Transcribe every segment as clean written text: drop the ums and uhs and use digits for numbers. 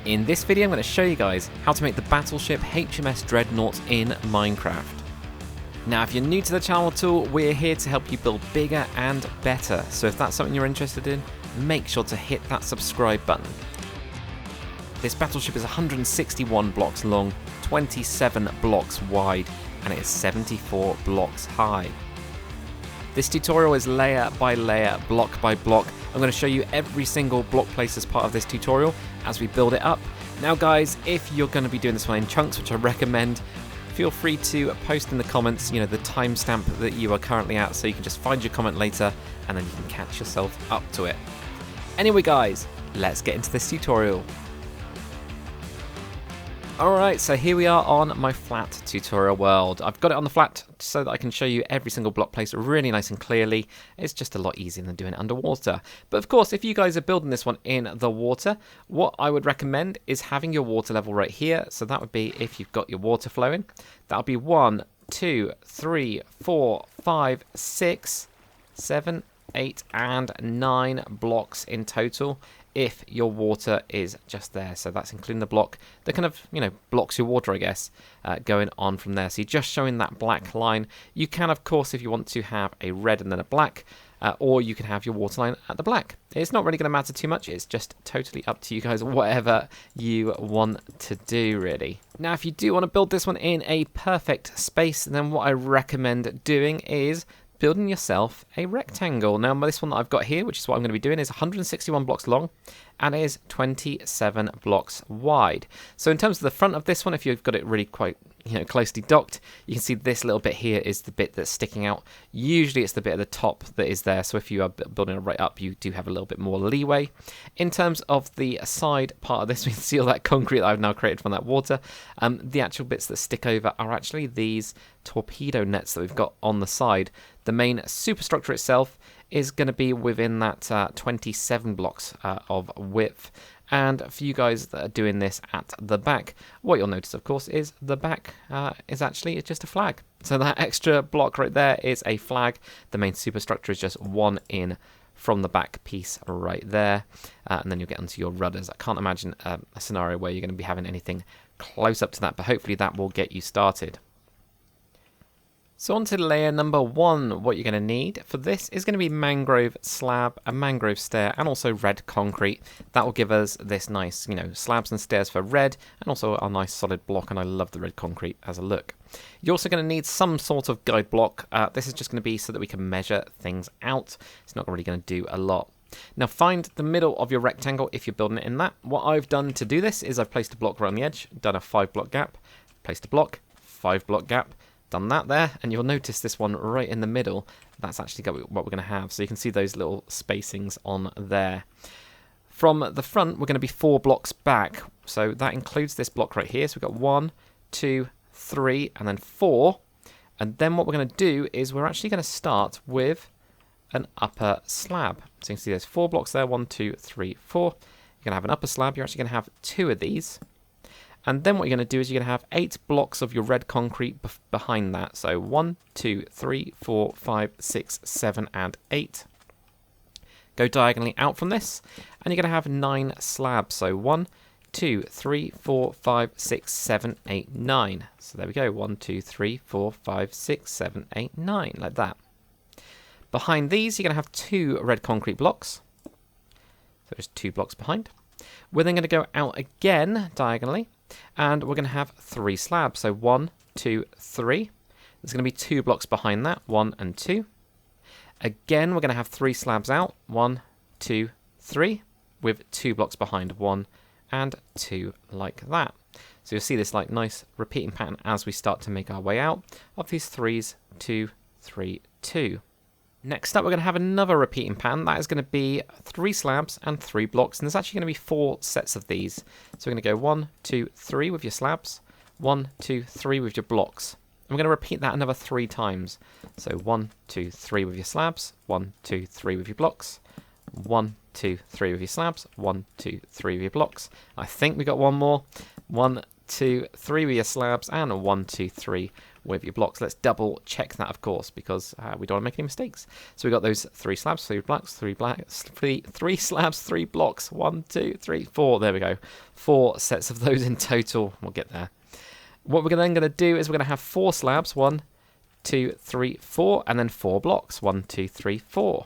In this video I'm going to show you guys how to make the battleship HMS Dreadnought in Minecraft. Now if you're new to the channel at all, we're here to help you build bigger and better, so if that's something you're interested in, make sure to hit that subscribe button. This battleship is 161 blocks long, 27 blocks wide, and it is 74 blocks high. This tutorial is layer by layer, block by block. I'm going to show you every single block place as part of this tutorial as we build it up. Now guys, if you're going to be doing this one in chunks, which I recommend, feel free to post in the comments, the timestamp that you are currently at, so you can just find your comment later and then you can catch yourself up to it. Anyway guys, let's get into this tutorial. Alright, so here we are on my flat tutorial world. I've got it on the flat so that I can show you every single block place really nice and clearly. It's just a lot easier than doing it underwater. But of course, if you guys are building this one in the water, what I would recommend is having your water level right here. So that would be if you've got your water flowing. That'll be 1, 2, 3, 4, 5, 6, 7, 8 and 9 blocks in total if your water is just there. So that's including the block that kind of, blocks your water, I guess, going on from there. So you're just showing that black line. You can, of course, if you want to have a red and then a black, or you can have your water line at the black. It's not really going to matter too much. It's just totally up to you guys, whatever you want to do, really. Now, if you do want to build this one in a perfect space, then what I recommend doing is building yourself a rectangle. Now this one that I've got here, which is what I'm going to be doing, is 161 blocks long and is 27 blocks wide. So in terms of the front of this one, if you've got it really quite closely docked, you can see this little bit here is the bit that's sticking out. Usually it's the bit at the top that is there, so if you are building it right up, you do have a little bit more leeway. In terms of the side part of this, we can see all that concrete that I've now created from that water. The actual bits that stick over are actually these torpedo nets that we've got on the side. The main superstructure itself is going to be within that 27 blocks of width. And for you guys that are doing this at the back, what you'll notice, of course, is the back is actually just a flag. So that extra block right there is a flag. The main superstructure is just one in from the back piece right there. And then you'll get onto your rudders. I can't imagine a scenario where you're going to be having anything close up to that, but hopefully that will get you started. So on to layer number 1, what you're going to need for this is going to be mangrove slab, a mangrove stair, and also red concrete. That will give us this nice, slabs and stairs for red, and also a nice solid block, and I love the red concrete as a look. You're also going to need some sort of guide block. This is just going to be so that we can measure things out. It's not really going to do a lot. Now find the middle of your rectangle if you're building it in that. What I've done to do this is I've placed a block right on the edge, done a 5 block gap, placed a block, 5 block gap, done that there, and you'll notice this one right in the middle. That's actually what we're going to have. So you can see those little spacings on there. From the front, we're going to be 4 blocks back. So that includes this block right here. So we've got 1, 2, 3, and then 4. And then what we're going to do is we're actually going to start with an upper slab. So you can see there's 4 blocks there, 1, 2, 3, 4. You're going to have an upper slab. You're actually going to have 2 of these. And then what you're going to do is you're going to have 8 blocks of your red concrete behind that. So 1, 2, 3, 4, 5, 6, 7, and 8. Go diagonally out from this, and you're going to have 9 slabs. So 1, 2, 3, 4, 5, 6, 7, 8, 9. So there we go. 1, 2, 3, 4, 5, 6, 7, 8, 9, like that. Behind these, you're going to have 2 red concrete blocks. So there's 2 blocks behind. We're then going to go out again diagonally, and we're going to have 3 slabs. So 1, 2, 3. There's going to be 2 blocks behind that, 1 and 2. Again, we're going to have 3 slabs out, 1, 2, 3, with 2 blocks behind, 1 and 2, like that. So you'll see this like nice repeating pattern as we start to make our way out of these 3s, 2, 3, 2. Next up, we're going to have another repeating pattern. That is going to be 3 slabs and 3 blocks. And there's actually going to be 4 sets of these. So we're going to go 1, 2, 3 with your slabs, 1, 2, 3 with your blocks. And we're going to repeat that another 3 times. So 1, 2, 3 with your slabs, 1, 2, 3 with your blocks, 1, 2, 3 with your slabs, 1, 2, 3 with your blocks. I think we got one more. 1, 2, 3 with your slabs, and a 1, 2, 3 with your blocks. Let's double check that, of course, because we don't want to make any mistakes. So we got those 3 slabs, 3 blocks, 3 slabs, 3 blocks, 1, 2, 3, 4. There we go. 4 sets of those in total. We'll get there. What we're then going to do is we're going to have 4 slabs, 1, 2, 3, 4, and then 4 blocks, 1, 2, 3, 4.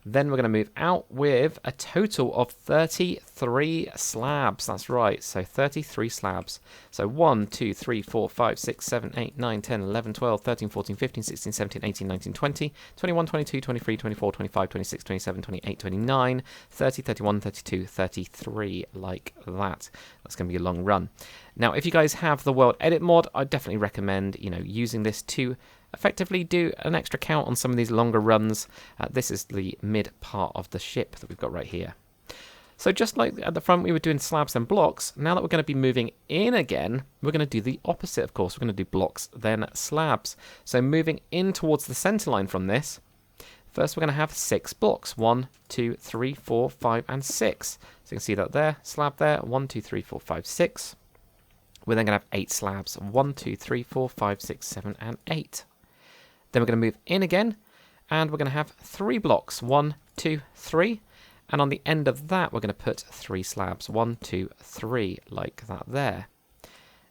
Then we're going to move out with a total of 33 slabs. That's right, so 33 slabs. So 1, 2, 3, 4, 5, 6, 7, 8, 9, 10, 11, 12, 13, 14, 15, 16, 17, 18, 19, 20, 21, 22, 23, 24, 25, 26, 27, 28, 29, 30, 31, 32, 33, like that. That's going to be a long run. Now, if you guys have the World Edit mod, I definitely recommend, using this to effectively do an extra count on some of these longer runs. This is the mid part of the ship that we've got right here. So just like at the front we were doing slabs and blocks, now that we're going to be moving in again, we're going to do the opposite, of course. We're going to do blocks, then slabs. So moving in towards the center line from this, first we're going to have 6 blocks. 1, 2, 3, 4, 5, and 6. So you can see that there, slab there, 1, 2, 3, 4, 5, 6. We're then going to have 8 slabs. 1, 2, 3, 4, 5, 6, 7, and 8. Then we're going to move in again, and we're going to have 3 blocks, 1, 2, 3, and on the end of that we're going to put 3 slabs, 1, 2, 3, like that there.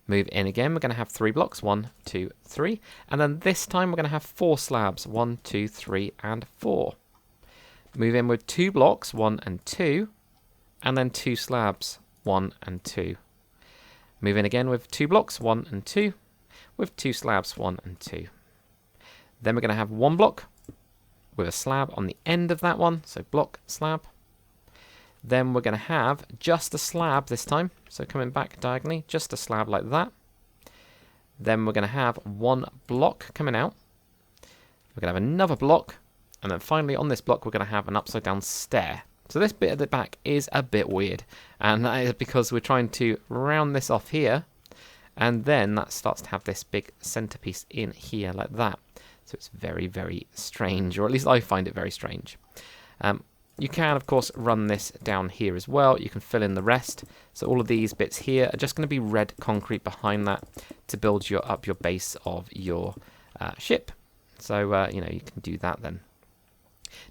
Move in again, we're going to have 3 blocks, 1, 2, 3, and then this time we're going to have 4 slabs, 1, 2, 3, and 4. Move in with 2 blocks, 1 and 2, and then 2 slabs, 1 and 2. Move in again with 2 blocks, 1 and 2, with 2 slabs, 1 and 2. Then we're going to have 1 block with a slab on the end of that one. So block, slab. Then we're going to have just a slab this time. So coming back diagonally, just a slab like that. Then we're going to have 1 block coming out. We're going to have another block. And then finally on this block, we're going to have an upside down stair. So this bit at the back is a bit weird. And that is because we're trying to round this off here. And then that starts to have this big centerpiece in here like that. So it's very, very strange, or at least I find it very strange. You can, of course, run this down here as well. You can fill in the rest. So all of these bits here are just going to be red concrete behind that to build up your base of your ship. So, you can do that then.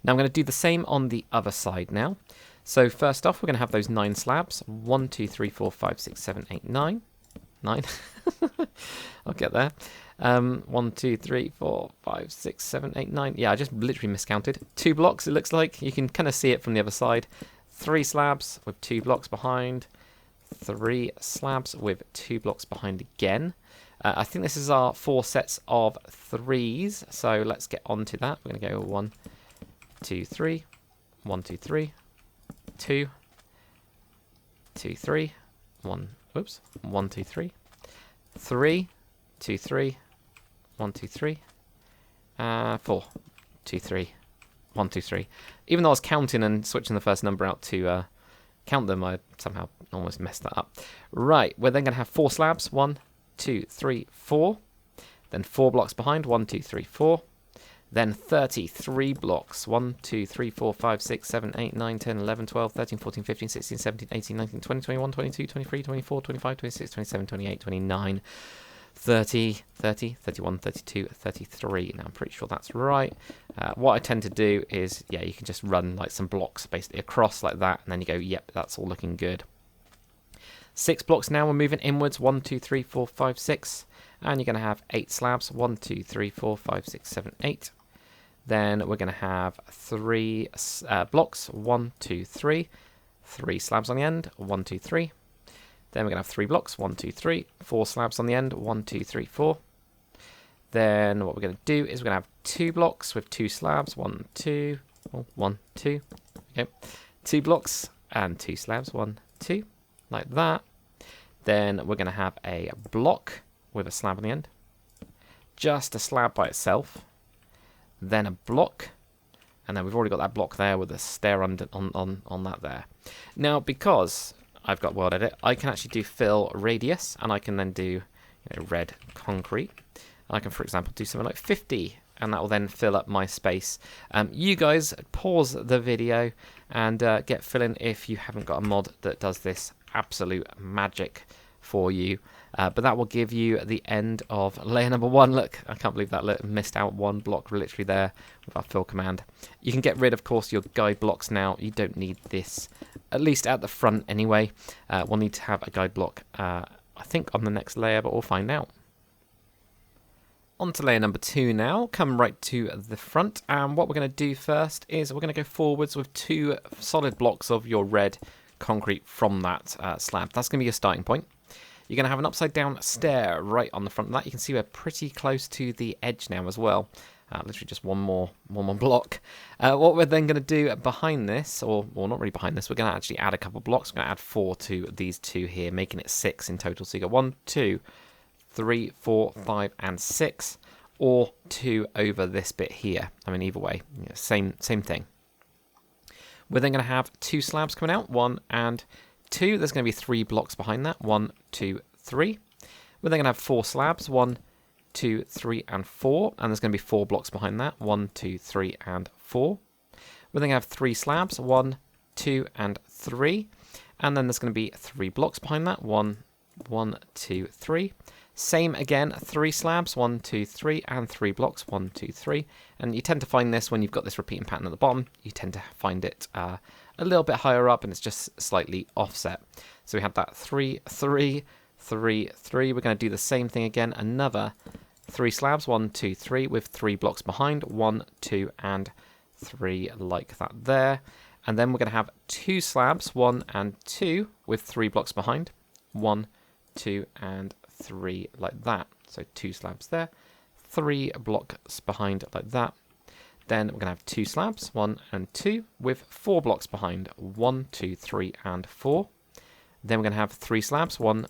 Now I'm going to do the same on the other side now. So first off, we're going to have those 9 slabs. 1, 2, 3, 4, 5, 6, 7, 8, 9. 9. I'll get there. 1, 2, 3, 4, 5, 6, 7, 8, 9. Yeah, I just literally miscounted. 2 blocks, it looks like. You can kind of see it from the other side. 3 slabs with 2 blocks behind. 3 slabs with 2 blocks behind again. I think this is our 4 sets of 3s. So let's get on to that. We're going to go 1, 2, 3. 1, 2, 3. 2. 2, 3. 1. Whoops. 1, 2, 3. 3. 2, 3. 1, 2, 3. 4. 2, 3. 1, 2, 3. Even though I was counting and switching the first number out to count them, I somehow almost messed that up. Right, we're then going to have 4 slabs. 1, 2, 3, 4. Then 4 blocks behind. 1, 2, 3, 4. Then 33 blocks. 1, 2, 3, 4, 5, 6, 7, 8, 9, 10, 11, 12, 13, 14, 15, 16, 17, 18, 19, 20, 21, 22, 23, 24, 25, 26, 27, 28, 29, 30, 30, 31, 32, 33. Now I'm pretty sure that's right. What I tend to do is, yeah, you can just run like some blocks basically across like that, and then you go, yep, that's all looking good. 6 blocks now, we're moving inwards. 1, 2, 3, 4, 5, 6. And you're going to have 8 slabs. 1, 2, 3, 4, 5, 6, 7, 8. Then we're going to have 3 blocks. 1, 2, 3. 3 slabs on the end. 1, 2, 3. Then we're going to have 3 blocks. 1, 2, 3. 4 slabs on the end. 1, 2, 3, 4. Then what we're going to do is we're going to have 2 blocks with 2 slabs. 1, 2. Oh, 1, 2. Okay. 2 blocks and 2 slabs. 1, 2. Like that. Then we're going to have a block with a slab on the end. Just a slab by itself. Then a block. And then we've already got that block there with a stair on that there. Now, because I've got World Edit, I can actually do fill radius, and I can then do red concrete. I can, for example, do something like 50, and that will then fill up my space. You guys pause the video and get fill in if you haven't got a mod that does this absolute magic for you. But that will give you the end of layer number 1. Look, I can't believe that missed out one block literally there with our fill command. You can get rid, of course, your guide blocks now. You don't need this, at least at the front anyway. We'll need to have a guide block, I think, on the next layer, but we'll find out. On to layer number 2 now. Come right to the front, and what we're going to do first is we're going to go forwards with 2 solid blocks of your red concrete from that slab. That's going to be your starting point. You're going to have an upside down stair right on the front of that. You can see we're pretty close to the edge now as well. Literally just one more block. What we're then going to do behind this, or not really behind this, we're going to actually add a couple of blocks. We're going to add 4 to these 2 here, making it 6 in total. So you got 1, 2, 3, 4, 5, and 6, or 2 over this bit here. I mean, either way, same thing. We're then going to have 2 slabs coming out, 1 and 2. There's going to be 3 blocks behind that. 1, 2, 3. We're then going to have 4 slabs. 1, 2, 3, and 4. And there's going to be 4 blocks behind that. 1, 2, 3, and 4. We're then going to have 3 slabs. 1, 2, and 3. And then there's going to be 3 blocks behind that. 1, 2, 3. Same again, 3 slabs, 1, 2, 3, and 3 blocks, 1, 2, 3. And you tend to find this when you've got this repeating pattern at the bottom. You tend to find it a little bit higher up, and it's just slightly offset. So we had that 3, 3, 3, 3. We're going to do the same thing again, another 3 slabs, 1, 2, 3, with 3 blocks behind, 1, 2, and 3, like that there. And then we're going to have 2 slabs, 1 and 2, with 3 blocks behind, 1, 2, and 3, like that. So 2 slabs there, 3 blocks behind, like that. Then we're going to have 2 slabs, 1 and 2, with 4 blocks behind, 1, 2, 3, and 4. Then we're going to have 3 slabs, 1,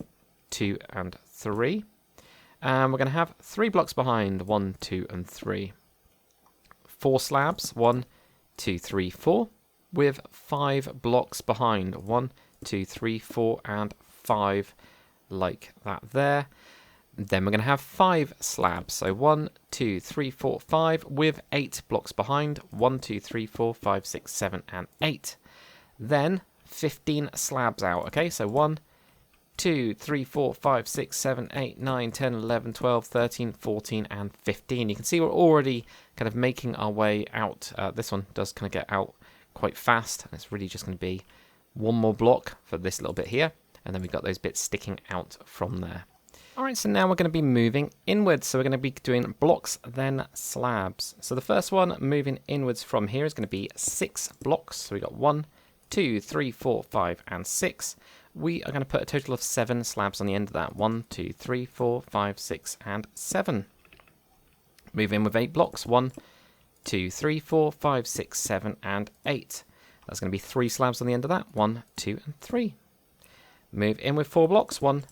2, and 3. And we're going to have 3 blocks behind, 1, 2, and 3. 4 slabs, 1, 2, 3, 4, with 5 blocks behind, 1, 2, 3, 4, and 5, like that there. Then we're going to have 5 slabs, so 1, 2, 3, 4, 5, with 8 blocks behind, 1, 2, 3, 4, 5, 6, 7, and 8. Then 15 slabs out, okay, so 1, 2, 3, 4, 5, 6, 7, 8, 9, 10, 11, 12, 13, 14, and 15. You can see we're already kind of making our way out. This one does kind of get out quite fast, and it's really just going to be one more block for this little bit here, and then we've got those bits sticking out from there. Alright, so now we're going to be moving inwards, so we're going to be doing blocks, then slabs. So the first one moving inwards from here is going to be 6 blocks. So we've got 1, 2, 3, 4, 5, and 6. We are going to put a total of 7 slabs on the end of that. 1, 2, 3, 4, 5, 6, and 7. Move in with 8 blocks. 1, 2, 3, 4, 5, 6, 7, and 8. That's going to be 3 slabs on the end of that. 1, 2, and 3. Move in with 4 blocks. 1,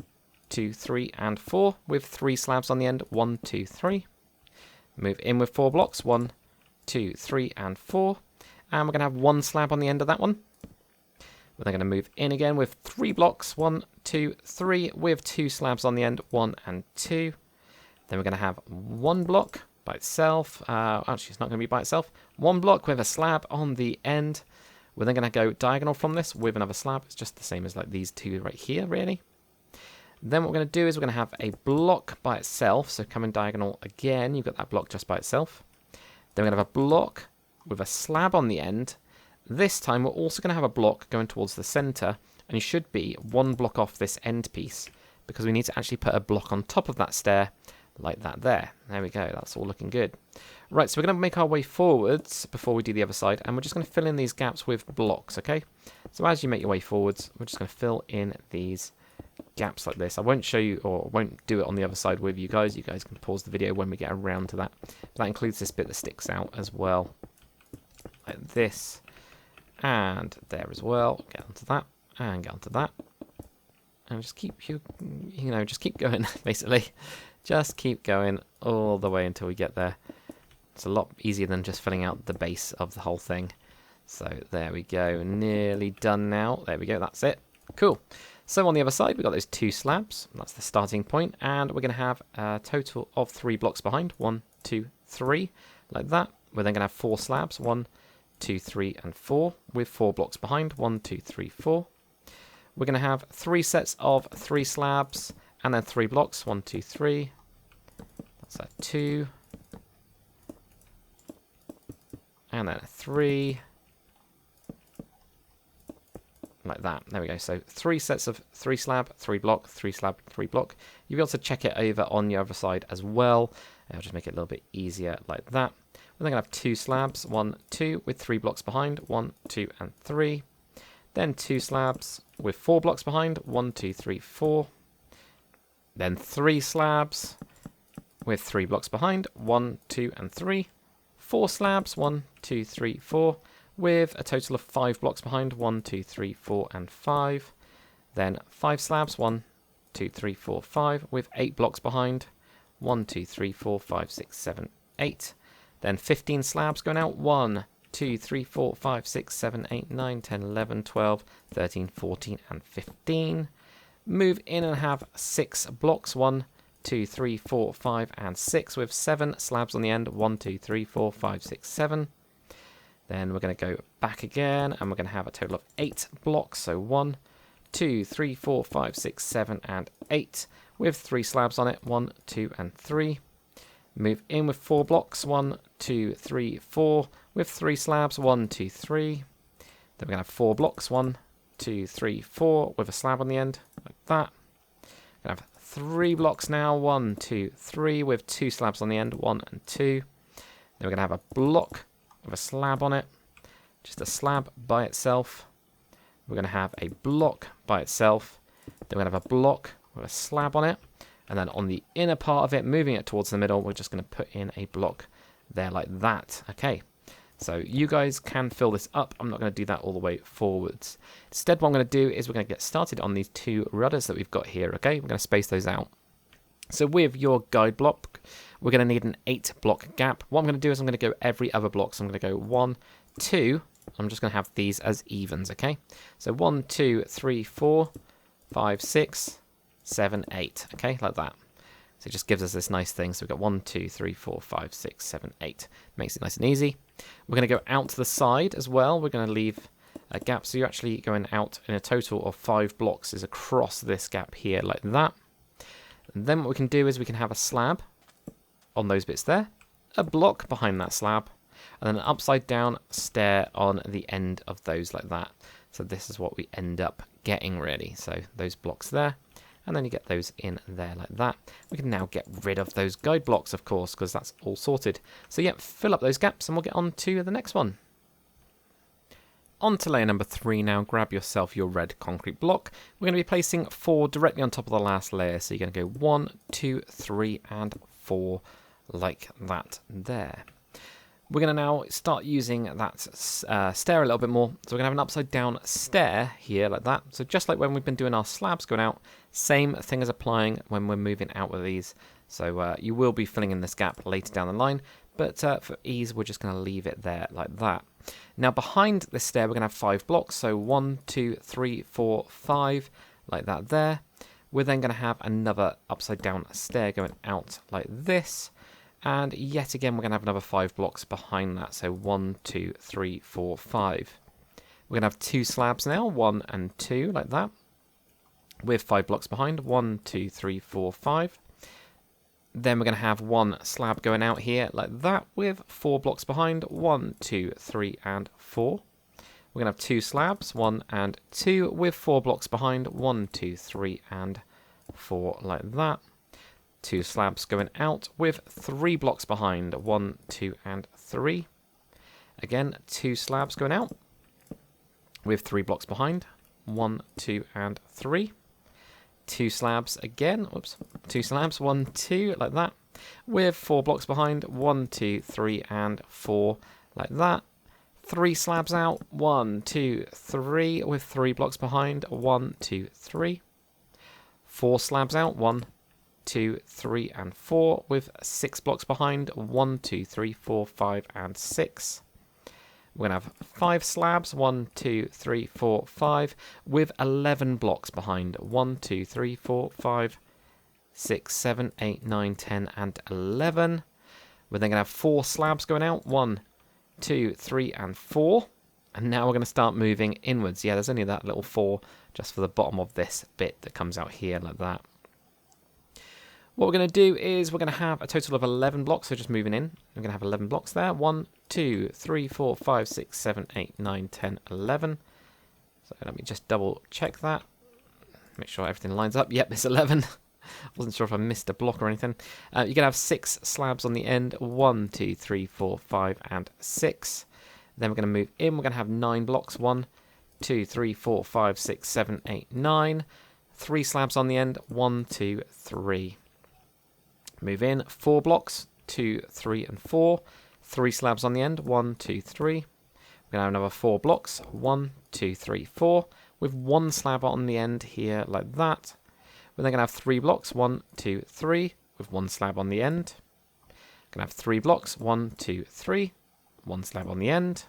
2, 3, and 4, with 3 slabs on the end. 1, 2, 3. Move in with 4 blocks. 1, 2, 3, and 4. And we're going to have 1 slab on the end of that one. We're then going to move in again with 3 blocks. 1, 2, 3, with 2 slabs on the end. 1 and 2. Then we're going to have 1 block by itself. Actually, it's not going to be by itself. 1 block with a slab on the end. We're then going to go diagonal from this with another slab. It's just the same as like these 2 right here, really. Then what we're going to do is we're going to have a block by itself. So coming diagonal again, you've got that block just by itself. Then we're going to have a block with a slab on the end. This time we're also going to have a block going towards the center, and you should be 1 block off this end piece because we need to actually put a block on top of that stair like that there. There we go, that's all looking good. Right, so we're going to make our way forwards before we do the other side, and we're just going to fill in these gaps with blocks, okay? So as you make your way forwards, we're just going to fill in these gaps like this. I won't show you, or won't do it on the other side with you guys. You guys can pause the video when we get around to that. But that includes this bit that sticks out as well, like this. And there as well. Get onto that and get onto that, and just keep just keep going. Basically, just keep going all the way until we get there. It's a lot easier than just filling out the base of the whole thing. So there we go. Nearly done now. There we go. That's it. Cool. So on the other side, we've got those 2 slabs. That's the starting point, and we're going to have a total of 3 blocks behind. 1, 2, 3, like that. We're then going to have 4 slabs. 1, 2, 3, and 4, with 4 blocks behind. 1, 2, 3, 4. we're going to have 3 sets of 3 slabs and then 3 blocks. 1, 2, 3. That's a 2. And then a 3. Like that. There we go. So 3 sets of 3 slab, 3 block, 3 slab, 3 block. You'll be able to check it over on the other side as well. I'll just make it a little bit easier like that. We're then going to have 2 slabs, 1, 2, with 3 blocks behind, 1, 2, and 3. Then 2 slabs with 4 blocks behind, 1, 2, 3, 4. Then 3 slabs with 3 blocks behind, 1, 2, and 3. 4 slabs, 1, 2, 3, 4, with a total of 5 blocks behind, 1, 2, 3, 4, and 5. Then 5 slabs, 1, 2, 3, 4, 5, with 8 blocks behind, 1, 2, 3, 4, 5, 6, 7, 8. Then 15 slabs going out, 1, 2, 3, 4, 5, 6, 7, 8, 9, 10, 11, 12, 13, 14, and 15. Move in and have 6 blocks, 1, 2, 3, 4, 5, and 6, with 7 slabs on the end, 1, 2, 3, 4, 5, 6, 7. Then we're going to go back again, and we're going to have a total of 8 blocks, so 1, 2, 3, 4, 5, 6, 7, and 8, with 3 slabs on it, 1, 2, and 3. Move in with 4 blocks, 1, 2, 3, 4, with 3 slabs, 1, 2, 3. Then we're going to have 4 blocks, 1, 2, 3, 4, with a slab on the end, like that. We're going to have 3 blocks now, 1, 2, 3, with 2 slabs on the end, 1 and 2. Then we're going to have a block with a slab on it, just a slab by itself. We're going to have a block by itself. Then we're going to have a block with a slab on it. And then on the inner part of it, moving it towards the middle, we're just going to put in a block there like that. Okay, so you guys can fill this up. I'm not going to do that all the way forwards. Instead, what I'm going to do is we're going to get started on these 2 rudders that we've got here. Okay, we're going to space those out. So with your guide block, we're going to need an 8 block gap. What I'm going to do is I'm going to go every other block. So I'm going to go 1, 2. I'm just going to have these as evens. Okay, so 1, 2, 3, 4, 5, 6, 7, 8. Okay, like that. So it just gives us this nice thing. So we've got 1, 2, 3, 4, 5, 6, 7, 8. Makes it nice and easy. We're going to go out to the side as well. We're going to leave a gap. So you're actually going out in a total of 5 blocks is across this gap here like that. And then what we can do is we can have a slab on those bits there, a block behind that slab, and then an upside down stair on the end of those like that. So this is what we end up getting really. So those blocks there. And then you get those in there like that. We can now get rid of those guide blocks, of course, because that's all sorted. So yeah, fill up those gaps and we'll get on to the next one. On to layer number 3 now. Grab yourself your red concrete block. We're going to be placing 4 directly on top of the last layer. So you're going to go 1, 2, 3, and 4 like that there. We're going to now start using that stair a little bit more. So we're going to have an upside down stair here like that. So just like when we've been doing our slabs going out, same thing as applying when we're moving out with these. So you will be filling in this gap later down the line, but for ease, we're just going to leave it there like that. Now behind this stair, we're going to have 5 blocks. So 1, 2, 3, 4, 5, like that there. We're then going to have another upside down stair going out like this. And yet again, we're going to have another 5 blocks behind that. So 1, 2, 3, 4, 5. We're going to have 2 slabs now, 1 and 2, like that. With 5 blocks behind, 1, 2, 3, 4, 5. Then we're going to have 1 slab going out here, like that, with 4 blocks behind, 1, 2, 3, and 4. We're going to have 2 slabs, 1 and 2, with 4 blocks behind, 1, 2, 3, and 4, like that. 2 slabs going out with 3 blocks behind, 1, 2, and 3. Again, 2 slabs going out with 3 blocks behind, 1, 2, and 3. 2 slabs again, 2 slabs, 1, 2, like that, with 4 blocks behind, 1, 2, 3, and 4, like that. 3 slabs out, 1, 2, 3, with 3 blocks behind, 1, 2, 3. 4 slabs out, 1, 2, 3, and 4, with 6 blocks behind, 1, 2, 3, 4, 5, and 6. We're going to have 5 slabs, 1, 2, 3, 4, 5, with 11 blocks behind, 1, 2, 3, 4, 5, 6, 7, 8, 9, 10, and 11. We're then going to have 4 slabs going out, 1, 2, 3, and 4. And now we're going to start moving inwards. Yeah, there's only that little 4 just for the bottom of this bit that comes out here like that. What we're going to do is we're going to have a total of 11 blocks, so just moving in. We're going to have 11 blocks there. 1, 2, 3, 4, 5, 6, 7, 8, 9, 10, 11. So let me just double check that. Make sure everything lines up. Yep, it's 11. Wasn't sure if I missed a block or anything. You're going to have 6 slabs on the end. 1, 2, 3, 4, 5, and 6. Then we're going to move in. We're going to have 9 blocks. 1, 2, 3, 4, 5, 6, 7, 8, 9. 3 slabs on the end. 1, 2, 3. Move in. 4 blocks. 2, 3, and 4. 3 slabs on the end. 1, 2, 3. We're going to have another 4 blocks. 1, 2, 3, 4. With 1 slab on the end here like that. We're then going to have 3 blocks. 1, 2, 3. With 1 slab on the end. Going to have 3 blocks. 1, 2, 3. 1 slab on the end.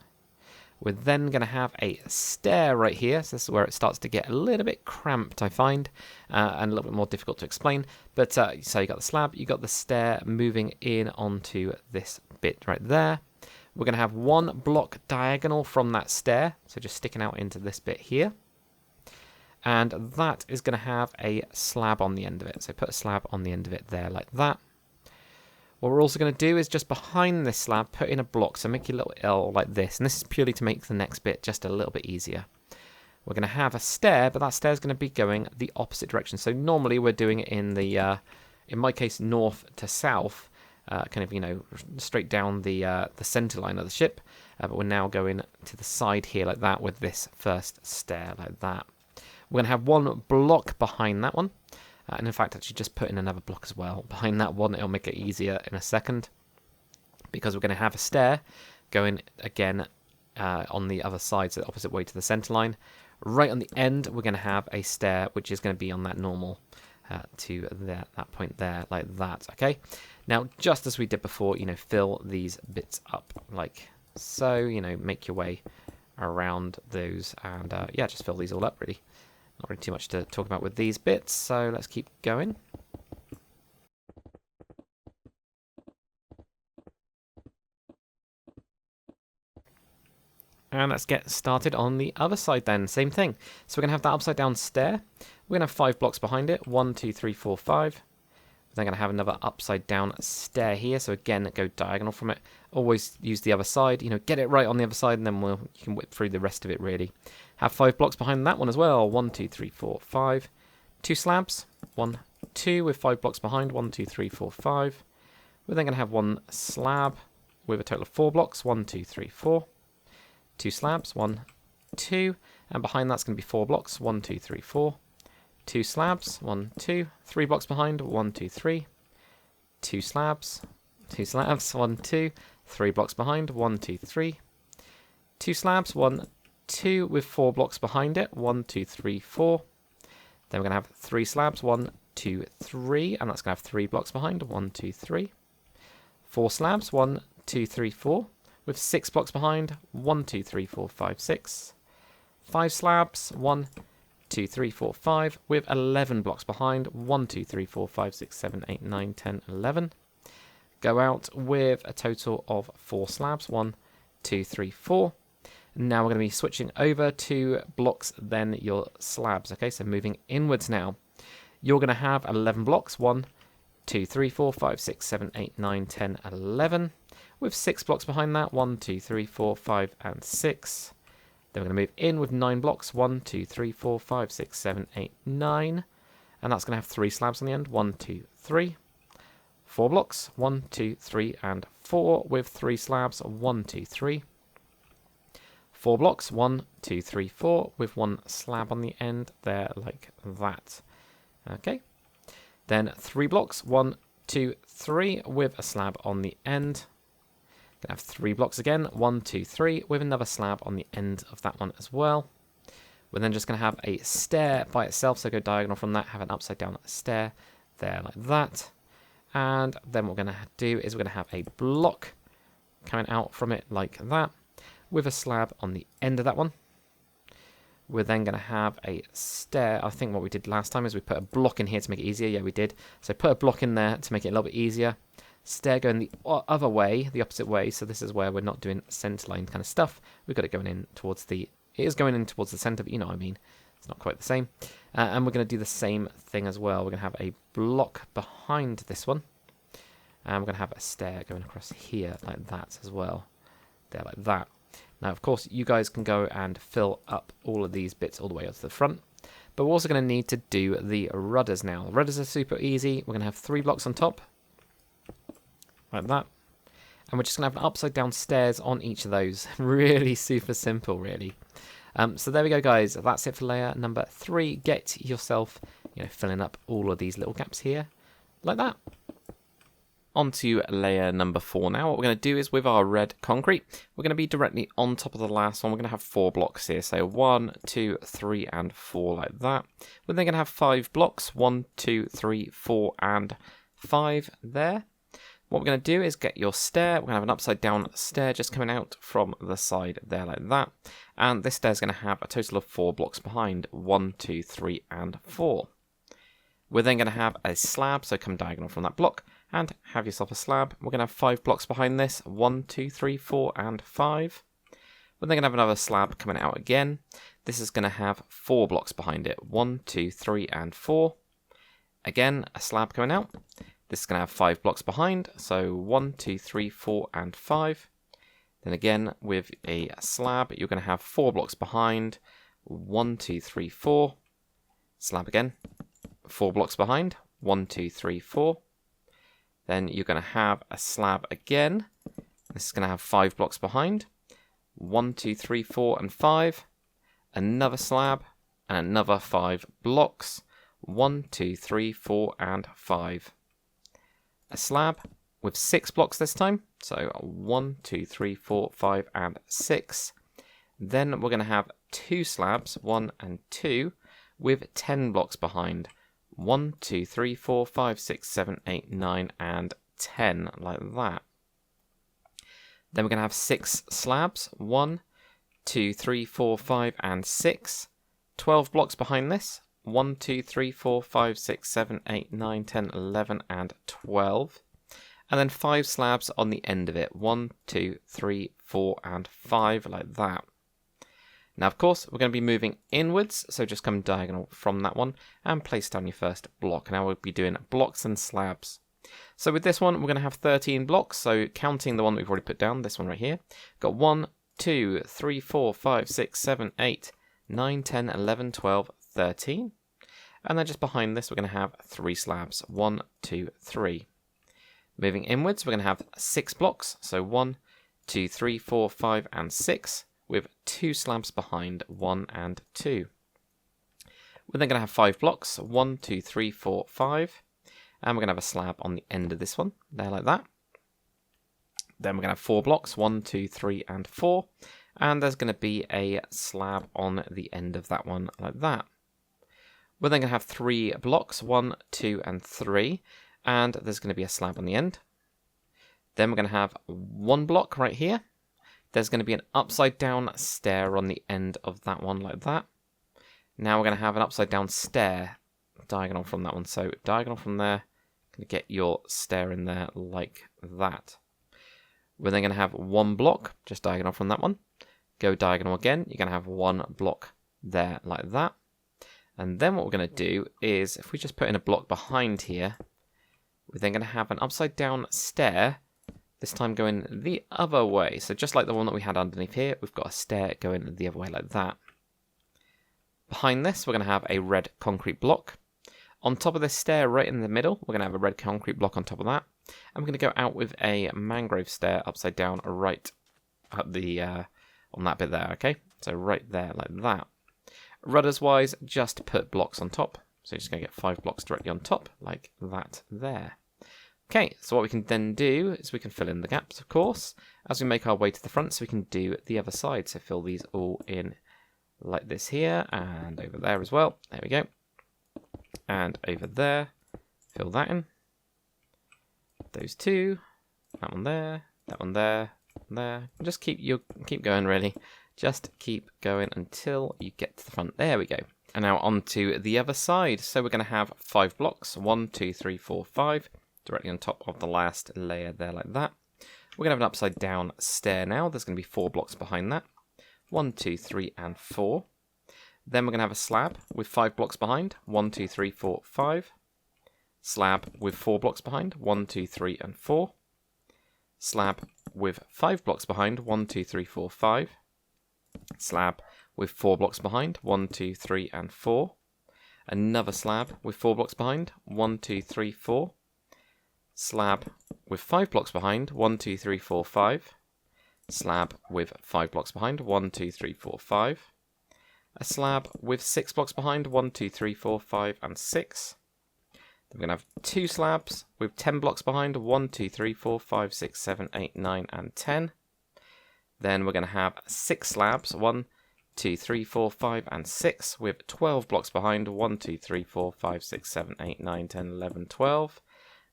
We're then going to have a stair right here. So this is where it starts to get a little bit cramped, I find, and a little bit more difficult to explain. But so you got the slab, you got the stair moving in onto this bit right there. We're going to have 1 block diagonal from that stair, so just sticking out into this bit here. And that is going to have a slab on the end of it. So put a slab on the end of it there like that. What we're also going to do is just behind this slab, put in a block. So make your little L like this. And this is purely to make the next bit just a little bit easier. We're going to have a stair, but that stair is going to be going the opposite direction. So normally we're doing it in the, in my case, north to south, kind of, you know, straight down the center line of the ship. But we're now going to the side here like that with this first stair like that. We're going to have 1 block behind that one. And in fact, actually just put in another block as well. Behind that one, it'll make it easier in a second. Because we're going to have a stair going again on the other side, so the opposite way to the center line. Right on the end, we're going to have a stair, which is going to be on that normal to that point there, like that, okay? Now, just as we did before, you know, fill these bits up like so, you know, make your way around those, and yeah, just fill these all up, really. Not really too much to talk about with these bits, so let's keep going. And let's get started on the other side then. Same thing. So we're going to have that upside down stair. We're going to have 5 blocks behind it. 1, 2, 3, 4, 5. We're then going to have another upside down stair here. So again, go diagonal from it. Always use the other side. You know, get it right on the other side, and then you can whip through the rest of it, really. Have 5 blocks behind that one as well. 1, 2, 3, 4, 5. 2 slabs. 1, 2 with 5 blocks behind. 1, 2, 3, 4, 5. We're then going to have 1 slab with a total of 4 blocks. 1, 2, 3, 4. 2 slabs. 1, 2. And behind that's going to be 4 blocks. 1, 2, 3, 4. 2 slabs. 1, 2. 3 blocks behind. 1, 2, 3. 2 slabs. 2 slabs. 1, 2. 3 blocks behind. 1, 2, 3. 2 slabs. 1, 2 with 4 blocks behind it. 1, 2, 3, 4. Then we're going to have 3 slabs. 1, 2, 3. And that's going to have 3 blocks behind. 1, 2, 3. 4 slabs. 1, 2, 3, 4. With 6 blocks behind. 1, 2, 3, 4, 5, 6. 5 slabs. 1, 2, 3, 4, 5. With 11 blocks behind. 1, 2, 3, 4, 5, 6, 7, 8, 9, 10, 11. Go out with a total of 4 slabs. 1, 2, 3, 4. Now we're going to be switching over to blocks, then your slabs. Okay, so moving inwards now. You're going to have 11 blocks. 1, 2, 3, 4, 5, 6, 7, 8, 9, 10, 11. With 6 blocks behind that. 1, 2, 3, 4, 5, and 6. Then we're going to move in with 9 blocks. 1, 2, 3, 4, 5, 6, 7, 8, 9. And that's going to have 3 slabs on the end. 1, 2, 3. 4 blocks. 1, 2, 3, and 4. With 3 slabs. 1, 2, 3. 4 blocks. 1, 2, 3, 4. With 1 slab on the end there like that. Okay. Then 3 blocks. 1, 2, 3. With a slab on the end. Gonna have 3 blocks again. 1, 2, 3. With another slab on the end of that one as well. We're then just going to have a stair by itself. So go diagonal from that. Have an upside down stair there like that. And then what we're going to do is we're going to have a block coming out from it like that. With a slab on the end of that one. We're then going to have a stair. I think what we did last time is we put a block in here to make it easier. Yeah, we did. So put a block in there to make it a little bit easier. Stair going the other way, the opposite way. So this is where we're not doing center line kind of stuff. We've got it going in towards the... It is going in towards the center, but you know what I mean. It's not quite the same. And we're going to do the same thing as well. We're going to have a block behind this one. And we're going to have a stair going across here like that as well. There, like that. Now, of course, you guys can go and fill up all of these bits all the way up to the front. But we're also going to need to do the rudders now. The rudders are super easy. We're going to have 3 blocks on top. Like that. And we're just going to have an upside down stairs on each of those. Really super simple, really. So there we go, guys. That's it for layer number 3. Get yourself, filling up all of these little gaps here, like that. On to layer number 4 now. What we're going to do is with our red concrete, we're going to be directly on top of the last one. We're going to have 4 blocks here. So 1, 2, 3, and 4 like that. We're then going to have 5 blocks. 1, 2, 3, 4, and 5 there. What we're going to do is get your stair. We're going to have an upside down stair just coming out from the side there like that. And this stair is going to have a total of 4 blocks behind. 1, 2, 3, and 4. We're then going to have a slab, so come diagonal from that block and have yourself a slab. We're going to have 5 blocks behind this. 1, 2, 3, 4, and 5. We're then going to have another slab coming out again. This is going to have 4 blocks behind it. 1, 2, 3, and 4. Again, a slab coming out. This is going to have 5 blocks behind, so 1, 2, 3, 4, and 5. Then again, with a slab, you're going to have 4 blocks behind, 1, 2, 3, 4. Slab again, 4 blocks behind, 1, 2, 3, 4. Then you're going to have a slab again. This is going to have 5 blocks behind, 1, 2, 3, 4, and 5. Another slab, and another 5 blocks, 1, 2, 3, 4, and 5. A slab with 6 blocks this time, so 1, 2, 3, 4, 5, and 6. Then we're going to have 2 slabs, 1 and 2, with 10 blocks behind. 1, 2, 3, 4, 5, 6, 7, 8, 9, and 10, like that. Then we're going to have 6 slabs, 1, 2, 3, 4, 5, and 6. 12 blocks behind this. 1, 2, 3, 4, 5, 6, 7, 8, 9, 10, 11, and 12. And then 5 slabs on the end of it. 1, 2, 3, 4, and 5, like that. Now, of course, we're going to be moving inwards, so just come diagonal from that one and place down your first block. Now we'll be doing blocks and slabs. So with this one, we're going to have 13 blocks, so counting the one that we've already put down, this one right here. Got 1, 2, 3, 4, 5, 6, 7, 8, 9, 10, 11, 12, 13. And then just behind this, we're going to have 3 slabs. 1, 2, 3. Moving inwards, we're going to have 6 blocks. So 1, 2, 3, 4, 5, and 6, with 2 slabs behind 1 and 2. We're then going to have 5 blocks. 1, 2, 3, 4, 5. And we're going to have a slab on the end of this one, there like that. Then we're going to have 4 blocks. 1, 2, 3, and 4. And there's going to be a slab on the end of that one, like that. We're then going to have 3 blocks, 1, 2, and 3, and there's going to be a slab on the end. Then we're going to have 1 block right here. There's going to be an upside down stair on the end of that one, like that. Now we're going to have an upside down stair diagonal from that one. So diagonal from there, going to get your stair in there like that. We're then going to have 1 block, just diagonal from that one. Go diagonal again, you're going to have 1 block there like that. And then what we're going to do is, if we just put in a block behind here, we're then going to have an upside down stair, this time going the other way. So just like the one that we had underneath here, we've got a stair going the other way like that. Behind this, we're going to have a red concrete block. On top of this stair, right in the middle, we're going to have a red concrete block on top of that. And we're going to go out with a mangrove stair upside down right at the on that bit there, okay? So right there like that. Rudders wise, just put blocks on top. So you're just going to get 5 blocks directly on top, like that there. Okay, so what we can then do is we can fill in the gaps, of course, as we make our way to the front, so we can do the other side. So fill these all in like this here, and over there as well. There we go. And over there, fill that in. Those 2, that one there, that one there, there. Just keep going, really. Just keep going until you get to the front. There we go. And now on to the other side. So we're going to have 5 blocks. 1, 2, 3, 4, 5. Directly on top of the last layer there like that. We're going to have an upside down stair now. There's going to be 4 blocks behind that. 1, 2, 3, and 4. Then we're going to have a slab with 5 blocks behind. 1, 2, 3, 4, 5. Slab with 4 blocks behind. 1, 2, 3, and 4. Slab with 5 blocks behind. 1, 2, 3, 4, 5. Slab with 4 blocks behind. 1, 2, 3, and 4. Another slab with 4 blocks behind. 1, 2, 3, 4. Slab with 5 blocks behind. 1, 2, 3, 4, 5. Slab with 5 blocks behind. 1, 2, 3, 4, 5. A slab with 6 blocks behind. 1, 2, 3, 4, 5, and 6. Then we're going to have 2 slabs with 10 blocks behind. 1, 2, 3, 4, 5, 6, 7, 8, 9, and 10. Then we're going to have 6 slabs. 1, 2, 3, 4, 5, and 6 with 12 blocks behind. 1, 2, 3, 4, 5, 6, 7, 8, 9, 10, 11, 12.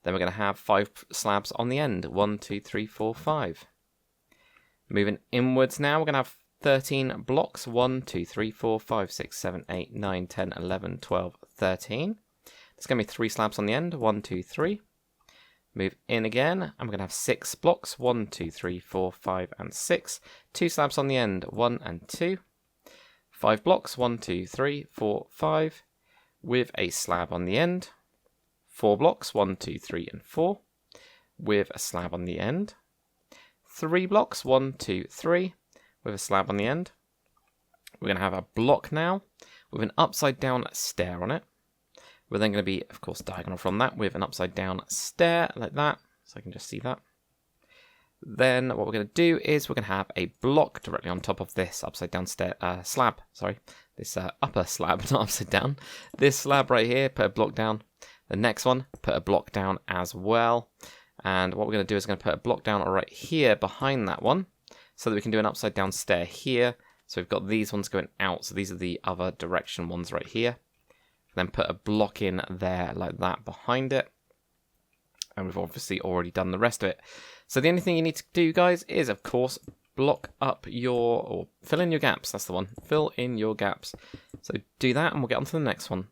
Then we're going to have 5 slabs on the end. 1, 2, 3, 4, 5. Moving inwards now, we're going to have 13 blocks. 1, 2, 3, 4, 5, 6, 7, 8, 9, 10, 11, 12, 13. There's going to be 3 slabs on the end. 1, 2, 3. Move in again, and we're going to have 6 blocks. 1, 2, 3, 4, 5, and 6. 2 slabs on the end. 1 and 2. 5 blocks. 1, 2, 3, 4, 5. With a slab on the end. 4 blocks. 1, 2, 3, and 4. With a slab on the end. 3 blocks. 1, 2, 3. With a slab on the end. We're going to have a block now with an upside down stair on it. We're then going to be, of course, diagonal from that with an upside down stair like that. So I can just see that. Then what we're going to do is we're going to have a block directly on top of this upside down slab. Sorry, this upper slab, not upside down. This slab right here, put a block down. The next one, put a block down as well. And what we're going to do is we're going to put a block down right here behind that one, so that we can do an upside down stair here. So we've got these ones going out. So these are the other direction ones right here. Then put a block in there like that behind it. And we've obviously already done the rest of it. So the only thing you need to do, guys, is, of course, block up or fill in your gaps. That's the one. Fill in your gaps. So do that and we'll get on to the next one.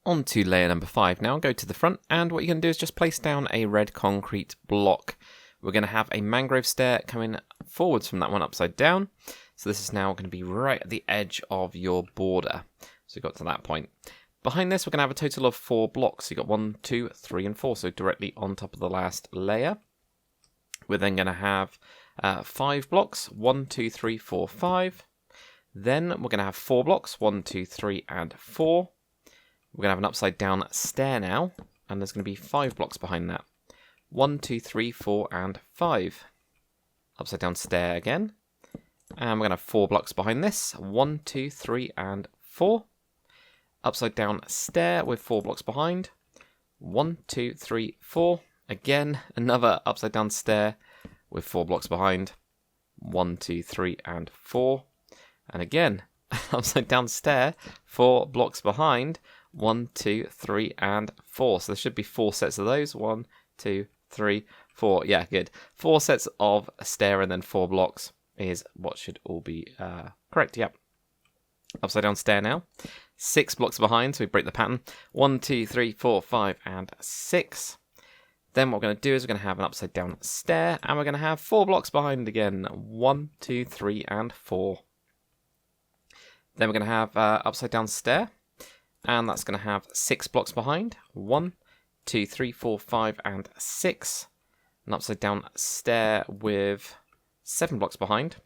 On to layer number 5 now. Go to the front, and what you're going to do is just place down a red concrete block. We're going to have a mangrove stair coming forwards from that one upside down. So this is now going to be right at the edge of your border. So we got to that point. Behind this, we're going to have a total of 4 blocks. So you've got 1, 2, 3, and 4. So directly on top of the last layer. We're then going to have 5 blocks. 1, 2, 3, 4, 5. Then we're going to have 4 blocks. 1, 2, 3, and 4. We're going to have an upside down stair now. And there's going to be 5 blocks behind that. 1, 2, 3, 4, and 5. Upside down stair again. And we're going to have 4 blocks behind this. 1, 2, 3, and 4. Upside down stair with 4 blocks behind. 1, 2, 3, 4. Again, another upside down stair with 4 blocks behind. 1, 2, 3, and 4. And again, upside down stair, 4 blocks behind. 1, 2, 3, and 4. So there should be 4 sets of those. 1, 2, 3, 4. Yeah, good. 4 sets of a stair and then 4 blocks is what should all be correct. Yep. Upside down stair now. 6 blocks behind, so we break the pattern. 1, 2, 3, 4, 5, and 6. Then what we're going to do is we're going to have an upside down stair, and we're going to have 4 blocks behind again. 1, 2, 3, and 4. Then we're going to have upside down stair, and that's going to have 6 blocks behind. 1, 2, 3, 4, 5, and 6. An upside down stair with 7 blocks behind.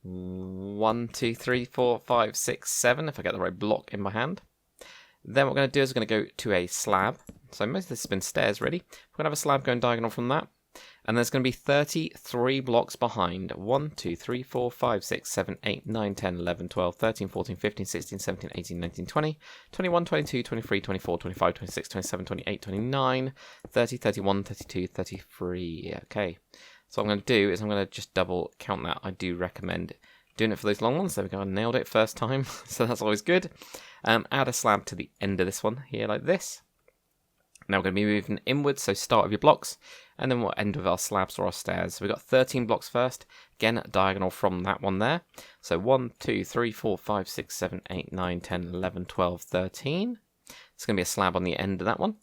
1, 2, 3, 4, 5, 6, 7, if I get the right block in my hand. Then what we're going to do is we're going to go to a slab. So most of this has been stairs, really. We're going to have a slab going diagonal from that. And there's going to be 33 blocks behind. 1, 2, 3, 4, 5, 6, 7, 8, 9, 10, 11, 12, 13, 14, 15, 16, 17, 18, 19, 20, 21, 22, 23, 24, 25, 26, 27, 28, 29, 30, 31, 32, 33. Okay. So what I'm going to do is I'm going to just double count that. I do recommend doing it for those long ones. There we go, I nailed it first time. So that's always good. Add a slab to the end of this one here like this. Now we're going to be moving inwards, so start with your blocks. And then we'll end with our slabs or our stairs. So we've got 13 blocks first. Again, diagonal from that one there. So 1, 2, 3, 4, 5, 6, 7, 8, 9, 10, 11, 12, 13. It's going to be a slab on the end of that one.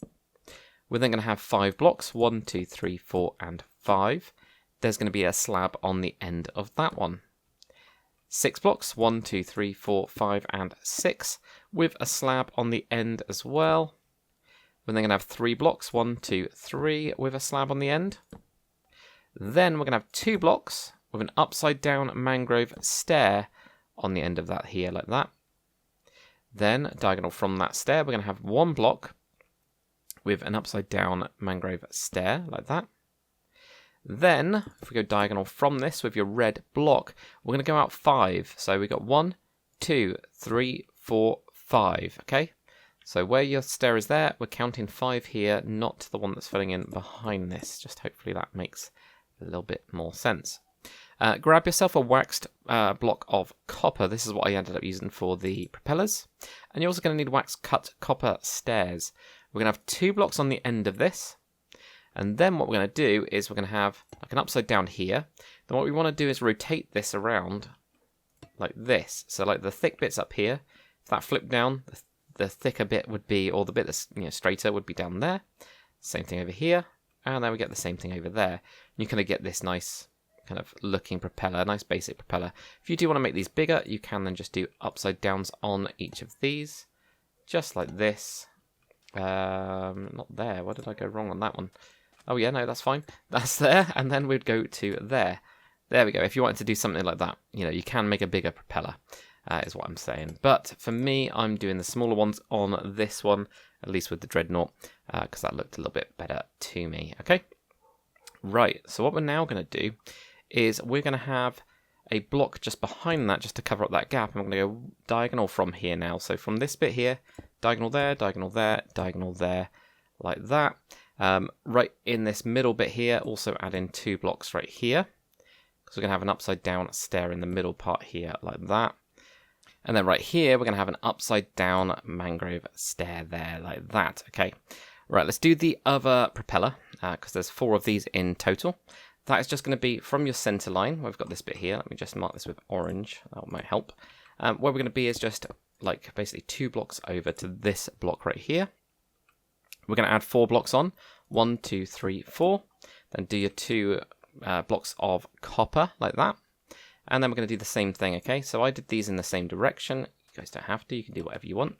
We're then going to have 5 blocks. 1, 2, 3, 4, and 5. There's going to be a slab on the end of that one. 6 blocks, 1, 2, 3, 4, 5, and 6, with a slab on the end as well. We're then going to have 3 blocks, 1, 2, 3, with a slab on the end. Then we're going to have 2 blocks with an upside down mangrove stair on the end of that here, like that. Then, diagonal from that stair, we're going to have 1 block with an upside down mangrove stair, like that. Then, if we go diagonal from this with your red block, we're going to go out 5. So we've got 1, 2, 3, 4, 5, okay? So where your stair is there, we're counting 5 here, not the one that's filling in behind this. Just hopefully that makes a little bit more sense. Grab yourself a waxed block of copper. This is what I ended up using for the propellers. And you're also going to need wax cut copper stairs. We're going to have 2 blocks on the end of this. And then what we're going to do is we're going to have like an upside down here. Then what we want to do is rotate this around like this. So like the thick bit's up here. If that flipped down, the thicker bit would be, or the bit that's straighter would be down there. Same thing over here. And then we get the same thing over there. And you kind of get this nice kind of looking propeller, nice basic propeller. If you do want to make these bigger, you can then just do upside downs on each of these. Just like this. Not there. Why did I go wrong on that one? Oh yeah, no, that's fine. That's there, and then we'd go to there. There we go. If you wanted to do something like that, you can make a bigger propeller, is what I'm saying. But for me, I'm doing the smaller ones on this one, at least with the Dreadnought, because that looked a little bit better to me, okay? Right, so what we're now going to do is we're going to have a block just behind that, just to cover up that gap, and we're going to go diagonal from here now. So from this bit here, diagonal there, diagonal there, diagonal there, like that. Right in this middle bit here, also add in 2 blocks right here, because we're going to have an upside down stair in the middle part here, like that. And then right here, we're going to have an upside down mangrove stair there, like that. Okay, right, let's do the other propeller, because there's 4 of these in total. That is just going to be from your center line. We've got this bit here. Let me just mark this with orange. That might help. Where we're going to be is just like basically 2 blocks over to this block right here. We're going to add 4 blocks on. 1, 2, 3, 4. Then do your 2 blocks of copper, like that. And then we're going to do the same thing, okay? So I did these in the same direction. You guys don't have to. You can do whatever you want.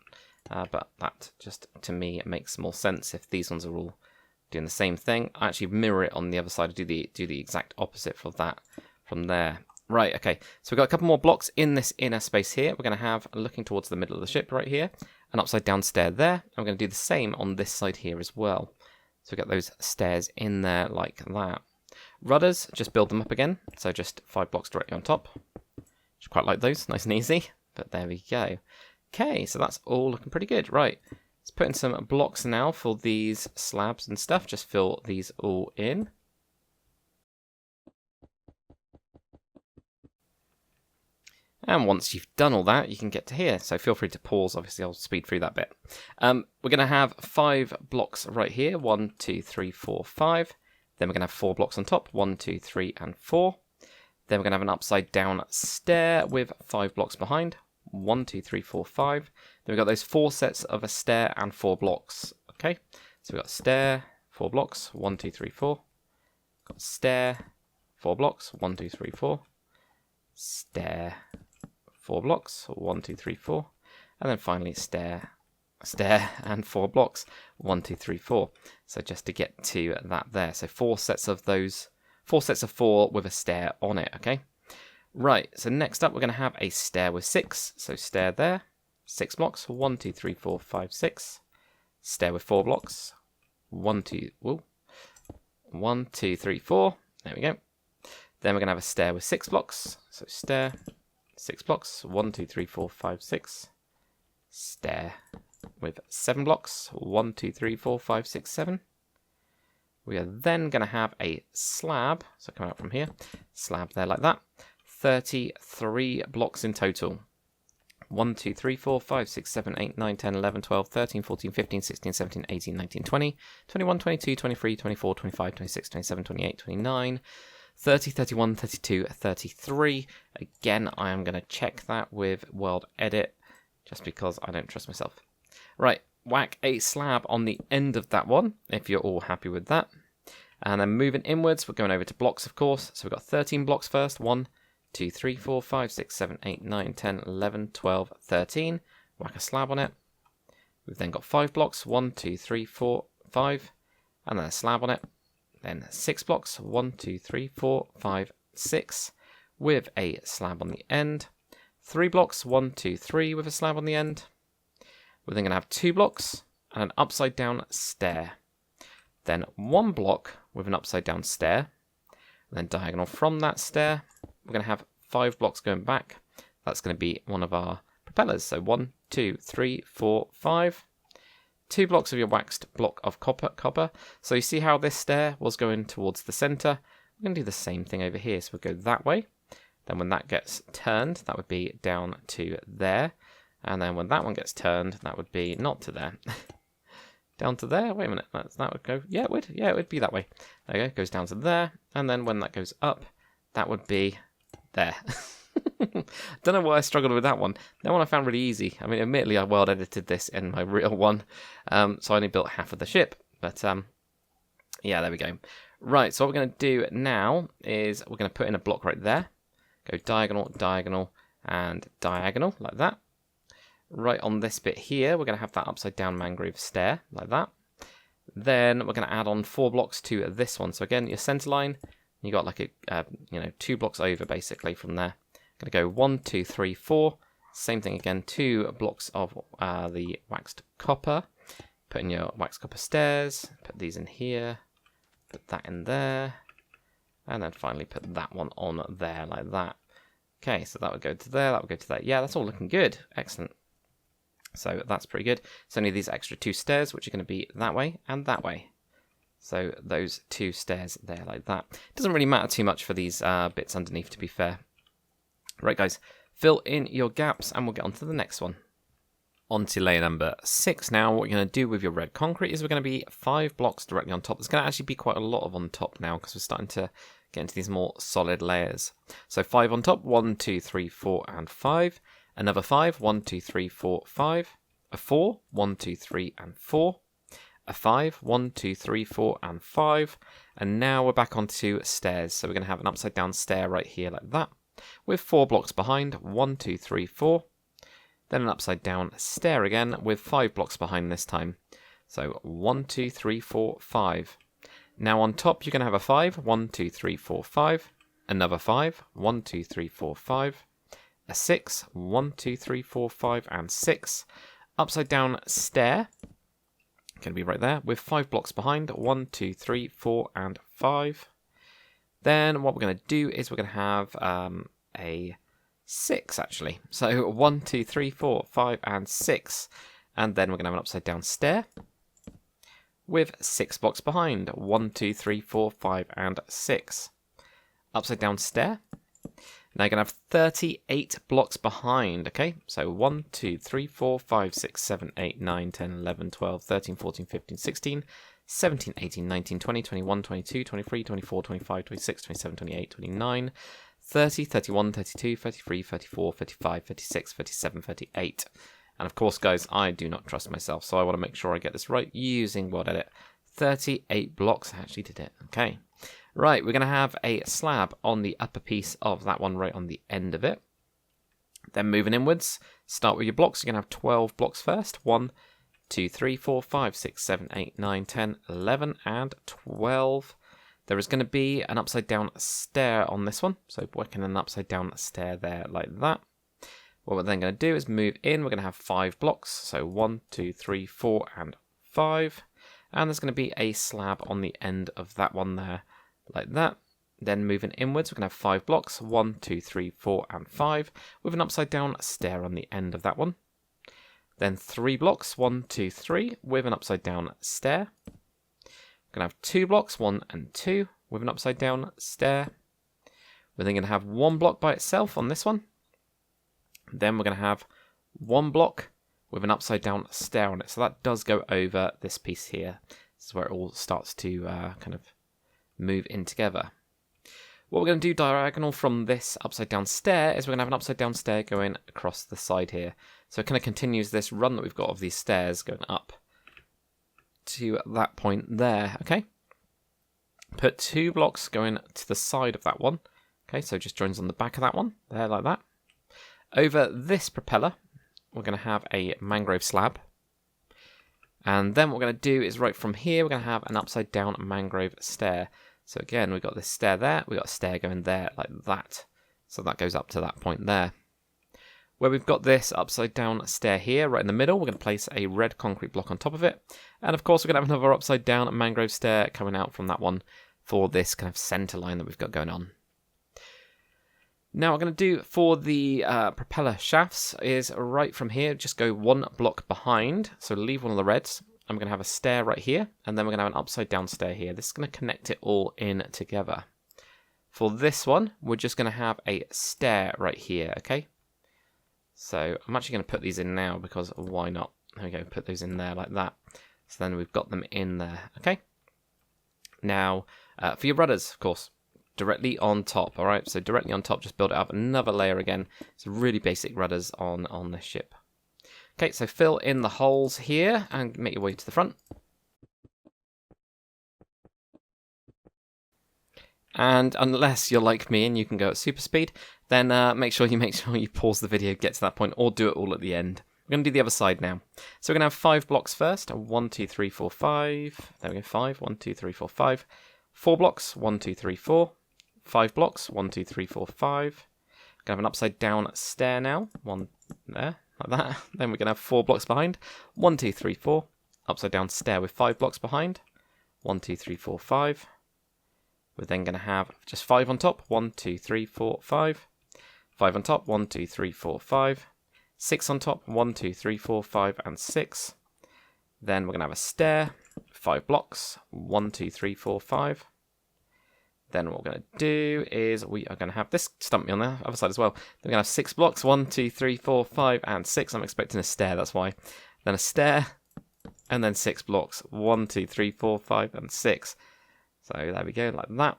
But that just, to me, makes more sense if these ones are all doing the same thing. I actually mirror it on the other side. Do the exact opposite for that from there. Right, okay. So we've got a couple more blocks in this inner space here. We're going to have, looking towards the middle of the ship right here, an upside down stair there. And we're going to do the same on this side here as well. So we've got those stairs in there like that. Rudders, just build them up again. So just 5 blocks directly on top. Just quite like those, nice and easy. But there we go. Okay, so that's all looking pretty good. Right, let's put in some blocks now for these slabs and stuff. Just fill these all in. And once you've done all that, you can get to here. So feel free to pause. Obviously, I'll speed through that bit. We're going to have 5 blocks right here. 1, 2, 3, 4, 5. Then we're going to have 4 blocks on top. 1, 2, 3, and 4. Then we're going to have an upside down stair with 5 blocks behind. 1, 2, 3, 4, 5. Then we've got those 4 sets of a stair and 4 blocks. Okay, so we've got stair, 4 blocks. 1, 2, 3, 4. Got stair, 4 blocks. 1, 2, 3, 4. Stair, 4 blocks. 1, 2, 3, 4. And then finally stair, and 4 blocks. 1, 2, 3, 4. So just to get to that there. So 4 sets of those, 4 sets of 4 with a stair on it, okay? Right, so next up we're going to have a stair with 6. So stair there, 6 blocks. 1, 2, 3, 4, 5, 6. Stair with 4 blocks. 1, 2, 3, 4. There we go. Then we're going to have a stair with 6 blocks. So stair, 6 blocks. 1, 2, 3, 4, 5, 6. Stair with 7 blocks. 1, 2, 3, 4, 5, 6, 7. We are then going to have a slab. So coming out from here. Slab there like that. 33 blocks in total. 1, 2, 3, 4, 5, 6, 7, 8, 9, 10, 11, 12, 13, 14, 15, 16, 17, 18, 19, 20, 21, 22, 23, 24, 25, 26, 27, 28, 29, 30, 31, 32, 33. Again, I am going to check that with World Edit, just because I don't trust myself. Right, whack a slab on the end of that one, if you're all happy with that. And then moving inwards, we're going over to blocks, of course. So we've got 13 blocks first. 1, 2, 3, 4, 5, 6, 7, 8, 9, 10, 11, 12, 13. Whack a slab on it. We've then got 5 blocks, 1, 2, 3, 4, 5, and then a slab on it. Then 6 blocks, 1, 2, 3, 4, 5, 6, with a slab on the end. 3 blocks, 1, 2, 3, with a slab on the end. We're then going to have 2 blocks and an upside down stair. Then 1 block with an upside down stair. And then diagonal from that stair, we're going to have 5 blocks going back. That's going to be one of our propellers. So 1, 2, 3, 4, 5. 2 blocks of your waxed block of copper. So you see how this stair was going towards the center. We're going to do the same thing over here. So we'll go that way. Then when that gets turned, that would be down to there. And then when that one gets turned, that would be not to there. Down to there? Wait a minute. That would go... Yeah, it would. Yeah, it would be that way. There you go. It goes down to there. And then when that goes up, that would be there. Don't know why I struggled with that one. That one I found really easy. I mean, admittedly, I world edited this in my real one. So I only built half of the ship. But, yeah, there we go. Right, so what we're going to do now is we're going to put in a block right there. Go diagonal, diagonal, and diagonal, like that. Right on this bit here, we're going to have that upside down mangrove stair, like that. Then we're going to add on 4 blocks to this one. So again, your center line, you got like a, 2 blocks over basically from there. Going to go 1, 2, 3, 4. Same thing again, 2 blocks of the waxed copper. Put in your waxed copper stairs, put these in here, put that in there, and then finally put that one on there like that. Okay, so that would go to there, that would go to that. Yeah, that's all looking good. Excellent. So that's pretty good. So only these extra 2 stairs, which are going to be that way and that way. So those 2 stairs there like that. Doesn't really matter too much for these bits underneath, to be fair. Right, guys, fill in your gaps and we'll get on to the next one. On to layer number 6 now. What you're going to do with your red concrete is we're going to be 5 blocks directly on top. There's going to actually be quite a lot of on top now because we're starting to get into these more solid layers. So 5 on top, 1, 2, 3, 4, and 5. Another 5, 1, 2, 3, 4, 5. A 4, 1, 2, 3, and 4. A 5, 1, 2, 3, 4, and 5. And now we're back onto stairs. So we're going to have an upside down stair right here like that. With 4 blocks behind, 1, 2, 3, 4. Then an upside down stair again with 5 blocks behind this time. So 1, 2, 3, 4, 5. Now on top you're going to have a 5, 1, 2, 3, 4, 5. Another 5, 1, 2, 3, 4, 5. A 6, 1, 2, 3, 4, 5, and 6. Upside down stair, going to be right there, with 5 blocks behind, 1, 2, 3, 4, and 5. Then what we're going to do is we're going to have a 6, actually. So 1, 2, 3, 4, 5, and 6. And then we're going to have an upside down stair, with 6 blocks behind, 1, 2, 3, 4, 5, and 6. Upside down stair. Now you're going to have 38 blocks behind, okay? So 1, 2, 3, 4, 5, 6, 7, 8, 9, 10, 11, 12, 13, 14, 15, 16, 17, 18, 19, 20, 21, 22, 23, 24, 25, 26, 27, 28, 29, 30, 31, 32, 33, 34, 35, 36, 37, 38. And of course, guys, I do not trust myself, so I want to make sure I get this right using World Edit. 38 blocks, I actually did it, okay. Right, we're going to have a slab on the upper piece of that one right on the end of it. Then moving inwards, start with your blocks. You're going to have 12 blocks first. 1, 2, 3, 4, 5, 6, 7, 8, 9, 10, 11, and 12. There is going to be an upside down stair on this one. So working an upside down stair there like that. What we're then going to do is move in. We're going to have 5 blocks. So 1, 2, 3, 4, and 5. And there's going to be a slab on the end of that one there. Like that. Then moving inwards, we're going to have 5 blocks, 1, 2, 3, 4, and 5, with an upside down stair on the end of that one. Then 3 blocks, 1, 2, 3, with an upside down stair. We're going to have 2 blocks, 1 and 2, with an upside down stair. We're then going to have 1 block by itself on this one. Then we're going to have 1 block with an upside down stair on it. So that does go over this piece here. This is where it all starts to kind of move in together. What we're going to do diagonal from this upside down stair is we're going to have an upside down stair going across the side here. So it kind of continues this run that we've got of these stairs going up to that point there, okay? Put 2 blocks going to the side of that one, Okay, so just joins on the back of that one, there like that. Over this propeller, we're going to have a mangrove slab. And then what we're going to do is right from here, we're going to have an upside down mangrove stair. So again, we've got this stair there, we've got a stair going there like that. So that goes up to that point there. Where we've got this upside down stair here, right in the middle, we're going to place a red concrete block on top of it. And of course, we're going to have another upside down mangrove stair coming out from that one for this kind of center line that we've got going on. Now, what we're going to do for the propeller shafts is right from here, just go one block behind. So leave one of the reds. And we're going to have a stair right here. And then we're going to have an upside down stair here. This is going to connect it all in together. For this one, we're just going to have a stair right here, okay? So I'm actually going to put these in now because why not? There we go, put those in there like that. So then we've got them in there, okay? Now, for your rudders, of course. Directly on top, all right? So directly on top, just build it up another layer again. It's really basic rudders on this ship. Okay, so fill in the holes here and make your way to the front. And unless you're like me and you can go at super speed, then make sure you pause the video, get to that point, or do it all at the end. We're going to do the other side now. So we're going to have 5 blocks first. 1, 2, 3, 4, 5. There we go, 5. 1, 2, 3, 4, 5. 4 blocks. 1, 2, 3, 4. 5 blocks, 1, 2, 3, 4, 5. We're going to have an upside down stair now, one there, like that. Then we're going to have 4 blocks behind, 1, 2, 3, 4. Upside down stair with 5 blocks behind, 1, 2, 3, 4, 5. We're then going to have just 5 on top, 1, 2, 3, 4, 5. 5 on top, 1, 2, 3, 4, 5. 6 on top, 1, 2, 3, 4, 5, and 6. Then we're going to have a stair, 5 blocks, 1, 2, 3, 4, 5. Then what we're going to do is we are going to have this stump me on the other side as well. Then we're going to have 6 blocks, 1, 2, 3, 4, 5, and 6. I'm expecting a stair, that's why. Then a stair, and then 6 blocks, 1, 2, 3, 4, 5, and 6. So there we go, like that.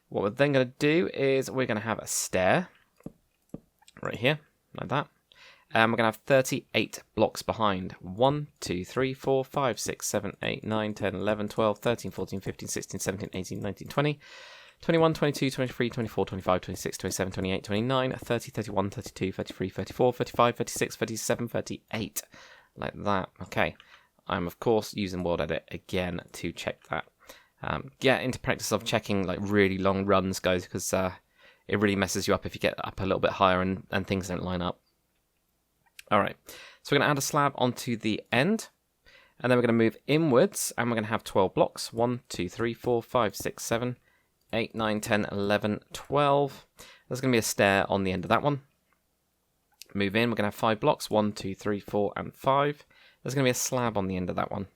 What we're then going to do is we're going to have a stair right here, like that. And we're going to have 38 blocks behind. 1, 2, 3, 4, 5, 6, 7, 8, 9, 10, 11, 12, 13, 14, 15, 16, 17, 18, 19, 20. 21, 22, 23, 24, 25, 26, 27, 28, 29, 30, 31, 32, 33, 34, 35, 36, 37, 38. Like that. Okay. I'm, of course, using World Edit again to check that. Get into practice of checking like really long runs, guys, because it really messes you up if you get up a little bit higher and things don't line up. All right. So we're going to add a slab onto the end. And then we're going to move inwards. And we're going to have 12 blocks. 1, 2, 3, 4, 5, 6, 7... 8, 9, 10, 11, 12. There's going to be a stair on the end of that one. Move in, we're going to have 5 blocks, 1, 2, 3, 4, and 5. There's going to be a slab on the end of that one.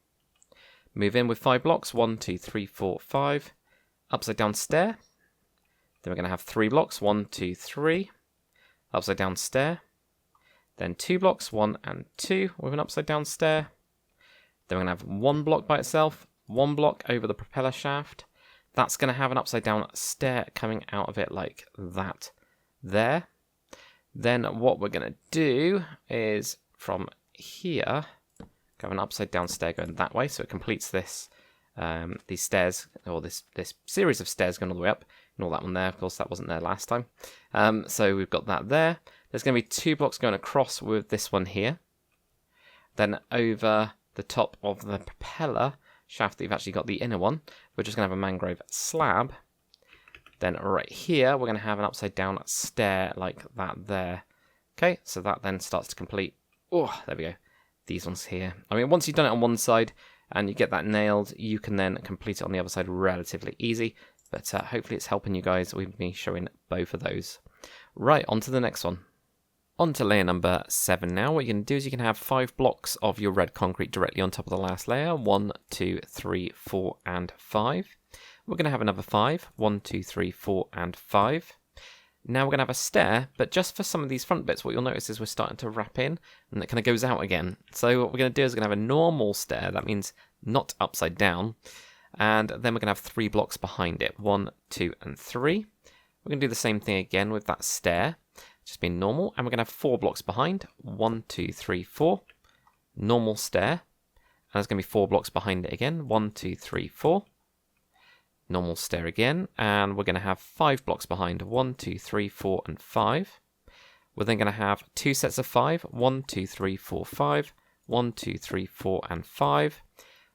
Move in with 5 blocks, 1, 2, 3, 4, 5. Upside down stair. Then we're going to have 3 blocks, 1, 2, 3. Upside down stair. Then 2 blocks, 1 and 2 with an upside down stair. Then we're going to have 1 block by itself, 1 block over the propeller shaft. That's going to have an upside down stair coming out of it like that there. Then what we're going to do is from here, have an upside down stair going that way. So it completes this, these stairs, or this series of stairs going all the way up. Ignore that one there. Of course, that wasn't there last time. So we've got that there. There's going to be 2 blocks going across with this one here. Then over the top of the propeller shaft that you've actually got the inner one, we're just going to have a mangrove slab. Then right here, we're going to have an upside down stair like that there. Okay, so that then starts to complete. Oh, there we go. These ones here. I mean, once you've done it on one side and you get that nailed, you can then complete it on the other side relatively easy. But hopefully it's helping you guys with me showing both of those. Right, on to the next one. On to layer number 7 now. What you can do is you can have 5 blocks of your red concrete directly on top of the last layer. 1, 2, 3, 4, and 5. We're going to have another 5. 1, 2, 3, 4, and 5. Now we're going to have a stair, but just for some of these front bits, what you'll notice is we're starting to wrap in, and it kind of goes out again. So what we're going to do is we're going to have a normal stair. That means not upside down. And then we're going to have 3 blocks behind it. 1, 2, and 3. We're going to do the same thing again with that stair. Just being normal, and we're going to have 4 blocks behind. 1, 2, 3, 4. Normal stair. And there's going to be 4 blocks behind it again. 1, 2, 3, 4. normal stair again, and we're going to have 5 blocks behind. 1, 2, 3, 4, and 5. We're then going to have 2 sets of 5. 1, 2, 3, 4, 5. 1, 2, 3, 4, and 5.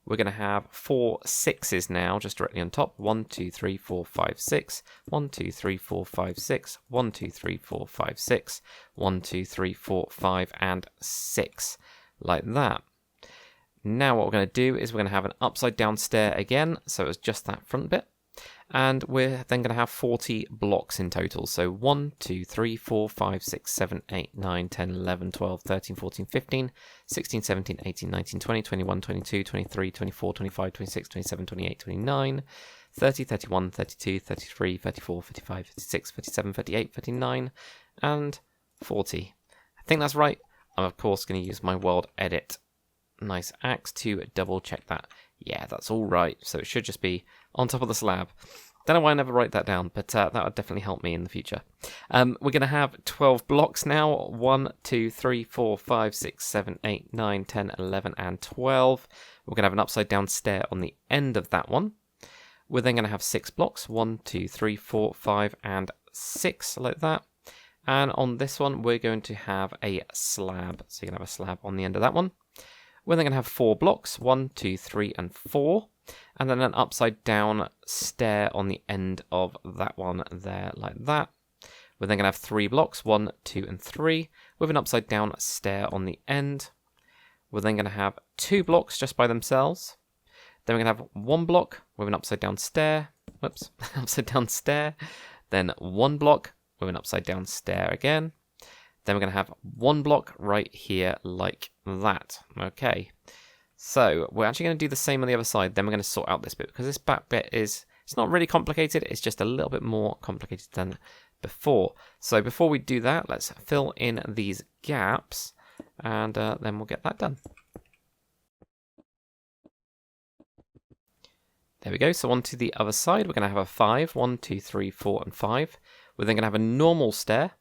We're going to have 4 6s now, just directly on top. 1, 2, 3, 4, 5, 6. 1, 2, 3, 4, 5, 6. 1, 2, 3, 4, 5, 6. 1, 2, 3, 4, 5, and 6. Like that. Now what we're going to do is we're going to have an upside down stair again, so it's just that front bit. And we're then going to have 40 blocks in total. So 1, 2, 3, 4, 5, 6, 7, 8, 9, 10, 11, 12, 13, 14, 15, 16, 17, 18, 19, 20, 21, 22, 23, 24, 25, 26, 27, 28, 29, 30, 31, 32, 33, 34, 35, 36, 37, 38, 39, and 40. I think that's right. I'm of course going to use my world edit nice axe to double check that. Yeah, that's all right. So it should just be on top of the slab. Don't know why I never write that down, but that would definitely help me in the future. We're going to have 12 blocks now. 1, 2, 3, 4, 5, 6, 7, 8, 9, 10, 11, and 12. We're going to have an upside down stair on the end of that one. We're then going to have 6 blocks. 1, 2, 3, 4, 5, and 6, like that. And on this one, we're going to have a slab. So you're going to have a slab on the end of that one. We're then going to have 4 blocks, 1, 2, 3, and 4, and then an upside down stair on the end of that one there, like that. We're then going to have 3 blocks, 1, 2, and 3, with an upside down stair on the end. We're then going to have 2 blocks just by themselves. Then we're going to have 1 block with an upside down stair, whoops, upside down stair, then 1 block with an upside down stair again. Then we're going to have 1 block right here like that. Okay, so we're actually going to do the same on the other side. Then we're going to sort out this bit because this back bit it's not really complicated. It's just a little bit more complicated than before. So before we do that, let's fill in these gaps and then we'll get that done. There we go. So on to the other side, we're going to have a 5. 1, 2, 3, 4, and 5. We're then going to have a normal stair.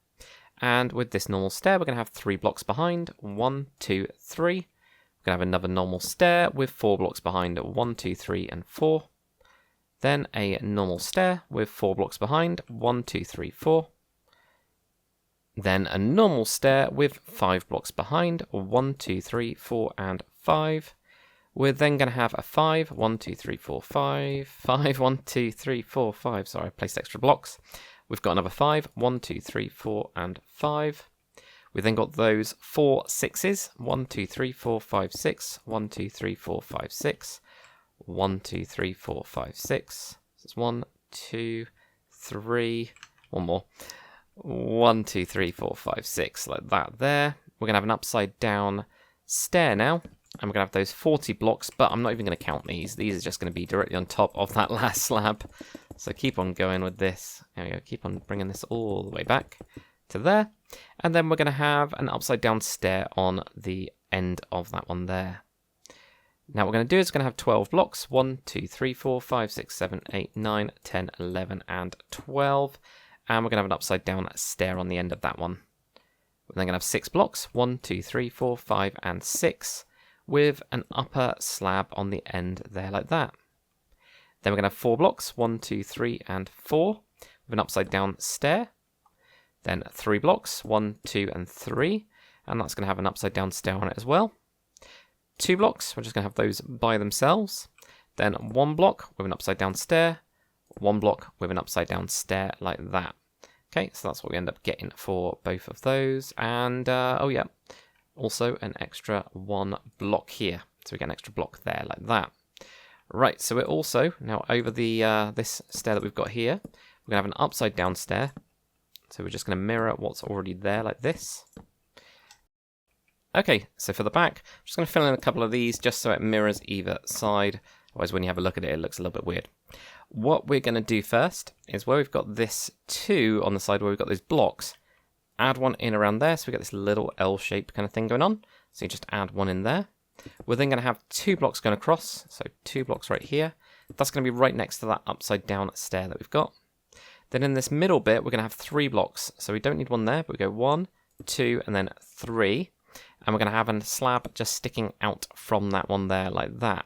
And with this normal stair, we're going to have 3 blocks behind. 1, 2, 3. We're going to have another normal stair with 4 blocks behind. 1, 2, 3, and 4. Then a normal stair with 4 blocks behind. 1, 2, 3, 4. Then a normal stair with 5 blocks behind. 1, 2, 3, 4, and 5. We're then going to have a 5. 1, 2, 3, 4, 5. 5, 1, 2, 3, 4, 5. Sorry, I placed extra blocks. We've got another 5, 1, 2, 3, 4, and 5. We then got those 4 6s, 1, 2, 3, 4, 5, 6, 1, 2, 3, 4, 5, 6, 1, 2, 3, 4, 5, 6. So it's 1, 2, 3, one more. 1, 2, 3, 4, 5, 6, like that there. We're going to have an upside down stair now. And we're going to have those 40 blocks, but I'm not even going to count these. These are just going to be directly on top of that last slab. So keep on going with this. There we go. Keep on bringing this all the way back to there. And then we're going to have an upside down stair on the end of that one there. Now what we're going to do is we're going to have 12 blocks. 1, 2, 3, 4, 5, 6, 7, 8, 9, 10, 11, and 12. And we're going to have an upside down stair on the end of that one. We're then going to have 6 blocks. 1, 2, 3, 4, 5, and 6. With an upper slab on the end there like that. Then we're going to have 4 blocks, 1, 2, 3, and 4, with an upside down stair. Then 3 blocks, 1, 2, and 3, and that's going to have an upside down stair on it as well. 2 blocks, we're just going to have those by themselves. Then 1 block with an upside down stair, 1 block with an upside down stair like that. Okay, so that's what we end up getting for both of those. And, oh yeah, also an extra 1 block here. So we get an extra block there like that. Right, so we're also, now over the this stair that we've got here, we're going to have an upside down stair. So we're just going to mirror what's already there like this. Okay, so for the back, I'm just going to fill in a couple of these just so it mirrors either side. Otherwise, when you have a look at it, it looks a little bit weird. What we're going to do first is where we've got this 2 on the side where we've got those blocks, add 1 in around there, so we get this little L-shaped kind of thing going on. So you just add 1 in there. We're then going to have 2 blocks going across, so 2 blocks right here. That's going to be right next to that upside down stair that we've got. Then in this middle bit, we're going to have 3 blocks. So we don't need 1 there, but we go 1, 2, and then 3. And we're going to have a slab just sticking out from that one there like that.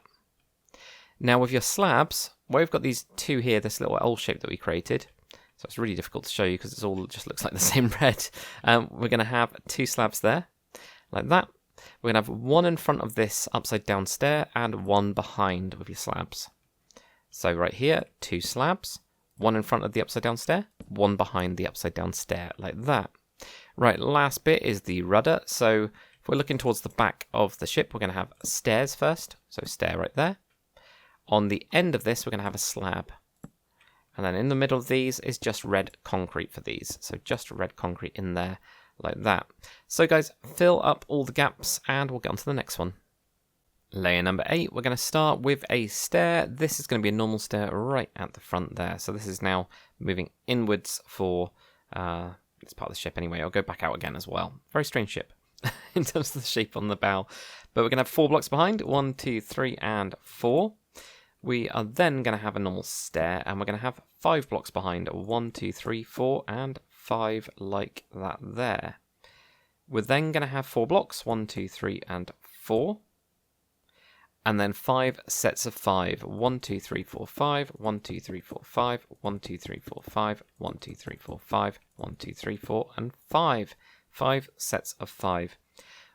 Now with your slabs, where we've got these two here, this little L shape that we created, so it's really difficult to show you because it all just looks like the same red. We're going to have two slabs there, like that. We're going to have one in front of this upside down stair and one behind with your slabs. So right here, two slabs, one in front of the upside down stair, one behind the upside down stair, like that. Right, last bit is the rudder. So if we're looking towards the back of the ship, we're going to have stairs first. So stair right there. On the end of this, we're going to have a slab. And then in the middle of these is just red concrete for these. So just red concrete in there, like that. So guys, fill up all the gaps and we'll get on to the next one. Layer number 8, we're going to start with a stair. This is going to be a normal stair right at the front there. So this is now moving inwards for it's part of the ship anyway. I'll go back out again as well. Very strange ship in terms of the shape on the bow. But we're going to have 4 blocks behind. 1, 2, 3, and 4. We are then going to have a normal stair, and we're going to have 5 blocks behind. 1, 2, 3, 4, and 5 like that there. We're then going to have 4 blocks. 1, 2, 3, and 4. And then 5 sets of 5. 1, 2, 3, 4, 5. 1, 2, 3, 4, 5. 1, 2, 3, 4, 5. 1, 2, 3, 4, 5. 1, 2, 3, 4, and 5. 5 sets of 5.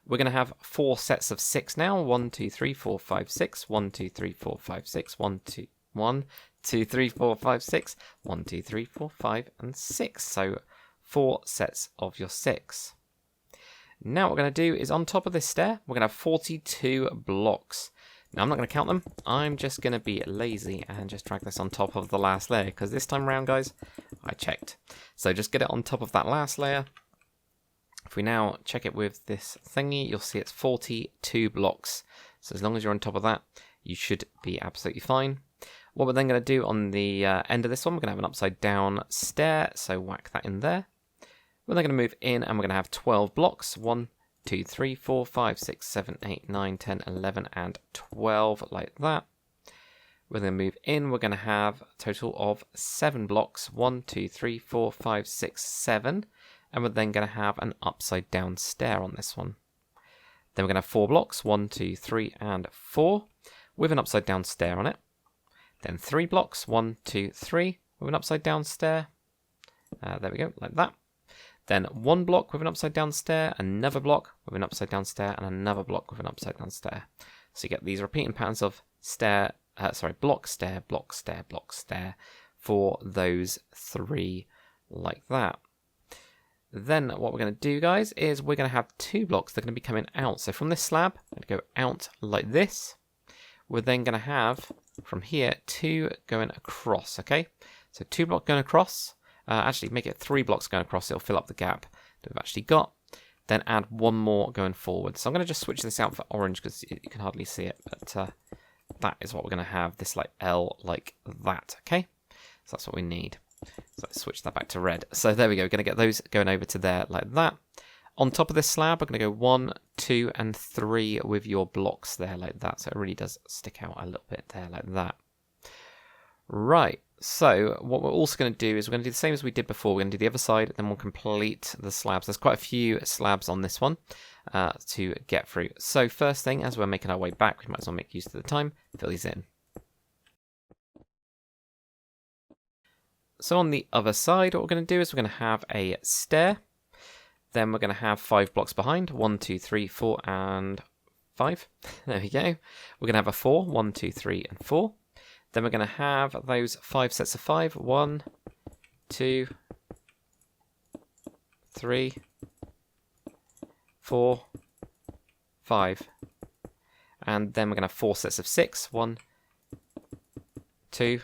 We're going to have 4 sets of 6 now. 1, 2, 3, 4, 5, 6. 1, 2, 3, 4, 5, 6. 1, 2, 3, 4, 5, 6. 1, 2, 3, 4, 5, and 6. So 4 sets of your 6. Now what we're going to do is on top of this stair, we're going to have 42 blocks. Now I'm not going to count them. I'm just going to be lazy and just drag this on top of the last layer. Because this time around, guys, I checked. So just get it on top of that last layer. If we now check it with this thingy, you'll see it's 42 blocks. So as long as you're on top of that, you should be absolutely fine. What we're then going to do on the end of this one, we're going to have an upside down stair. So whack that in there. We're then going to move in and we're going to have 12 blocks. 1, 2, 3, 4, 5, 6, 7, 8, 9, 10, 11, and 12 like that. We're going to move in. We're going to have a total of 7 blocks. 1, 2, 3, 4, 5, 6, 7. And we're then going to have an upside down stair on this one. Then we're going to have 4 blocks. 1, 2, 3, and 4 with an upside down stair on it. Then 3 blocks. 1, 2, 3 with an upside down stair. There we go, like that. Then 1 block with an upside down stair, another block with an upside down stair, and another block with an upside down stair. So you get these repeating patterns of block, stair, block, stair, block, stair for those 3 like that. Then what we're going to do, guys, is we're going to have 2 blocks that are going to be coming out. So from this slab, I'm going to go out like this. We're then going to have, from here, 2 going across, okay? So 2 blocks going across. Actually, make it 3 blocks going across. It'll fill up the gap that we've actually got. Then add 1 more going forward. So I'm going to just switch this out for orange because you can hardly see it. But that is what we're going to have. This like L like that, okay? So that's what we need. So let's switch that back to red. So there we go. We're going to get those going over to there like that. On top of this slab, we're going to go 1, 2, and 3 with your blocks there like that. So it really does stick out a little bit there like that. Right. So what we're also going to do is we're going to do the same as we did before. We're going to do the other side, then we'll complete the slabs. There's quite a few slabs on this one to get through. So first thing, as we're making our way back, we might as well make use of the time, fill these in. So on the other side, what we're going to do is we're going to have a stair. Then we're going to have 5 blocks behind. 1, 2, 3, 4, and 5. There we go. We're going to have a 4. 1, 2, 3, and 4. Then we're going to have those 5 sets of 5. 1, 2, 3, 4, 5. And then we're going to have 4 sets of 6. 1, 2,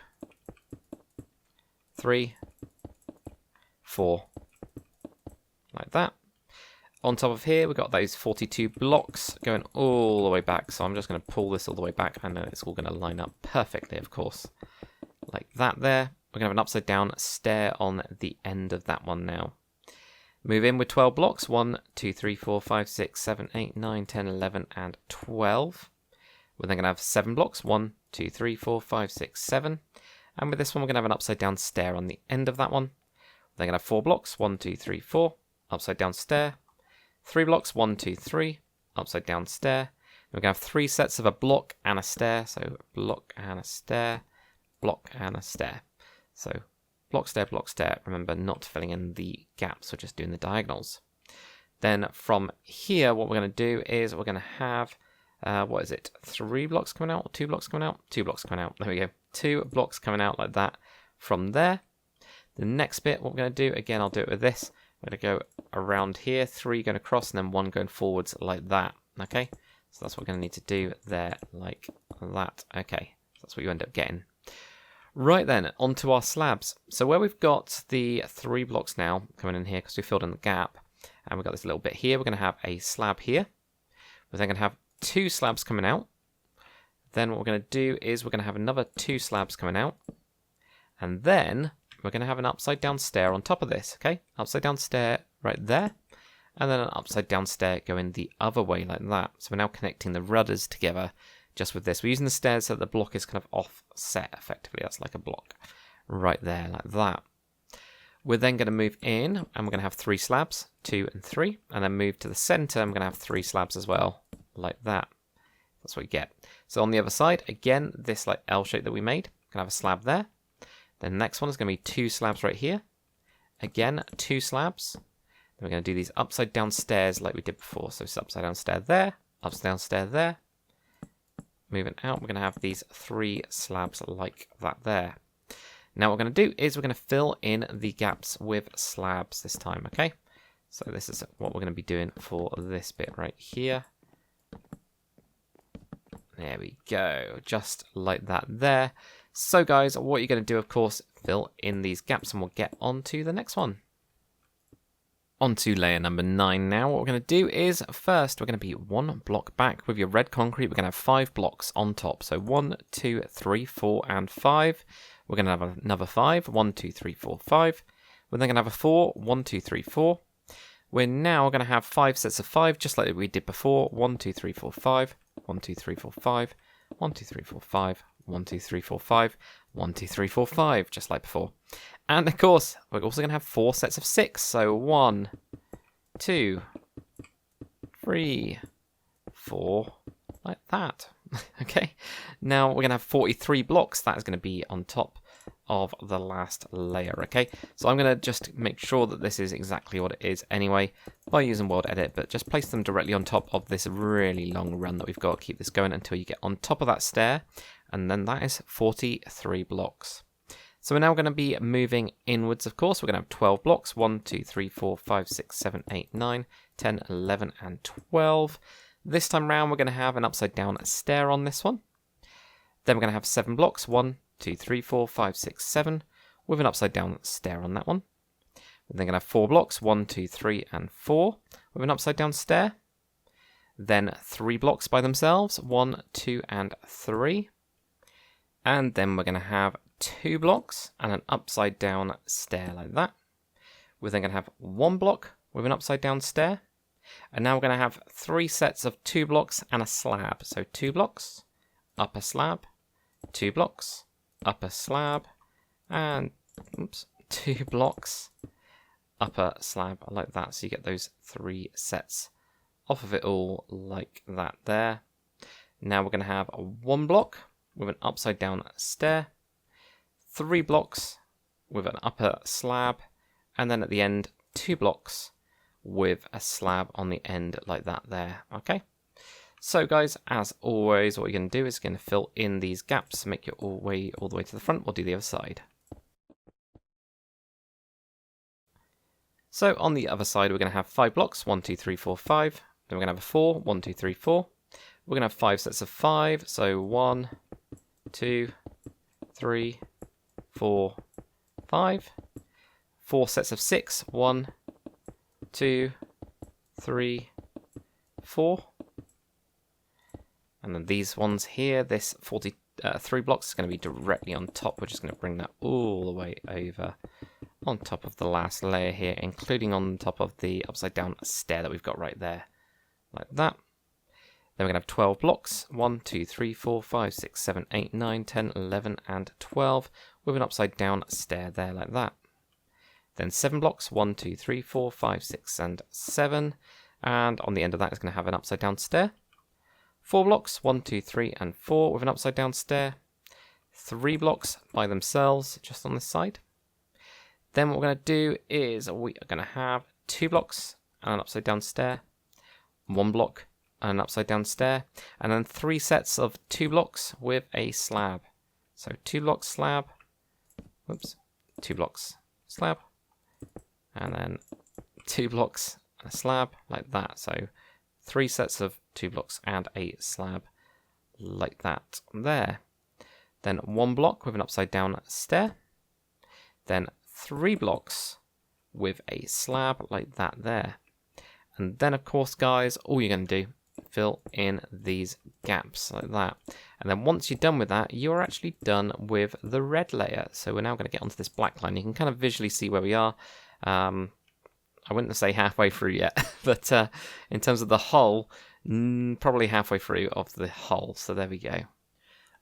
3, 4. Like that. On top of here, we've got those 42 blocks going all the way back. So I'm just going to pull this all the way back. I know it's all going to line up perfectly, of course. Like that there. We're going to have an upside down stair on the end of that one now. Move in with 12 blocks. 1, 2, 3, 4, 5, 6, 7, 8, 9, 10, 11, and 12. We're then going to have 7 blocks. 1, 2, 3, 4, 5, 6, 7. And with this one, we're going to have an upside down stair on the end of that one. We're then going to have 4 blocks. 1, 2, 3, 4. Upside down stair. 3 blocks, 1, 2, 3, upside down stair. We're going to have 3 sets of a block and a stair, so block and a stair, block, and a stair. So block, stair. Remember, not filling in the gaps, or just doing the diagonals. Then from here, what we're going to do is we're going to have, what is it, 3 blocks coming out, or 2 blocks coming out? 2 blocks coming out, there we go. 2 blocks coming out like that from there. The next bit, what we're going to do, again, I'll do it with this. We're going to go around here, 3 going across, and then 1 going forwards like that, okay? So that's what we're going to need to do there, like that, okay? That's what you end up getting. Right then, onto our slabs. So where we've got the 3 blocks now coming in here, because we filled in the gap, and we've got this little bit here, we're going to have a slab here. We're then going to have 2 slabs coming out. Then what we're going to do is we're going to have another 2 slabs coming out. And then we're going to have an upside down stair on top of this, okay? Upside down stair right there. And then an upside down stair going the other way like that. So we're now connecting the rudders together just with this. We're using the stairs so that the block is kind of offset effectively. That's like a block right there like that. We're then going to move in and we're going to have 3 slabs, 2 and 3. And then move to the center and we're going to have 3 slabs as well, like that. That's what you get. So on the other side, again, this like L shape that we made, going to have a slab there. The next one is going to be 2 slabs right here. Again, 2 slabs. Then we're going to do these upside down stairs like we did before. So it's upside down stair there, upside down stair there. Moving out, we're going to have these 3 slabs like that there. Now what we're going to do is we're going to fill in the gaps with slabs this time, okay? So this is what we're going to be doing for this bit right here. There we go, just like that there. So guys, what you're going to do, of course, fill in these gaps and we'll get on to the next one. On to layer number 9 now. What we're going to do is, first, we're going to be 1 block back with your red concrete. We're going to have 5 blocks on top. So 1, 2, 3, 4, and 5. We're going to have another 5. 1, 2, 3, 4, 5. We're then going to have a 4. 1, 2, 3, 4. We're now going to have 5 sets of 5, just like we did before. 1, 2, 3, 4, 5. 1, 2, 3, 4, 5. 1, 2, 3, 4, 5. 1, 2, 3, 4, 5. 1, 2, 3, 4, 5, just like before. And of course, we're also going to have 4 sets of 6. So 1, 2, 3, 4, like that. Okay, now we're going to have 43 blocks. That is going to be on top of the last layer, okay? So I'm going to just make sure that this is exactly what it is anyway by using World Edit, but just place them directly on top of this really long run that we've got. Keep this going until you get on top of that stair, and then that is 43 blocks. So we're now going to be moving inwards, of course. We're going to have 12 blocks. 1, 2, 3, 4, 5, 6, 7, 8, 9, 10, 11, and 12. This time round, we're going to have an upside down stair on this one. Then we're going to have 7 blocks. 1, 2, 3, 4, 5, 6, 7, with an upside down stair on that one. We're then going to have 4 blocks. 1, 2, 3, and 4, with an upside down stair. Then 3 blocks by themselves. 1, 2, and 3. And then we're going to have 2 blocks and an upside down stair like that. We're then going to have 1 block with an upside down stair. And now we're going to have 3 sets of 2 blocks and a slab. So 2 blocks, upper slab, 2 blocks, upper slab, and 2 blocks, upper slab like that. So you get those 3 sets off of it all like that there. Now we're going to have 1 block with an upside down stair, 3 blocks with an upper slab, and then at the end 2 blocks with a slab on the end like that there. Okay, so guys, as always, what you're going to do is going to fill in these gaps, make it all the way to the front. We'll do the other side. So on the other side, we're going to have 5 blocks. 1, 2, 3, 4, 5. Then we're going to have a 4. 1, 2, 3, 4. We're going to have 5 sets of 5. So 1, 2, 3, 4, 5. 4 sets of 6. 1, 2, 3, 4. And then these ones here, this 43 blocks is going to be directly on top. We're just going to bring that all the way over on top of the last layer here, including on top of the upside down stair that we've got right there, like that. Then we're going to have 12 blocks. 1, 2, 3, 4, 5, 6, 7, 8, 9, 10, 11, and 12, with an upside down stair there like that. Then 7 blocks. 1, 2, 3, 4, 5, 6, and 7. And on the end of that is going to have an upside down stair. 4 blocks. 1, 2, 3, and 4, with an upside down stair. 3 blocks by themselves just on this side. Then what we're going to do is we are going to have 2 blocks and an upside down stair, 1 block and an upside down stair, and then 3 sets of 2 blocks with a slab. So 2 blocks slab, whoops, 2 blocks slab, and then 2 blocks and a slab like that. So 3 sets of 2 blocks and a slab like that there. Then 1 block with an upside down stair, then 3 blocks with a slab like that there. And then of course guys, all you're going to do, fill in these gaps like that. And then once you're done with that, you're actually done with the red layer. So we're now going to get onto this black line. You can kind of visually see where we are. I wouldn't say halfway through yet, but in terms of the hull, probably halfway through of the hull. So there we go.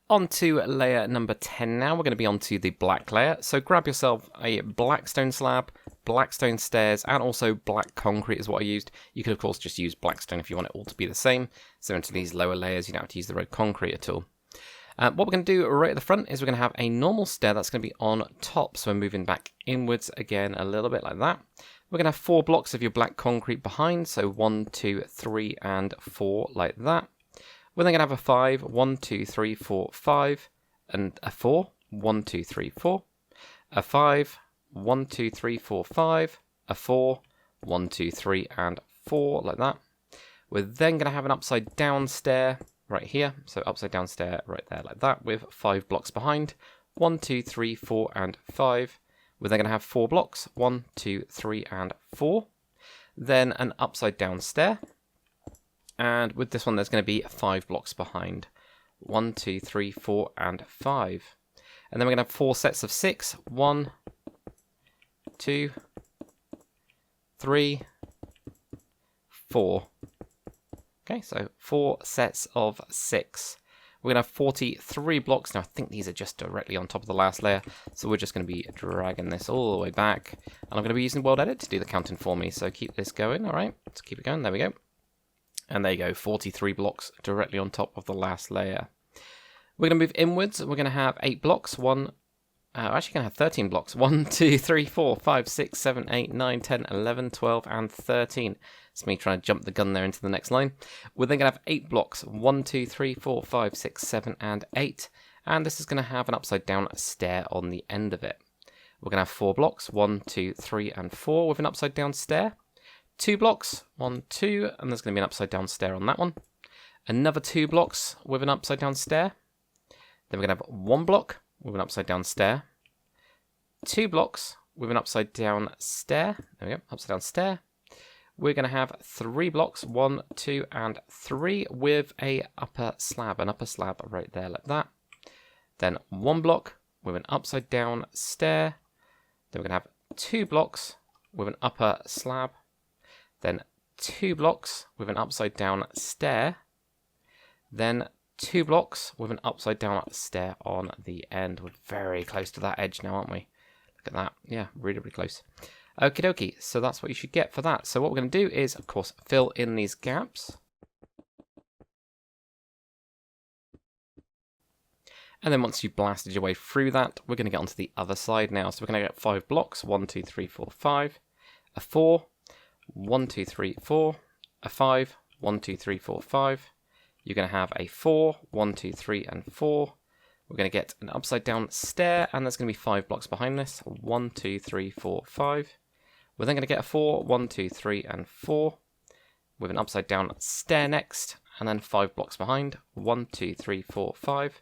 On to layer number 10 now. We're going to be on to the black layer. So grab yourself a black stone slab, black stone stairs, and also black concrete is what I used. You could of course just use black stone if you want it all to be the same. So into these lower layers you don't have to use the red concrete at all. What we're going to do right at the front is we're going to have a normal stair that's going to be on top. So we're moving back inwards again a little bit like that. We're going to have 4 blocks of your black concrete behind. So 1, 2, 3, and 4 like that. We're then going to have a 5, 1, 2, 3, 4, 5, and a 4, 1, 2, 3, 4, a 5, 1, 2, 3, 4, 5, a 4, 1, 2, 3, and 4, like that. We're then going to have an upside down stair right here, so upside down stair right there like that, with 5 blocks behind, 1, 2, 3, 4, and 5. We're then going to have 4 blocks, 1, 2, 3, and 4. Then an upside down stair. And with this one, there's going to be 5 blocks behind. 1, 2, 3, 4, and 5. And then we're going to have 4 sets of 6. 1, 2, 3, 4. Okay, so 4 sets of 6. We're going to have 43 blocks. Now, I think these are just directly on top of the last layer. So we're just going to be dragging this all the way back. And I'm going to be using World Edit to do the counting for me. So keep this going, all right? Let's keep it going. There we go. And there you go, 43 blocks directly on top of the last layer. We're going to move inwards. We're going to have 8 blocks. Actually going to have 13 blocks. 1, 2, 3, 4, 5, 6, 7, 8, 9, 10, 11, 12, and 13. It's me trying to jump the gun there into the next line. We're then going to have 8 blocks. 1, 2, 3, 4, 5, 6, 7, and 8. And this is going to have an upside down stair on the end of it. We're going to have 4 blocks. 1, 2, 3, and 4 with an upside down stair. 2 blocks, 1, 2, and there's going to be an upside down stair on that one. Another 2 blocks with an upside down stair. Then we're going to have 1 block with an upside down stair. 2 blocks with an upside down stair. There we go, upside down stair. We're going to have 3 blocks, 1, 2, and 3 with an upper slab right there like that. Then 1 block with an upside down stair. Then we're going to have 2 blocks with an upper slab. Then 2 blocks with an upside down stair. Then 2 blocks with an upside down stair on the end. We're very close to that edge now, aren't we? Look at that. Yeah, really, really close. Okie dokie, so that's what you should get for that. So what we're going to do is, of course, fill in these gaps. And then once you've blasted your way through that, we're going to get onto the other side now. So we're going to get 5 blocks. 1, 2, 3, 4, 5. A 4. 1, 2, 3, 4, a 5, 1, 2, 3, 4, 5. You're going to have a 4, 1, 2, 3, and 4. We're going to get an upside down stair, and there's going to be 5 blocks behind this. 1, 2, 3, 4, 5. We're then going to get a 4, 1, 2, 3, and 4 with an upside down stair next, and then 5 blocks behind. 1, 2, 3, 4, 5.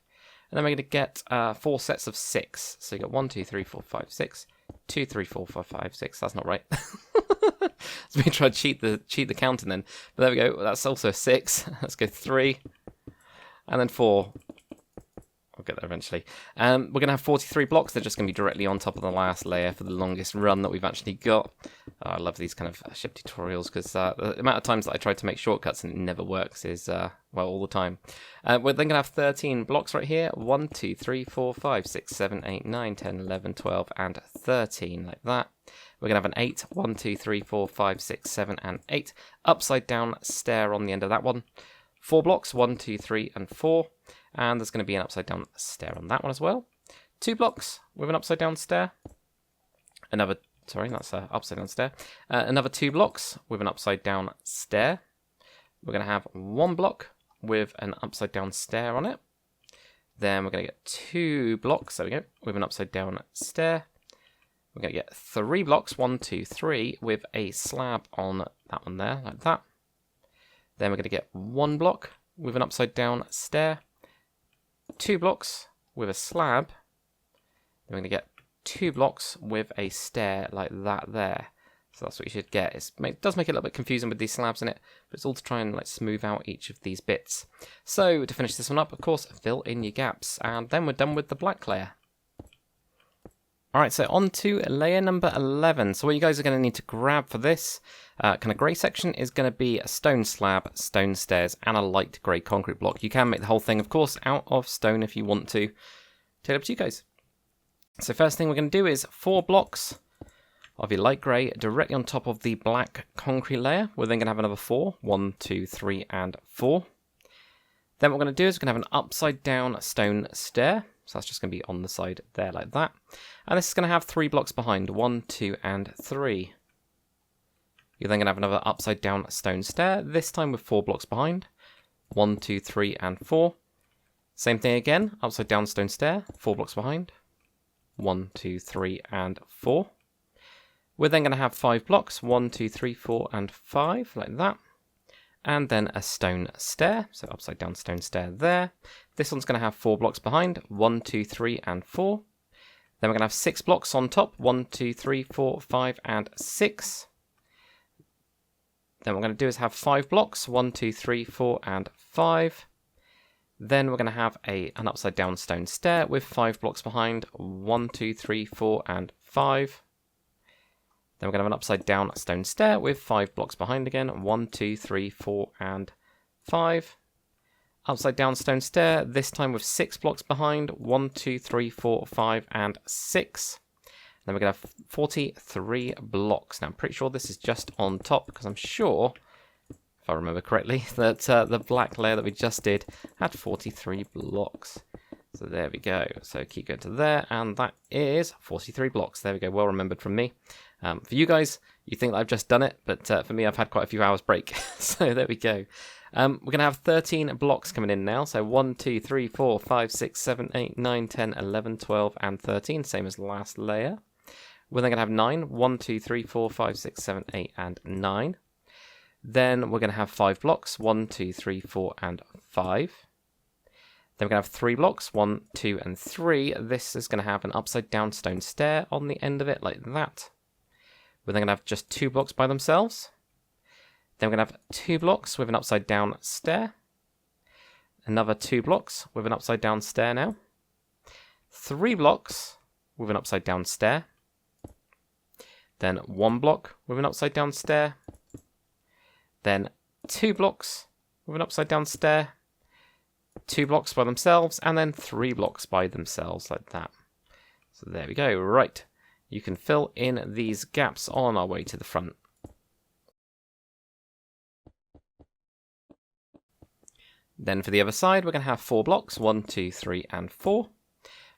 And then we're going to get 4 sets of 6. So you got 1, 2, 3, 4, 5, 6. 2, 3, 4, 5, 5, 6. That's not right. So we try to cheat the counting then. But there we go. That's also 6. Let's go 3. And then 4. I'll get there eventually. We're going to have 43 blocks. They're just going to be directly on top of the last layer for the longest run that we've actually got. I love these kind of ship tutorials because the amount of times that I try to make shortcuts and it never works is, well, all the time. We're then going to have 13 blocks right here. 1, 2, 3, 4, 5, 6, 7, 8, 9, 10, 11, 12, and 13, like that. We're going to have an 8. 1, 2, 3, 4, 5, 6, 7, and 8. Upside down stair on the end of that one. 4 blocks, 1, 2, 3, and 4. And there's going to be an upside down stair on that one as well. 2 blocks with an upside down stair. Another, sorry, that's an upside down stair. Another 2 blocks with an upside down stair. We're going to have 1 block with an upside down stair on it. Then we're going to get 2 blocks, there we go, with an upside down stair. We're going to get 3 blocks, 1, 2, 3, with a slab on that one there, like that. Then we're going to get 1 block with an upside down stair. 2 blocks with a slab. Then we're going to get 2 blocks with a stair like that there. So that's what you should get. It does make it a little bit confusing with these slabs in it, but it's all to try and like smooth out each of these bits. So to finish this one up, of course, fill in your gaps, and then we're done with the black layer. Alright, so on to layer number 11. So what you guys are going to need to grab for this kind of grey section is going to be a stone slab, stone stairs, and a light grey concrete block. You can make the whole thing, of course, out of stone if you want to. Take it up to you guys. So first thing we're going to do is 4 blocks of your light grey directly on top of the black concrete layer. We're then going to have another 4. 1, 2, 3, and 4. Then what we're going to do is we're going to have an upside down stone stair. So that's just going to be on the side there like that. And this is going to have 3 blocks behind. 1, 2, and 3. You're then going to have another upside down stone stair, this time with 4 blocks behind. 1, 2, 3, and 4. Same thing again, upside down stone stair, 4 blocks behind. 1, 2, 3, and 4. We're then going to have 5 blocks, 1, 2, 3, 4, and 5, like that. And then a stone stair, so upside down stone stair there. This one's going to have 4 blocks behind, 1, 2, 3, and 4. Then we're going to have 6 blocks on top, 1, 2, 3, 4, 5, and 6. Then what we're going to do is have 5 blocks, 1, 2, 3, 4, and 5. Then we're going to have an upside down stone stair with 5 blocks behind, 1, 2, 3, 4, and 5. Then we're going to have an upside down stone stair with 5 blocks behind again, 1, 2, 3, 4, and 5. Upside down stone stair, this time with 6 blocks behind, 1, 2, 3, 4, 5, and 6. Then we're going to have 43 blocks. Now I'm pretty sure this is just on top, because I'm sure, if I remember correctly, that the black layer that we just did had 43 blocks. So there we go. So keep going to there, and that is 43 blocks. There we go, well remembered from me. For you guys, you think that I've just done it, but for me, I've had quite a few hours break. So there we go. We're going to have 13 blocks coming in now. So 1, 2, 3, 4, 5, 6, 7, 8, 9, 10, 11, 12, and 13. Same as the last layer. We're then going to have 9. 1, 2, 3, 4, 5, 6, 7, 8, and 9. Then we're going to have 5 blocks. 1, 2, 3, 4, and 5. Then we're going to have 3 blocks. 1, 2, and 3. This is going to have an upside down stone stair on the end of it, like that. We're then going to have just 2 blocks by themselves. Then we're going to have 2 blocks with an upside down stair. Another 2 blocks with an upside down stair now. 3 blocks with an upside down stair. Then 1 block with an upside down stair. Then 2 blocks with an upside down stair. 2 blocks by themselves, and then 3 blocks by themselves, like that. So there we go. Right. You can fill in these gaps on our way to the front. Then for the other side, we're going to have 4 blocks, 1, 2, 3, and 4.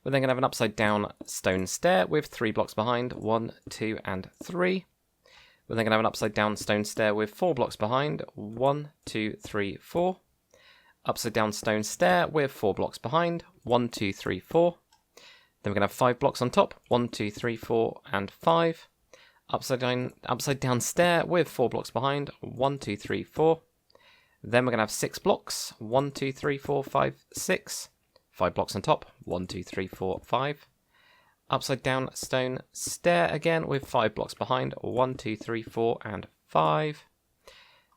We're then going to have an upside down stone stair with 3 blocks behind, 1, 2, and 3. We're then going to have an upside down stone stair with 4 blocks behind, 1, 2, 3, 4. Upside down stone stair with 4 blocks behind, 1, 2, 3, 4. Then we're going to have 5 blocks on top, 1, 2, 3, 4, and 5. Upside down stair with 4 blocks behind, 1, 2, 3, 4. Then we're going to have 6 blocks, 1, 2, 3, 4, 5, 6. 5 blocks on top, 1, 2, 3, 4, 5. Upside down stone stair again with 5 blocks behind, 1, 2, 3, 4, and 5.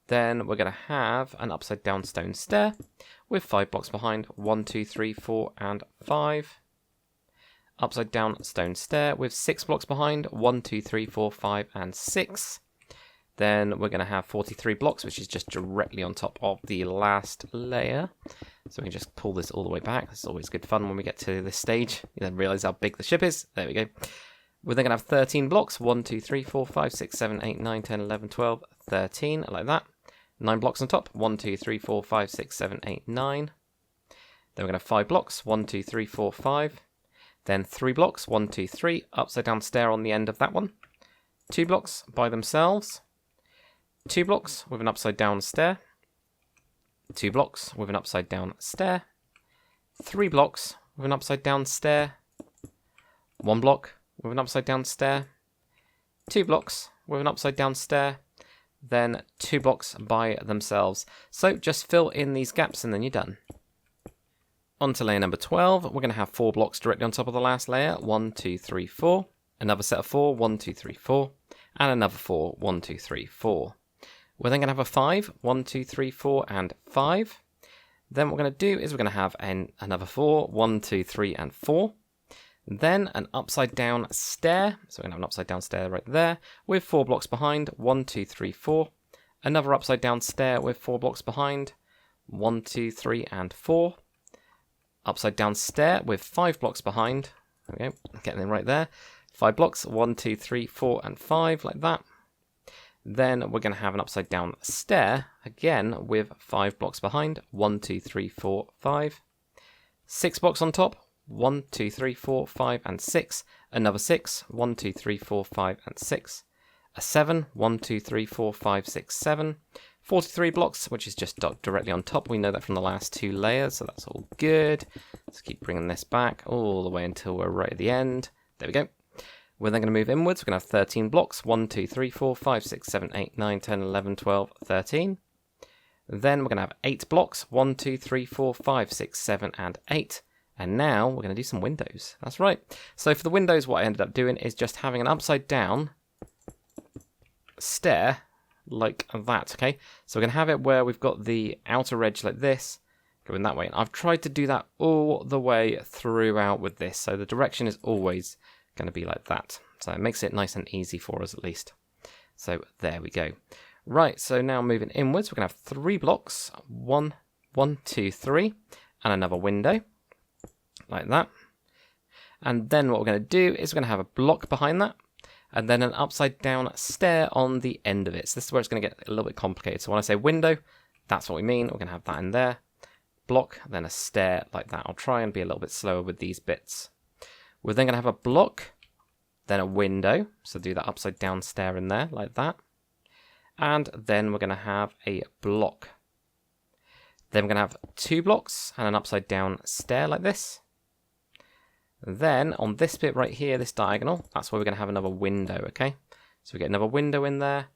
Then we're going to have an upside down stone stair with 5 blocks behind, 1, 2, 3, 4, and 5. Upside down stone stair with 6 blocks behind, 1, 2, 3, 4, 5, and 6. Then we're going to have 43 blocks, which is just directly on top of the last layer. So we can just pull this all the way back. This is always good fun when we get to this stage. You then realise how big the ship is. There we go. We're then going to have 13 blocks. 1, 2, 3, 4, 5, 6, 7, 8, 9, 10, 11, 12, 13, like that. 9 blocks on top. 1, 2, 3, 4, 5, 6, 7, 8, 9. Then we're going to have 5 blocks. 1, 2, 3, 4, 5. Then 3 blocks. 1, 2, 3. Upside down stair on the end of that one. 2 blocks by themselves. 2 blocks with an upside down stair. 2 blocks with an upside down stair. 3 blocks with an upside down stair. 1 block with an upside down stair. 2 blocks with an upside down stair. Then 2 blocks by themselves. So just fill in these gaps and then you're done. On to layer number 12, we're going to have 4 blocks directly on top of the last layer. 1, 2, 3, 4. Another set of 4. 1, 2, 3, 4. And another 4. 1, 2, 3, 4. We're then going to have a 5. 1, 2, 3, 4, and 5. Then what we're going to do is we're going to have another 4. 1, 2, 3, and 4. Then an upside down stair. So we're going to have an upside down stair right there with 4 blocks behind. 1, 2, 3, 4. Another upside down stair with 4 blocks behind. 1, 2, 3, and 4. Upside down stair with 5 blocks behind. There we go, getting them right there. 5 blocks, 1, 2, 3, 4, and 5, like that. Then we're going to have an upside down stair, again with 5 blocks behind. 1, 2, 3, 4, 5. 6 blocks on top. 1, 2, 3, 4, 5, and 6. Another 6. 1, 2, 3, 4, 5, and 6. A 7. 1, 2, 3, 4, 5, 6, 7. 43 blocks, which is just directly on top. We know that from the last 2 layers, so that's all good. Let's keep bringing this back all the way until we're right at the end. There we go. We're then going to move inwards. We're going to have 13 blocks. 1, 2, 3, 4, 5, 6, 7, 8, 9, 10, 11, 12, 13. Then we're going to have 8 blocks. 1, 2, 3, 4, 5, 6, 7, and 8. And now we're going to do some windows. That's right. So for the windows, what I ended up doing is just having an upside down stair like that, okay? So we're going to have it where we've got the outer edge like this, going that way. And I've tried to do that all the way throughout with this, so the direction is always going to be like that. So it makes it nice and easy for us at least. So there we go. Right, so now moving inwards, we're going to have 3 blocks. 1, 2, 3, and another window, like that. And then what we're going to do is we're going to have a block behind that, and then an upside down stair on the end of it. So this is where it's going to get a little bit complicated. So when I say window, that's what we mean. We're going to have that in there. Block, then a stair like that. I'll try and be a little bit slower with these bits. We're then going to have a block, then a window. So do that upside down stair in there like that. And then we're going to have a block. Then we're going to have 2 blocks and an upside down stair like this. Then on this bit right here, this diagonal, that's where we're going to have another window, okay? So we get another window in there,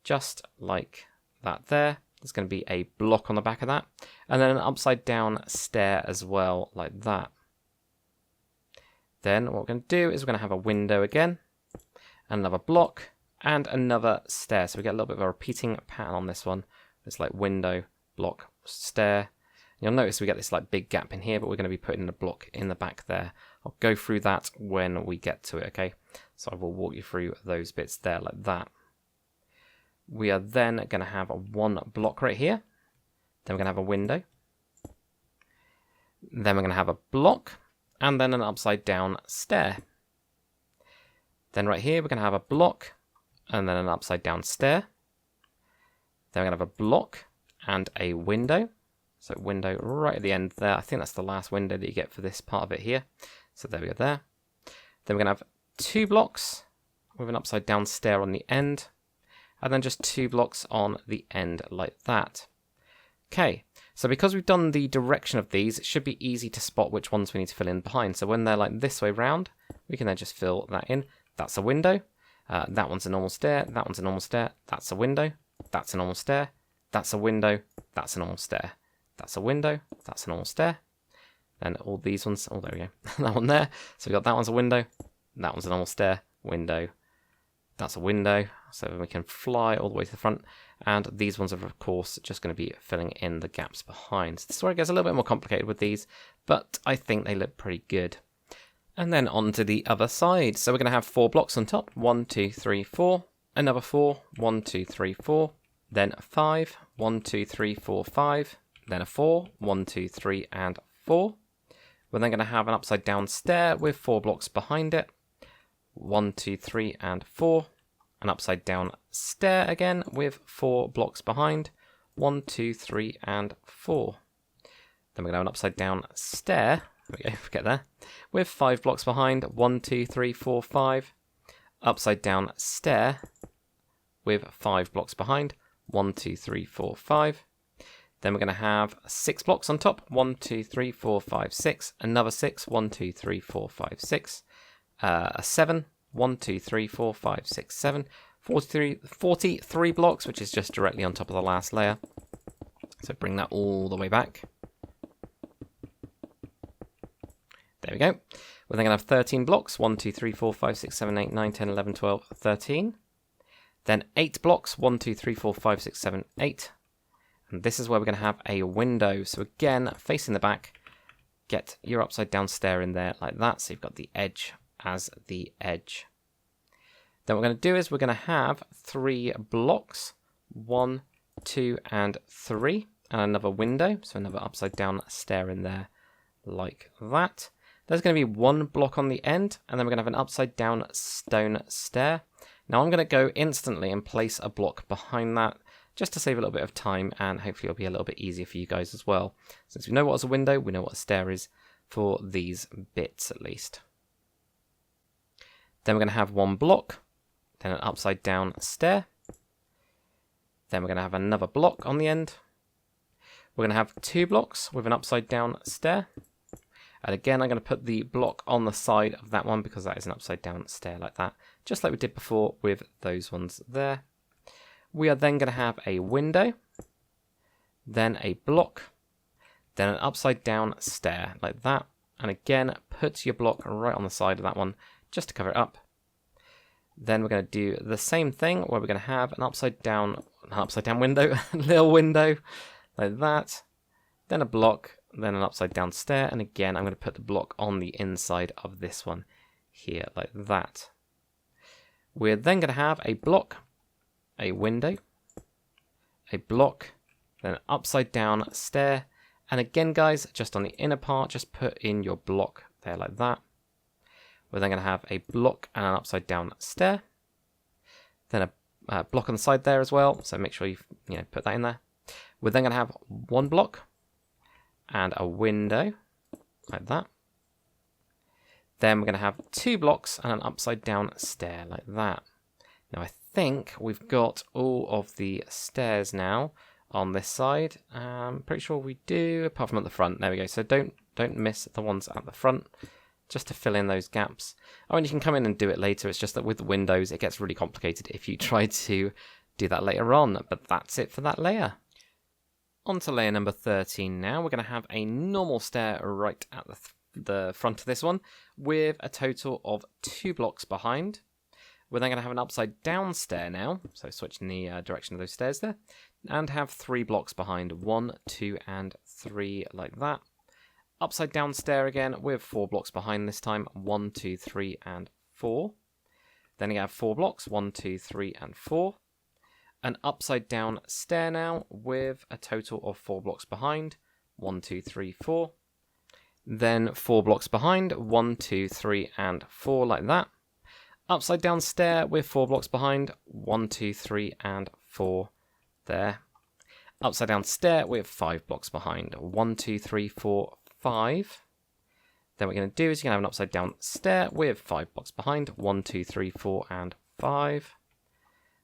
just like that there. There's going to be a block on the back of that. And then an upside down stair as well, like that. Then what we're going to do is we're going to have a window again, another block, and another stair. So we get a little bit of a repeating pattern on this one. It's like window, block, stair. You'll notice we get this like big gap in here, but we're going to be putting a block in the back there. I'll go through that when we get to it, okay? So I will walk you through those bits there like that. We are then going to have a 1 block right here. Then we're going to have a window. Then we're going to have a block, and then an upside down stair. Then right here, we're going to have a block, and then an upside down stair. Then we're going to have a block and a window. So window right at the end there. I think that's the last window that you get for this part of it here. So there we go there. Then we're going to have 2 blocks with an upside down stair on the end. And then just 2 blocks on the end like that. Okay, so because we've done the direction of these, it should be easy to spot which ones we need to fill in behind. So when they're like this way round, we can then just fill that in. That's a window. That one's a normal stair. That one's a normal stair. That's a window. That's a normal stair. That's a window. That's a normal stair. That's a window. That's a normal stair. Then all these ones. Oh, there we go. That one there. So we got that one's a window. That one's a normal stair. Window. That's a window. So we can fly all the way to the front. And these ones are, of course, just going to be filling in the gaps behind. So this is where it gets a little bit more complicated with these, but I think they look pretty good. And then on to the other side. So we're going to have 4 blocks on top. 1, 2, 3, 4. Another 4. 1, 2, 3, 4. Then a 5. 1, 2, 3, 4, 5. Then a 4. 1, 2, 3, and 4. We're then going to have an upside down stair with 4 blocks behind it. 1, 2, 3, and 4. An upside down stair again with 4 blocks behind. 1, 2, 3, and 4. Then we're going to have an upside down stair. There we go, get there. With 5 blocks behind. 1, 2, 3, 4, 5. Upside down stair with 5 blocks behind. 1, 2, 3, 4, 5. Then we're going to have 6 blocks on top. 1, 2, 3, 4, 5, 6. Another 6. 1, 2, 3, 4, 5, 6. A 7. 1, 2, 3, 4, 5, 6, 7. 43 blocks, which is just directly on top of the last layer. So bring that all the way back. There we go. We're then going to have 13 blocks. 1, 2, 3, 4, 5, 6, 7, 8, 9, 10, 11, 12, 13. Then 8 blocks. 1, 2, 3, 4, 5, 6, 7, 8. And this is where we're going to have a window. So again, facing the back, get your upside down stair in there like that. So you've got the edge as the edge. Then what we're going to do is we're going to have 3 blocks. 1, 2, and 3. And another window. So another upside down stair in there like that. There's going to be 1 block on the end. And then we're going to have an upside down stone stair. Now I'm going to go instantly and place a block behind that, just to save a little bit of time, and hopefully it'll be a little bit easier for you guys as well. Since we know what's a window, we know what a stair is for these bits at least. Then we're going to have 1 block, then an upside down stair. Then we're going to have another block on the end. We're going to have 2 blocks with an upside down stair. And again, I'm going to put the block on the side of that one because that is an upside down stair like that, just like we did before with those ones there. We are then going to have a window, then a block, then an upside down stair like that. And again, put your block right on the side of that one just to cover it up. Then we're going to do the same thing where we're going to have an upside down window, a little window like that, then a block, then an upside down stair. And again, I'm going to put the block on the inside of this one here like that. We're then going to have a block, a window, a block, then an upside down stair. And again, guys, just on the inner part, just put in your block there like that. We're then going to have a block and an upside down stair. Then a block on the side there as well. So make sure you put that in there. We're then going to have 1 block and a window like that. Then we're going to have 2 blocks and an upside down stair like that. Now I think we've got all of the stairs now on this side. I'm pretty sure we do, apart from at the front. There we go. So don't miss the ones at the front, just to fill in those gaps. Oh, and you can come in and do it later. It's just that with the windows, it gets really complicated if you try to do that later on. But that's it for that layer. On to layer number 13 now. We're going to have a normal stair right at the front of this one with a total of 2 blocks behind. We're then going to have an upside down stair now, so switching the direction of those stairs there, and have 3 blocks behind, 1, 2, and 3 like that. Upside down stair again with 4 blocks behind this time, 1, 2, 3, and 4. Then you have 4 blocks, 1, 2, 3, and 4. An upside down stair now with a total of 4 blocks behind, 1, 2, 3, 4. Then 4 blocks behind, 1, 2, 3, and 4 like that. Upside down stair with 4 blocks behind, 1, 2, 3, and 4 there. Upside down stair with 5 blocks behind, 1, 2, 3, 4, 5. Then what we're going to do is you're going to have an upside down stair with 5 blocks behind, 1, 2, 3, 4, and 5.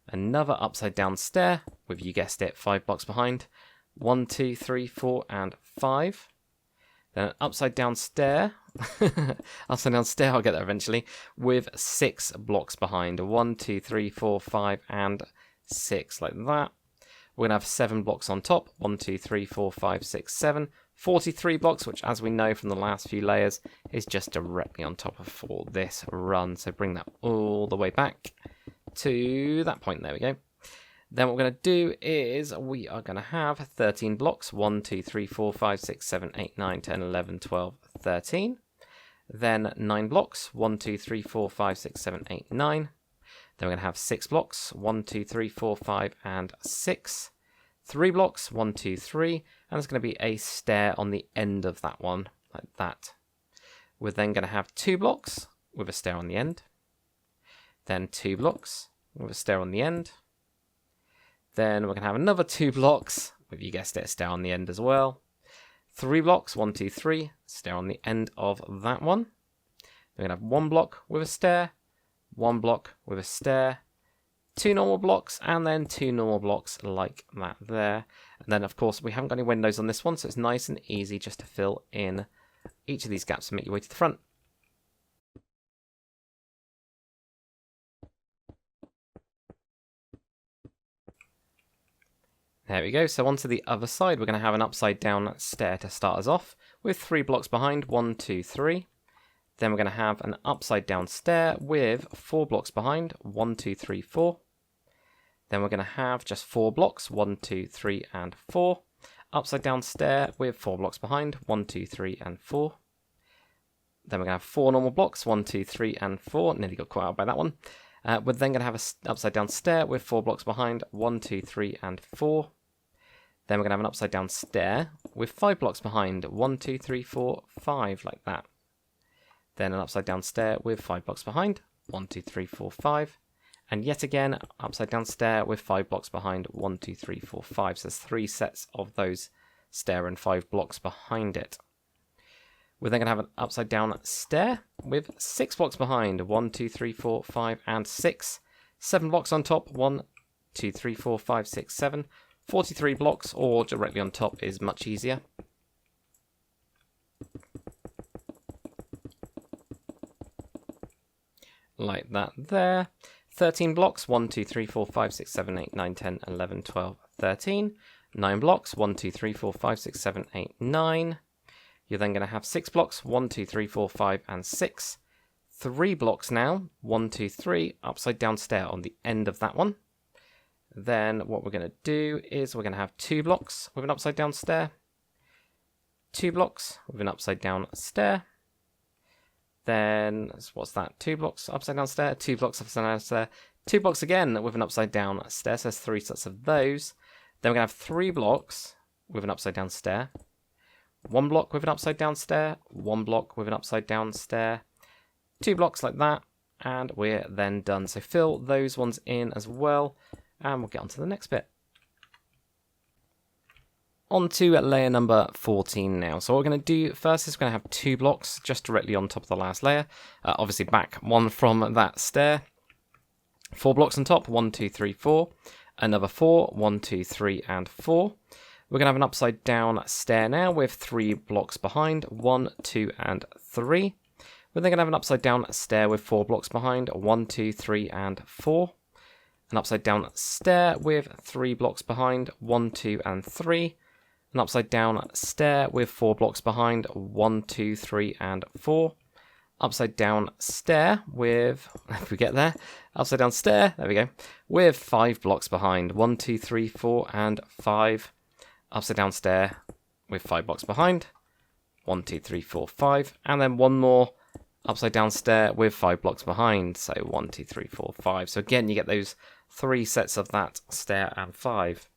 Another upside down stair with, you guessed it, 5 blocks behind, 1, 2, 3, 4, and 5. Then an upside down stair, I'll get there eventually, with 6 blocks behind, 1, 2, 3, 4, 5, and 6, like that. We're going to have 7 blocks on top, 1, 2, 3, 4, 5, 6, 7, 43 blocks, which as we know from the last few layers, is just directly on top of for this run. So bring that all the way back to that point, there we go. Then what we're going to do is we are going to have 13 blocks, 1, 2, 3, 4, 5, 6, 7, 8, 9, 10, 11, 12, 13. Then 9 blocks, 1, 2, 3, 4, 5, 6, 7, 8, 9. Then we're going to have 6 blocks, 1, 2, 3, 4, 5, and 6. 3 blocks, 1, 2, 3. And there's going to be a stair on the end of that one, like that. We're then going to have 2 blocks with a stair on the end. Then 2 blocks with a stair on the end. Then we're going to have another 2 blocks with, you guessed it, a stair on the end as well. 3 blocks, 1, 2, 3, stair on the end of that one. We're going to have 1 block with a stair, 1 block with a stair, 2 normal blocks, and then 2 normal blocks like that there. And then, of course, we haven't got any windows on this one, so it's nice and easy just to fill in each of these gaps and make your way to the front. There we go, so onto the other side, we're going to have an upside down stair to start us off, with 3 blocks behind, 1, 2, 3. Then we're going to have an upside down stair with 4 blocks behind, 1, 2, 3, 4. Then we're going to have just 4 blocks, 1, 2, 3, and 4. Upside down stair with 4 blocks behind, 1, 2, 3, and 4. Then we're going to have 4 normal blocks, 1, 2, 3, and 4. Nearly got caught out by that one. We're then going to have an upside down stair with 4 blocks behind, 1, 2, 3, and 4. Then we're going to have an upside down stair with 5 blocks behind, 1, 2, 3, 4, 5, like that. Then an upside down stair with 5 blocks behind, 1, 2, 3, 4, 5. And yet again, upside down stair with 5 blocks behind, 1, 2, 3, 4, 5. So there's 3 sets of those stair and 5 blocks behind it. We're then going to have an upside down stair with 6 blocks behind, 1, 2, 3, 4, 5, and 6. 7 blocks on top, 1, 2, 3, 4, 5, 6, 7. 43 blocks, or directly on top is much easier. Like that there. 13 blocks, 1, 2, 3, 4, 5, 6, 7, 8, 9, 10, 11, 12, 13. 9 blocks, 1, 2, 3, 4, 5, 6, 7, 8, 9. You're then going to have 6 blocks, 1, 2, 3, 4, 5, and 6. 3 blocks now, 1, 2, 3, upside down stair on the end of that one. Then what we're going to do is we're going to have 2 blocks with an upside down stair, 2 blocks with an upside down stair. Then, what's that? 2 blocks upside down stair, 2 blocks upside down stair, 2 blocks again with an upside down stair. So there's 3 sets of those. Then we're going to have 3 blocks with an upside down stair, 1 block with an upside down stair, 1 block with an upside down stair, 2 blocks like that, and we're then done. So fill those ones in as well. And we'll get on to the next bit. On to layer number 14 now. So what we're going to do first is we're going to have 2 blocks just directly on top of the last layer. Obviously back 1 from that stair. 4 blocks on top, 1, 2, 3, 4. Another 4, 1, 2, 3, and 4. We're going to have an upside down stair now with 3 blocks behind, 1, 2, and 3. We're then going to have an upside down stair with 4 blocks behind, 1, 2, 3, and 4. An upside down stair with 3 blocks behind, 1, 2, and 3. An upside down stair with 4 blocks behind, 1, 2, 3, and 4. Upside down stair with, if we get there, upside down stair, there we go, with 5 blocks behind, 1, 2, 3, 4, and 5. Upside down stair with 5 blocks behind, 1, 2, 3, 4, 5. And then one more upside down stair with 5 blocks behind, so 1, 2, 3, 4, 5. So again, you get those 3 sets of that stair and 5.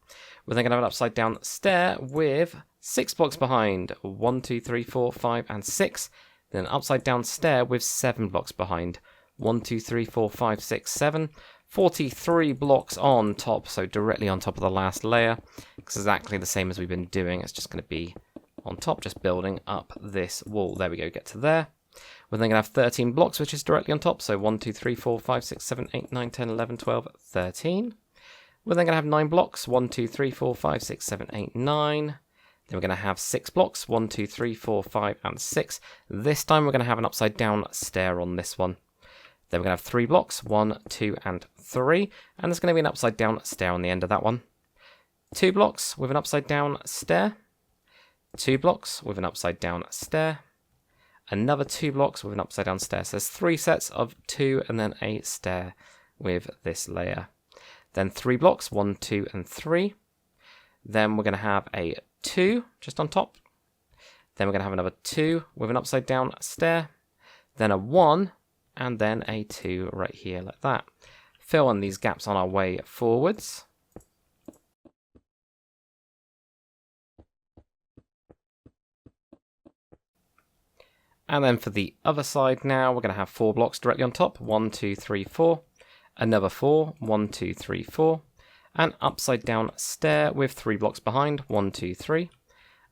We're then going to have an upside down stair with 6 blocks behind, 1, 2, 3, 4, 5, and 6. Then an upside down stair with 7 blocks behind, 1, 2, 3, 4, 5, 6, 7. 43 blocks on top, so directly on top of the last layer. It's exactly the same as we've been doing. It's just going to be on top, just building up this wall. There we go, get to there. We're then going to have 13 blocks, which is directly on top. So 1, 2, 3, 4, 5, 6, 7, 8, 9, 10, 11, 12, 13. We're then going to have 9 blocks. 1, 2, 3, 4, 5, 6, 7, 8, 9. Then we're going to have 6 blocks. 1, 2, 3, 4, 5, and 6. This time we're going to have an upside down stair on this one. Then we're going to have 3 blocks. 1, 2, and 3. And there's going to be an upside down stair on the end of that one. 2 blocks with an upside down stair. 2 blocks with an upside down stair. Another 2 blocks with an upside down stair. So there's 3 sets of 2 and then a stair with this layer. Then 3 blocks, 1, 2, and 3. Then we're going to have a 2 just on top. Then we're going to have another 2 with an upside down stair. Then a 1, and then a 2 right here like that. Fill in these gaps on our way forwards. And then for the other side now, we're going to have 4 blocks directly on top. 1, 2, 3, 4. Another 4. 1, 2, 3, 4. An upside down stair with 3 blocks behind, 1, 2, 3.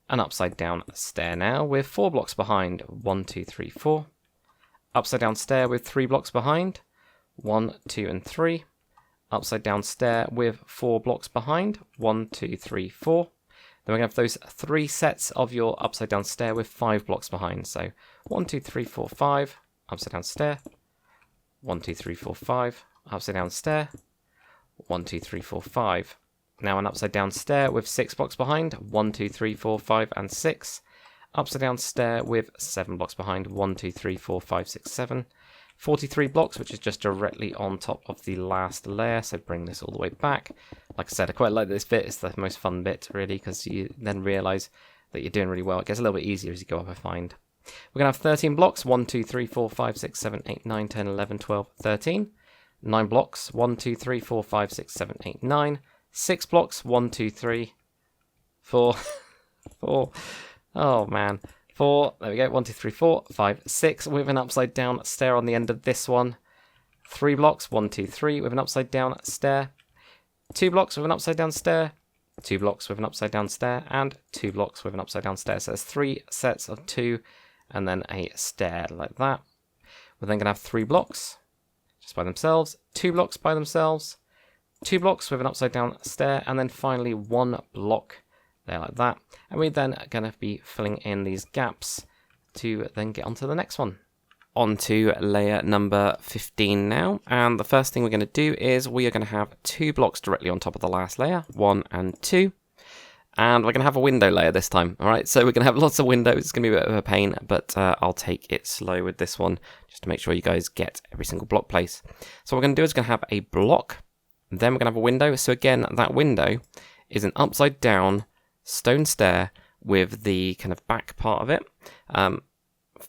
An upside down stair now with 4 blocks behind, 1, 2, 3, 4. Upside down stair with 3 blocks behind, 1, 2, and 3. Upside down stair with 4 blocks behind, 1, 2, 3, 4. Then we're going to have those 3 sets of your upside down stair with 5 blocks behind. So 1, 2, 3, 4, 5, upside down stair. 1, 2, 3, 4, 5, upside down stair. 1, 2, 3, 4, 5. Now an upside down stair with 6 blocks behind. 1, 2, 3, 4, 5, and 6. Upside down stair with 7 blocks behind. 1, 2, 3, 4, 5, 6, 7. 43 blocks, which is just directly on top of the last layer, so bring this all the way back. Like I said, I quite like this bit. It's the most fun bit, really, because you then realise that you're doing really well. It gets a little bit easier as you go up, I find. We're going to have 13 blocks. 1, 2, 3, 4, 5, 6, 7, 8, 9, 10, 11, 12, 13. 9 blocks. 1, 2, 3, 4, 5, 6, 7, 8, 9. 6 blocks. 1, 2, 3, 4, 4. Oh, man. 4, there we go, 1, 2, 3, 4, 5, 6, with an upside down stair on the end of this one. 3 blocks, 1, 2, 3, with an upside down stair. 2 blocks with an upside down stair. 2 blocks with an upside down stair, and 2 blocks with an upside down stair. So there's 3 sets of 2, and then a stair like that. We're then going to have 3 blocks, just by themselves, 2 blocks by themselves, 2 blocks with an upside down stair, and then finally 1 block there like that. And we're then going to be filling in these gaps to then get onto the next one. On to layer number 15 now. And the first thing we're going to do is we are going to have 2 blocks directly on top of the last layer, 1 and 2. And we're going to have a window layer this time. All right, so we're going to have lots of windows. It's going to be a bit of a pain, but I'll take it slow with this one just to make sure you guys get every single block place. So what we're going to do is we're going to have a block. Then we're going to have a window. So again, that window is an upside down stone stair with the kind of back part of it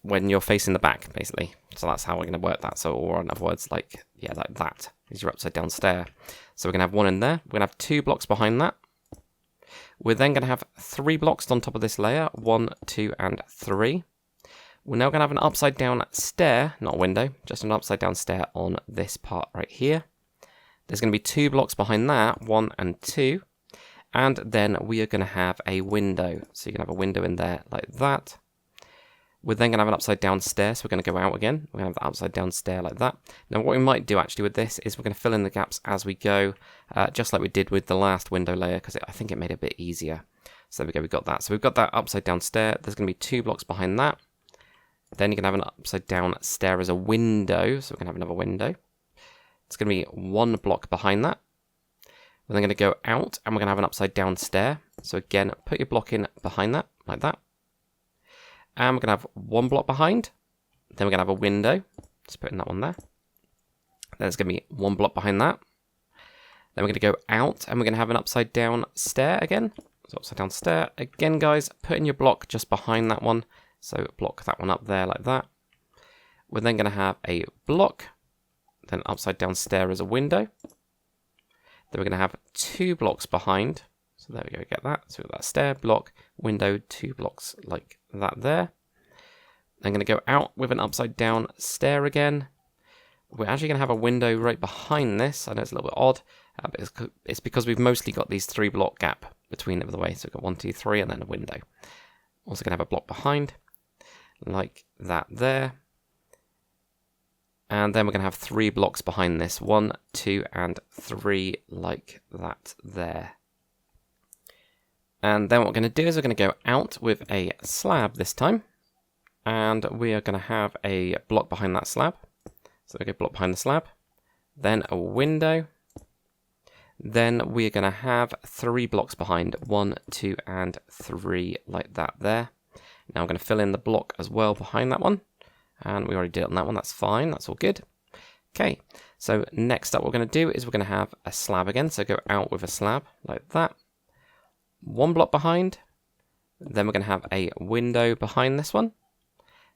when you're facing the back, basically. So that's how we're going to work that. So, or in other words, like, yeah, like that is your upside down stair. So we're going to have 1 in there. We're going to have 2 blocks behind that. We're then going to have 3 blocks on top of this layer, 1, 2, and 3. We're now going to have an upside down stair, not a window, just an upside down stair on this part right here. There's going to be 2 blocks behind that, 1 and 2. And then we are going to have a window. So you're going to have a window in there like that. We're then going to have an upside down stair. So we're going to go out again. We're going to have the upside down stair like that. Now what we might do actually with this is we're going to fill in the gaps as we go. Just like we did with the last window layer. Because I think it made it a bit easier. So there we go. We've got that. So we've got that upside down stair. There's going to be 2 blocks behind that. Then you're going to have an upside down stair as a window. So we're going to have another window. It's going to be 1 block behind that. We're then going to go out and we're going to have an upside down stair. So again, put your block in behind that, like that. And we're going to have 1 block behind. Then we're going to have a window. Just putting that one there. Then there's going to be 1 block behind that. Then we're going to go out and we're going to have an upside down stair again. So upside down stair. Again, guys, put in your block just behind that one. So block that one up there like that. We're then going to have a block. Then upside down stair as a window. Then we're going to have 2 blocks behind. So there we go, get that. So we've got that stair, block, window, 2 blocks like that there. Then going to go out with an upside down stair again. We're actually going to have a window right behind this. I know it's a little bit odd, but it's because we've mostly got these 3 block gap between them the way. So we've got 1, 2, 3, and then a window. Also going to have a block behind, like that there. And then we're going to have 3 blocks behind this. 1, 2, and 3 like that there. And then what we're going to do is we're going to go out with a slab this time. And we are going to have a block behind that slab. So we go block behind the slab. Then a window. Then we're going to have 3 blocks behind. 1, 2, and 3 like that there. Now I'm going to fill in the block as well behind that one. And we already did it on that one, that's fine, that's all good. Okay, so next up what we're going to do is we're going to have a slab again, so go out with a slab, like that. 1 block behind, then we're going to have a window behind this one.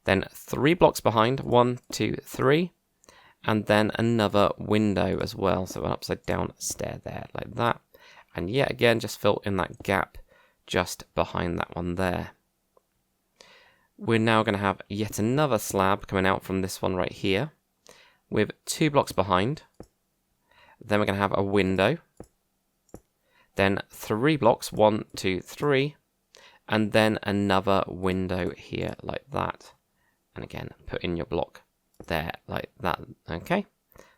Then 3 blocks behind, 1, 2, 3. And then another window as well, so an upside down stair there, like that. And yet again, just fill in that gap just behind that one there. We're now going to have yet another slab coming out from this one right here with 2 blocks behind. Then we're going to have a window. then 3 blocks, 1, 2, 3, and then another window here like that. And again, put in your block there like that. Okay,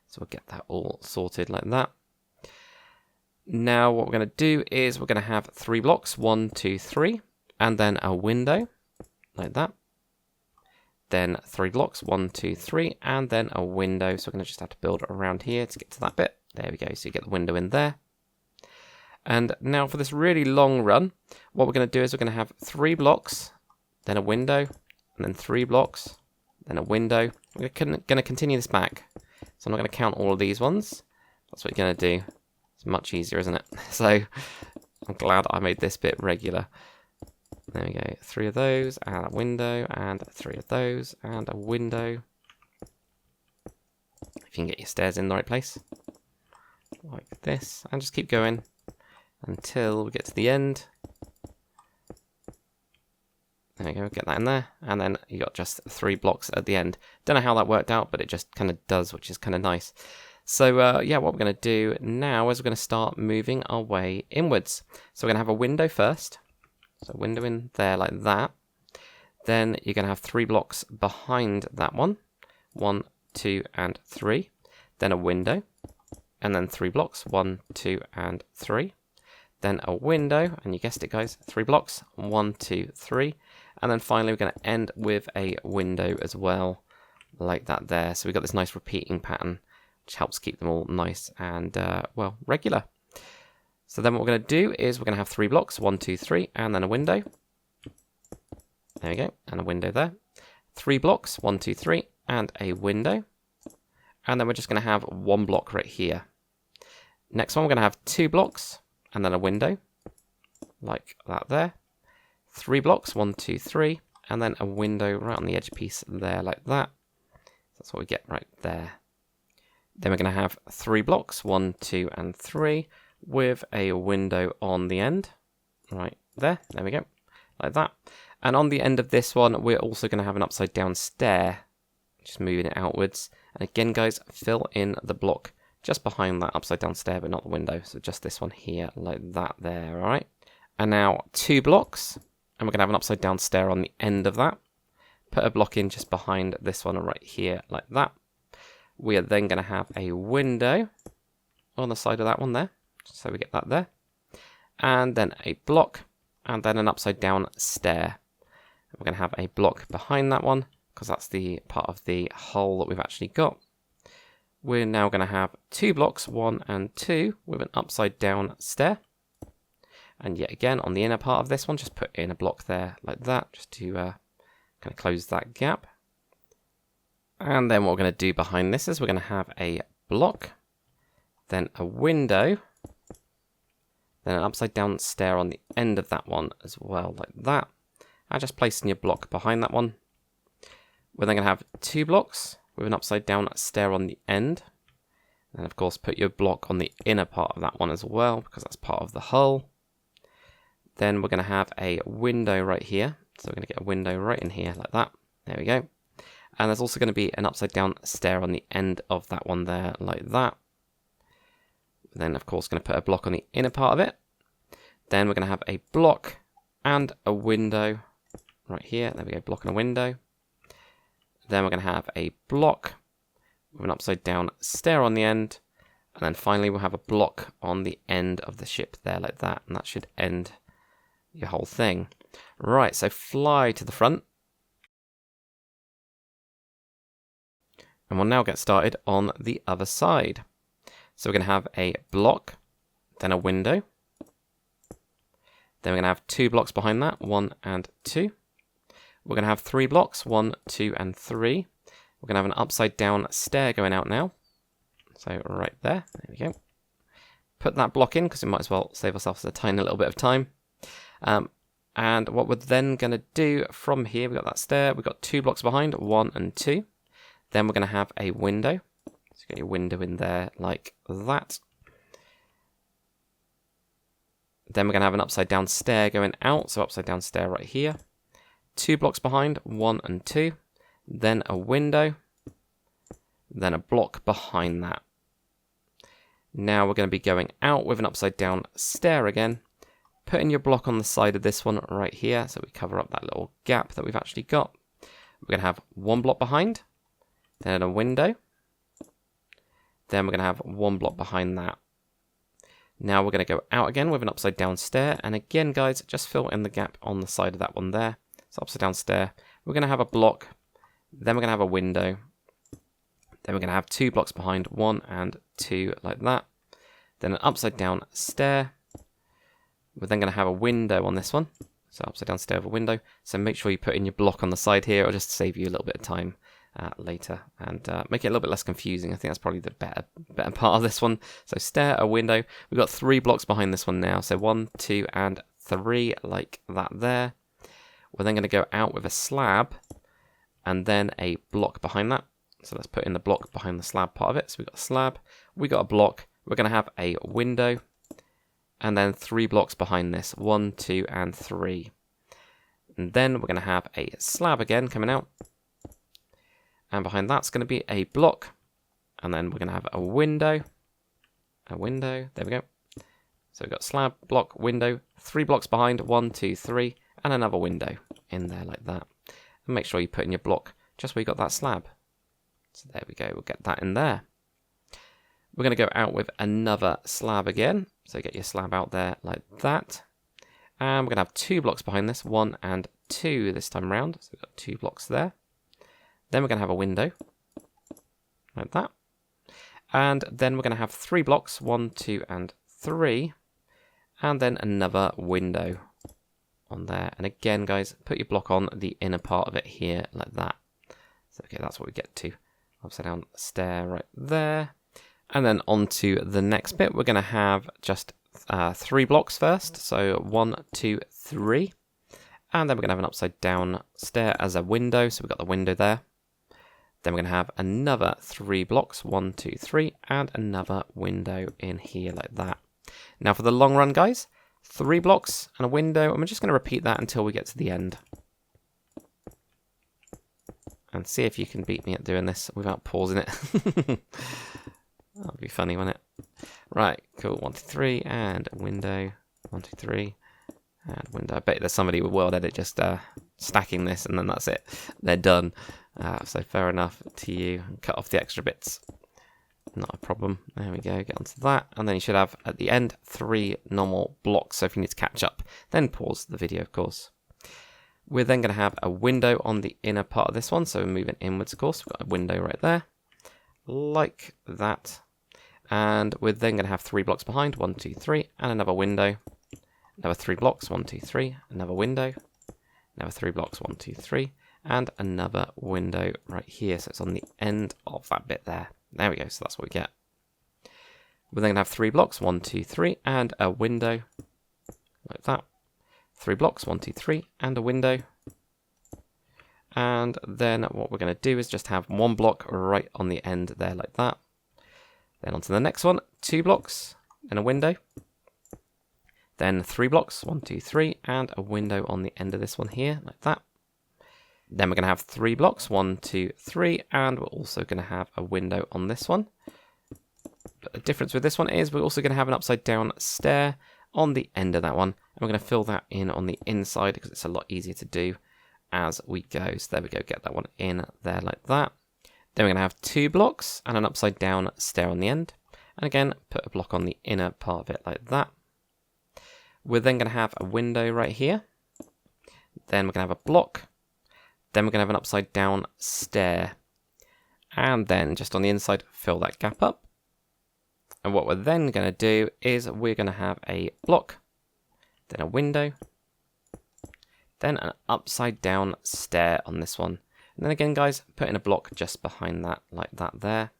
so we'll get that all sorted like that. Now what we're going to do is we're going to have 3 blocks, 1, 2, 3, and then a window like that. Then 3 blocks, 1, 2, 3, and then a window. So we're going to just have to build around here to get to that bit. There we go, so you get the window in there. And now for this really long run, what we're going to do is we're going to have 3 blocks, then a window, and then 3 blocks, then a window. We're going to continue this back. So I'm not going to count all of these ones. That's what you're going to do. It's much easier, isn't it? So I'm glad I made this bit regular. There we go. 3 of those, and a window, and 3 of those, and a window. If you can get your stairs in the right place. Like this. And just keep going until we get to the end. There we go, get that in there. And then you got just 3 blocks at the end. Don't know how that worked out, but it just kind of does, which is kind of nice. So yeah, what we're going to do now is we're going to start moving our way inwards. So we're going to have a window first. So window in there like that. Then you're going to have 3 blocks behind that one. 1, 2, and 3. Then a window. And then 3 blocks. 1, 2, and 3. Then a window. And you guessed it, guys. 3 blocks. 1, 2, 3. And then finally we're going to end with a window as well. Like that there. So we've got this nice repeating pattern, which helps keep them all nice and, well, regular. So then what we're going to do is we're going to have 3 blocks, 1, 2, 3, and then a window. There we go, and a window there. 3 blocks, 1, 2, 3, and a window. And then we're just going to have 1 block right here. Next one, we're going to have 2 blocks, and then a window, like that there. 3 blocks, 1, 2, 3, and then a window right on the edge piece there, like that. That's what we get right there. Then we're going to have 3 blocks, 1, 2, and 3, with a window on the end, right there. There we go, like that. And on the end of this one, we're also going to have an upside down stair, just moving it outwards. And again, guys, fill in the block just behind that upside down stair, but not the window. So just this one here, like that there, all right. And now 2 blocks, and we're going to have an upside down stair on the end of that. Put a block in just behind this one right here, like that. We are then going to have a window on the side of that one there. So we get that there. And then a block, and then an upside down stair. We're going to have a block behind that one, because that's the part of the hole that we've actually got. We're now going to have 2 blocks, 1 and 2, with an upside down stair. And yet again, on the inner part of this one, just put in a block there, like that, just to kind of close that gap. And then what we're going to do behind this is we're going to have a block, then a window, then an upside down stair on the end of that one as well, like that. And just placing your block behind that one. We're then going to have 2 blocks with an upside down stair on the end. And of course put your block on the inner part of that one as well, because that's part of the hull. Then we're going to have a window right here. So we're going to get a window right in here like that. There we go. And there's also going to be an upside down stair on the end of that one there like that. Then of course going to put a block on the inner part of it. Then we're going to have a block and a window right here. There we go, block and a window. Then we're going to have a block with an upside down stair on the end. And then finally we'll have a block on the end of the ship there like that. And that should end your whole thing. Right, so fly to the front. And we'll now get started on the other side. So we're going to have a block, then a window. Then we're going to have 2 blocks behind that, 1 and 2. We're going to have 3 blocks, 1, 2, and 3. We're going to have an upside down stair going out now. So right there, there we go. Put that block in because we might as well save ourselves a tiny little bit of time. And what we're then going to do from here, we've got that stair, we've got 2 blocks behind, 1 and 2. Then we're going to have a window. So get your window in there like that. Then we're going to have an upside down stair going out, so upside down stair right here. 2 blocks behind, 1 and 2. Then a window. Then a block behind that. Now we're going to be going out with an upside down stair again, putting your block on the side of this one right here, so we cover up that little gap that we've actually got. We're going to have one block behind, then a window, then we're going to have one block behind that. Now we're going to go out again with an upside down stair, and again guys, just fill in the gap on the side of that one there. So upside down stair, we're going to have a block, then we're going to have a window, then we're going to have two blocks behind, 1 and 2 like that. Then an upside down stair. We're then going to have a window on this one. So upside down stair with a window. So make sure you put in your block on the side here. It'll just save you a little bit of time later and make it a little bit less confusing. I think that's probably the better part of this one. So stair, a window. We've got 3 blocks behind this one now. So 1, 2 and 3 like that there. We're then going to go out with a slab and then a block behind that. So let's put in the block behind the slab part of it. So we've got a slab, we got a block, we're going to have a window, and then 3 blocks behind this, 1, 2, and 3. And then we're going to have a slab again coming out. And behind that's going to be a block, and then we're going to have a window, there we go. So we've got slab, block, window, 3 blocks behind, 1, 2, 3, and another window in there like that. And make sure you put in your block just where you got that slab. So there we go, we'll get that in there. We're going to go out with another slab again. So get your slab out there like that. And we're going to have 2 blocks behind this, 1 and 2 this time around. So we've got 2 blocks there. Then we're going to have a window, like that. And then we're going to have 3 blocks, 1, 2 and 3. And then another window on there. And again, guys, put your block on the inner part of it here like that. So okay, that's what we get to. Upside down stair right there. And then onto the next bit, we're going to have just 3 blocks first. So 1, 2, 3. And then we're going to have an upside down stair as a window. So we've got the window there. Then we're going to have another 3 blocks, 1, 2, 3, and another window in here like that. Now for the long run, guys, 3 blocks and a window. And we're just going to repeat that until we get to the end. And see if you can beat me at doing this without pausing it. That'll be funny, won't it? Right, cool. 1, 2, 3, and window. 1, 2, 3, and window. I bet there's somebody with World Edit just stacking this, and then that's it. They're done. So fair enough to you. Cut off the extra bits. Not a problem. There we go. Get onto that. And then you should have, at the end, 3 normal blocks. So if you need to catch up, then pause the video, of course. We're then going to have a window on the inner part of this one. So we're moving inwards, of course. We've got a window right there. Like that. And we're then going to have 3 blocks behind. 1, 2, 3. And another window. Another 3 blocks. 1, 2, 3. Another window. Another 3 blocks. 1, 2, 3. And another window right here. So it's on the end of that bit there. There we go. So that's what we get. We're then going to have 3 blocks. 1, 2, 3. And a window. Like that. 3 blocks, 1, 2, 3, and a window. And then what we're going to do is just have 1 block right on the end there like that. Then onto the next one, 2 blocks, then a window. Then 3 blocks, 1, 2, 3, and a window on the end of this one here, like that. Then we're going to have 3 blocks, 1, 2, 3, and we're also going to have a window on this one. But the difference with this one is we're also going to have an upside down stair on the end of that one. And we're going to fill that in on the inside because it's a lot easier to do as we go. So there we go, get that one in there like that. Then we're going to have 2 blocks and an upside down stair on the end. And again, put a block on the inner part of it like that. We're then going to have a window right here. Then we're going to have a block. Then we're going to have an upside down stair. And then just on the inside, fill that gap up. And what we're then going to do is we're going to have a block. Then a window, then an upside down stair on this one. And then again, guys, put in a block just behind that, like that there.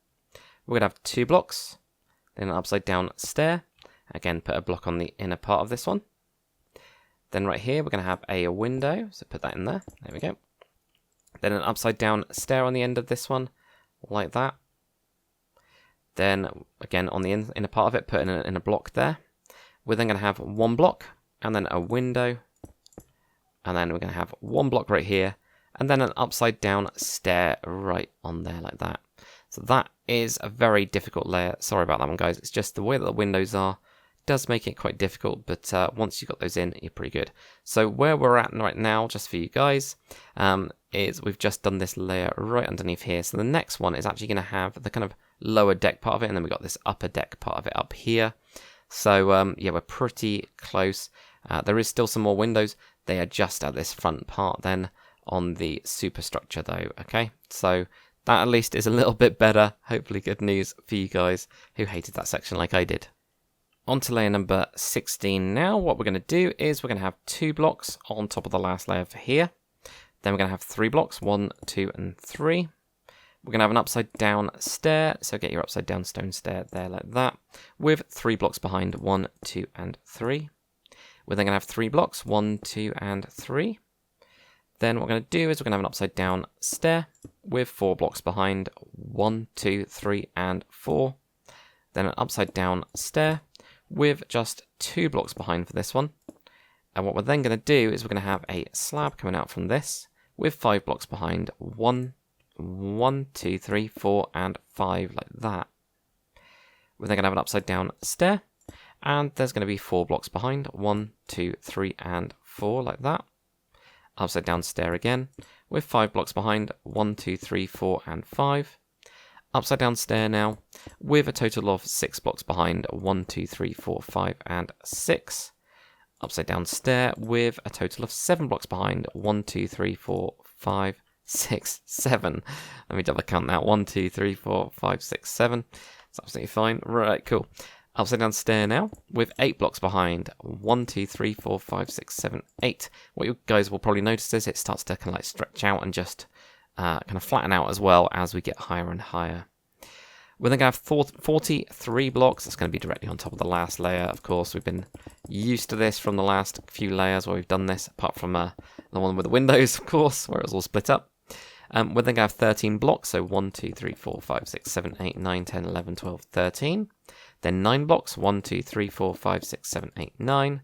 We're going to have 2 blocks, then an upside down stair. Again, put a block on the inner part of this one. Then right here, we're going to have a window, so put that in there. There we go. Then an upside down stair on the end of this one, like that. Then, again, on the inner part of it, put in a block there. We're then going to have 1 block, and then a window, and then we're going to have 1 block right here, and then an upside down stair right on there like that. So that is a very difficult layer. Sorry about that one, guys. It's just the way that the windows are does make it quite difficult, but once you've got those in, you're pretty good. So where we're at right now, just for you guys, is we've just done this layer right underneath here. So the next one is actually going to have the kind of lower deck part of it, and then we've got this upper deck part of it up here. So yeah, we're pretty close. There is still some more windows. They are just at this front part then on the superstructure though, okay? So that at least is a little bit better. Hopefully good news for you guys who hated that section like I did. On to layer number 16 now. What we're going to do is we're going to have 2 blocks on top of the last layer for here. Then we're going to have 3 blocks, 1, 2, and 3. We're going to have an upside down stair, so get your upside down stone stair there like that, with 3 blocks behind, 1, 2, and 3. We're then going to have 3 blocks, 1, 2, and 3. Then what we're going to do is we're going to have an upside down stair with 4 blocks behind, 1, 2, 3, and 4. Then an upside down stair with just 2 blocks behind for this one. And what we're then going to do is we're going to have a slab coming out from this with 5 blocks behind, 1, 2, 3, 4, and 5 like that. We're then going to have an upside down stair, and there's going to be 4 blocks behind, 1, 2, 3, and 4 like that. Upside down stair again with 5 blocks behind, 1, 2, 3, 4, and 5. Upside down stair now with a total of 6 blocks behind, 1, 2, 3, 4, 5, and 6. Upside down stair with a total of 7 blocks behind, 1, 2, 3, 4, 5, 6, 7. Let me double count that. 1, 2, 3, 4, 5, 6, 7. That's absolutely fine. Right, cool. Upside down stair now with 8 blocks behind, 1, 2, 3, 4, 5, 6, 7, 8. What you guys will probably notice is it starts to kind of like stretch out and just kind of flatten out as well as we get higher and higher. We're then going to have 43 blocks. That's going to be directly on top of the last layer. Of course, we've been used to this from the last few layers where we've done this, apart from the one with the windows, of course, where it was all split up. We're then going to have 13 blocks, so 1, 2, 3, 4, 5, 6, 7, 8, 9, 10, 11, 12, 13. Then 9 blocks, 1, 2, 3, 4, 5, 6, 7, 8, 9.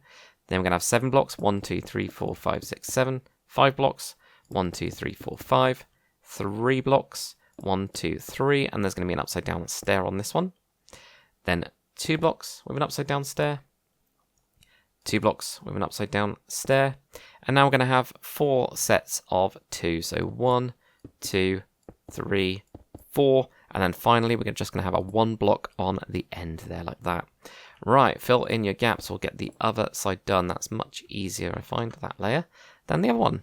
Then we're going to have 7 blocks, 1, 2, 3, 4, 5, 6, 7. 5 blocks, 1, 2, 3, 4, 5. 3 blocks, 1, 2, 3, and there's going to be an upside down stair on this one. Then 2 blocks with an upside down stair. 2 blocks with an upside down stair. And now we're going to have 4 sets of 2. So 1, 2, 3, 4. And then finally, we're just going to have a 1 block on the end there like that. Right, fill in your gaps. We'll get the other side done. That's much easier, I find, that layer than the other one.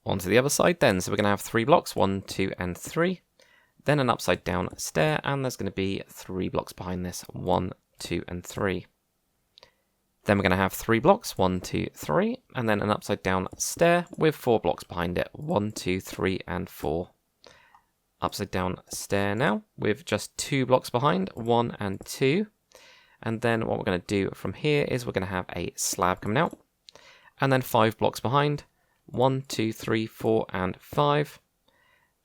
On to the other side then. So we're going to have 3 blocks, 1, 2, and 3. Then an upside down stair, and there's going to be 3 blocks behind this, 1, 2, and 3. Then we're going to have 3 blocks, 1, 2, 3, and then an upside down stair with 4 blocks behind it, 1, 2, 3, and 4. Upside down stair now with just 2 blocks behind, 1 and 2. And then what we're going to do from here is we're going to have a slab coming out, and then 5 blocks behind, 1, 2, 3, 4, and 5.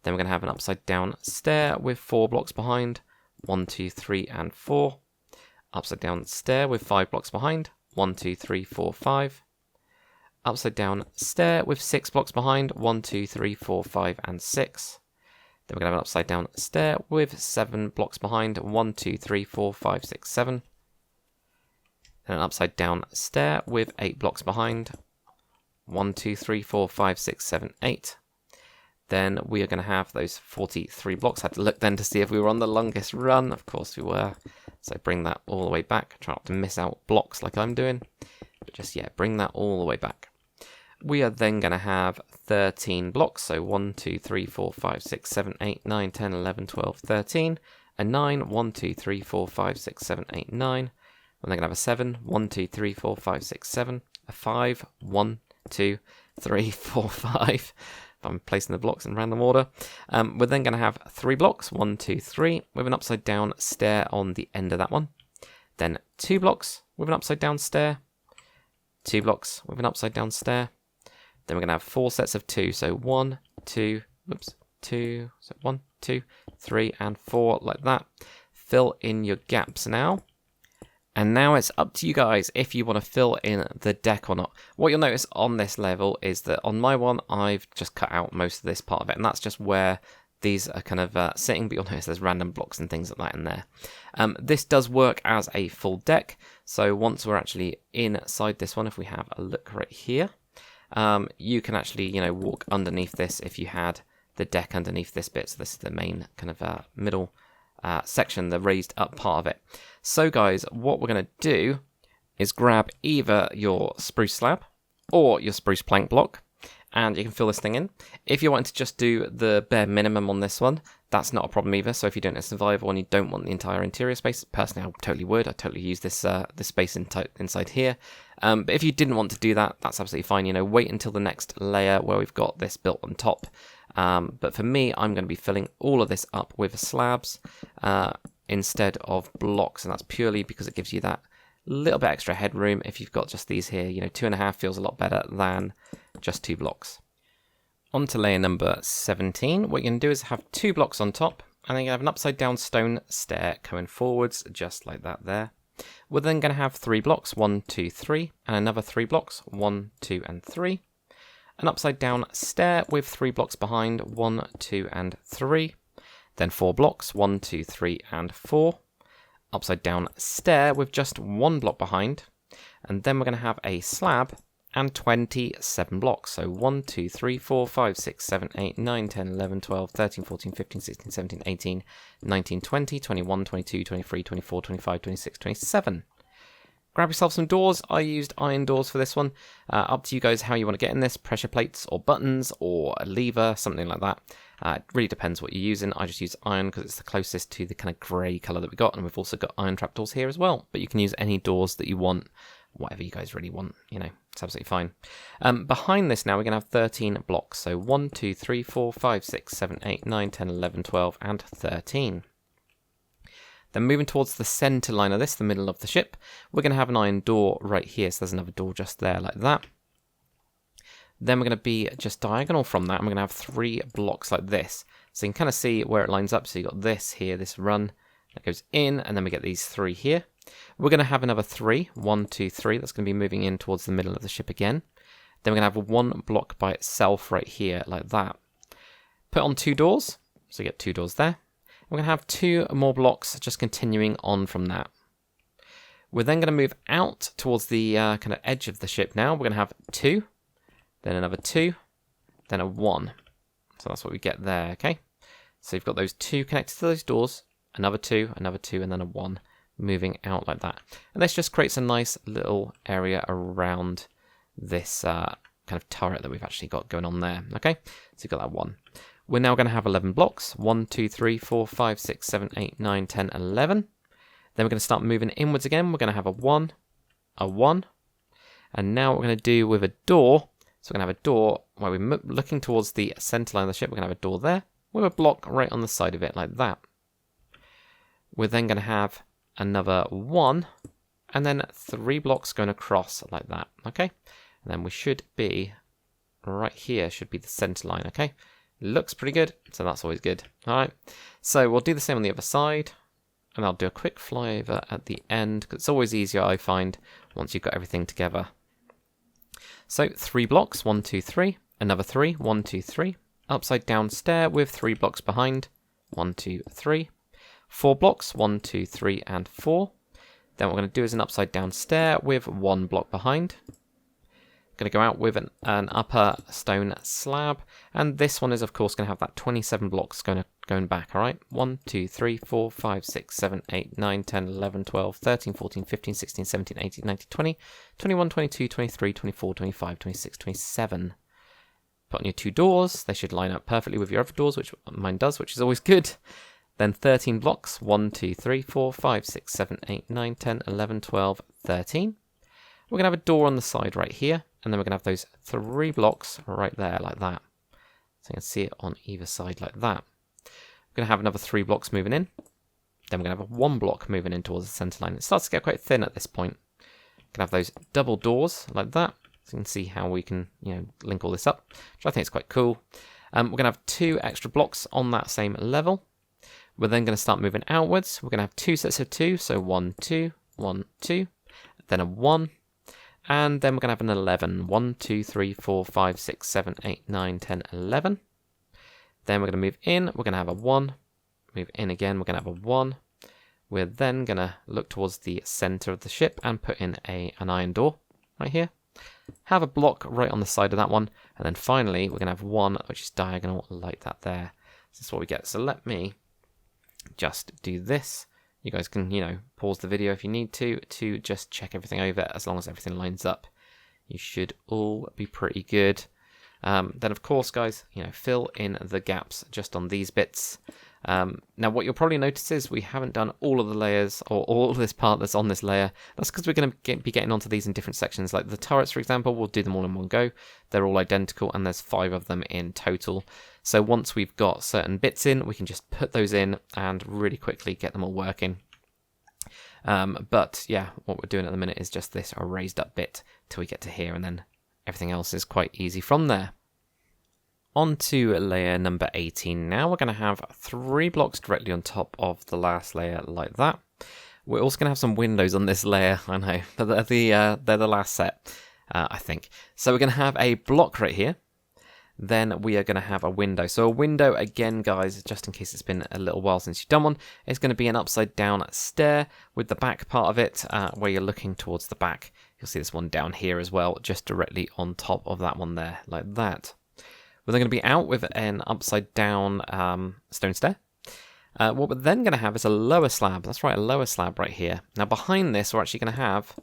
Then we're going to have an upside down stair with 4 blocks behind, 1, 2, 3, and 4. Upside down stair with 5 blocks behind, 1, 2, 3, 4, 5. Upside down stair with 6 blocks behind, 1, 2, 3, 4, 5, and 6. Then we're going to have an upside down stair with 7 blocks behind, 1, 2, 3, 4, 5, 6, 7. Then an upside down stair with 8 blocks behind, 1, 2, 3, 4, 5, 6, 7, 8. Then we are going to have those 43 blocks. I had to look then to see if we were on the longest run. Of course we were. So bring that all the way back. Try not to miss out blocks like I'm doing. But just, yeah, bring that all the way back. We are then going to have 13 blocks. So 1, 2, 3, 4, 5, 6, 7, 8, 9, 10, 11, 12, 13. A 9, 1, 2, 3, 4, 5, 6, 7, 8, 9. We're then going to have a 7, 1, 2, 3, 4, 5, 6, 7. A 5, 1, 2, 3, 4, 5. I'm placing the blocks in random order. We're then going to have 3 blocks, 1, 2, 3, with an upside down stair on the end of that one. Then 2 blocks with an upside down stair. 2 blocks with an upside down stair. Then we're going to have 4 sets of 2. So 1, 2, whoops, 2, so 1, 2, 3, and 4, like that. Fill in your gaps now. And now it's up to you guys if you want to fill in the deck or not. What you'll notice on this level is that on my one, I've just cut out most of this part of it, and that's just where these are kind of sitting, but you'll notice there's random blocks and things like that in there. This does work as a full deck, so once we're actually inside this one, if we have a look right here, you can actually, walk underneath this if you had the deck underneath this bit. So this is the main kind of middle section, the raised up part of it. So guys, what we're going to do is grab either your spruce slab or your spruce plank block, and you can fill this thing in. If you want to just do the bare minimum on this one, that's not a problem either. So if you don't have survival and you don't want the entire interior space, personally I totally would. I totally use this this space inside here. But if you didn't want to do that, that's absolutely fine. Wait until the next layer where we've got this built on top. But for me, I'm going to be filling all of this up with slabs instead of blocks, and that's purely because it gives you that little bit extra headroom. If you've got just these here, 2.5 feels a lot better than just 2 blocks. On to layer number 17. What you're going to do is have 2 blocks on top, and then you have an upside down stone stair going forwards, just like that there. We're then going to have 3 blocks, 1, 2, 3, and another 3 blocks, 1, 2, and 3. An upside down stair with 3 blocks behind, 1, 2, and 3. Then 4 blocks, 1, 2, 3, and 4. Upside down stair with just 1 block behind. And then we're going to have a slab and 27 blocks. So 1, 2, 3, 4, 5, 6, 7, 8, 9, 10, 11, 12, 13, 14, 15, 16, 17, 18, 19, 20, 21, 22, 23, 24, 25, 26, 27. Grab yourself some doors. I used iron doors for this one. Up to you guys how you want to get in this. Pressure plates or buttons or a lever, something like that. It really depends what you're using. I just use iron because it's the closest to the kind of grey colour that we got. And we've also got iron trapdoors here as well. But you can use any doors that you want. Whatever you guys really want, it's absolutely fine. Behind this now, we're going to have 13 blocks. So 1, 2, 3, 4, 5, 6, 7, 8, 9, 10, 11, 12, and 13. Then moving towards the centre line of this, the middle of the ship, we're going to have an iron door right here. So there's another door just there like that. Then we're going to be just diagonal from that, and we're going to have 3 blocks like this. So you can kind of see where it lines up. So you've got this here, this run that goes in, and then we get these 3 here. We're going to have another 3, 1, 2, 3, that's going to be moving in towards the middle of the ship again. Then we're going to have 1 block by itself right here, like that. Put on 2 doors, so you get 2 doors there. We're going to have 2 more blocks just continuing on from that. We're then going to move out towards the kind of edge of the ship now. We're going to have 2, then another 2, then a 1. So that's what we get there, okay? So you've got those 2 connected to those doors, another 2, and then a 1. Moving out like that, and this just creates a nice little area around this kind of turret that we've actually got going on there. Okay, so you've got that 1. We're now going to have 11 blocks, 1, 2, 3, 4, 5, 6, 7, 8, 9, 10, 11. Then we're going to start moving inwards again. We're going to have a 1, and now what we're going to do with a door. So we're going to have a door where we're looking towards the center line of the ship. We're going to have a door there with a block right on the side of it like that. We're then going to have another 1, and then 3 blocks going across like that, okay? And then we should be right here, should be the center line, okay? Looks pretty good, so that's always good. All right, so we'll do the same on the other side, and I'll do a quick flyover at the end, because it's always easier, I find, once you've got everything together. So 3 blocks, 1, 2, 3, another 3, 1, 2, 3, upside down stair with 3 blocks behind, 1, 2, 3. 4 blocks, 1, 2, 3, and 4. Then what we're going to do is an upside down stair with 1 block behind. Going to go out with an upper stone slab, and this one is of course going to have that 27 blocks going back, alright? 1, 2, 3, 4, 5, 6, 7, 8, 9, 10, 11, 12, 13, 14, 15, 16, 17, 18, 19, 20, 21, 22, 23, 24, 25, 26, 27. Put on your 2 doors, they should line up perfectly with your other doors, which mine does, which is always good. Then 13 blocks, 1, 2, 3, 4, 5, 6, 7, 8, 9, 10, 11, 12, 13. We're going to have a door on the side right here, and then we're going to have those 3 blocks right there like that. So you can see it on either side like that. We're going to have another 3 blocks moving in. Then we're going to have a 1 block moving in towards the center line. It starts to get quite thin at this point. We're going to have those double doors like that. So you can see how we can, link all this up, which I think is quite cool. We're going to have 2 extra blocks on that same level. We're then going to start moving outwards. We're going to have 2 sets of 2, so 1, 2, 1, 2, then a 1, and then we're going to have an 11. 1, 2, 3, 4, 5, 6, 7, 8, 9, 10, 11. Then we're going to move in, we're going to have a 1. Move in again, we're going to have a 1. We're then going to look towards the center of the ship and put in an iron door right here. Have a block right on the side of that one. And then finally, we're going to have 1, which is diagonal like that there. This is what we get. So let me just do this. You guys can, pause the video if you need to just check everything over. As long as everything lines up, you should all be pretty good. Then, of course, guys, fill in the gaps just on these bits. Now, what you'll probably notice is we haven't done all of the layers or all of this part that's on this layer. That's because we're going to be getting onto these in different sections. Like the turrets, for example, we'll do them all in one go. They're all identical, and there's 5 of them in total. So once we've got certain bits in, we can just put those in and really quickly get them all working. But yeah, what we're doing at the minute is just this raised up bit till we get to here, and then everything else is quite easy from there. On to layer number 18 now. We're going to have 3 blocks directly on top of the last layer like that. We're also going to have some windows on this layer, I know, but they're the last set, I think. So we're going to have a block right here. Then we are going to have a window. So a window, again, guys, just in case it's been a little while since you've done one, is going to be an upside down stair with the back part of it where you're looking towards the back. You'll see this one down here as well, just directly on top of that one there, like that. We're then going to be out with an upside down stone stair. What we're then going to have is a lower slab. That's right, a lower slab right here. Now behind this, we're actually going to have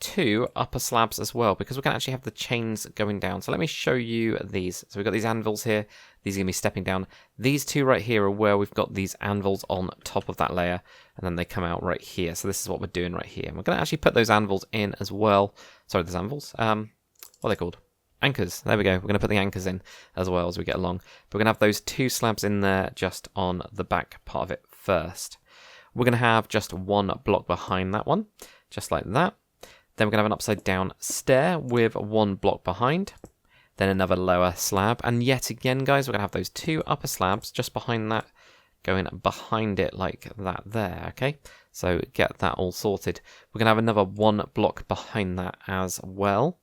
2 upper slabs as well, because we're going to actually have the chains going down. So let me show you these. So we've got these anvils here. These are going to be stepping down. These 2 right here are where we've got these anvils on top of that layer, and then they come out right here. So this is what we're doing right here. And we're going to actually put those anvils in as well. Sorry, those anvils. What are they called? Anchors. There we go. We're going to put the anchors in as well as we get along. But we're going to have those 2 slabs in there just on the back part of it first. We're going to have just 1 block behind that one, just like that. Then we're going to have an upside down stair with 1 block behind. Then another lower slab. And yet again, guys, we're going to have those 2 upper slabs just behind that, going behind it like that there, okay? So get that all sorted. We're going to have another 1 block behind that as well.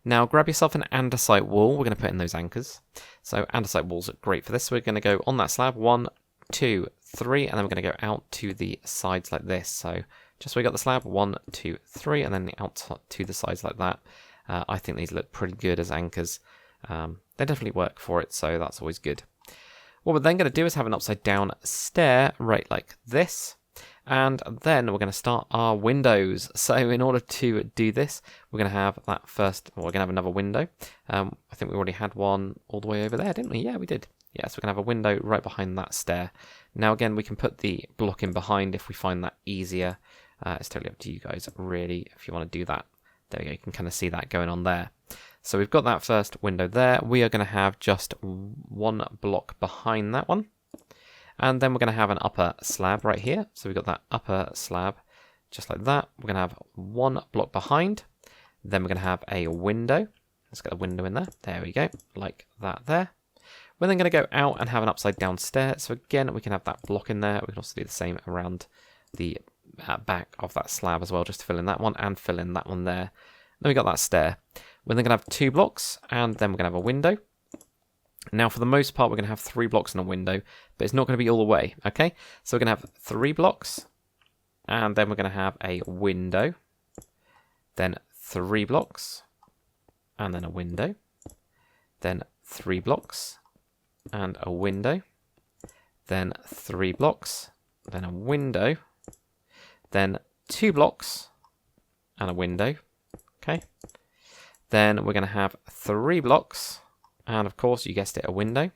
Now grab yourself an andesite wall. We're going to put in those anchors. So andesite walls are great for this. So we're going to go on that slab, 1, 2, 3, and then we're going to go out to the sides like this. So just so we got the slab, 1, 2, 3, and then out to the sides like that. I think these look pretty good as anchors. They definitely work for it, so that's always good. What we're then going to do is have an upside down stair right like this. And then we're going to start our windows. So in order to do this, we're going to have that first, we're going to have another window. I think we already had one all the way over there, didn't we? Yeah, we did. Yeah, so we're going to have a window right behind that stair. Now again, we can put the block in behind if we find that easier. It's totally up to you guys, really, if you want to do that. There we go, you can kind of see that going on there. So we've got that first window there. We are going to have just 1 block behind that one. And then we're going to have an upper slab right here. So we've got that upper slab just like that. We're going to have 1 block behind. Then we're going to have a window. Let's get the window in there. There we go, like that there. We're then going to go out and have an upside down stair. So again, we can have that block in there. We can also do the same around the back of that slab as well, just to fill in that one and fill in that one there. Then we got that stair. We're then going to have 2 blocks, and then we're going to have a window. Now, for the most part, we're going to have 3 blocks and a window, but it's not going to be all the way, okay? So we're going to have 3 blocks, and then we're going to have a window, then 3 blocks, and then a window, then 3 blocks, and a window, then 3 blocks, then a window, then 2 blocks, and a window, okay? Then we're going to have 3 blocks, and of course, you guessed it, a window.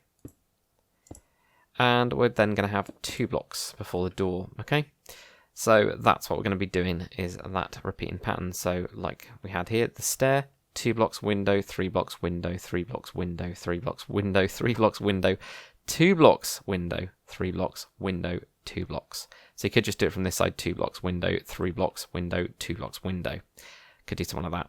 And we're then going to have 2 blocks before the door, okay? So that's what we're going to be doing, is that repeating pattern. So like we had here, the stair, 2 blocks, window, 3 blocks, window, 3 blocks, window, 3 blocks, window, 3 blocks, window, 2 blocks, window, 3 blocks, window, 2 blocks. So you could just do it from this side, 2 blocks, window, 3 blocks, window, 2 blocks, window. Could do something like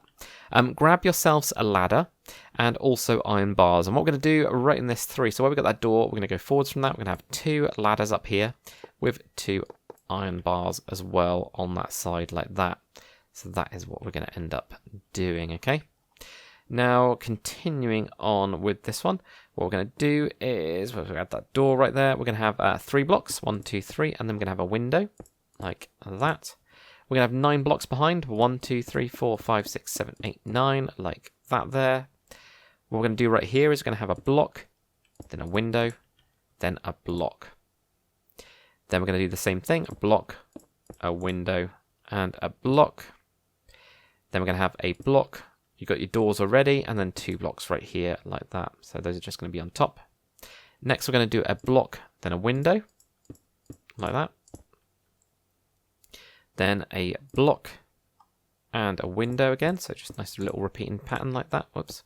that. Grab yourselves a ladder and also iron bars. And what we're going to do right in this 3, so where we've got that door, we're going to go forwards from that. We're going to have 2 ladders up here with 2 iron bars as well on that side like that. So that is what we're going to end up doing, okay? Now, continuing on with this one, what we're going to do is, we've got that door right there, we're going to have 3 blocks, 1, 2, 3, and then we're going to have a window, like that. We're going to have 9 blocks behind, 1, 2, 3, 4, 5, 6, 7, 8, 9, like that there. What we're going to do right here is we're going to have a block, then a window, then a block. Then we're going to do the same thing, a block, a window, and a block. Then we're going to have a block. You've got your doors already, and then 2 blocks right here like that. So those are just going to be on top. Next, we're going to do a block, then a window, like that. Then a block and a window again. So just a nice little repeating pattern like that. Whoops.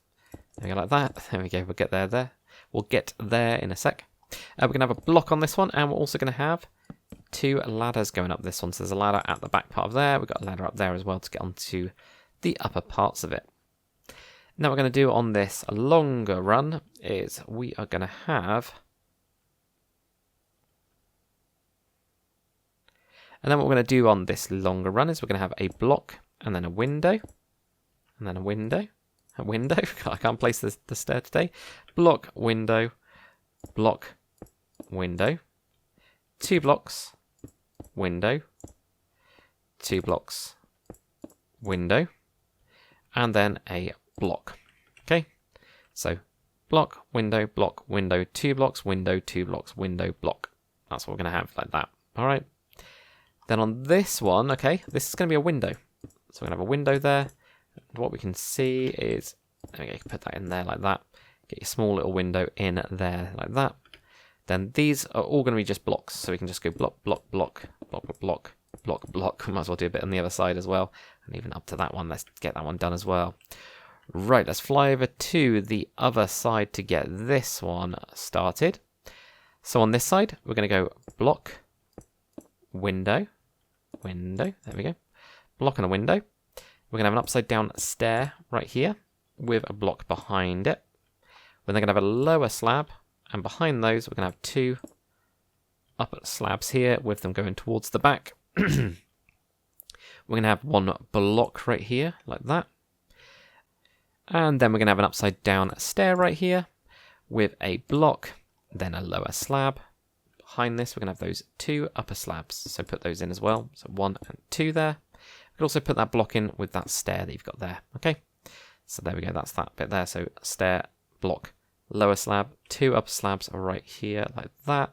There we go, like that. There we go. We'll get there. We'll get there in a sec. We're going to have a block on this one, and we're also going to have 2 ladders going up this one. So there's a ladder at the back part of there. We've got a ladder up there as well to get onto the upper parts of it. Now what we're going to do on this longer run is we are going to have... And then what we're going to do on this longer run is we're going to have a block and then a window. And then a window. A window. I can't place the stair today. Block, window, block, window. 2 blocks, window. 2 blocks, window. And then a block. Okay, so block, window, 2 blocks, window, 2 blocks, window, block. That's what we're going to have like that. All right. Then on this one, okay, this is going to be a window. So we're going to have a window there. What we can see is, there we go, you can put that in there like that. Get your small little window in there like that. Then these are all going to be just blocks. So we can just go block, block, block, block, block, block, block. Might as well do a bit on the other side as well. And even up to that one, let's get that one done as well. Right, let's fly over to the other side to get this one started. So on this side, we're going to go block, window, window, there we go. Block and a window. We're going to have an upside down stair right here with a block behind it. We're then going to have a lower slab, and behind those we're going to have 2 upper slabs here with them going towards the back. We're going to have 1 block right here, like that. And then we're going to have an upside down stair right here with a block, then a lower slab. Behind this, we're going to have those 2 upper slabs. So put those in as well. So 1 and 2 there. We can also put that block in with that stair that you've got there. Okay. So there we go. That's that bit there. So stair, block, lower slab, 2 upper slabs right here like that.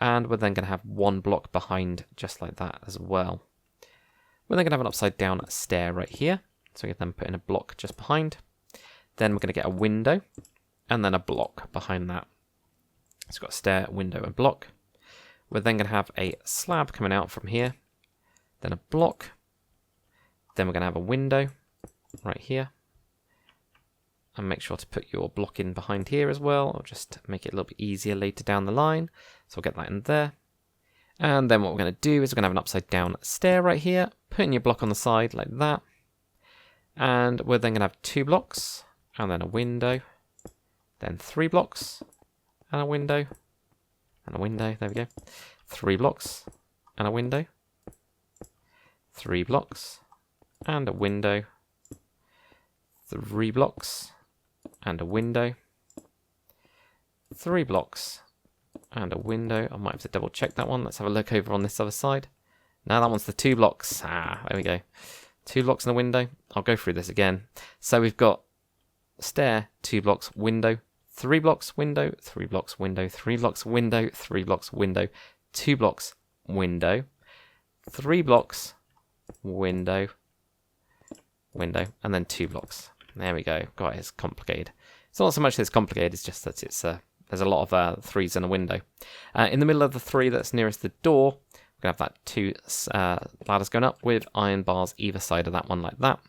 And we're then going to have 1 block behind just like that as well. We're then going to have an upside down stair right here. So we can then put in a block just behind. Then we're going to get a window and then a block behind that. So we've got a stair, window, and block. We're then going to have a slab coming out from here, then a block. Then we're going to have a window right here. And make sure to put your block in behind here as well, or just make it a little bit easier later down the line. So we'll get that in there. And then what we're going to do is we're going to have an upside down stair right here, putting your block on the side like that. And we're then going to have 2 blocks, and then a window, then 3 blocks, and a window, and a window, there we go. 3 blocks, and a window, 3 blocks, and a window, 3 blocks, and a window, 3 blocks, and a window. I might have to double check that one. Let's have a look over on this other side. Now that one's the 2 blocks. There we go. 2 blocks and a window. I'll go through this again. So we've got stair, 2 blocks, window, 3 blocks, window, 3 blocks, window, 3 blocks, window, 3 blocks, window, 2 blocks, window, 3 blocks, window, window, and then 2 blocks. There we go. God, it's complicated. It's not so much that it's complicated, it's just that it's there's a lot of 3s in a window. In the middle of the 3 that's nearest the door, we're going to have that 2 ladders going up with iron bars either side of that one like that.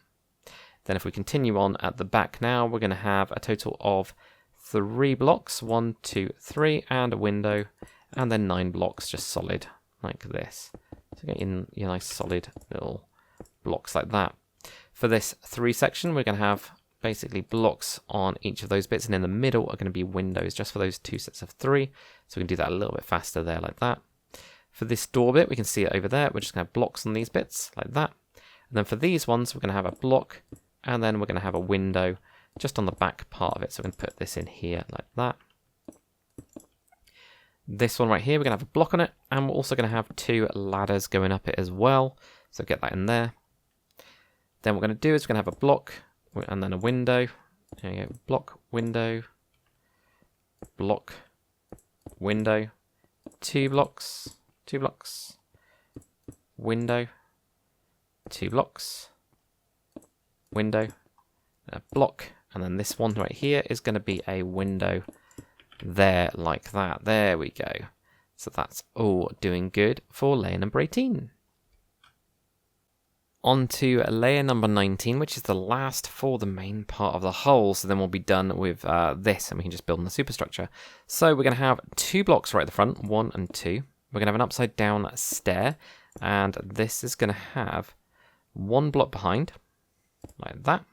Then if we continue on at the back now, we're going to have a total of 3 blocks, 1, 2, 3, and a window, and then 9 blocks just solid like this. So get in your nice solid little blocks like that. For this 3 section, we're going to have basically blocks on each of those bits, and in the middle are going to be windows just for those 2 sets of 3. So we can do that a little bit faster there like that. For this door bit, we can see it over there. We're just going to have blocks on these bits, like that. And then for these ones, we're going to have a block, and then we're going to have a window just on the back part of it. So we're going to put this in here, like that. This one right here, we're going to have a block on it, and we're also going to have 2 ladders going up it as well. So get that in there. Then what we're going to do is we're going to have a block, and then a window. There you go, block, window, block, window, 2 blocks, 2 blocks, window, 2 blocks, window, a block, and then this one right here is going to be a window there, like that. There we go. So that's all doing good for layer number 18. On to layer number 19, which is the last for the main part of the hull. So then we'll be done with this, and we can just build on the superstructure. So we're going to have 2 blocks right at the front, 1 and 2. We're going to have an upside down stair, and this is going to have 1 block behind, like that.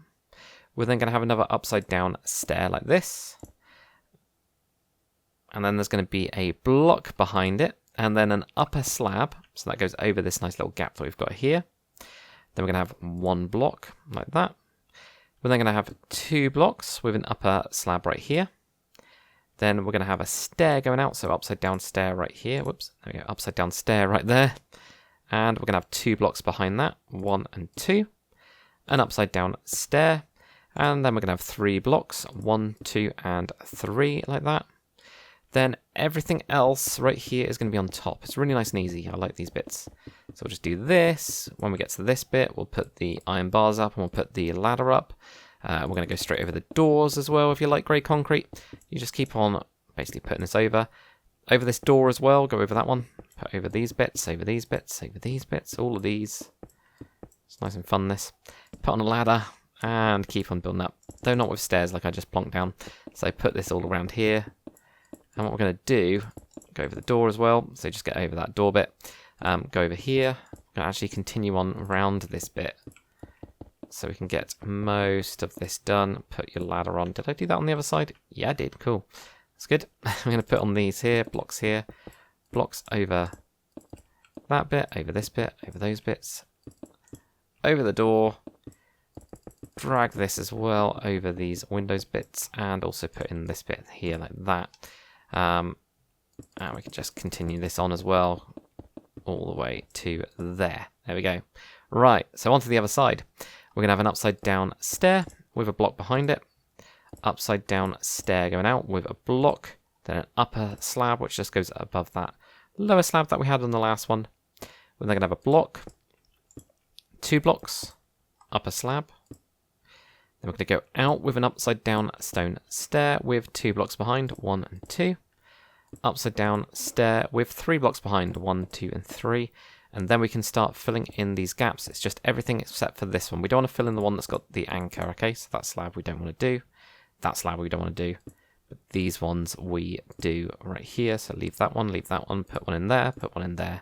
We're then going to have another upside down stair like this. And then there's going to be a block behind it, and then an upper slab. So that goes over this nice little gap that we've got here. Then we're going to have 1 block like that. We're then going to have 2 blocks with an upper slab right here. Then we're going to have a stair going out, so upside down stair right here. Whoops, there we go, upside down stair right there. And we're going to have 2 blocks behind that, 1 and 2. An upside down stair. And then we're going to have 3 blocks, 1, 2, and 3, like that. Then everything else right here is going to be on top. It's really nice and easy. I like these bits. So we'll just do this. When we get to this bit, we'll put the iron bars up and we'll put the ladder up. We're going to go straight over the doors as well. If you like grey concrete, you just keep on basically putting this over. Over this door as well, go over that one. Put over these bits, over these bits, over these bits, all of these. It's nice and fun, this. Put on a ladder and keep on building up. Though not with stairs like I just plonked down. So put this all around here. And what we're going to do, go over the door as well. So just get over that door bit. Go over here. We're going to actually continue on around this bit. So we can get most of this done. Put your ladder on. Did I do that on the other side? Yeah, I did. Cool. That's good. I'm going to put on these here, blocks over that bit, over this bit, over those bits, over the door. Drag this as well over these windows bits, and also put in this bit here like that. And we can just continue this on as well, all the way to there. There we go. Right, so onto the other side. We're going to have an upside down stair with a block behind it. Upside down stair going out with a block. Then an upper slab, which just goes above that lower slab that we had on the last one. We're then going to have a block. 2 blocks. Upper slab. Then we're going to go out with an upside down stone stair with 2 blocks behind, 1 and 2. Upside down stair with 3 blocks behind, 1, 2 and 3. And then we can start filling in these gaps. It's just everything except for this one. We don't want to fill in the one that's got the anchor, okay? So that slab we don't want to do. That slab we don't want to do. But these ones we do right here. So leave that one, put one in there, put one in there.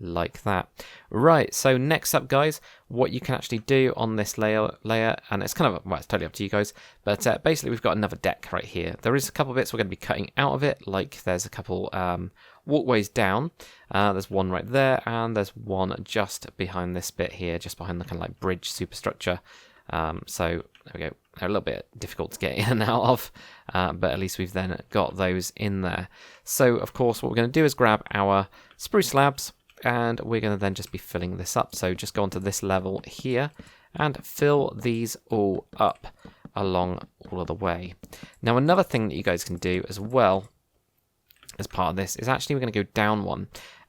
Like that. Right, so next up, guys, what you can actually do on this layer, and it's kind of, well, it's totally up to you guys, but basically we've got another deck right here. There is a couple of bits we're going to be cutting out of it, like there's a couple walkways down. There's one right there, and there's one just behind this bit here, just behind the kind of like bridge superstructure. So there we go. They're a little bit difficult to get in and out of, but at least we've then got those in there. So, of course, what we're going to do is grab our spruce slabs, and we're going to then just be filling this up. So just go onto this level here and fill these all up along all of the way. Now, another thing that you guys can do as well as part of this is actually we're going to go down one.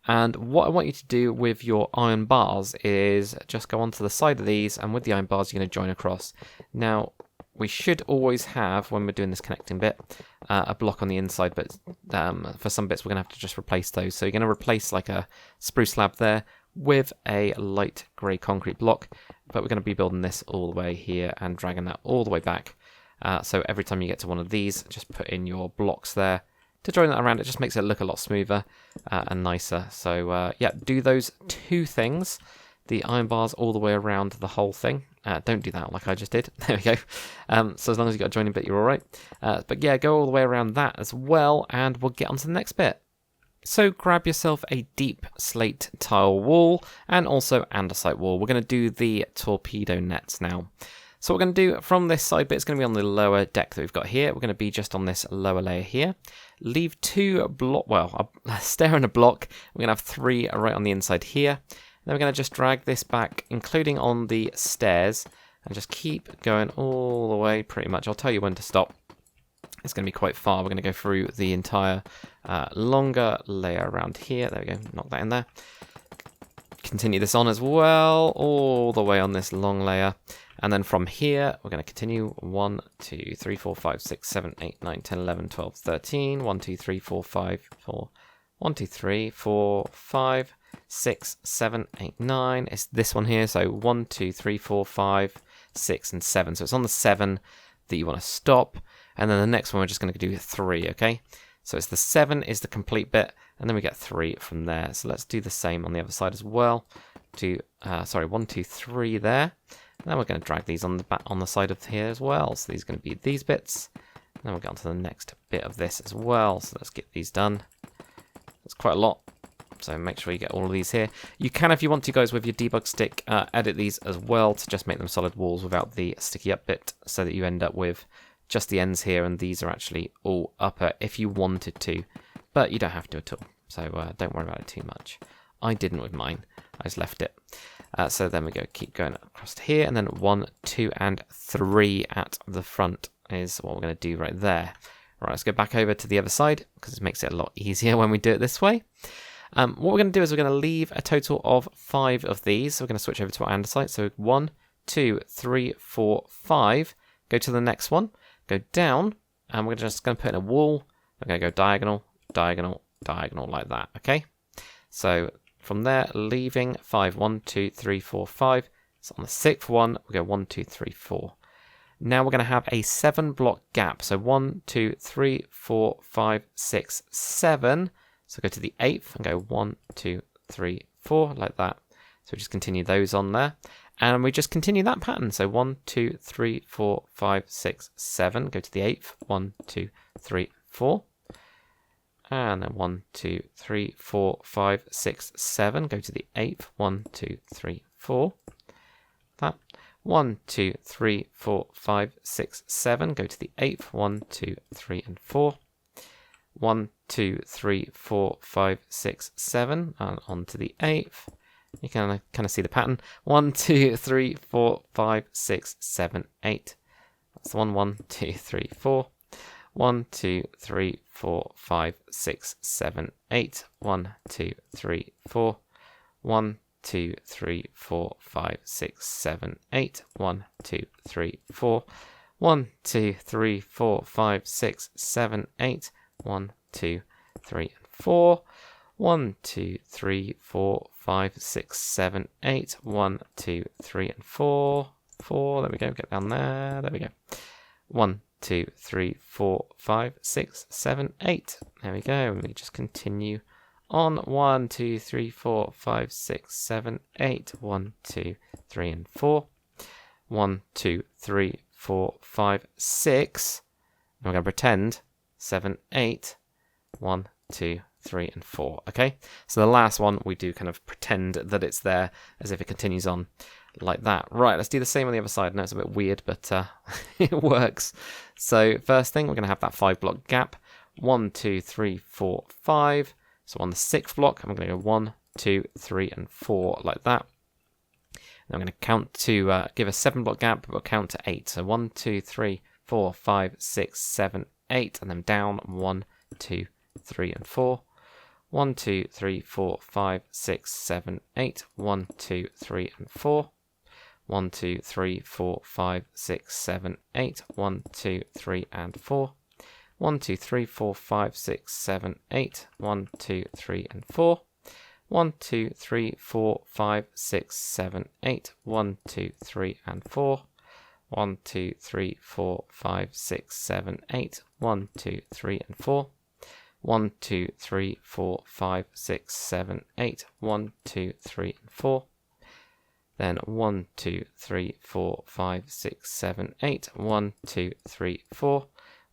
And what I want you to do with your iron bars is just go onto the side of these, and with the iron bars, you're going to join across. Now, we should always have, when we're doing this connecting bit, a block on the inside, but for some bits we're going to have to just replace those. So you're going to replace like a spruce slab there with a light grey concrete block, but we're going to be building this all the way here and dragging that all the way back. So every time you get to one of these, just put in your blocks there to join that around. It just makes it look a lot smoother and nicer. So yeah, do those 2 things. The iron bars all the way around the whole thing. Don't do that like I just did. There we go. So as long as you've got a joining bit, you're all right. But yeah, go all the way around that as well, and we'll get on to the next bit. So grab yourself a deep slate tile wall and also andesite wall. We're going to do the torpedo nets now. So what we're going to do from this side bit, it's going to be on the lower deck that we've got here. We're going to be just on this lower layer here. Leave two a stair and a block. We're going to have 3 right on the inside here. Then we're going to just drag this back, including on the stairs, and just keep going all the way pretty much. I'll tell you when to stop. It's going to be quite far. We're going to go through the entire longer layer around here. There we go. Knock that in there. Continue this on as well, all the way on this long layer. And then from here, we're going to continue 1, 2, 3, 4, 5, 6, 7, 8, 9, 10, 11, 12, 13. 1, 2, 3, 4, 5, 4. 1, 2, 3, 4, 5, 6, 7, 8, 9. It's this one here. So 1, 2, 3, 4, 5, 6, and 7. So it's on the 7 that you want to stop. And then the next one, we're just going to do 3, okay? So it's the 7 is the complete bit, and then we get 3 from there. So let's do the same on the other side as well. 1, 2, 3 there. And then we're going to drag these on the back on the side of here as well. So these are going to be these bits. And then we'll get on to the next bit of this as well. So let's get these done. It's quite a lot. So make sure you get all of these here. You can, if you want to, guys, with your debug stick, edit these as well to just make them solid walls without the sticky up bit, so that you end up with just the ends here, and these are actually all upper if you wanted to, but you don't have to at all. So don't worry about it too much. I didn't with mine. I just left it. So then we go, keep going across to here, and then 1, 2, and 3 at the front is what we're going to do right there. Right, let's go back over to the other side, because it makes it a lot easier when we do it this way. What we're going to do is we're going to leave a total of 5 of these. So we're going to switch over to our andesite. So 1, 2, 3, 4, 5. Go to the next one. Go down, and we're just going to put in a wall. We're going to go diagonal, diagonal, diagonal like that, okay? So from there, leaving 5, 1, 2, 3, 4, 5. So on the 6th one, we go 1, 2, 3, 4. Now we're going to have a 7 block gap. So 1, 2, 3, 4, 5, 6, 7. So go to the 8th and go 1, 2, 3, 4, like that. So we just continue those on there. And we just continue that pattern. So 1, 2, 3, 4, 5, 6, 7. Go to the 8th. 1, 2, 3, 4. And then 1, 2, 3, 4, 5, 6, 7. Go to the 8th. 1, 2, 3, 4. That. 1, 2, 3, 4, 5, 6, 7. Go to the 8th. 1, 2, 3, and 4. 1, 2, 3, 4, 5, 6, 7. And on to the 8th. You can kind of see the pattern. 1, 2, 3, 4, 5, 6, 7, 8. That's the 1, 1, 2, 3, 4. 1, 2, 3, 4, 5, 6, 7, 8. 1, 2, 3, 4. 1, 2, 3, 4, 5, 6, 7, 8. 1, 2, 3, 4. 1, 2, 3, 4, 5, 6, 7, 8. 1, 2, 3, and 4. 1, 2, 3, 4, 5, 6, 7, 8. 1, 2, 3, and 4. 4. There we go. Get down there. There we go. 1, 2, 3, 4, 5, 6, 7, 8. There we go. And we just continue on. 1, 2, 3, 4, 5, 6, 7, 8. 1, 2, 3, and 4. 1, 2, 3, 4, 5, 6. And we're going to pretend 7, 8. 1, 2, 3, and 4. Okay, so the last one we do kind of pretend that it's there as if it continues on like that. Right, let's do the same on the other side. I know it's a bit weird, but it works. So first thing, we're going to have that 5 block gap. 1, 2, 3, 4, 5. So on the 6th block, I'm going to go 1, 2, 3, and 4 like that. And I'm going to count to give a 7 block gap, but we'll count to 8. So 1, 2, 3, 4, 5, 6, 7, 8, and then down 1, 2, 3, and 4. 1, 2, 3, 4, 5, 6, 7, 8. 1, 2, 3, and 4. 1, 2, 3, 4, 5, 6, 7, 8. 1, 2, 3, and 4. 1, 2, 3, 4, 5, 6, 7, 8. 1, 2, 3, and 4. 1, 2, 3, 4, 5, 6, 7, 8. 1, 2, 3, and 4. 1, 2, 3, 4, 5, 6, 7, 8. 1, 2, 3, and 4. 1, 2, 3, 4, 5, 6, 7, 8. 1, 2, 3, and 4. Then 1, 2, 3, 4, 5, 6, 7, 8. 1, 2, 3, 4.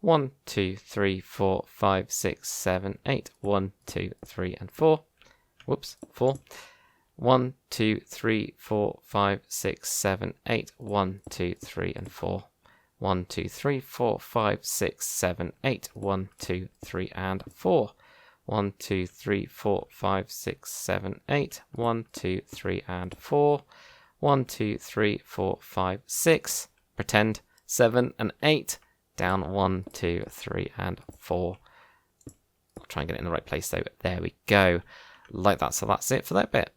1, 2, 3, 4, 5, 6, 7, 8. 1, 2, 3, and 4. Whoops, 4. 1, 2, 3, 4, 5, 6, 7, 8. 1, 2, 3, and 4. 1, 2, 3, 4, 5, 6, 7, 8. 1, 2, 3, and 4. 1, 2, 3, 4, 5, 6, 7, 8. 1, 2, 3, and 4. 1, 2, 3, 4, 5, 6. Pretend 7 and 8. Down 1, 2, 3, and 4. I'll try and get it in the right place though. There we go. Like that. So that's it for that bit.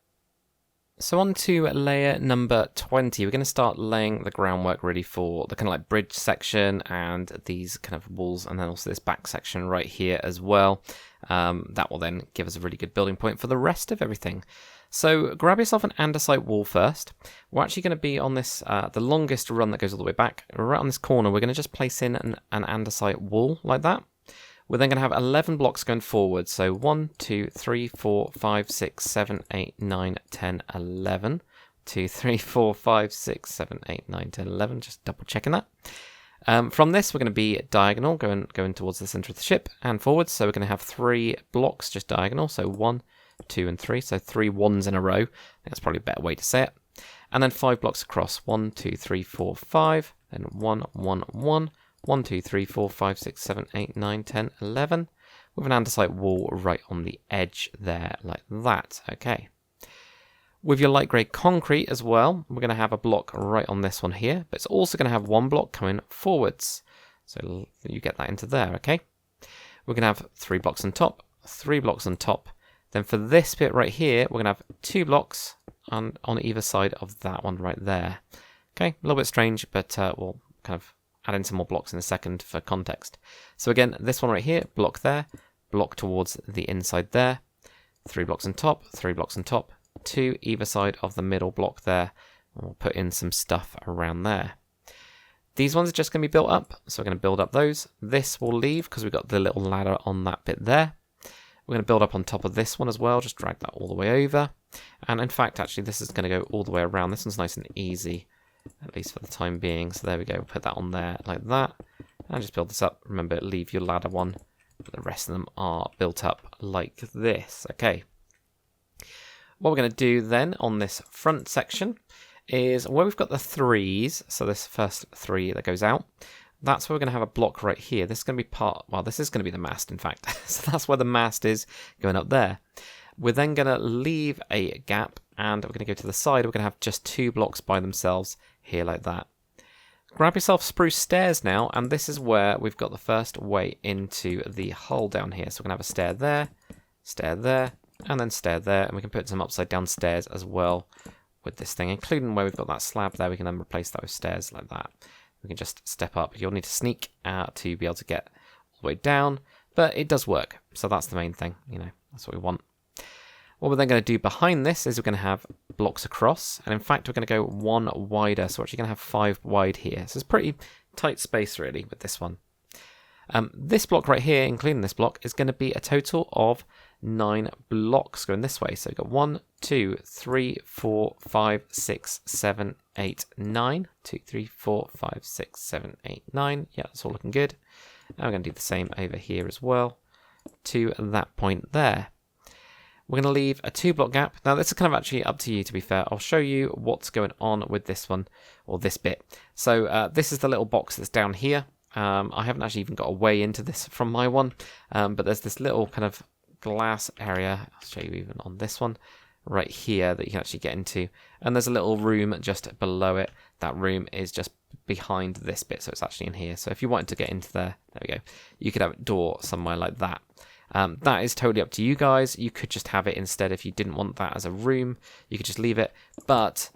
So on to layer number 20. We're going to start laying the groundwork really for the kind of like bridge section and these kind of walls, and then also this back section right here as well. That will then give us a really good building point for the rest of everything. So grab yourself an andesite wall first. We're actually going to be on this, the longest run that goes all the way back. Right on this corner, we're going to just place in an andesite wall like that. We're then going to have 11 blocks going forward. So 1, 2, 3, 4, 5, 6, 7, 8, 9, 10, 11. 2, 3, 4, 5, 6, 7, 8, 9, 10, 11. Just double checking that. From this, we're going to be diagonal, going towards the center of the ship and forwards. So we're going to have 3 blocks just diagonal. So 1, 2, and 3. So 3 ones in a row. I think that's probably a better way to say it. And then 5 blocks across. 1, 2, 3, 4, 5. Then 1, 1, 1. 1, 2, 3, 4, 5, 6, 7, 8, 9, 10, 11. With an andesite wall right on the edge there, like that. Okay. With your light grey concrete as well, we're going to have a block right on this one here, but it's also going to have 1 block coming forwards. So you get that into there, okay? We're going to have 3 blocks on top, 3 blocks on top. Then for this bit right here, we're going to have 2 blocks on either side of that one right there. Okay, a little bit strange, but we'll kind of add in some more blocks in a second for context. So again, this one right here, block there, block towards the inside there, 3 blocks on top, 3 blocks on top, 2 either side of the middle block there, and we'll put in some stuff around there. These ones are just going to be built up, so we're going to build up those. This will leave because we've got the little ladder on that bit there. We're going to build up on top of this one as well, just drag that all the way over. And in fact, actually, this is going to go all the way around. This one's nice and easy, at least for the time being. So there we go, we'll put that on there like that. And just build this up. Remember, leave your ladder one. But the rest of them are built up like this. Okay. What we're going to do then on this front section is where we've got the 3s, so this first 3 that goes out, that's where we're going to have a block right here. This is going to be this is going to be the mast, in fact. So that's where the mast is going up there. We're then going to leave a gap, and we're going to go to the side. We're going to have just 2 blocks by themselves here like that. Grab yourself spruce stairs now, and this is where we've got the first way into the hull down here. So we're going to have a stair there, and then stair there, and we can put some upside down stairs as well with this thing, including where we've got that slab there. We can then replace that with stairs like that. We can just step up. You'll need to sneak out to be able to get all the way down, but it does work. So that's the main thing, that's what we want. What we're then going to do behind this is we're going to have blocks across, and in fact we're going to go 1 wider, so we're actually going to have 5 wide here. So it's pretty tight space really with this one. This block right here, including this block, is going to be a total of 9 blocks going this way. So we've got 1, 2, 3, 4, 5, 6, 7, 8, 9. 2, 3, 4, 5, 6, 7, 8, 9. Yeah, that's all looking good. And we're going to do the same over here as well to that point there. We're going to leave a 2 block gap. Now this is kind of actually up to you, to be fair. I'll show you what's going on with this one, or this bit. So this is the little box that's down here. I haven't actually even got a way into this from my one, but there's this little kind of glass area, I'll show you even on this one, right here that you can actually get into. And there's a little room just below it. That room is just behind this bit, so it's actually in here. So if you wanted to get into there we go. You could have a door somewhere like that. That is totally up to you guys. You could just have it instead if you didn't want that as a room. You could just leave it. But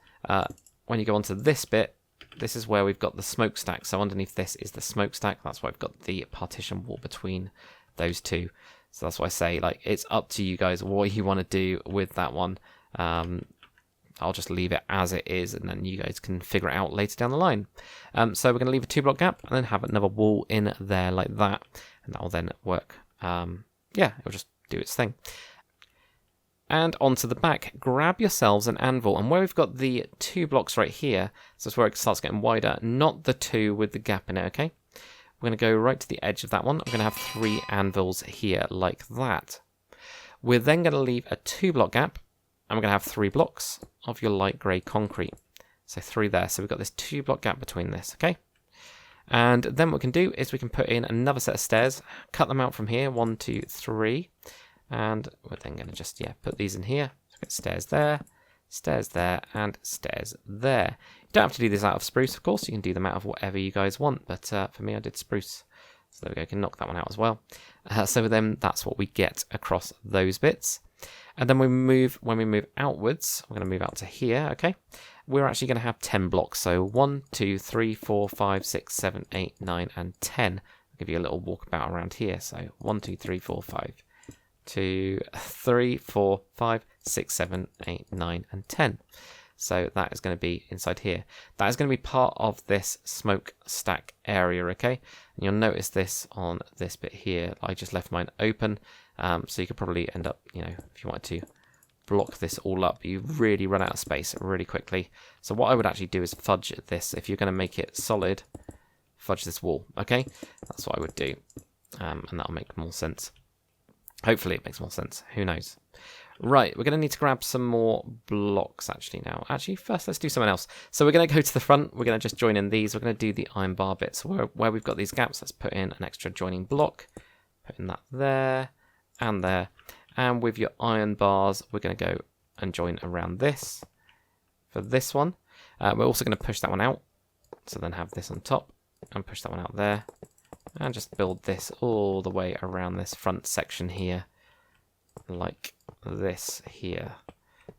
when you go onto this bit, this is where we've got the smokestack. So underneath this is the smokestack. That's why I've got the partition wall between those two. So that's why I say, it's up to you guys what you want to do with that one. I'll just leave it as it is, and then you guys can figure it out later down the line. So we're going to leave a 2 block gap and then have another wall in there like that. And that will then work. It'll just do its thing. And onto the back, grab yourselves an anvil, and where we've got the 2 blocks right here, so that's where it starts getting wider, not the 2 with the gap in it, okay? we're going to go right to the edge of that one. I'm going to have 3 anvils here like that. We're then going to leave a 2 block gap, and we're going to have 3 blocks of your light grey concrete. So 3 there. So we've got this 2 block gap between this, okay? And then what we can do is we can put in another set of stairs, cut them out from here, 1, 2, 3, and we're then going to just, put these in here. So we've got stairs there, and stairs there. You don't have to do this out of spruce, of course. You can do them out of whatever you guys want, but for me, I did spruce. So there we go, I can knock that one out as well. So then that's what we get across those bits. And then when we move outwards, we're going to move out to here, okay? We're actually going to have 10 blocks. So 1, 2, 3, 4, 5, 6, 7, 8, 9, and 10. I'll give you a little walkabout around here. So 1, 2, 3, 4, 5, 2, 3, 4, 5, 6, 7, 8, 9, and 10. So that is going to be inside here. That is going to be part of this smoke stack area, okay? And you'll notice this on this bit here. I just left mine open. So you could probably end up, if you wanted to block this all up, you really run out of space really quickly. So what I would actually do is fudge this. If you're going to make it solid, fudge this wall, okay? That's what I would do. And that'll make more sense. Hopefully it makes more sense. Who knows? Right, we're going to need to grab some more blocks actually now. Actually, first let's do something else. So we're going to go to the front. We're going to just join in these. We're going to do the iron bar bits. Where we've got these gaps, let's put in an extra joining block. Put in that there and there. And with your iron bars, we're going to go and join around this. For this one, we're also going to push that one out. So then have this on top and push that one out there. And just build this all the way around this front section here. Like this here.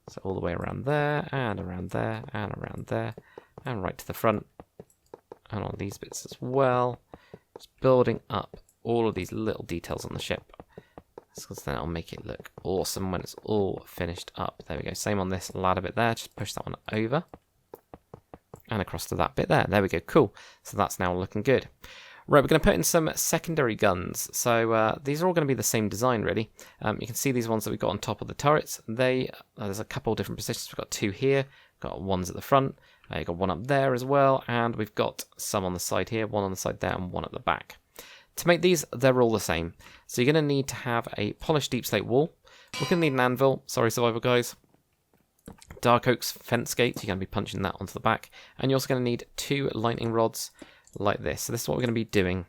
So all the way around there, and around there, and around there, and right to the front. And on these bits as well. Just building up all of these little details on the ship. Because then it'll make it look awesome when it's all finished up. There we go. Same on this ladder bit there. Just push that one over. And across to that bit there. There we go. Cool. So that's now looking good. Right, we're going to put in some secondary guns. So these are all going to be the same design, really. You can see these ones that we've got on top of the turrets. There's a couple of different positions. We've got 2 here. Got ones at the front. You've got one up there as well. And we've got some on the side here, one on the side there, and one at the back. To make these, they're all the same. So you're going to need to have a polished deep slate wall. We're going to need an anvil. Sorry, survival guys. Dark oak's fence gate. You're going to be punching that onto the back. And you're also going to need 2 lightning rods like this. So this is what we're going to be doing.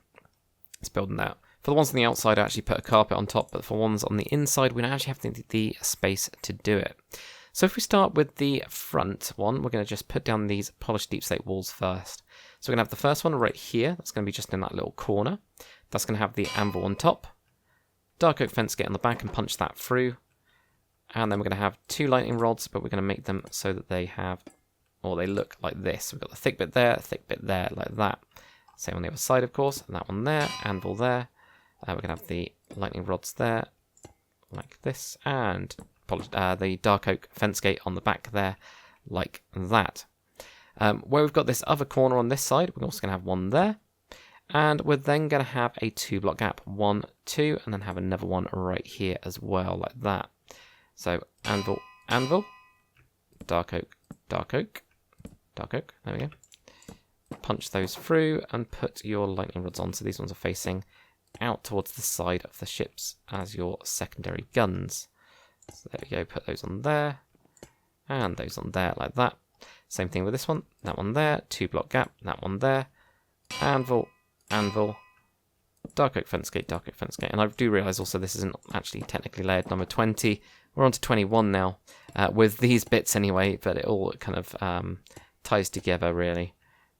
It's building that. For the ones on the outside, I actually put a carpet on top. But for ones on the inside, we don't actually have the space to do it. So if we start with the front one, we're going to just put down these polished deep slate walls first. So we're going to have the first one right here. That's going to be just in that little corner. That's going to have the anvil on top. Dark oak fence gate on the back and punch that through. And then we're going to have 2 lightning rods, but we're going to make them so that they have, or they look like this. We've got the thick bit there, like that. Same on the other side, of course. And that one there, anvil there. We're going to have the lightning rods there, like this. And the dark oak fence gate on the back there, like that. Where we've got this other corner on this side, we're also going to have one there. And we're then going to have a 2 block gap, 1, 2, and then have another one right here as well, like that. So anvil, anvil, dark oak, dark oak, dark oak, there we go. Punch those through and put your lightning rods on. So these ones are facing out towards the side of the ships as your secondary guns. So there we go, put those on there, and those on there, like that. Same thing with this one, that one there, 2 block gap, that one there, anvil, anvil, dark oak fence gate, dark oak fence gate. And I do realise also this isn't actually technically layered number 20. We're on to 21 now, with these bits anyway, but it all kind of ties together really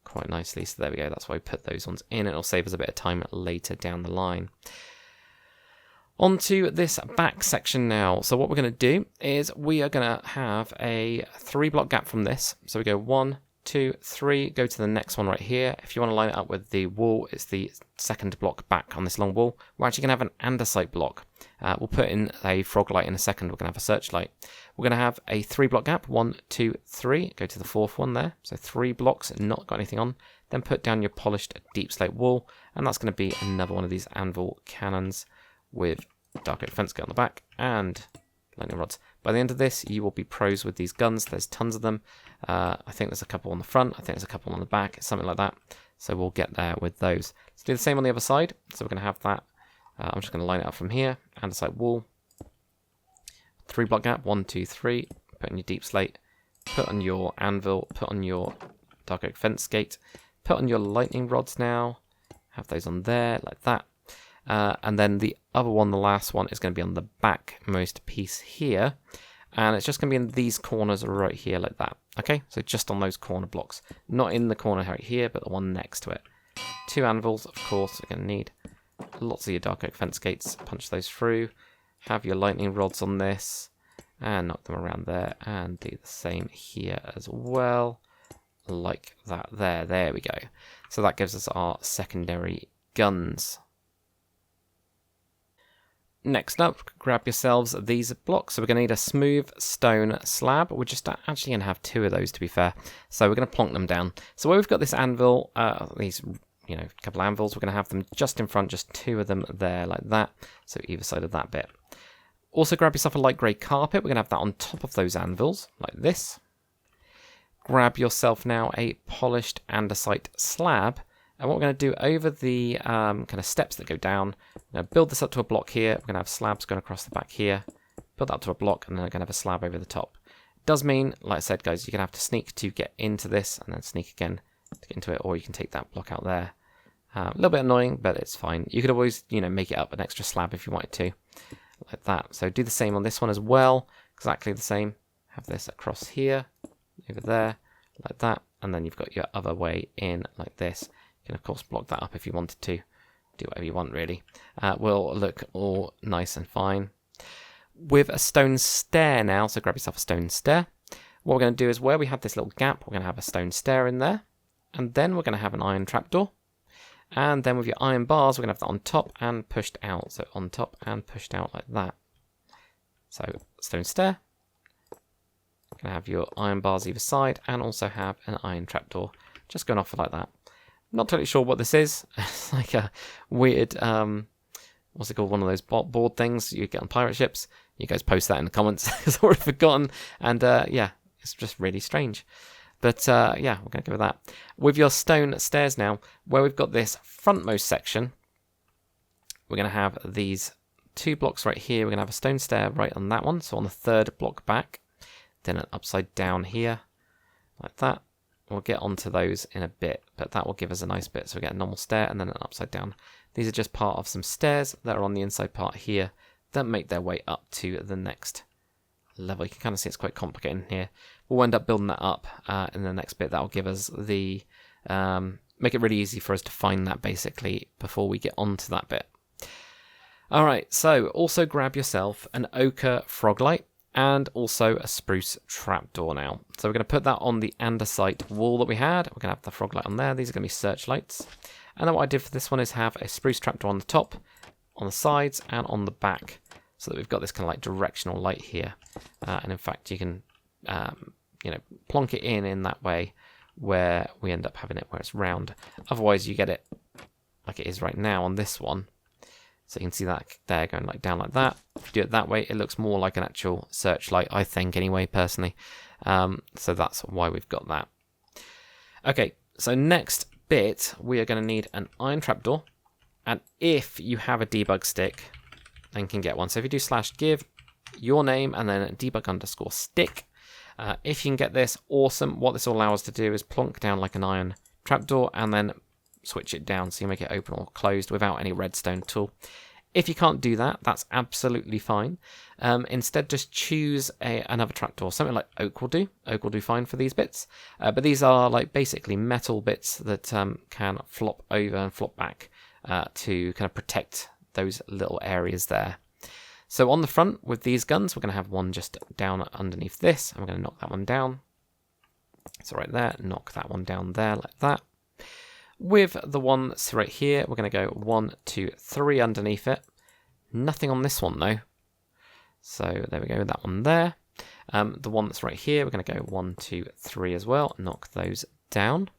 quite nicely. So there we go, that's why we put those ones in. It'll save us a bit of time later down the line. Onto this back section now. So what we're going to do is we are going to have a 3 block gap from this. So we go 1, 2, 3, go to the next one right here. If you want to line it up with the wall, it's the second block back on this long wall. We're actually going to have an andesite block. We'll put in a frog light in a second. We're going to have a searchlight. We're going to have a 3 block gap. 1, 2, 3. Go to the 4th one there. So 3 blocks, not got anything on. Then put down your polished deep slate wall. And that's going to be another one of these anvil cannons with dark oak fence gate on the back and lightning rods. By the end of this, you will be pros with these guns. There's tons of them. I think there's a couple on the front. I think there's a couple on the back. Something like that. So we'll get there with those. Let's do the same on the other side. So we're going to have that. I'm just going to line it up from here. Andesite wall. 3 block gap. 1, 2, 3. Put on your deep slate. Put on your anvil. Put on your dark oak fence gate. Put on your lightning rods now. Have those on there like that. And then the other one, the last one, is going to be on the backmost piece here. And it's just going to be in these corners right here like that. Okay, so just on those corner blocks. Not in the corner right here, but the one next to it. 2 anvils, of course, you're going to need. Lots of your dark oak fence gates. Punch those through. Have your lightning rods on this. And knock them around there. And do the same here as well. Like that there. There we go. So that gives us our secondary guns. Next up, grab yourselves these blocks. So we're going to need a smooth stone slab. We're just actually going to have 2 of those, to be fair. So we're going to plonk them down. So where we've got this anvil, these, couple of anvils, we're going to have them just in front, just 2 of them there like that. So either side of that bit. Also grab yourself a light grey carpet. We're going to have that on top of those anvils, like this. Grab yourself now a polished andesite slab. And what we're going to do over the kind of steps that go down, we're going to build this up to a block here. We're going to have slabs going across the back here. Build that up to a block, and then we're going to have a slab over the top. It does mean, like I said, guys, you're going to have to sneak to get into this, and then sneak again to get into it, or you can take that block out there. A little bit annoying, but it's fine. You could always, make it up an extra slab if you wanted to, like that. So do the same on this one as well. Exactly the same. Have this across here, over there, like that, and then you've got your other way in like this. You can, of course, block that up if you wanted to. Do whatever you want, really. Will look all nice and fine. With a stone stair now, so grab yourself a stone stair. What we're going to do is where we have this little gap, we're going to have a stone stair in there. And then we're going to have an iron trapdoor. And then with your iron bars, we're going to have that on top and pushed out. So on top and pushed out like that. So stone stair. You're going to have your iron bars either side and also have an iron trapdoor. Just going off like that. Not totally sure what this is. It's like a weird, what's it called? One of those board things you get on pirate ships. You guys post that in the comments. It's already forgotten. And yeah, it's just really strange. But yeah, we're going to go with that. With your stone stairs now, where we've got this frontmost section, we're going to have these 2 blocks right here. We're going to have a stone stair right on that one. So on the 3rd block back. Then an upside down here, like that. We'll get onto those in a bit, but that will give us a nice bit. So we get a normal stair and then an upside down. These are just part of some stairs that are on the inside part here that make their way up to the next level. You can kind of see it's quite complicated in here. We'll end up building that up in the next bit. That will give us the, make it really easy for us to find that basically before we get onto that bit. All right, so also grab yourself an ochre froglight. And also a spruce trapdoor now. So we're going to put that on the andesite wall that we had. We're going to have the froglight on there. These are going to be searchlights. And then what I did for this one is have a spruce trapdoor on the top, on the sides, and on the back. So that we've got this kind of like directional light here. And in fact, you can, plonk it in that way where we end up having it where it's round. Otherwise, you get it like it is right now on this one. So you can see that there going like down like that. If you do it that way, it looks more like an actual searchlight, I think, anyway, personally. So that's why we've got that. Okay, so next bit, we are going to need an iron trapdoor. And if you have a debug stick, then can get one. So if you do /give your name and then debug_stick, if you can get this, awesome. What this will allow us to do is plonk down like an iron trapdoor and then switch it down so you make it open or closed without any redstone tool. If you can't do that, that's absolutely fine. Instead, just choose another trapdoor. Something like oak will do. Oak will do fine for these bits. But these are like basically metal bits that can flop over and flop back to kind of protect those little areas there. So on the front with these guns, we're going to have one just down underneath this, and we're going to knock that one down. So right there, knock that one down there like that. With the one that's right here, we're going to go 1, 2, 3 underneath it. Nothing on this one though. So there we go, that one there. The one that's right here, we're going to go 1, 2, 3 as well. Knock those down.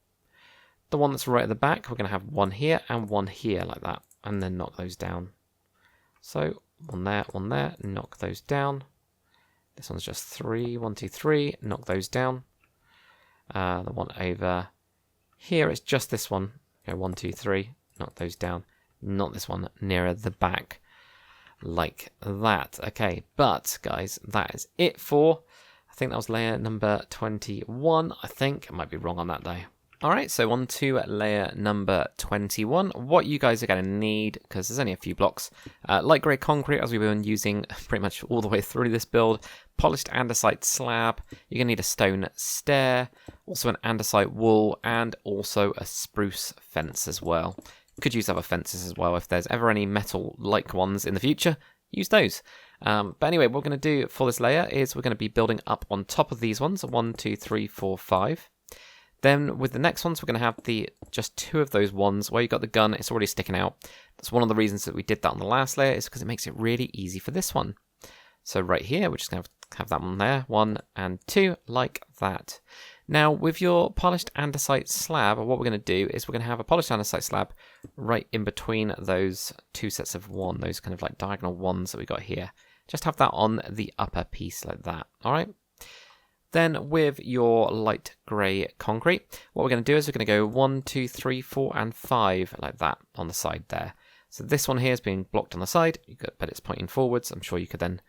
The one that's right at the back, we're going to have one here and one here like that. And then knock those down. So one there, knock those down. This one's just 3, 1, 2, 3, knock those down. The one over here, it's just this one. Go 1, 2, 3. Knock those down. Not this one nearer the back. Like that. Okay, but guys, that is it for, I think that was layer number 21. I think I might be wrong on that though. Alright, so on to layer number 21. What you guys are going to need, because there's only a few blocks, light grey concrete, as we've been using pretty much all the way through this build, polished andesite slab, you're going to need a stone stair, also an andesite wool, and also a spruce fence as well. Could use other fences as well if there's ever any metal-like ones in the future, use those. But anyway, what we're going to do for this layer is we're going to be building up on top of these ones, 1, 2, 3, 4, 5. Then with the next ones, we're going to have just 2 of those ones where you got the gun, it's already sticking out. That's one of the reasons that we did that on the last layer, is because it makes it really easy for this one. So right here, we're just going to have that one there, 1 and 2, like that. Now with your polished andesite slab, what we're going to do is we're going to have a polished andesite slab right in between those 2 sets of 1, those kind of like diagonal ones that we got here. Just have that on the upper piece like that, alright? Then with your light grey concrete, what we're going to do is we're going to go 1, 2, 3, 4, and 5 like that on the side there. So this one here is being blocked on the side, but it's pointing forwards. I'm sure you could then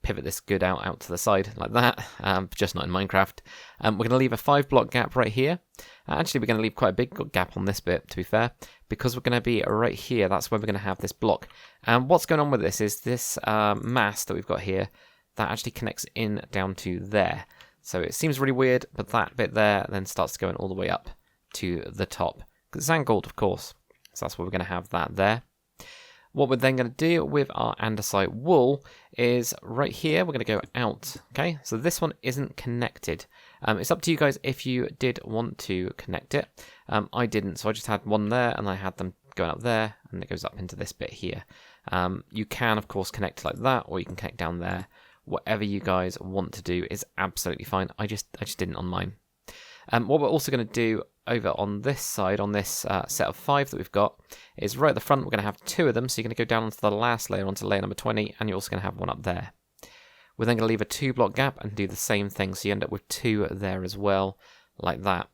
pivot this good out to the side like that, just not in Minecraft. We're going to leave a 5-block gap right here. Actually, we're going to leave quite a big gap on this bit, to be fair, because we're going to be right here. That's where we're going to have this block. And what's going on with this is this mast that we've got here, that actually connects in down to there. So it seems really weird, but that bit there then starts going all the way up to the top. Because it's angled, of course. So that's where we're going to have that there. What we're then going to do with our andesite wool is right here, we're going to go out. Okay, so this one isn't connected. It's up to you guys if you did want to connect it. I didn't, so I just had one there and I had them going up there and it goes up into this bit here. You can, of course, connect like that, or you can connect down there. Whatever you guys want to do is absolutely fine. I just didn't on mine. What we're also going to do over on this side, on this set of 5 that we've got, is right at the front we're going to have 2 of them. So you're going to go down onto the last layer, onto layer number 20, and you're also going to have one up there. We're then going to leave a 2-block gap and do the same thing, so you end up with 2 there as well, like that.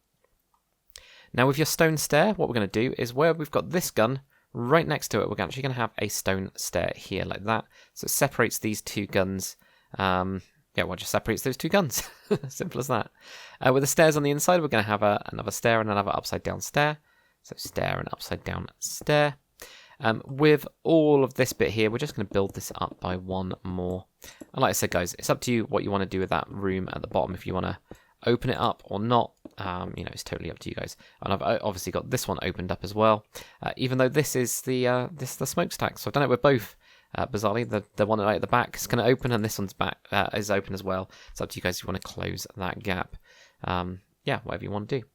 Now with your stone stair, what we're going to do is where we've got this gun, right next to it, we're actually going to have a stone stair here, like that. So it separates these 2 guns. Yeah, well, just separates those 2 guns. Simple as that. With the stairs on the inside, we're going to have another stair and another upside down stair. So stair and upside down stair. With all of this bit here, we're just going to build this up by 1 more. And like I said, guys, it's up to you what you want to do with that room at the bottom. If you want to open it up or not, it's totally up to you guys. And I've obviously got this one opened up as well. Even though this is the smokestack, so I've done it with both. Bizarrely, the one right at the back is going to open, and this one's back is open as well. It's up to you guys if you want to close that gap. Yeah, whatever you want to do.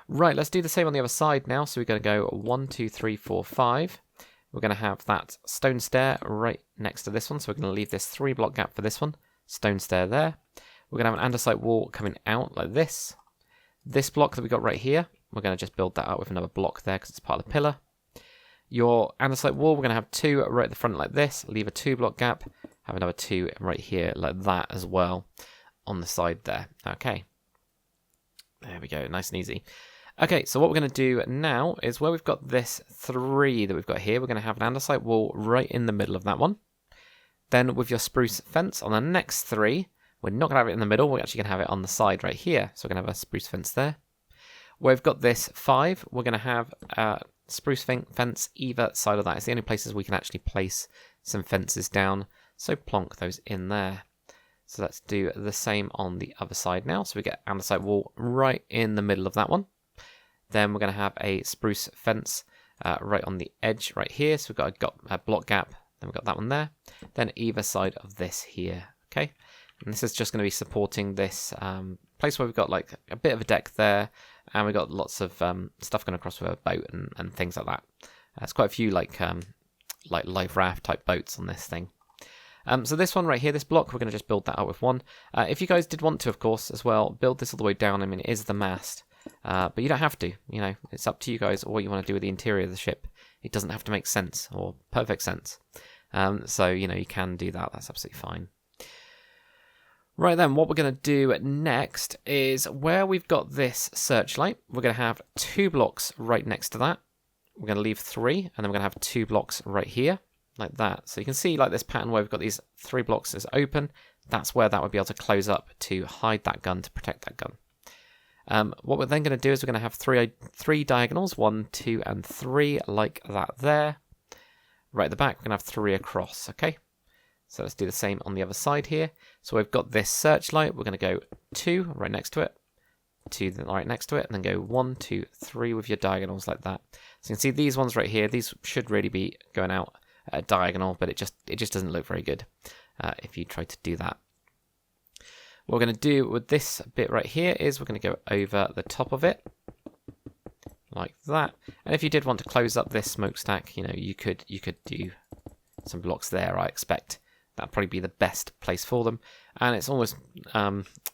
Right, let's do the same on the other side now. So we're going to go 1, 2, 3, 4, 5. We're going to have that stone stair right next to this one. So we're going to leave this 3-block gap for this one. Stone stair there. We're going to have an andesite wall coming out like this. This block that we got right here, we're going to just build that out with another block there because it's part of the pillar. Your andesite wall, we're going to have 2 right at the front like this. Leave a 2-block gap. Have another 2 right here like that as well on the side there. Okay. There we go. Nice and easy. Okay, so what we're going to do now is where we've got this 3 that we've got here, we're going to have an andesite wall right in the middle of that one. Then with your spruce fence on the next 3, we're not going to have it in the middle. We're actually going to have it on the side right here. So we're going to have a spruce fence there. Where we've got this 5, we're going to have spruce fence either side of that. It's the only places we can actually place some fences down, so plonk those in there. So let's do the same on the other side now. So we get andesite wall right in the middle of that one. Then we're going to have a spruce fence right on the edge right here. So we've got a block gap, then we've got that one there. Then either side of this here, okay? And this is just going to be supporting this place where we've got like a bit of a deck there, and we've got lots of stuff going across with a boat and things like that. There's quite a few like life raft type boats on this thing. So this one right here, this block, we're going to just build that out with 1. If you guys did want to, of course, as well, build this all the way down. I mean, it is the mast, but you don't have to. You know, it's up to you guys what you want to do with the interior of the ship. It doesn't have to make sense or perfect sense. So, you know, you can do that. That's absolutely fine. Right then, what we're going to do next is where we've got this searchlight, we're going to have 2 blocks right next to that. we're going to leave 3, and then we're going to have 2 blocks right here, like that. So you can see like this pattern where we've got these 3 blocks as open. That's where that would be able to close up to hide that gun, to protect that gun. What we're then going to do is we're going to have three diagonals, 1, 2, and 3, like that there. Right at the back, we're going to have 3 across, okay? So let's do the same on the other side here. So we've got this searchlight, we're going to go 2 right next to it, 2 right next to it, and then go 1, 2, 3 with your diagonals like that. So you can see these ones right here, these should really be going out at a diagonal, but it just doesn't look very good if you try to do that. What we're going to do with this bit right here is we're going to go over the top of it, like that. And if you did want to close up this smokestack, you know, you could do some blocks there, I expect. That'd probably be the best place for them. And it's almost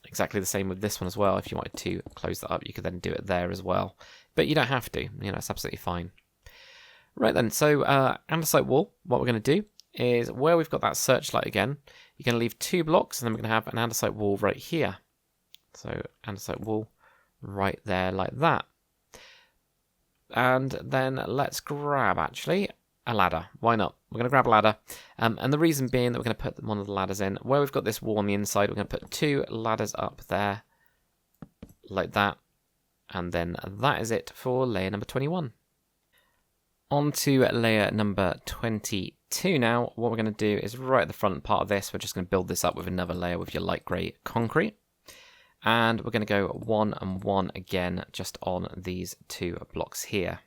exactly the same with this one as well. If you wanted to close that up, you could then do it there as well. But you don't have to, you know, it's absolutely fine. Right then, so andesite wall, what we're going to do is where we've got that searchlight again, you're going to leave 2 blocks, and then we're going to have an andesite wall right here. So andesite wall right there like that. And then let's grab, actually, a ladder. Why not? We're going to grab a ladder. And the reason being that we're going to put one of the ladders in. Where we've got this wall on the inside, we're going to put 2 ladders up there, like that. And then that is it for layer number 21. On to layer number 22 now. What we're going to do is right at the front part of this, we're just going to build this up with another layer with your light grey concrete. And we're going to go 1 and 1 again, just on these 2 blocks here.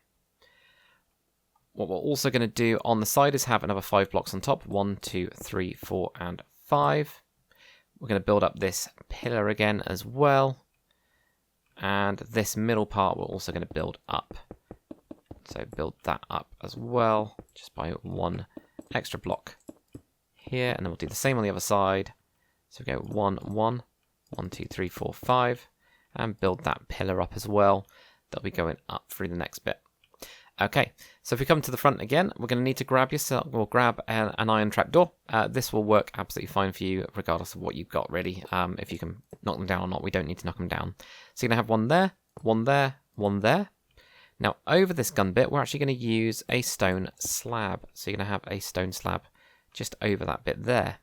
What we're also going to do on the side is have another 5 blocks on top. 1, 2, 3, 4, and 5. We're going to build up this pillar again as well. And this middle part we're also going to build up. So build that up as well, just by 1 extra block here. And then we'll do the same on the other side. So we go 1, 1. 1, 2, 3, 4, 5, and build that pillar up as well. That'll be going up through the next bit. Okay, so if we come to the front again, we're going to need to grab an iron trapdoor. This will work absolutely fine for you, regardless of what you've got, really. If you can knock them down or not, we don't need to knock them down. So you're going to have 1 there, 1 there, 1 there. Now, over this gun bit, we're actually going to use a stone slab. So you're going to have a stone slab just over that bit there.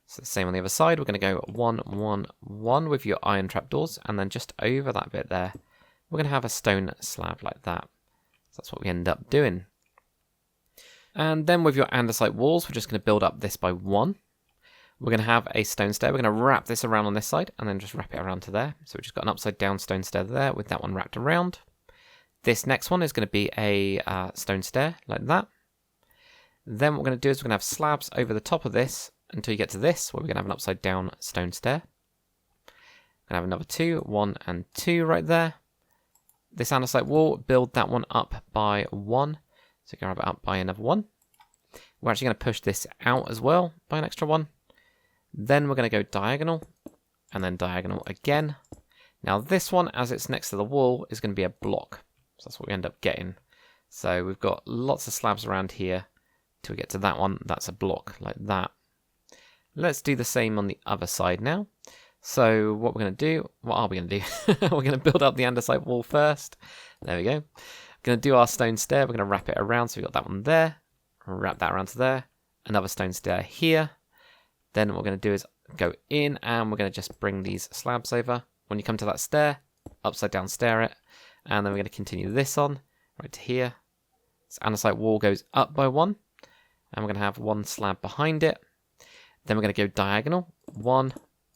So the same on the other side, we're going to go 1, 1, 1 with your iron trapdoors, and then just over that bit there, we're going to have a stone slab like that. So that's what we end up doing. And then with your andesite walls, we're just going to build up this by 1. We're going to have a stone stair. We're going to wrap this around on this side, and then just wrap it around to there. So we've just got an upside down stone stair there with that one wrapped around. This next one is going to be a stone stair like that. Then what we're going to do is we're going to have slabs over the top of this, until you get to this, where we're going to have an upside down stone stair. We're going to have another 2, 1 and 2 right there. This andesite wall, build that one up by 1. So grab it up by another 1. We're actually going to push this out as well by an extra 1. Then we're going to go diagonal, and then diagonal again. Now this one, as it's next to the wall, is going to be a block. So that's what we end up getting. So we've got lots of slabs around here till we get to that one. That's a block like that. Let's do the same on the other side now. So what we're going to do, what are we going to do? We're going to build up the andesite wall first. There we go. We're going to do our stone stair. We're going to wrap it around. So we've got that one there. Wrap that around to there. Another stone stair here. Then what we're going to do is go in, and we're going to just bring these slabs over. When you come to that stair, upside down stair it. And then we're going to continue this on right to here. This andesite wall goes up by 1. And we're going to have 1 slab behind it. Then we're going to go diagonal, 1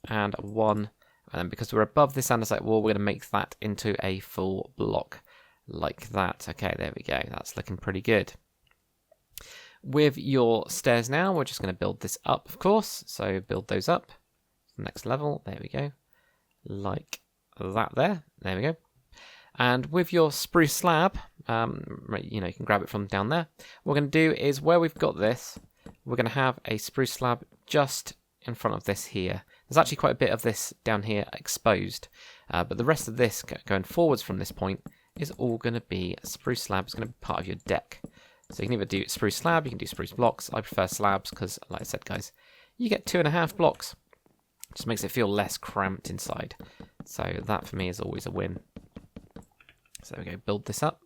and 1. And then because we're above this andesite wall, we're going to make that into a full block like that. Okay, there we go. That's looking pretty good. With your stairs now, we're just going to build this up, of course. So build those up. Next level, there we go. Like that there. There we go. And with your spruce slab, you know, you can grab it from down there. What we're going to do is where we've got this, we're going to have a spruce slab just in front of this here. There's actually quite a bit of this down here exposed, but the rest of this going forwards from this point is all going to be spruce slab. It's going to be part of your deck. So you can either do spruce slab, you can do spruce blocks. I prefer slabs because, like I said, guys, you get 2.5 blocks. Just makes it feel less cramped inside. So that for me is always a win. So there we go, build this up.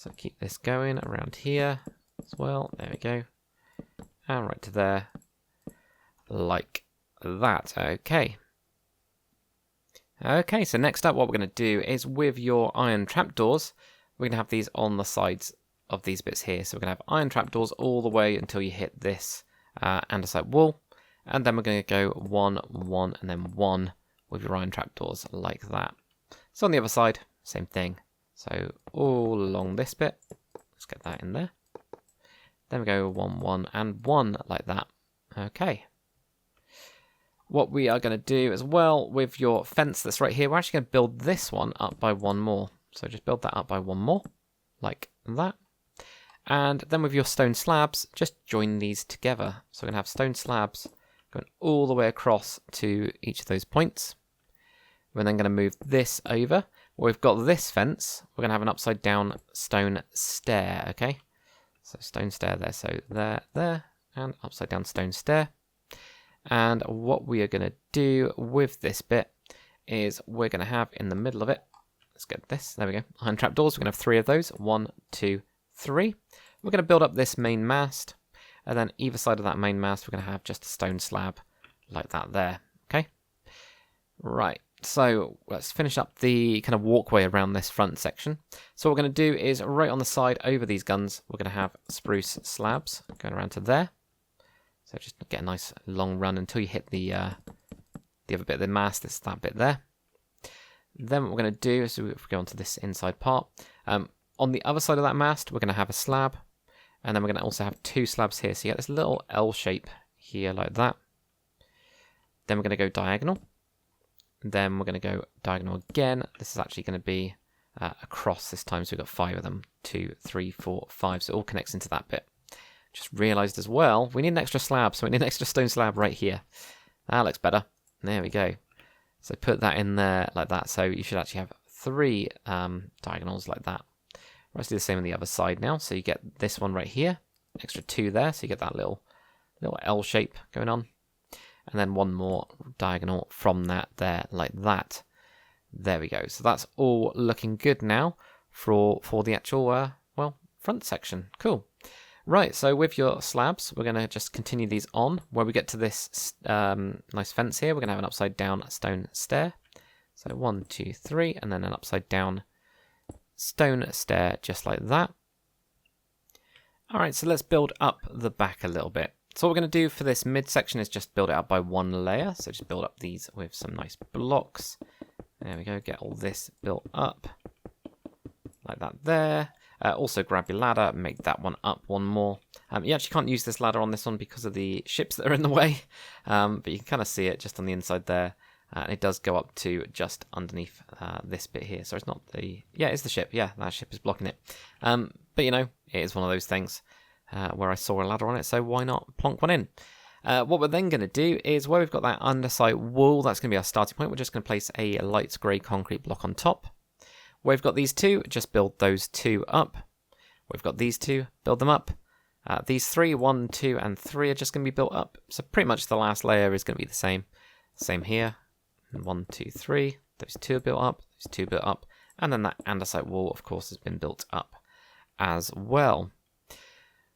So keep this going around here as well. There we go. And right to there. Like that. Okay. Okay, so next up what we're going to do is with your iron trapdoors, we're going to have these on the sides of these bits here. So we're going to have iron trapdoors all the way until you hit this andesite wall. And then we're going to go 1, 1, and then 1 with your iron trapdoors like that. So on the other side, same thing. So all along this bit, let's get that in there. Then we go 1, 1, and 1 like that. Okay. What we are going to do as well with your fence that's right here, we're actually going to build this one up by 1 more. So just build that up by 1 more, like that. And then with your stone slabs, just join these together. So we're going to have stone slabs going all the way across to each of those points. We're then going to move this over. Well, we've got this fence. We're going to have an upside down stone stair, okay? So stone stair there. So there, there, and upside down stone stair. And what we are going to do with this bit is we're going to have in the middle of it, let's get this, there we go, iron trapdoors. We're going to have 3 of those, 1, 2, 3. We're going to build up this main mast, and then either side of that main mast we're going to have just a stone slab like that there, okay? Right, so let's finish up the kind of walkway around this front section. So what we're going to do is right on the side over these guns, we're going to have spruce slabs going around to there. So just get a nice long run until you hit the other bit of the mast. It's that bit there. Then what we're going to do is if we go onto this inside part, on the other side of that mast, we're going to have a slab. And then we're going to also have 2 slabs here. So you get this little L shape here like that. Then we're going to go diagonal. Then we're going to go diagonal again. This is actually going to be across this time. So we've got 5 of them. 2, 3, 4, 5. So it all connects into that bit. Just realised as well, we need an extra slab, so we need an extra stone slab right here. That looks better. There we go. So put that in there like that. So you should actually have 3 diagonals like that. Let's do the same on the other side now. So you get this one right here, extra 2 there, so you get that little L shape going on. And then 1 more diagonal from that there like that. There we go. So that's all looking good now for the actual, well, front section. Cool. Right, so with your slabs, we're going to just continue these on. Where we get to this nice fence here, we're going to have an upside down stone stair. So 1, 2, 3, and then an upside down stone stair just like that. Alright, so let's build up the back a little bit. So what we're going to do for this midsection is just build it up by 1 layer. So just build up these with some nice blocks. There we go, get all this built up like that there. Also grab your ladder, make that one up 1 more. You actually can't use this ladder on this one because of the ships that are in the way, but you can kind of see it just on the inside there. And it does go up to just underneath this bit here. So it's not the... Yeah, it's the ship. Yeah, that ship is blocking it. But, you know, it is one of those things where I saw a ladder on it, so why not plonk one in? What we're then going to do is where we've got that underside wall, that's going to be our starting point. We're just going to place a light grey concrete block on top. Where we've got these 2, just build those 2 up. We've got these 2, build them up. These 3, 1, 2, and 3 are just going to be built up. So pretty much the last layer is going to be the same. Same here. 1, 2, 3. Those 2 are built up. Those 2 built up. And then that andesite wall, of course, has been built up as well.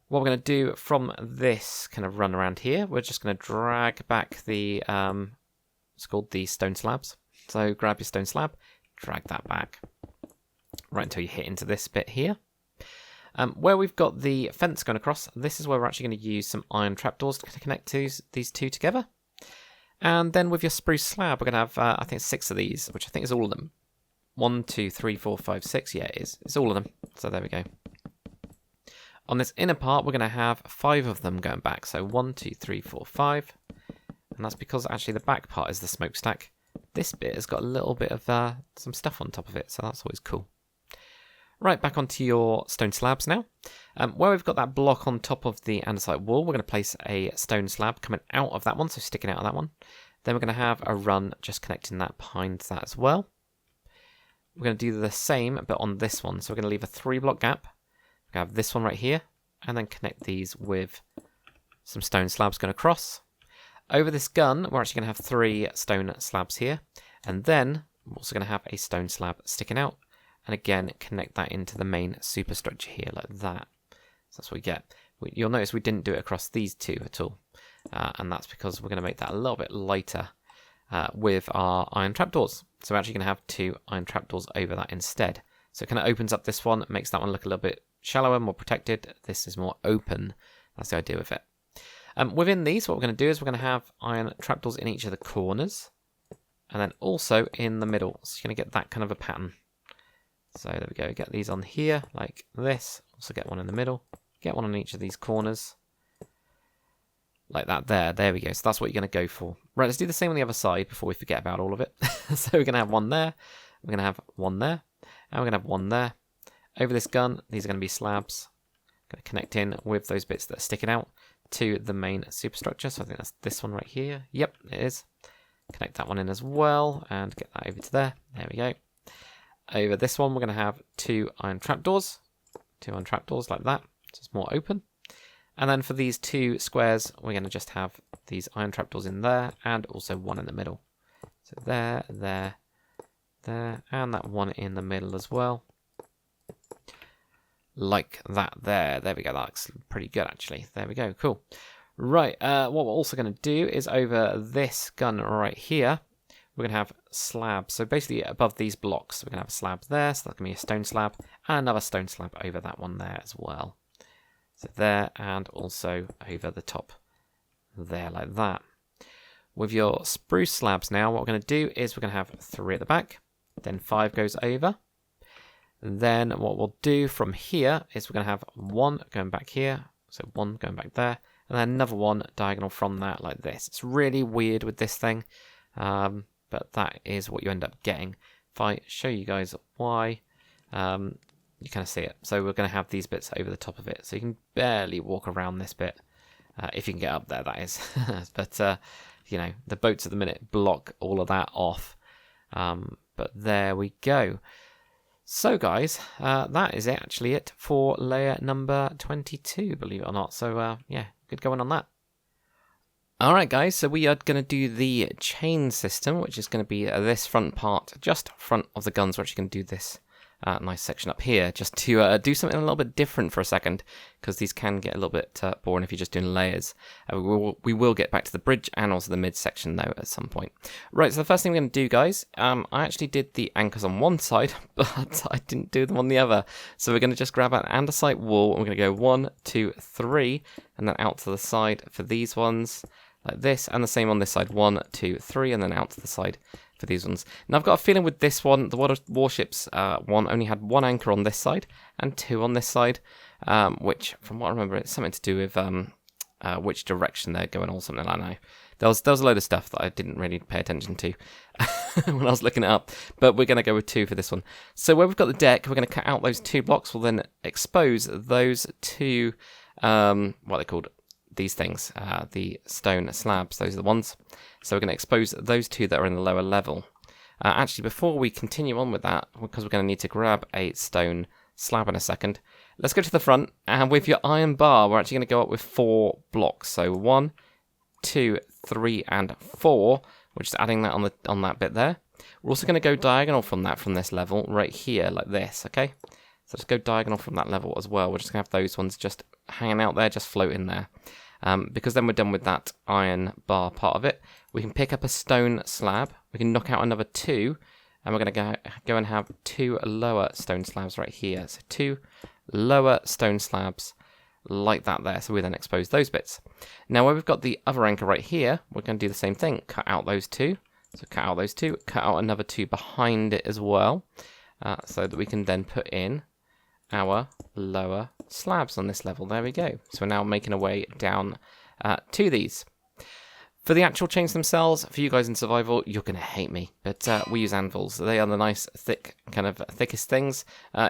What we're going to do from this kind of run around here, we're just going to drag back the, it's called the stone slabs. So grab your stone slab, drag that back. Right until you hit into this bit here. Where we've got the fence going across, this is where we're actually going to use some iron trapdoors to connect these 2 together. And then with your spruce slab, we're going to have, I think, 6 of these, which I think is all of them. 1, 2, 3, 4, 5, 6. Yeah, it is. It's all of them. So there we go. On this inner part, we're going to have 5 of them going back. So 1, 2, 3, 4, 5. And that's because actually the back part is the smokestack. This bit has got a little bit of some stuff on top of it, so that's always cool. Right, back onto your stone slabs now. Where we've got that block on top of the andesite wall, we're going to place a stone slab coming out of that one, so sticking out of that one. Then we're going to have a run just connecting that behind that as well. We're going to do the same, but on this one. So we're going to leave a 3-block gap. We're going to have this one right here, and then connect these with some stone slabs going across. Over this gun, we're actually going to have 3 stone slabs here, and then we're also going to have a stone slab sticking out. and again connect that into the main superstructure here like that. So that's what we get. You'll notice we didn't do it across these two at all, and that's because we're going to make that a little bit lighter with our iron trapdoors. So we're actually going to have 2 iron trapdoors over that instead. So it kind of opens up this one, makes that one look a little bit shallower, more protected. This is more open. That's the idea with it. Within these, what we're going to do is we're going to have iron trapdoors in each of the corners, and then also in the middle. So you're going to get that kind of a pattern. So there we go. Get these on here like this. Also get one in the middle. Get one on each of these corners. Like that there. There we go. So that's what you're going to go for. Right, let's do the same on the other side before we forget about all of it. So we're going to have one there. We're going to have one there. And we're going to have one there. Over this gun, these are going to be slabs. Going to connect in with those bits that are sticking out to the main superstructure. So I think that's this one right here. Yep, it is. Connect that one in as well and get that over to there. There we go. Over this one, we're going to have 2 iron trapdoors. 2 iron trapdoors like that. So it's more open. And then for these 2 squares, we're going to just have these iron trapdoors in there and also one in the middle. So there, there, there, and that one in the middle as well. Like that there. There we go. That looks pretty good, actually. There we go. Cool. Right. What we're also going to do is over this gun right here, we're going to have slabs. So basically above these blocks, we're going to have a slab there. So that's going to be a stone slab and another stone slab over that one there as well. So there and also over the top there like that. With your spruce slabs now, what we're going to do is we're going to have 3 at the back. Then 5 goes over. Then what we'll do from here is we're going to have 1 going back here. So 1 going back there. And then another 1 diagonal from that like this. It's really weird with this thing. But that is what you end up getting. If I show you guys why, you kind of see it. So we're going to have these bits over the top of it. So you can barely walk around this bit. If you can get up there, that is. But, you know, the boats at the minute block all of that off. But there we go. So, guys, that is actually it for layer number 22, believe it or not. So, yeah, good going on that. Alright, guys, so we are going to do the chain system, which is going to be this front part, just front of the guns. We're actually going to do this nice section up here, just to do something a little bit different for a second, because these can get a little bit boring if you're just doing layers. We will get back to the bridge and also the midsection, though, at some point. Right, so the first thing we're going to do, guys, I actually did the anchors on one side, but I didn't do them on the other. So we're going to just grab an andesite wall, and we're going to go 1, 2, 3, and then out to the side for these ones, like this, and the same on this side, 1, 2, 3, and then out to the side for these ones. Now I've got a feeling with this one, the Warships one only had 1 anchor on this side and 2 on this side, which, from what I remember, it's something to do with which direction they're going or something like that. There was a load of stuff that I didn't really pay attention to when I was looking it up, but we're going to go with 2 for this one. So where we've got the deck, we're going to cut out those 2 blocks. We'll then expose those 2, what are they called? These things, the stone slabs, those are the ones. So we're going to expose those 2 that are in the lower level. Actually, before we continue on with that, because we're going to need to grab a stone slab in a second, let's go to the front, and with your iron bar, we're actually going to go up with 4 blocks. So 1, 2, 3, and 4. We're just adding that on that bit there. We're also going to go diagonal from this level, right here, like this, okay? So just go diagonal from that level as well. We're just going to have those ones just hanging out there, just floating there. Because then we're done with that iron bar part of it. We can pick up a stone slab. We can knock out another 2. And we're going to go and have 2 lower stone slabs right here. So 2 lower stone slabs like that there. So we then expose those bits. Now where we've got the other anchor right here, we're going to do the same thing. Cut out those 2. So cut out those 2. Cut out another 2 behind it as well. So that we can then put in our lower slabs on this level. There we go. So we're now making our way down to these. For the actual chains themselves, for you guys in survival, you're going to hate me, but we use anvils. They are the nice, thick, kind of thickest things.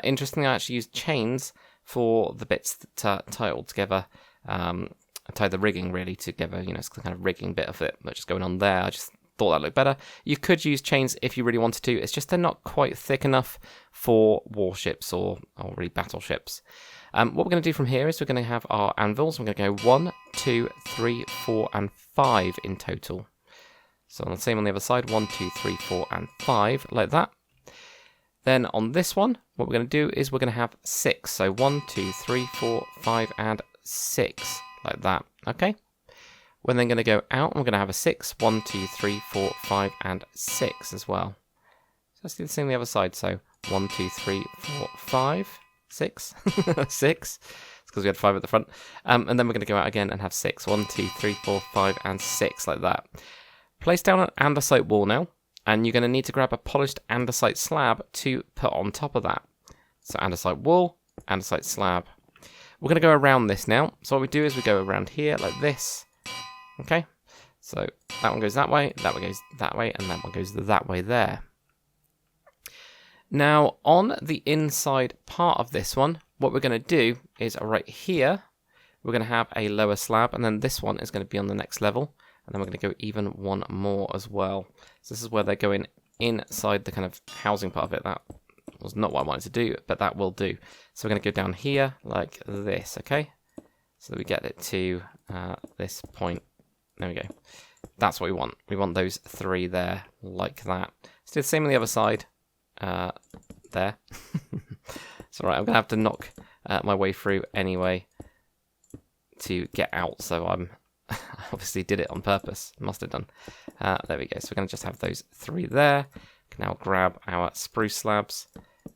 Interestingly, I actually use chains for the bits that tie all together, tie the rigging really together. You know, it's the kind of rigging bit of it that's just going on there. I just thought that looked better. You could use chains if you really wanted to. It's just they're not quite thick enough for warships or really battleships. What we're going to do from here is we're going to have our anvils. We're going to go 1, 2, 3, 4, and 5 in total. So on the same on the other side, 1, 2, 3, 4, and 5, like that. Then on this one, what we're going to do is we're going to have 6. So 1, 2, 3, 4, 5, and 6, like that. Okay. We're then going to go out, and we're going to have a 6, 1, 2, 3, 4, 5, and 6 as well. So let's do the same on the other side. So 1, 2, 3, 4, 5, 6, 6. It's because we had 5 at the front. And then we're going to go out again and have 6, 1, 2, 3, 4, 5, and 6, like that. Place down an andesite wall now, and you're going to need to grab a polished andesite slab to put on top of that. So andesite wall, andesite slab. We're going to go around this now. So what we do is we go around here like this. Okay, so that one goes that way, that one goes that way, and that one goes that way there. Now, on the inside part of this one, what we're going to do is right here, we're going to have a lower slab, and then this one is going to be on the next level, and then we're going to go even one more as well. So this is where they're going inside the kind of housing part of it. That was not what I wanted to do, but that will do. So we're going to go down here like this, okay? So that we get it to this point. There we go. That's what we want. We want those 3 there, like that. Let's do the same on the other side. There. It's alright, I'm going to have to knock my way through anyway to get out. So I obviously did it on purpose. Must have done. There we go. So we're going to just have those 3 there. Can now grab our spruce slabs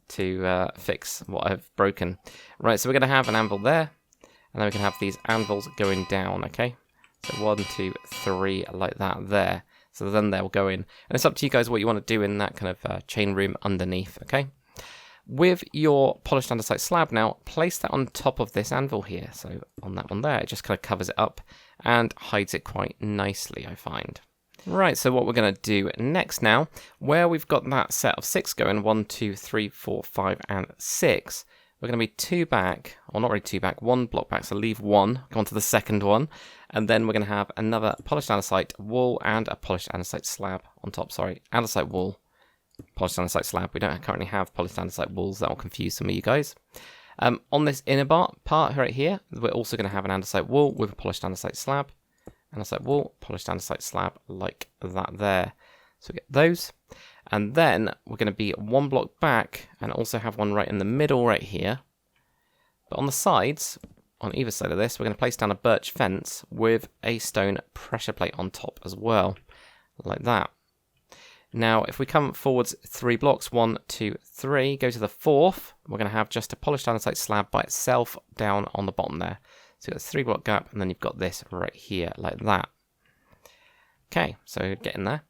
to fix what I've broken. Right, so we're going to have an anvil there. And then we can have these anvils going down, okay? So 1, 2, 3, like that there. So then they'll go in. And it's up to you guys what you want to do in that kind of chain room underneath, okay? With your polished andesite slab now, place that on top of this anvil here. So on that one there, it just kind of covers it up and hides it quite nicely, I find. Right, so what we're going to do next now, where we've got that set of 6 going, 1, 2, 3, 4, 5, and 6, we're going to be 2 back, or not really 2 back, 1 block back, so leave 1, go on to the second one, and then we're going to have another polished andesite wall and a polished andesite slab on top, sorry, andesite wall, polished andesite slab. We don't currently have polished andesite walls, that will confuse some of you guys. On this inner part right here, we're also going to have an andesite wall with a polished andesite slab, andesite wall, polished andesite slab, like that there. So we get those. And then we're going to be 1 block back and also have one right in the middle right here. But on the sides, on either side of this, we're going to place down a birch fence with a stone pressure plate on top as well, like that. Now, if we come forwards 3 blocks, 1, 2, 3, go to the 4th, we're going to have just a polished andesite slab by itself down on the bottom there. So it's a 3 block gap, and then you've got this right here, like that. Okay, so get in there.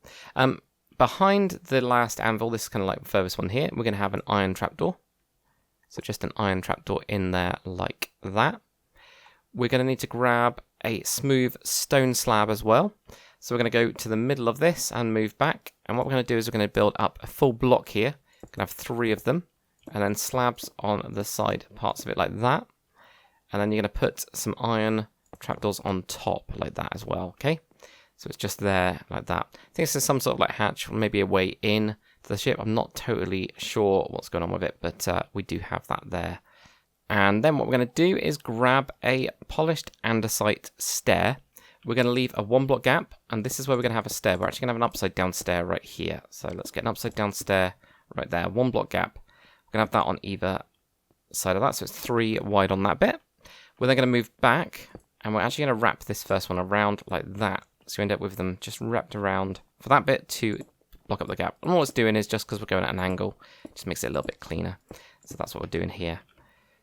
Behind the last anvil, this is kind of like the furthest one here, we're going to have an iron trapdoor. So just an iron trapdoor in there like that. We're going to need to grab a smooth stone slab as well. So we're going to go to the middle of this and move back. And what we're going to do is we're going to build up a full block here. We're going to have 3 of them. And then slabs on the side parts of it like that. And then you're going to put some iron trapdoors on top like that as well, okay? So it's just there like that. I think this is some sort of like hatch, or maybe a way in to the ship. I'm not totally sure what's going on with it, but we do have that there. And then what we're going to do is grab a polished andesite stair. We're going to leave a 1 block gap, and this is where we're going to have a stair. We're actually going to have an upside down stair right here. So let's get an upside down stair right there, 1 block gap. We're going to have that on either side of that, so it's 3 wide on that bit. We're then going to move back, and we're actually going to wrap this first one around like that. So you end up with them just wrapped around for that bit to block up the gap. And all it's doing is just because we're going at an angle, it just makes it a little bit cleaner. So that's what we're doing here.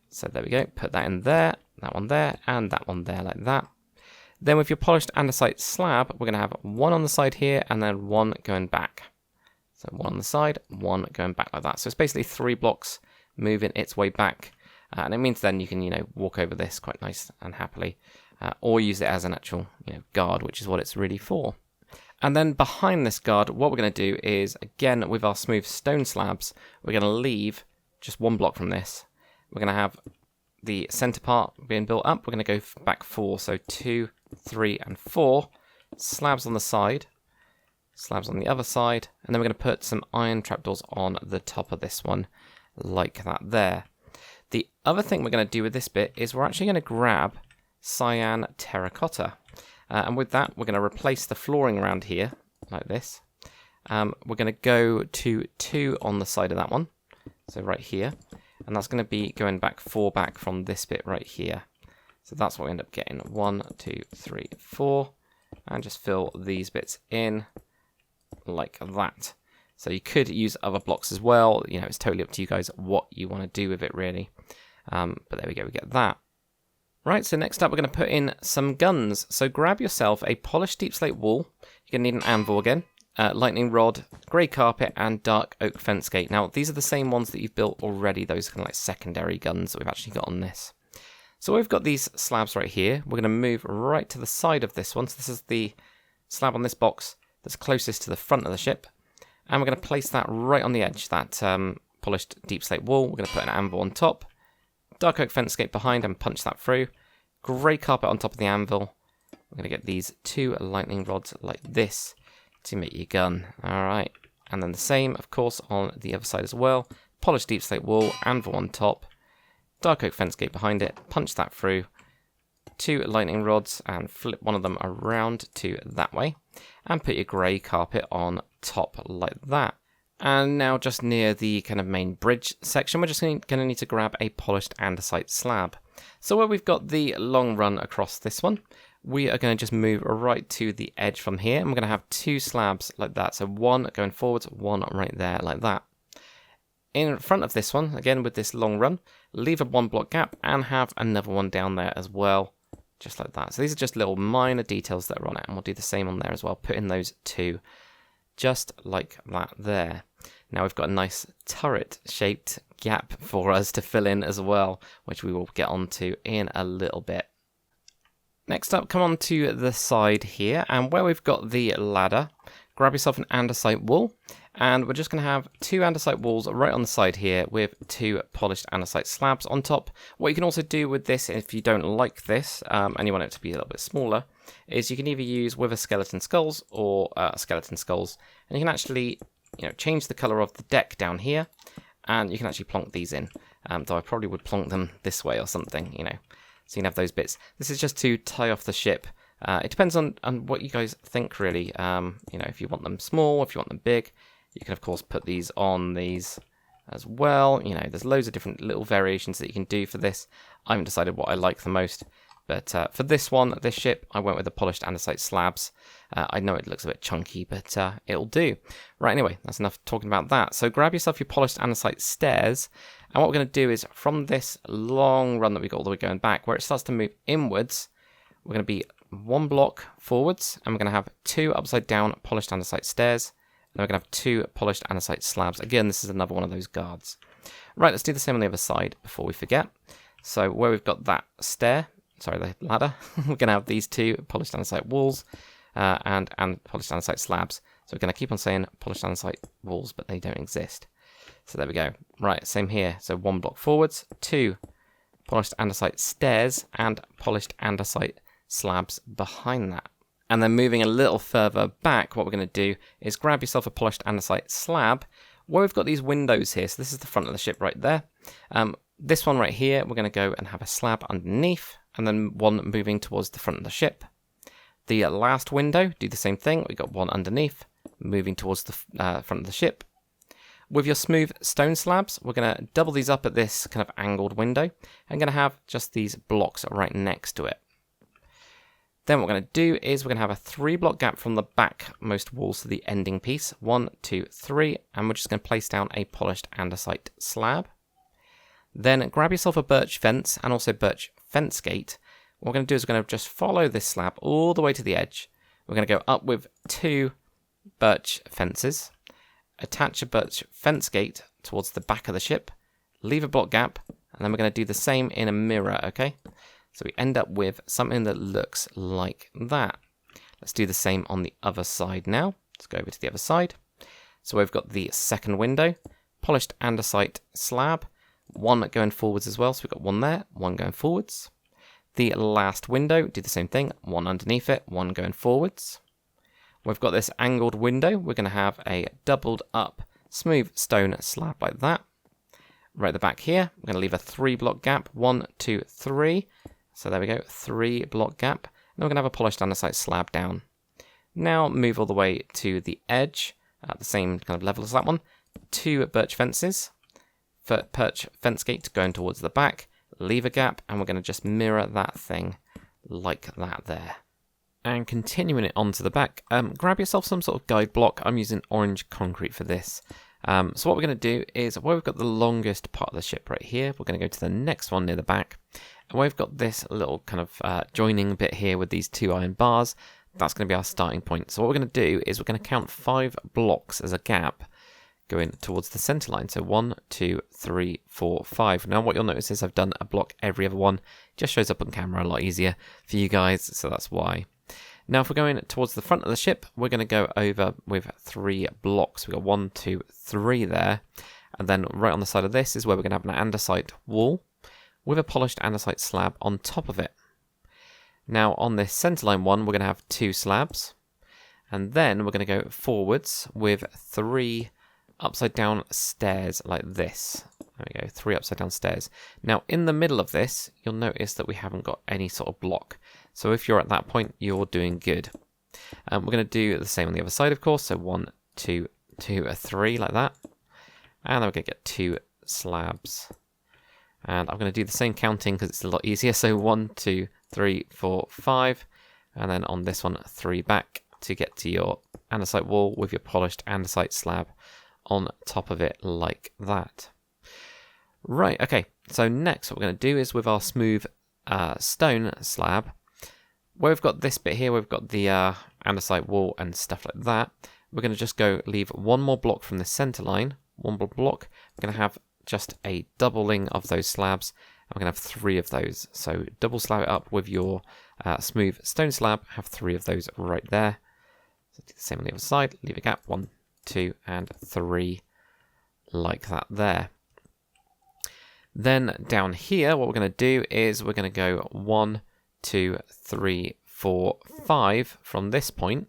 So there we go. Put that in there, and that one there like that. Then with your polished andesite slab, we're going to have 1 on the side here and then 1 going back. So 1 on the side, 1 going back like that. So it's basically 3 blocks moving its way back. And it means then you can, walk over this quite nice and happily. Or use it as an actual, guard, which is what it's really for. And then behind this guard, what we're going to do is, again, with our smooth stone slabs, we're going to leave just 1 block from this. We're going to have the center part being built up. We're going to go back 4, so 2, 3, and 4. Slabs on the side, slabs on the other side, and then we're going to put some iron trapdoors on the top of this one, like that there. The other thing we're going to do with this bit is we're actually going to grab cyan terracotta, and with that we're going to replace the flooring around here like this. We're going to go to 2 on the side of that one, so right here, and that's going to be going back 4 back from this bit right here. So that's what we end up getting. 1, 2, 3, 4, and just fill these bits in like that. So you could use other blocks as well. You know, it's totally up to you guys what you want to do with it, really. But there we go, we get that. Right, so next up we're going to put in some guns. So grab yourself a polished deep slate wall. You're going to need an anvil again, lightning rod, grey carpet, and dark oak fence gate. Now, these are the same ones that you've built already. Those are kind of like secondary guns that we've actually got on this. So we've got these slabs right here. We're going to move right to the side of this one. So this is the slab on this box that's closest to the front of the ship. And we're going to place that right on the edge, that polished deep slate wall. We're going to put an anvil on top, dark oak fence gate behind, and punch that through. Grey carpet on top of the anvil. We're going to get these 2 lightning rods like this to make your gun. Alright, and then the same, of course, on the other side as well. Polished deep slate wall, anvil on top, dark oak fence gate behind it, punch that through. 2 lightning rods and flip one of them around to that way. And put your grey carpet on top like that. And now just near the kind of main bridge section, we're just going to need to grab a polished andesite slab. So where we've got the long run across this one, we are going to just move right to the edge from here. And we're going to have 2 slabs like that. So 1 going forwards, 1 right there like that. In front of this one, again with this long run, leave a 1 block gap and have another one down there as well. Just like that. So these are just little minor details that are on it, and we'll do the same on there as well. Put in those 2, just like that there. Now we've got a nice turret-shaped gap for us to fill in as well, which we will get onto in a little bit. Next up, come on to the side here, and where we've got the ladder, grab yourself an andesite wall, and we're just going to have 2 andesite walls right on the side here with 2 polished andesite slabs on top. What you can also do with this, if you don't like this, and you want it to be a little bit smaller, is you can either use wither skeleton skulls or skeleton skulls, and you can actually, you know, change the color of the deck down here, and you can actually plonk these in. Though I probably would plonk them this way or something, you know, so you can have those bits. This is just to tie off the ship. It depends on what you guys think, really. You know, if you want them small, if you want them big. You can, of course, put these on these as well. You know, there's loads of different little variations that you can do for this. I haven't decided what I like the most. But for this one, this ship, I went with the polished andesite slabs. I know it looks a bit chunky, but it'll do. Right, anyway, that's enough talking about that. So grab yourself your polished andesite stairs. And what we're going to do is, from this long run that we got all the way going back, where it starts to move inwards, we're going to be 1 block forwards. And we're going to have 2 upside down polished andesite stairs. And we're going to have 2 polished andesite slabs. Again, this is another one of those guards. Right, let's do the same on the other side before we forget. So where we've got that the ladder, we're going to have these 2 polished andesite walls and polished andesite slabs. So we're going to keep on saying polished andesite walls, but they don't exist. So there we go. Right, same here. So 1 block forwards, 2 polished andesite stairs, and polished andesite slabs behind that. And then moving a little further back, what we're going to do is grab yourself a polished andesite slab where we've got these windows here. So this is the front of the ship right there. This one right here, we're going to go and have a slab underneath, and then 1 moving towards the front of the ship. The last window, do the same thing. We've got 1 underneath, moving towards the front of the ship. With your smooth stone slabs, we're going to double these up at this kind of angled window, and going to have just these blocks right next to it. Then what we're going to do is we're going to have a 3 block gap from the backmost walls to the ending piece. 1, 2, 3. And we're just going to place down a polished andesite slab. Then grab yourself a birch fence and also birch fence gate. What we're going to do is we're going to just follow this slab all the way to the edge. We're going to go up with 2 birch fences. Attach a birch fence gate towards the back of the ship. Leave a block gap. And then we're going to do the same in a mirror, okay? So we end up with something that looks like that. Let's do the same on the other side now. Let's go over to the other side. So we've got the second window, polished andesite slab, 1 going forwards as well. So we've got 1 there, 1 going forwards. The last window, do the same thing, 1 underneath it, 1 going forwards. We've got this angled window. We're going to have a doubled up smooth stone slab like that. Right at the back here, we're going to leave a 3 block gap, 1, 2, 3. So there we go, 3 block gap. And we're going to have a polished andesite slab down. Now move all the way to the edge, at the same kind of level as that one. 2 birch fences, perch fence gate going towards the back, leave a gap, and we're going to just mirror that thing like that there. And continuing it onto the back, grab yourself some sort of guide block. I'm using orange concrete for this. So what we're going to do is, where we've got the longest part of the ship right here, we're going to go to the next one near the back. And we've got this little kind of joining bit here with these 2 iron bars. That's going to be our starting point. So what we're going to do is we're going to count 5 blocks as a gap going towards the center line. So 1, 2, 3, 4, 5. Now what you'll notice is I've done a block every other one. It just shows up on camera a lot easier for you guys, so that's why. Now if we're going towards the front of the ship, we're going to go over with 3 blocks. We've got 1, 2, 3 there. And then right on the side of this is where we're going to have an andesite wall with a polished andesite slab on top of it. Now on this centerline one, we're going to have 2 slabs. And then we're going to go forwards with 3 upside down stairs like this. There we go, 3 upside down stairs. Now in the middle of this, you'll notice that we haven't got any sort of block. So if you're at that point, you're doing good. We're going to do the same on the other side, of course. So 1, 2, 2, 3 like that. And then we're going to get 2 slabs. And I'm going to do the same counting because it's a lot easier. So 1, 2, 3, 4, 5. And then on this one, 3 back to get to your andesite wall with your polished andesite slab on top of it like that. Right, okay. So next what we're going to do is with our smooth stone slab, where we've got this bit here, we've got the andesite wall and stuff like that. We're going to just go leave 1 more block from the center line. 1 more block. We're going to have just a doubling of those slabs. And we're going to have 3 of those. So double slab it up with your smooth stone slab. Have 3 of those right there. So do the same on the other side. Leave a gap. 1, 2, and 3 like that there. Then down here, what we're going to do is we're going to go 1, 2, 3, 4, 5 from this point.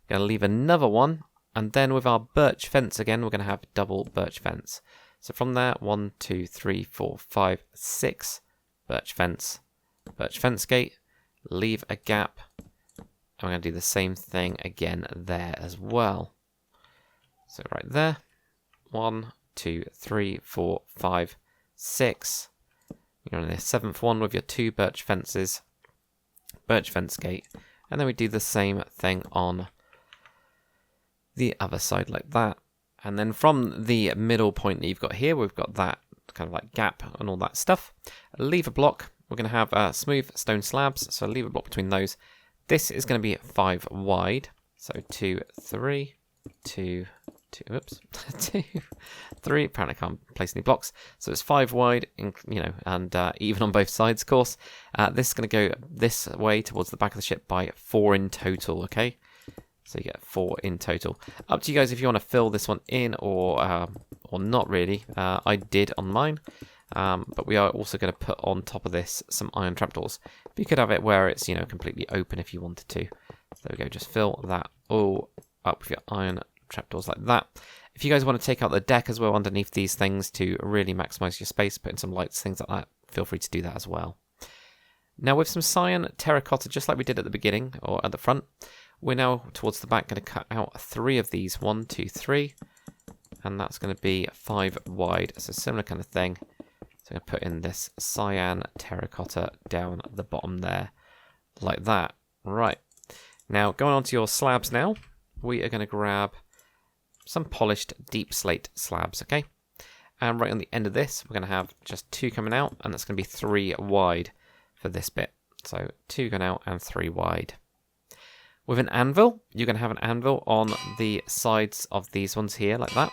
We're going to leave another one, and then with our birch fence again, we're going to have double birch fence. So from there, 1, 2, 3, 4, 5, 6 birch fence gate, leave a gap, and we're going to do the same thing again there as well. So right there, 1, 2, 3, 4, 5, 6. You're on the 7th one with your 2 birch fences, birch fence gate, and then we do the same thing on the other side like that. And then from the middle point that you've got here, we've got that kind of like gap and all that stuff. Leave a block. We're going to have smooth stone slabs, so leave a block between those. This is going to be 5 wide, so 2, 3, 2, 2, oops, 2, 3. Apparently I can't place any blocks, so it's 5 wide, and even on both sides, of course. This is going to go this way towards the back of the ship by 4 in total, okay? So you get 4 in total. Up to you guys if you want to fill this one in or not really. I did on mine, but we are also going to put on top of this some iron trapdoors. But you could have it where it's completely open if you wanted to. There we go. Just fill that all up with your iron trapdoors like that. If you guys want to take out the deck as well underneath these things to really maximize your space, put in some lights, things like that, feel free to do that as well. Now with some cyan terracotta, just like we did at the beginning or at the front, we're now towards the back going to cut out 3 of these. 1, 2, 3. And that's going to be 5 wide. So similar kind of thing. So I'm going to put in this cyan terracotta down the bottom there. Like that. Right. Now going on to your slabs now. We are going to grab some polished deep slate slabs. Okay. And right on the end of this, we're going to have just 2 coming out. And that's going to be 3 wide for this bit. So 2 going out and 3 wide. With an anvil, you're going to have an anvil on the sides of these ones here, like that.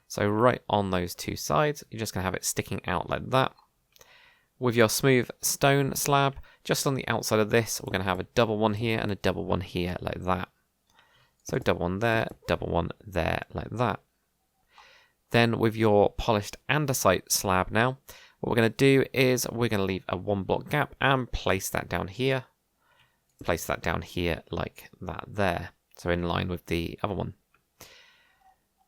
So right on those 2 sides, you're just going to have it sticking out like that. With your smooth stone slab, just on the outside of this, we're going to have a double one here and a double one here, like that. So double one there, like that. Then with your polished andesite slab now, what we're going to do is we're going to leave a 1 block gap and place that down here. Place that down here like that there. So in line with the other one.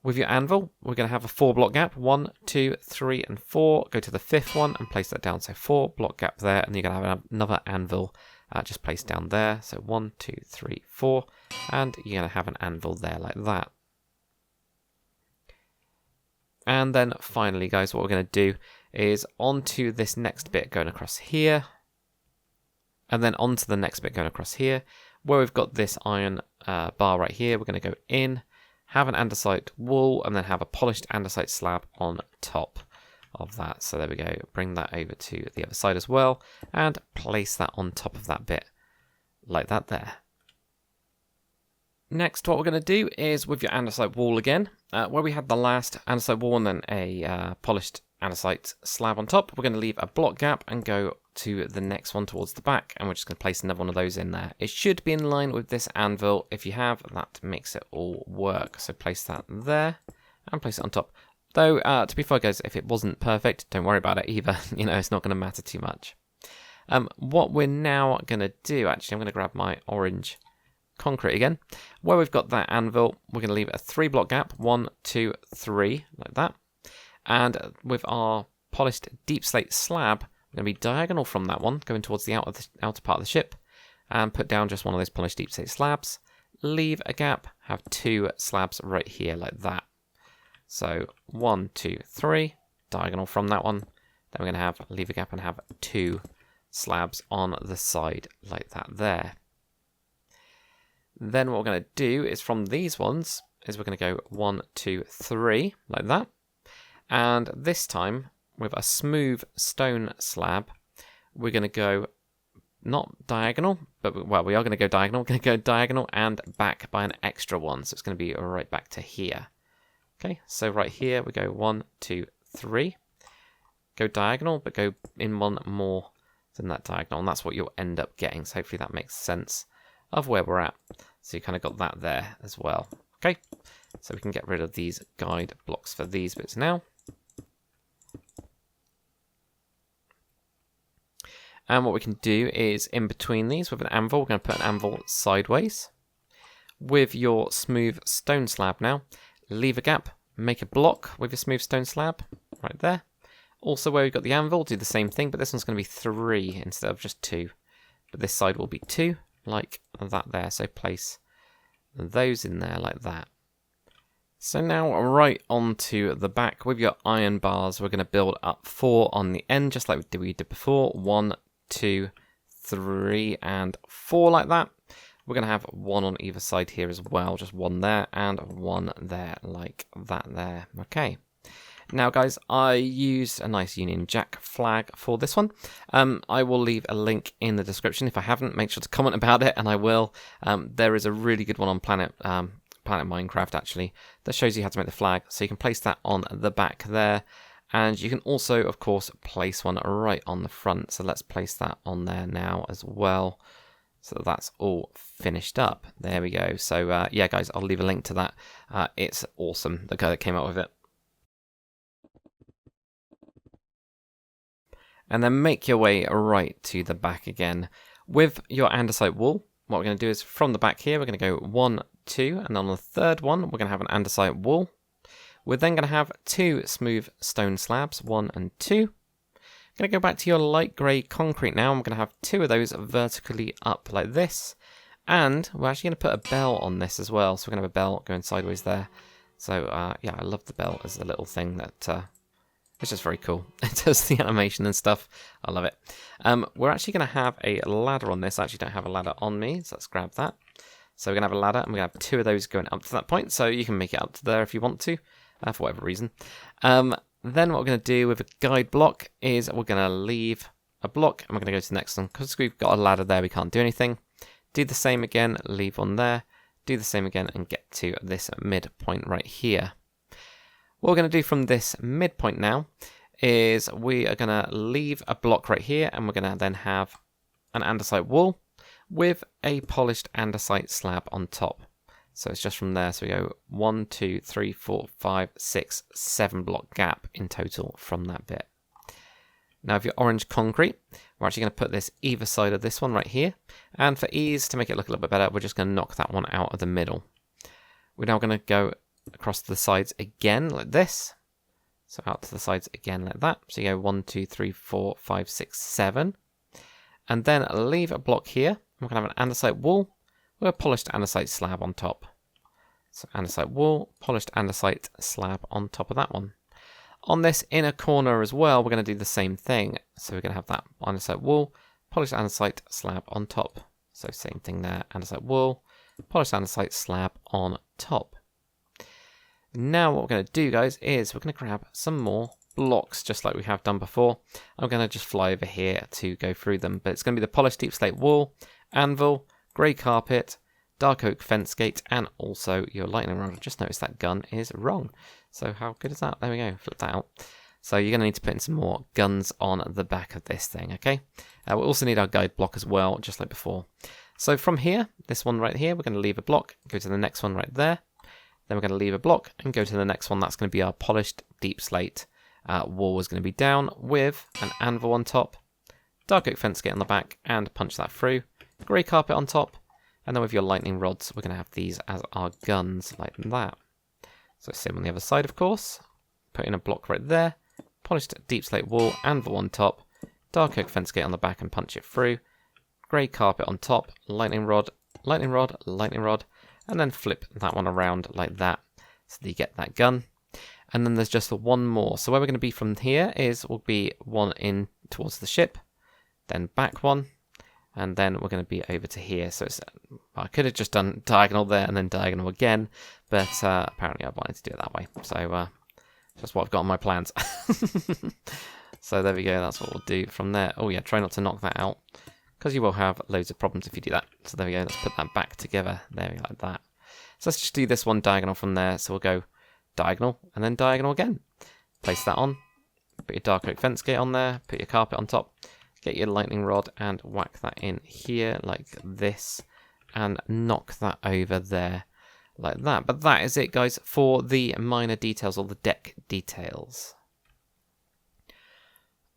With your anvil, we're going to have a 4 block gap. 1, 2, 3, and 4. Go to the 5th one and place that down. So 4 block gap there. And you're going to have another anvil just placed down there. So 1, 2, 3, 4. And you're going to have an anvil there like that. And then finally, guys, what we're going to do is onto this next bit going across here. And then onto the next bit going across here, where we've got this iron bar right here. We're going to go in, have an andesite wall, and then have a polished andesite slab on top of that. So there we go. Bring that over to the other side as well, and place that on top of that bit, like that there. Next, what we're going to do is with your andesite wall again, where we had the last andesite wall and then a polished andesite slab on top, we're going to leave a block gap and go to the next one towards the back, and we're just going to place another one of those in there. It should be in line with this anvil. If you have, that makes it all work. So place that there and place it on top. Though, to be fair, guys, if it wasn't perfect, don't worry about it either. You know, it's not going to matter too much. What we're now going to do, actually, I'm going to grab my orange concrete again. Where we've got that anvil, we're going to leave a 3-block gap. 1, 2, 3, like that. And with our polished deep slate slab, we're going to be diagonal from that one, going towards the outer part of the ship, and put down just one of those polished deep slate slabs. Leave a gap, have 2 slabs right here, like that. So 1, 2, 3, diagonal from that one. Then we're going to have leave a gap and have 2 slabs on the side, like that there. Then what we're going to do is from these ones, is we're going to go 1, 2, 3, like that. And this time, with a smooth stone slab, we're going to go not diagonal, but well, we are going to go diagonal. We're going to go diagonal and back by an extra one. So it's going to be right back to here. Okay, so right here we go 1, 2, 3. Go diagonal, but go in one more than that diagonal. And that's what you'll end up getting. So hopefully that makes sense of where we're at. So you kind of got that there as well. Okay, so we can get rid of these guide blocks for these bits now. And what we can do is in between these with an anvil, we're going to put an anvil sideways. With your smooth stone slab now, leave a gap, make a block with your smooth stone slab right there. Also where we've got the anvil, do the same thing, but this one's going to be 3 instead of just 2. But this side will be 2, like that there. So place those in there like that. So now right onto the back with your iron bars, we're going to build up 4 on the end, just like we did before. 1, 2, 3, and 4 like that. We're going to have 1 on either side here as well, just 1 there and 1 there, like that there. Okay. Now, guys, I used a nice Union Jack flag for this one. I will leave a link in the description. If I haven't, make sure to comment about it, and I will. There is a really good one on Planet Minecraft, actually, that shows you how to make the flag. So you can place that on the back there. And you can also, of course, place one right on the front. So let's place that on there now as well. So that's all finished up. There we go. So yeah, guys, I'll leave a link to that. It's awesome, the guy that came up with it. And then make your way right to the back again. With your andesite wool, what we're going to do is from the back here, we're going to go 1, 2, and on the third one, we're going to have an andesite wool. We're then going to have 2 smooth stone slabs, 1 and 2. I'm going to go back to your light grey concrete now. I'm going to have 2 of those vertically up like this. And we're actually going to put a bell on this as well. So we're going to have a bell going sideways there. So yeah, I love the bell as a little thing that it's just very cool. It does the animation and stuff. I love it. We're actually going to have a ladder on this. I actually don't have a ladder on me, so let's grab that. So we're going to have a ladder, and we're going to have 2 of those going up to that point. So you can make it up to there if you want to, for whatever reason. Then what we're going to do with a guide block is we're going to leave a block, and we're going to go to the next one. Because we've got a ladder there, we can't do anything. Do the same again, leave one there. Do the same again, and get to this midpoint right here. What we're going to do from this midpoint now is we are going to leave a block right here, and we're going to then have an andesite wall with a polished andesite slab on top. So it's just from there. So we go 1, 2, 3, 4, 5, 6, 7 block gap in total from that bit. Now with your orange concrete, we're actually going to put this either side of this one right here. And for ease, to make it look a little bit better, we're just going to knock that one out of the middle. We're now going to go across to the sides again like this. So out to the sides again like that. So you go 1, 2, 3, 4, 5, 6, 7. And then leave a block here. We're going to have an andesite wall with a polished andesite slab on top. So andesite wall, polished andesite slab on top of that one. On this inner corner as well, we're going to do the same thing. So we're going to have that andesite wool, polished andesite slab on top. So same thing there, andesite wool, polished andesite slab on top. Now what we're going to do, guys, is we're going to grab some more blocks, just like we have done before. I'm going to just fly over here to go through them, but it's going to be the polished deep slate wool, anvil, grey carpet, dark oak fence gate, and also your lightning rod. I just noticed that gun is wrong. So how good is that? There we go, flip that out. So you're going to need to put in some more guns on the back of this thing, okay? We also need our guide block as well, just like before. So from here, this one right here, we're going to leave a block, go to the next one right there. Then we're going to leave a block and go to the next one. That's going to be our polished deep slate. Wall is going to be down with an anvil on top, dark oak fence gate on the back, and punch that through. Grey carpet on top, and then with your lightning rods, we're going to have these as our guns, like that. So same on the other side, of course. Put in a block right there, polished deep slate wall, anvil on top, dark oak fence gate on the back, and punch it through. Grey carpet on top, lightning rod, lightning rod, lightning rod, and then flip that one around like that, so that you get that gun. And then there's just one more. So where we're going to be from here is we'll be one in towards the ship, then back one, and then we're going to be over to here. So it's, I could have just done diagonal there and then diagonal again, but apparently I wanted to do it that way. So that's what I've got on my plans. So there we go. That's what we'll do from there. Oh yeah, try not to knock that out, because you will have loads of problems if you do that. So there we go, let's put that back together. There we go, like that. So let's just do this one diagonal from there. So we'll go diagonal and then diagonal again. Place that on, put your dark oak fence gate on there, put your carpet on top, get your lightning rod and whack that in here like this, and knock that over there like that. But that is it, guys, for the minor details or the deck details.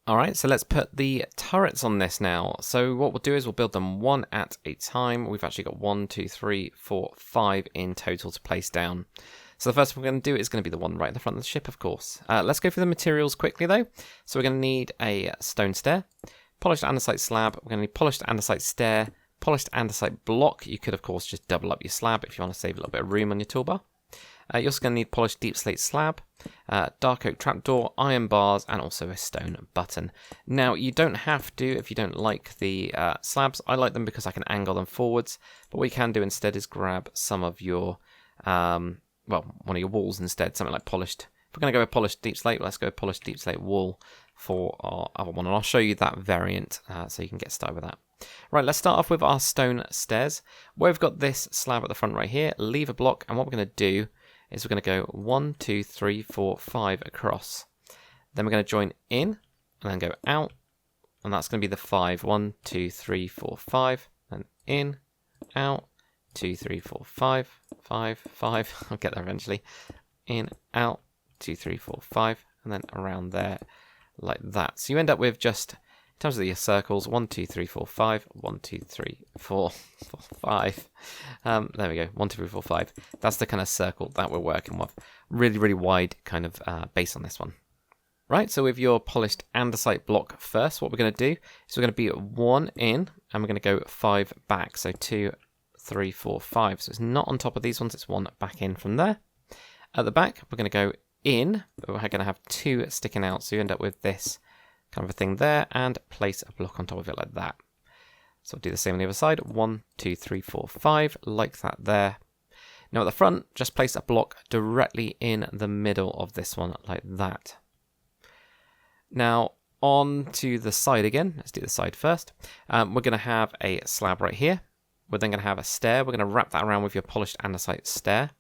Alright, so let's put the turrets on this now. So what we'll do is we'll build them one at a time. We've actually got 1, 2, 3, 4, 5 in total to place down. So the first one we're going to do is going to be the one right in the front of the ship, of course. Let's go through the materials quickly, though. So we're going to need a stone stair, polished andesite slab. We're going to need polished andesite stair, polished andesite block. You could, of course, just double up your slab if you want to save a little bit of room on your toolbar. You're also going to need polished deep slate slab, dark oak trapdoor, iron bars, and also a stone button. Now, you don't have to if you don't like the slabs. I like them because I can angle them forwards. But what you can do instead is grab some of your, one of your walls instead, something like polished. If we're going to go with polished deep slate, let's go with polished deep slate wall for our other one. And I'll show you that variant so you can get started with that. Right, let's start off with our stone stairs. Where we've got this slab at the front right here, leave a block, and what we're going to do is we're going to go 1, 2, 3, 4, 5 across. Then we're going to join in and then go out, and that's going to be the 5. 1, 2, 3, 4, 5, and in, out, 2, 3, 4, 5, 5, 5. I'll get there eventually. In, out, 2, 3, 4, 5, and then around there like that. So you end up with just, in terms of your circles, 1, 2, 3, 4, 5, 1, 2, 3, 4, 5. There we go, 1, 2, 3, 4, 5. That's the kind of circle that we're working with. Really, really wide kind of base on this one. Right, so with your polished andesite block first, what we're going to do is we're going to be 1 in, and we're going to go 5 back. So 2, 3, 4, 5. So it's not on top of these ones, it's 1 back in from there. At the back, we're going to go in, but we're going to have 2 sticking out. So you end up with this kind of a thing there, and place a block on top of it like that. So we'll do the same on the other side. 1, 2, 3, 4, 5, like that there. Now at the front, just place a block directly in the middle of this one, like that. Now on to the side again. Let's do the side first. We're going to have a slab right here. We're then going to have a stair. We're going to wrap that around with your polished andesite stair.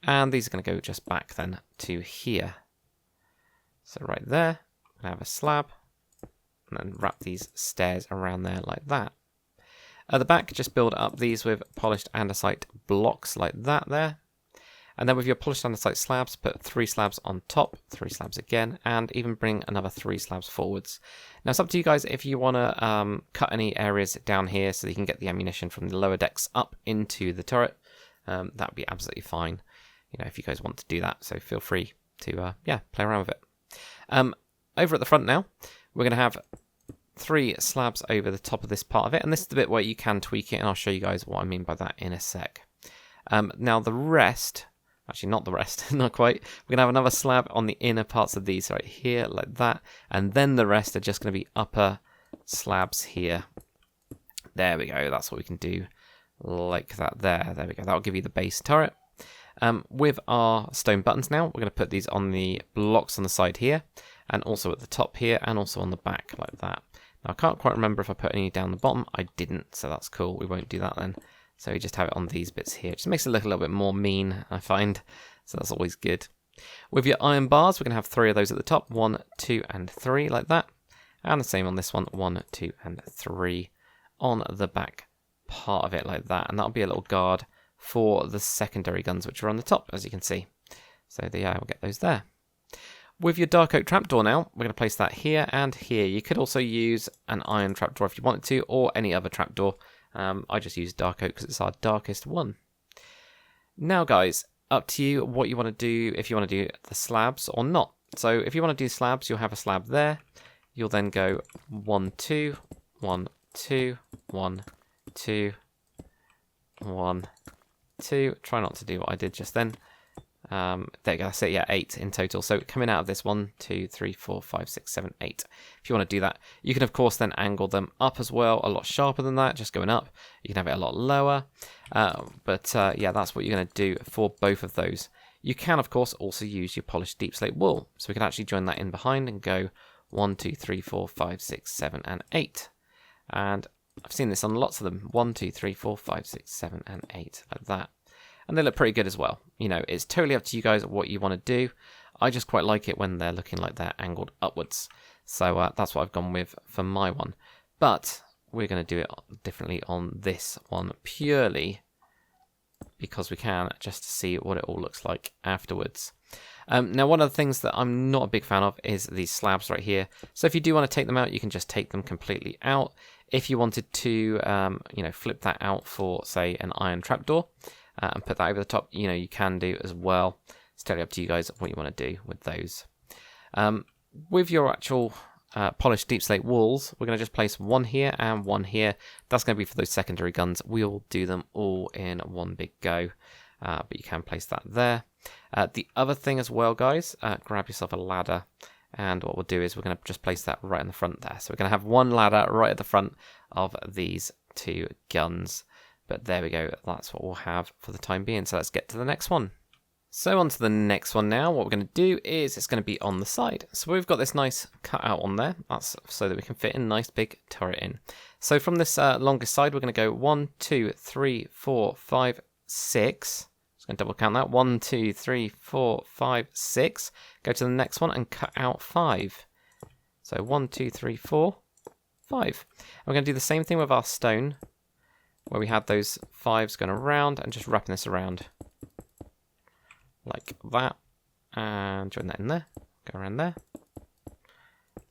And these are going to go just back then to here. So right there, we're going to have a slab. And then wrap these stairs around there like that. At the back, just build up these with polished andesite blocks like that there. And then with your polished andesite slabs, put 3 slabs on top, 3 slabs again, and even bring another 3 slabs forwards. Now it's up to you guys if you want to cut any areas down here so that you can get the ammunition from the lower decks up into the turret. That would be absolutely fine, you know, if you guys want to do that. So feel free to play around with it. Over at the front now, we're going to have 3 slabs over the top of this part of it, and this is the bit where you can tweak it, and I'll show you guys what I mean by that in a sec. Now the rest, Actually, not the rest, not quite. We're going to have another slab on the inner parts of these right here, like that. And then the rest are just going to be upper slabs here. There we go, that's what we can do, like that there. There we go, that'll give you the base turret. With our stone buttons now, we're going to put these on the blocks on the side here, and also at the top here, and also on the back, like that. Now, I can't quite remember if I put any down the bottom. I didn't, so that's cool. We won't do that then. So we just have it on these bits here. It just makes it look a little bit more mean, I find. So that's always good. With your iron bars, we're going to have 3 of those at the top. 1, 2, and 3, like that. And the same on this one. 1, 2, and 3 on the back part of it, like that. And that'll be a little guard for the secondary guns, which are on the top, as you can see. So yeah, we'll get those there. With your dark oak trapdoor now, we're going to place that here and here. You could also use an iron trapdoor if you wanted to, or any other trapdoor. I just use dark oak because it's our darkest one. Now guys, up to you what you want to do, if you want to do the slabs or not. So if you want to do slabs, you'll have a slab there. You'll then go 1, 2, 1, 2, 1, 2, 1, 2. Try not to do what I did just then. There you go, that's it, yeah, 8 in total. So coming out of this 1, 2, 3, 4, 5, 6, 7, 8. If you want to do that, you can of course then angle them up as well, a lot sharper than that, just going up. You can have it a lot lower, yeah, that's what you're going to do for both of those. You can of course also use your polished deep slate wool, so we can actually join that in behind and go 1, 2, 3, 4, 5, 6, 7, and 8. And I've seen this on lots of them, 1, 2, 3, 4, 5, 6, 7, and 8, like that. And they look pretty good as well. You know, it's totally up to you guys what you want to do. I just quite like it when they're looking like they're angled upwards. So that's what I've gone with for my one. But we're going to do it differently on this one purely because we can, just to see what it all looks like afterwards. Now, one of the things that I'm not a big fan of is these slabs right here. So if you do want to take them out, you can just take them completely out. If you wanted to, you know, flip that out for, say, an iron trapdoor, and put that over the top, you know, you can do as well. It's totally up to you guys what you want to do with those. With your actual polished deep slate walls, we're going to just place 1 here and 1 here. That's going to be for those secondary guns. We'll do them all in one big go, but you can place that there. The other thing as well, guys, grab yourself a ladder, and what we'll do is we're going to just place that right in the front there. So we're going to have 1 ladder right at the front of these 2 guns. But there we go, that's what we'll have for the time being. So let's get to the next one. So on to the next one now. What we're going to do is it's going to be on the side. So we've got this nice cutout on there. That's so that we can fit a nice big turret in. So from this longest side, we're going to go 1, 2, 3, 4, 5, 6. Just going to double count that. 1, 2, 3, 4, 5, 6. Go to the next one and cut out 5. So 1, 2, 3, 4, 5. And we're going to do the same thing with our stone, where we had those 5s going around and just wrapping this around like that, and join that in there, go around there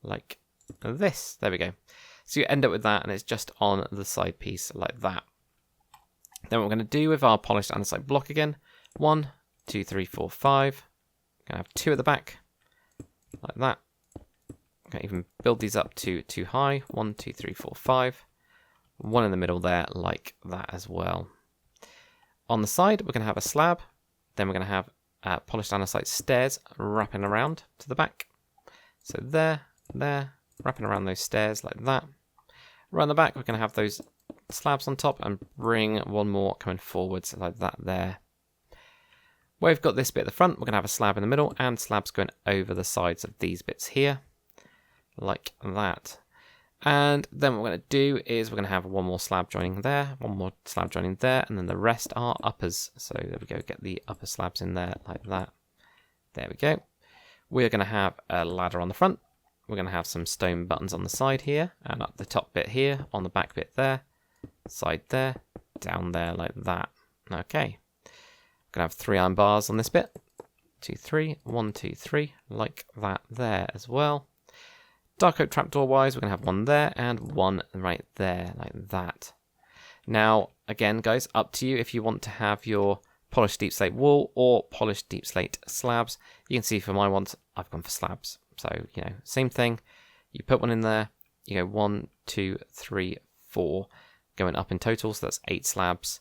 like this. There we go. So you end up with that, and it's just on the side piece like that. Then what we're going to do with our polished andesite block again, 1, 2, 3, 4, 5. We're going to have 2 at the back like that. I'm going to even build these up to 2 high, 1, 2, 3, 4, 5. 1 in the middle there, like that as well. On the side, we're going to have a slab. Then we're going to have polished andesite stairs wrapping around to the back. So there, wrapping around those stairs like that. Around the back, we're going to have those slabs on top and bring 1 more coming forwards like that there. Where we've got this bit at the front, we're going to have a slab in the middle and slabs going over the sides of these bits here, like that. And then what we're going to do is we're going to have 1 more slab joining there, 1 more slab joining there, and then the rest are uppers. So there we go, get the upper slabs in there like that. There we go. We're going to have a ladder on the front. We're going to have some stone buttons on the side here, and up the top bit here, on the back bit there, side there, down there like that. Okay. We're going to have 3 iron bars on this bit. 2, 3, 1, 2, 3, like that there as well. Dark oak trapdoor wise, we're going to have 1 there and 1 right there, like that. Now, again, guys, up to you if you want to have your polished deep slate wool or polished deep slate slabs. You can see for my ones, I've gone for slabs. So, you know, same thing. You put 1 in there, you go 1, 2, 3, 4, going up in total, so that's 8 slabs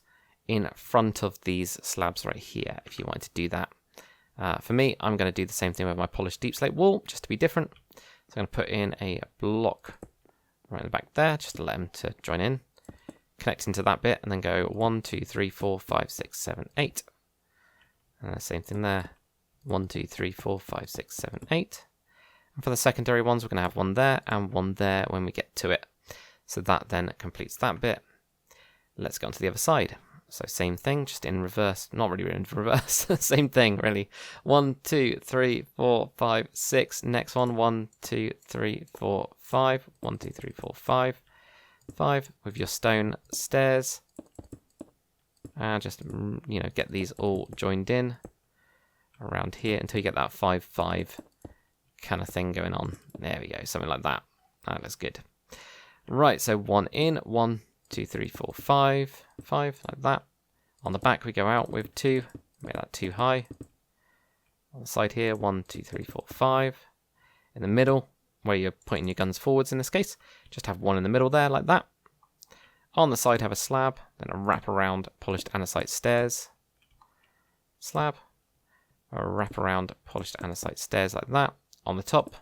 in front of these slabs right here, if you wanted to do that. For me, I'm going to do the same thing with my polished deep slate wall, just to be different. So I'm going to put in a block right in the back there, just to let them to join in. Connect into that bit, and then go 1, 2, 3, 4, 5, 6, 7, 8. And the same thing there. 1, 2, 3, 4, 5, 6, 7, 8. And for the secondary ones, we're going to have one there and one there when we get to it. So that then completes that bit. Let's go on to the other side. So same thing, just in reverse. Not really in reverse. Same thing, really. 1, 2, 3, 4, 5, 6. Next one. 1, 2, 3, 4, 5. 1, 2, 3, 4, 5. 5 with your stone stairs. And just, get these all joined in around here until you get that 5, 5 kind of thing going on. There we go, something like that. That looks good. Right, so 1 in, 1, 2, 3, 4, 5, 5, like that. On the back we go out with 2, make that 2 high. On the side here, 1, 2, 3, 4, 5. In the middle, where you're pointing your guns forwards in this case, just have 1 in the middle there, like that. On the side have a slab, then a wrap around polished andesite stairs. Slab, a wrap around polished andesite stairs like that. On the top,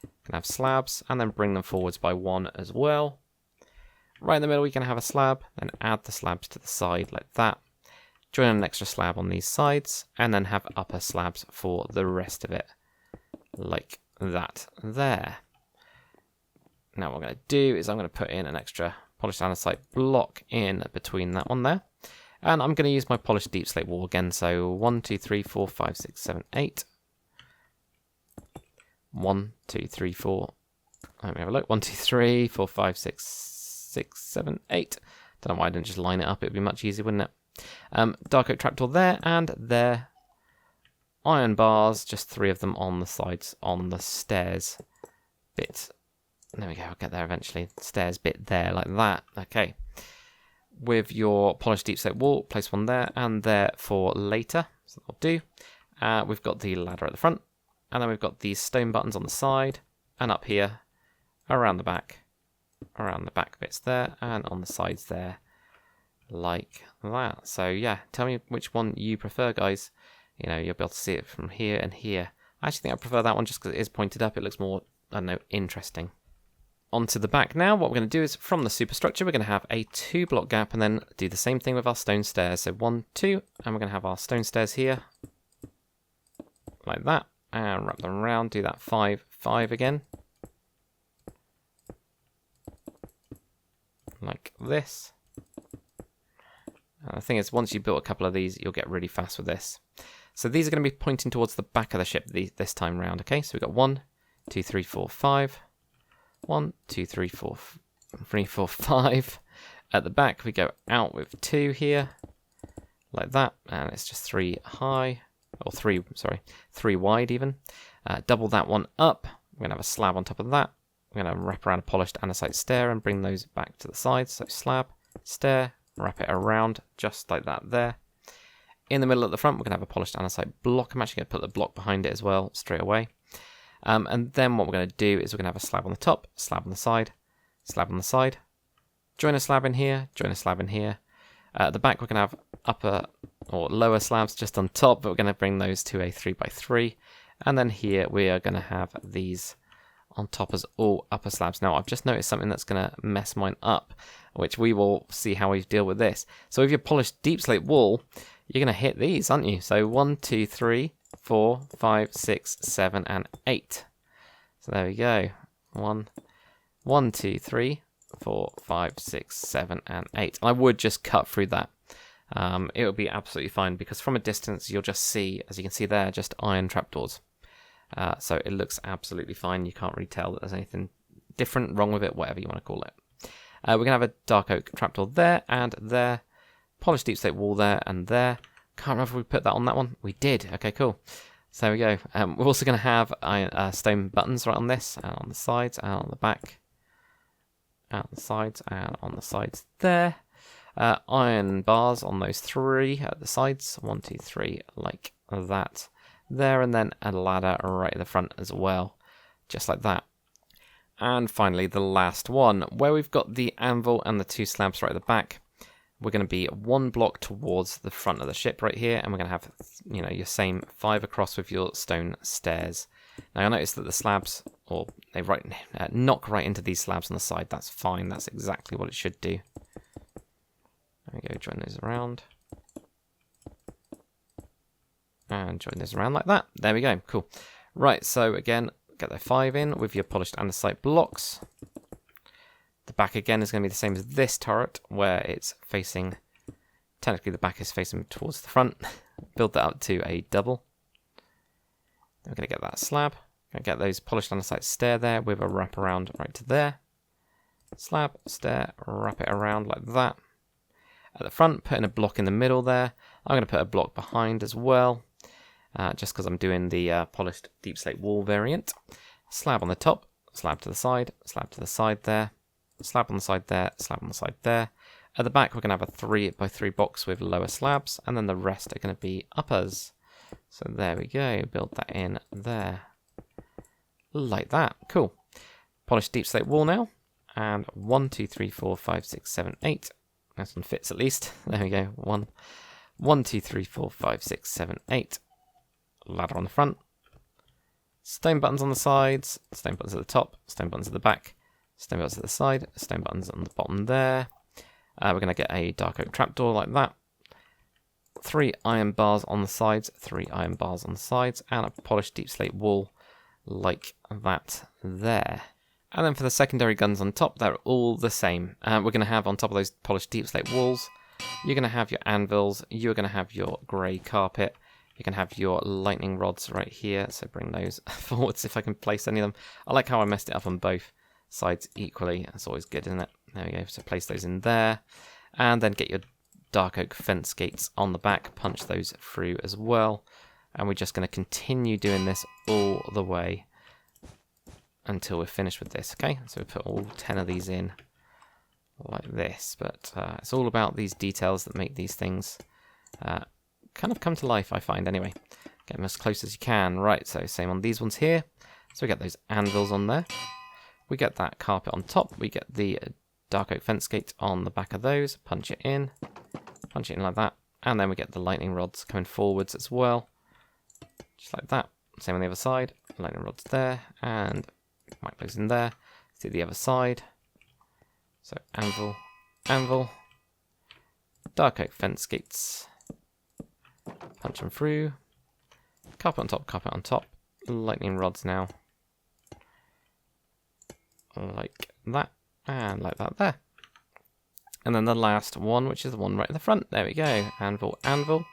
you can have slabs, and then bring them forwards by 1 as well. Right in the middle, you can have a slab, then add the slabs to the side like that. Join an extra slab on these sides, and then have upper slabs for the rest of it, like that there. Now what I'm going to do is I'm going to put in an extra polished andesite block in between that one there. And I'm going to use my polished deep slate wall again. So 1, 2, 3, 4, 5, 6, 7, 8. 1, 2, 3, 4. Let me have a look. 1, 2, 3, 4, 5, 6, 7, 8. Don't know why I didn't just line it up. It would be much easier, wouldn't it? Dark oak trapdoor there and there. Iron bars, just 3 of them on the sides on the stairs bit. There we go, I'll get there eventually. Stairs bit there, like that. Okay. With your polished deep slate wall, place 1 there and there for later. So that'll do. We've got the ladder at the front. And then we've got these stone buttons on the side. And up here, around the back bits there. And on the sides there, like that. So yeah, tell me which one you prefer, guys. You'll be able to see it from here and here. I actually think I prefer that one just because it is pointed up. It looks more, I don't know, interesting. Onto the back now, what we're going to do is from the superstructure, we're going to have a 2 block gap and then do the same thing with our stone stairs. So 1, 2, and we're going to have our stone stairs here, like that, and wrap them around, do that 5, 5 again, like this. And the thing is, once you've built a couple of these, you'll get really fast with this. So these are going to be pointing towards the back of the ship this time round, okay? So we've got 1, 2, 3, 4, 5. 1, 2, 3, 4, 3, 4, 5. At the back, we go out with 2 here, like that, and it's just 3 high, or 3, sorry, 3 wide even. Double that one up. We're going to have a slab on top of that. We're going to wrap around a polished andesite stair and bring those back to the sides. So slab, stair, wrap it around just like that there. In the middle at the front, we're going to have a polished andesite block. I'm actually going to put the block behind it as well, straight away. And then what we're going to do is we're going to have a slab on the top, slab on the side, slab on the side. Join a slab in here, join a slab in here. At the back, we're going to have upper or lower slabs just on top, but we're going to bring those to a 3x3. And then here we are going to have these on top as all upper slabs. Now, I've just noticed something that's going to mess mine up, which we will see how we deal with this. So with your polished deep slate wall, you're going to hit these, aren't you? So 1, 2, 3, 4, 5, 6, 7, and 8. So there we go. 1, 2, 3, 4, 5, 6, 7, and 8. I would just cut through that. It will be absolutely fine because from a distance you'll just see, as you can see there, just iron trapdoors. So it looks absolutely fine. You can't really tell that there's anything different, wrong with it, whatever you want to call it. We're going to have a dark oak trapdoor there and there. Polished deep slate wall there and there. Can't remember if we put that on that one. We did. Okay, cool. So there we go. We're also going to have stone buttons right on this, and on the sides, and on the back, and on the sides, and on the sides there. Iron bars on those 3 at the sides. 1, 2, 3, like that. There, and then a ladder right at the front as well, just like that. And finally, the last one, where we've got the anvil and the 2 slabs right at the back. we're going to be 1 block towards the front of the ship right here, and we're going to have, you know, your same 5 across with your stone stairs. Now, you'll notice that the slabs, or they knock right into these slabs on the side. That's fine. That's exactly what it should do. There we go. Join those around. And join those around like that. There we go. Cool. Right, so again, get the 5 in with your polished andesite blocks. The back again is going to be the same as this turret, where it's facing, technically the back is facing towards the front. Build that up to a double. We're going to get that slab. Going to get those polished andesite stair there with a wrap around right to there. Slab, stair, wrap it around like that. At the front, putting a block in the middle there. I'm going to put a block behind as well, just because I'm doing the polished deep slate wall variant. Slab on the top, slab to the side there. Slab on the side there, slab on the side there. At the back, we're going to have a 3x3 box with lower slabs, and then the rest are going to be uppers. So there we go, build that in there. Like that, cool. Polished deep slate wall now, and 1, 2, 3, 4, 5, 6, 7, 8. This one fits at least. There we go, 1, 2, 3, 4, 5, 6, 7, 8. Ladder on the front. Stone buttons on the sides, stone buttons at the top, stone buttons at the back. Stone buttons at the side, stone buttons on the bottom there. We're going to get a dark oak trapdoor like that. 3 iron bars on the sides, 3 iron bars on the sides, and a polished deep slate wall like that there. And then for the secondary guns on top, they're all the same. We're going to have on top of those polished deep slate walls, you're going to have your anvils, you're going to have your grey carpet, you can have your lightning rods right here, so bring those forwards if I can place any of them. I like how I messed it up on both sides equally. That's always good, isn't it? There we go. So place those in there, and then get your dark oak fence gates on the back. Punch those through as well, and we're just going to continue doing this all the way until we're finished with this. Okay, so we put all 10 of these in like this, but it's all about these details that make these things kind of come to life, I find. Anyway, get them as close as you can. Right, so same on these ones here. So we get those anvils on there. We get that carpet on top. We get the dark oak fence gate on the back of those. Punch it in like that. And then we get the lightning rods coming forwards as well. Just like that. Same on the other side. Lightning rods there. And whack those in there. See the other side. So anvil, anvil. Dark oak fence gates. Punch them through. Carpet on top, carpet on top. Lightning rods now. Like that, and like that there. And then the last one, which is the one right at the front. There we go. Anvil, anvil.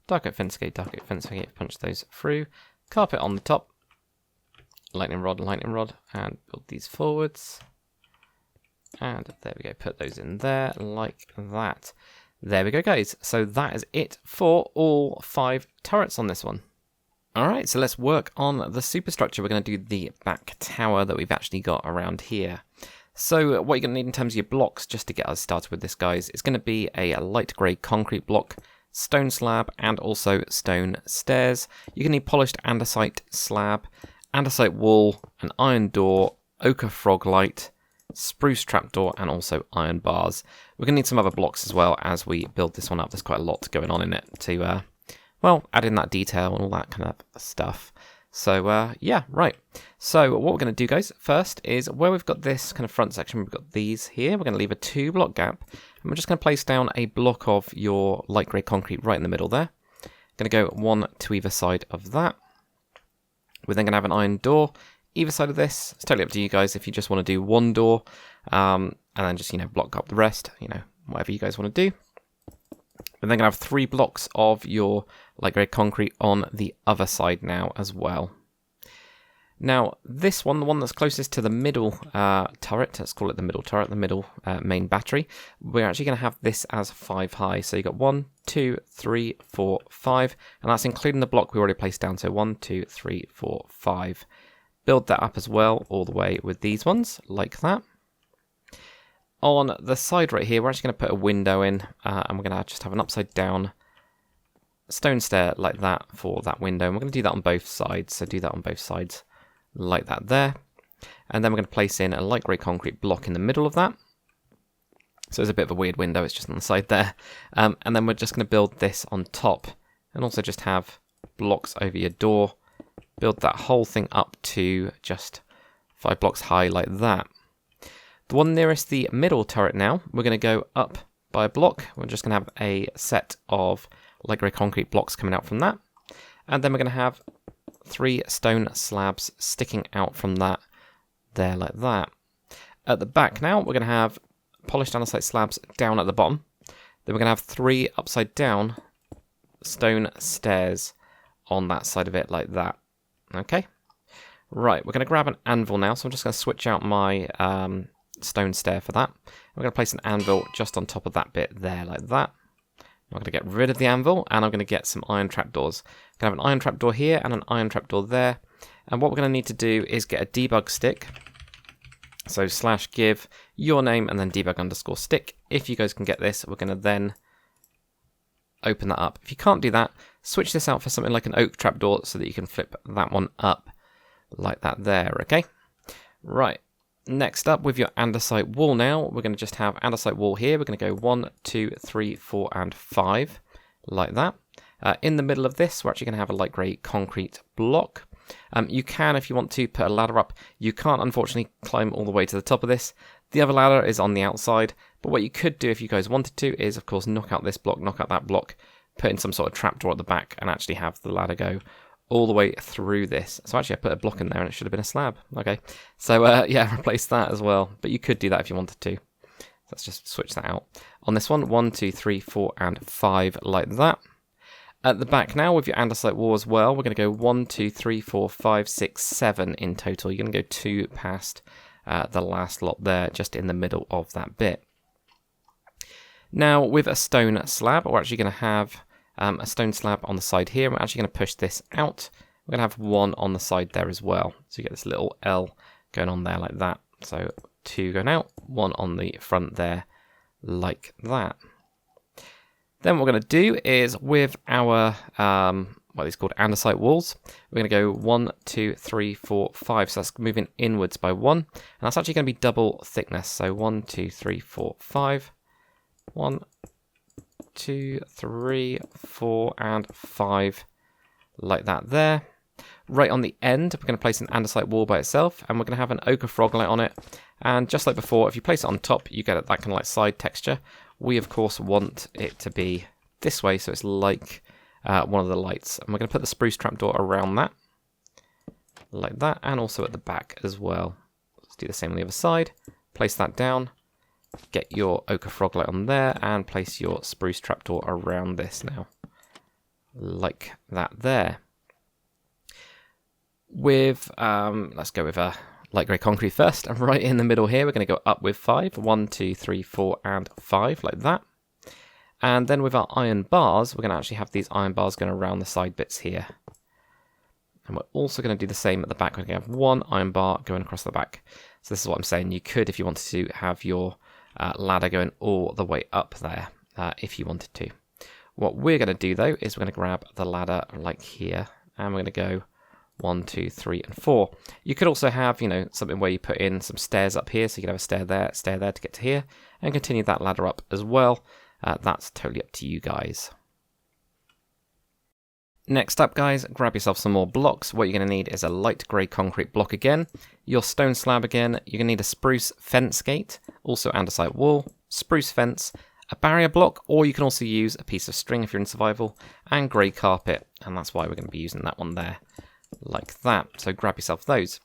Dark oak fence gate, punch those through. Carpet on the top. Lightning rod, and build these forwards. And there we go, put those in there like that. There we go, guys. So that is it for all 5 turrets on this one. Alright, so let's work on the superstructure. We're going to do the back tower that we've actually got around here. So what you're going to need in terms of your blocks, just to get us started with this, guys, is going to be a light grey concrete block, stone slab, and also stone stairs. You're going to need polished andesite slab, andesite wall, an iron door, ochre frog light, spruce trapdoor, and also iron bars. We're going to need some other blocks as well as we build this one up. There's quite a lot going on in it to well, add in that detail and all that kind of stuff. So, yeah, right. So what we're going to do, guys, first is where we've got this kind of front section, we've got these here. We're going to leave a 2-block gap, and we're just going to place down a block of your light grey concrete right in the middle there. Going to go 1 to either side of that. We're then going to have an iron door either side of this. It's totally up to you guys if you just want to do 1 door, and then just, block up the rest, whatever you guys want to do. We're then going to have 3 blocks of your light grey concrete on the other side now as well. Now, this one, the one that's closest to the middle turret, let's call it the middle turret, the middle main battery, we're actually going to have this as 5 high. So you've got 1, 2, 3, 4, 5, and that's including the block we already placed down. So 1, 2, 3, 4, 5. Build that up as well, all the way with these ones, like that. On the side right here, we're actually going to put a window in, and we're going to just have an upside down stone stair like that for that window. And we're going to do that on both sides, so do that on both sides like that there. And then we're going to place in a light grey concrete block in the middle of that. So it's a bit of a weird window, it's just on the side there. And then we're just going to build this on top, and also just have blocks over your door. Build that whole thing up to just 5 blocks high like that. The one nearest the middle turret now, we're going to go up by a block. We're just going to have a set of light grey concrete blocks coming out from that. And then we're going to have 3 stone slabs sticking out from that there like that. At the back now, we're going to have polished andesite slabs down at the bottom. Then we're going to have 3 upside down stone stairs on that side of it like that. Okay. Right, we're going to grab an anvil now, so I'm just going to switch out my stone stair for that. We're going to place an anvil just on top of that bit there like that. I'm going to get rid of the anvil, and I'm going to get some iron trapdoors. I'm going to have an iron trapdoor here and an iron trapdoor there. And what we're going to need to do is get a debug stick. So /give your name and then debug_stick. If you guys can get this, we're going to then open that up. If you can't do that, switch this out for something like an oak trapdoor so that you can flip that one up like that there, okay? Right, next up with your andesite wall now, we're going to just have andesite wall here. We're going to go 1, 2, 3, 4, and 5 like that. In the middle of this, we're actually going to have a light grey concrete block. You can, if you want to, put a ladder up. You can't, unfortunately, climb all the way to the top of this. The other ladder is on the outside, but what you could do if you guys wanted to is, of course, knock out this block, knock out that block, put in some sort of trapdoor at the back, and actually have the ladder go all the way through this. So actually I put a block in there and it should have been a slab. Okay, so yeah, replace that as well. But you could do that if you wanted to. Let's just switch that out. On this one, 1, 2, 3, 4, and 5 like that. At the back now with your andesite wall as well, we're going to go 1, 2, 3, 4, 5, 6, 7 in total. You're going to go 2 past the last lot there, just in the middle of that bit. Now with a stone slab, we're actually going to have a stone slab on the side here. We're actually going to push this out. We're going to have 1 on the side there as well. So you get this little L going on there like that. So 2 going out, 1 on the front there like that. Then what we're going to do is with our, what is called andesite walls, we're going to go 1, 2, 3, 4, 5. So that's moving inwards by 1. And that's actually going to be double thickness. So 1, 2, 3, 4, 5. 1, 2, 3, 4, and 5 like that there. Right on the end, we're going to place an andesite wall by itself, and we're going to have an ochre frog light on it. And just like before, if you place it on top, you get that kind of like side texture. We, of course, want it to be this way, so it's like one of the lights. And we're going to put the spruce trapdoor around that, like that, and also at the back as well. Let's do the same on the other side. Place that down. Get your ochre frog light on there, and place your spruce trapdoor around this now, like that there. With, let's go with light grey concrete first, and right in the middle here, we're going to go up with 5. 1, 2, 3, 4, and 5, like that. And then with our iron bars, we're going to actually have these iron bars going around the side bits here. And we're also going to do the same at the back. We're going to have 1 iron bar going across the back. So this is what I'm saying. You could, if you wanted to, have your ladder going all the way up there, if you wanted to. What we're going to do, though, is we're going to grab the ladder like here, and we're going to go 1, 2, 3, and 4. You could also have, you know, something where you put in some stairs up here, so you can have a stair there to get to here, and continue that ladder up as well. That's totally up to you guys. Next up, guys, grab yourself some more blocks. What you're going to need is a light grey concrete block again, your stone slab again, you're going to need a spruce fence gate, also andesite wall, spruce fence, a barrier block, or you can also use a piece of string if you're in survival, and grey carpet, and that's why we're going to be using that one there, like that. So grab yourself those.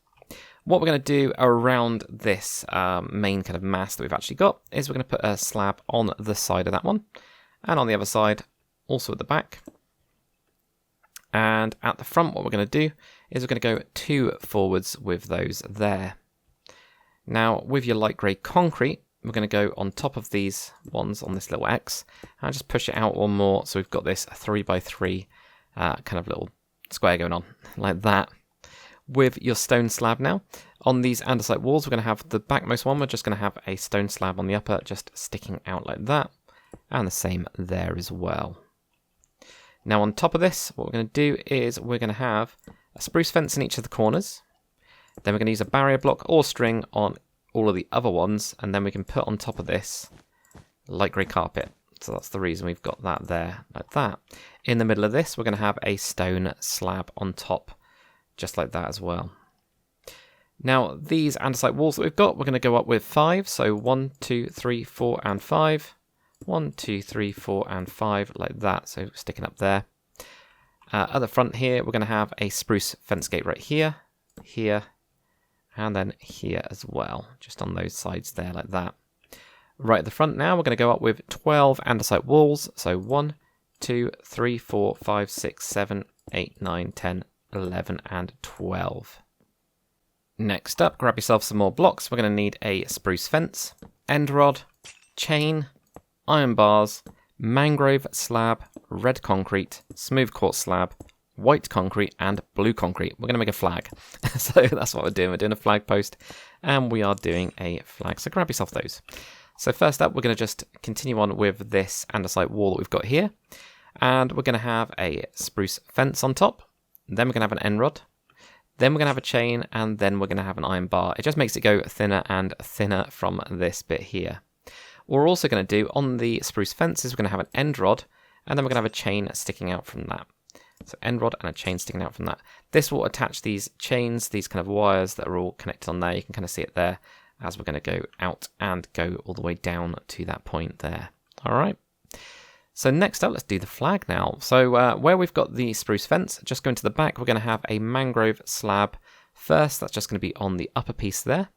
What we're going to do around this main kind of mast that we've actually got is we're going to put a slab on the side of that one, and on the other side, also at the back. And at the front, what we're going to do is we're going to go 2 forwards with those there. Now, with your light grey concrete, we're going to go on top of these ones on this little X, and just push it out one more, so we've got this 3x3 kind of little square going on, like that. With your stone slab now, on these andesite walls, we're going to have the backmost one, we're just going to have a stone slab on the upper, just sticking out like that, and the same there as well. Now on top of this, what we're going to do is we're going to have a spruce fence in each of the corners. Then we're going to use a barrier block or string on all of the other ones, and then we can put on top of this light grey carpet. So that's the reason we've got that there, like that. In the middle of this, we're going to have a stone slab on top, just like that as well. Now, these andesite walls that we've got, we're going to go up with 5. So 1, 2, 3, 4, and 5. 1, 2, 3, 4, and 5, like that. So sticking up there. At the front here, we're going to have a spruce fence gate right here, here, and then here as well, just on those sides there, like that. Right at the front now, we're going to go up with 12 andesite walls. So 1, 2, 3, 4, 5, 6, 7, 8, 9, 10, 11, and 12. Next up, grab yourself some more blocks. We're going to need a spruce fence, end rod, chain, iron bars, mangrove slab, red concrete, smooth quartz slab, white concrete, and blue concrete. We're going to make a flag. So that's what we're doing. We're doing a flag post, and we are doing a flag. So grab yourself those. So first up, we're going to just continue on with this andesite wall that we've got here. And we're going to have a spruce fence on top. Then we're going to have an end rod. Then we're going to have a chain, and then we're going to have an iron bar. It just makes it go thinner and thinner from this bit here. What we're also going to do on the spruce fence is we're going to have an end rod, and then we're going to have a chain sticking out from that. So end rod and a chain sticking out from that. This will attach these chains, these kind of wires that are all connected on there. You can kind of see it there as we're going to go out and go all the way down to that point there. All right. So next up, let's do the flag now. So where we've got the spruce fence, just going to the back, we're going to have a mangrove slab first. That's just going to be on the upper piece there.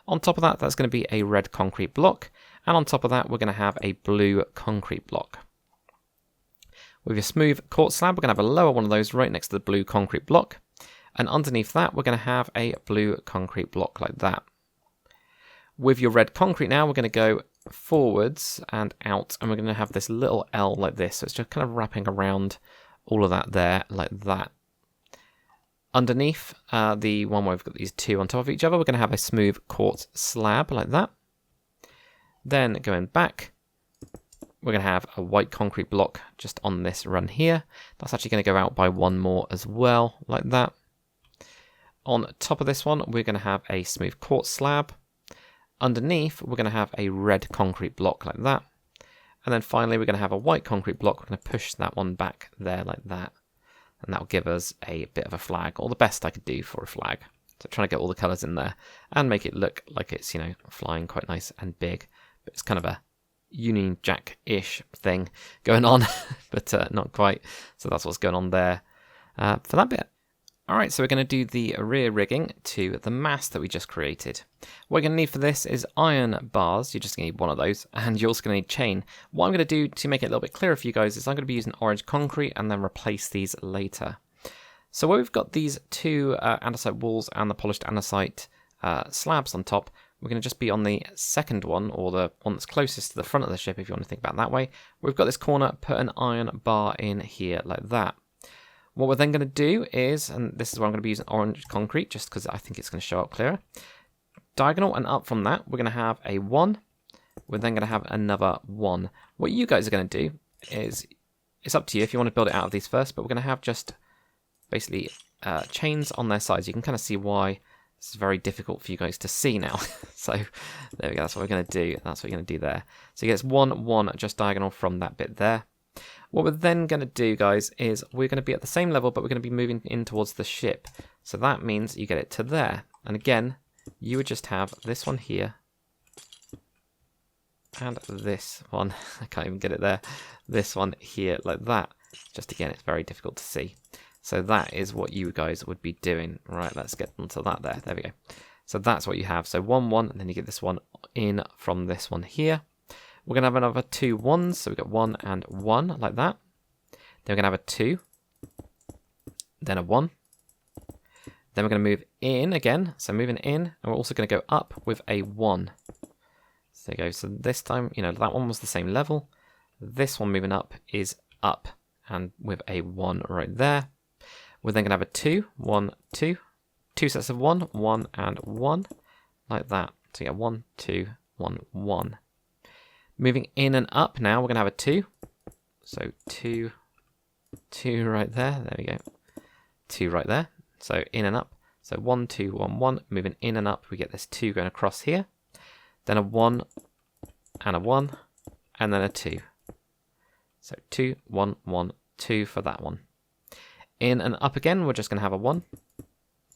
On top of that, that's going to be a red concrete block. And on top of that, we're going to have a blue concrete block. With your smooth quartz slab, we're going to have a lower one of those right next to the blue concrete block. And underneath that, we're going to have a blue concrete block like that. With your red concrete now, we're going to go forwards and out, and we're going to have this little L like this. So it's just kind of wrapping around all of that there like that. Underneath the one where we've got these two on top of each other, we're going to have a smooth quartz slab like that. Then going back, we're going to have a white concrete block just on this run here. That's actually going to go out by one more as well, like that. On top of this one, we're going to have a smooth quartz slab. Underneath, we're going to have a red concrete block like that. And then finally, we're going to have a white concrete block. We're going to push that one back there like that. And that will give us a bit of a flag, or the best I could do for a flag. So trying to get all the colours in there and make it look like it's, you know, flying quite nice and big. But it's kind of a Union Jack-ish thing going on, but not quite. So that's what's going on there for that bit. Alright, so we're going to do the rear rigging to the mast that we just created. What you're going to need for this is iron bars. You're just going to need one of those, and you're also going to need chain. What I'm going to do to make it a little bit clearer for you guys is I'm going to be using orange concrete and then replace these later. So where we've got these two andesite walls and the polished andesite slabs on top, we're going to just be on the second one, or the one that's closest to the front of the ship, if you want to think about it that way. We've got this corner, put an iron bar in here like that. What we're then going to do is, and this is where I'm going to be using orange concrete, just because I think it's going to show up clearer. Diagonal and up from that, we're going to have a 1. We're then going to have another 1. What you guys are going to do is, it's up to you if you want to build it out of these first, but we're going to have just basically chains on their sides. You can kind of see why this is very difficult for you guys to see now. So there we go, that's what we're going to do. That's what you're going to do there. So you get this 1, 1 just diagonal from that bit there. What we're then going to do, guys, is we're going to be at the same level, but we're going to be moving in towards the ship. So that means you get it to there. And again, you would just have this one here. And this one, I can't even get it there. This one here, like that. Just again, it's very difficult to see. So that is what you guys would be doing. Right, let's get onto that there. There we go. So that's what you have. So 1, 1, and then you get this one in from this one here. We're going to have another 2 1s, so we've got 1 and 1, like that. Then we're going to have a 2, then a 1. Then we're going to move in again, so moving in, and we're also going to go up with a 1. So there you go, so this time, you know, that one was the same level. This one moving up is up, and with a 1 right there. We're then going to have a 2, 1, 2. 2 sets of 1, 1 and 1, like that. So you get 1, 2, 1, 1. Moving in and up now, we're going to have a 2. So 2, 2 right there. There we go. 2 right there. So in and up. So 1, 2, 1, 1. Moving in and up, we get this 2 going across here. Then a 1 and a 1 and then a 2. So 2, 1, 1, 2 for that one. In and up again, we're just going to have a 1,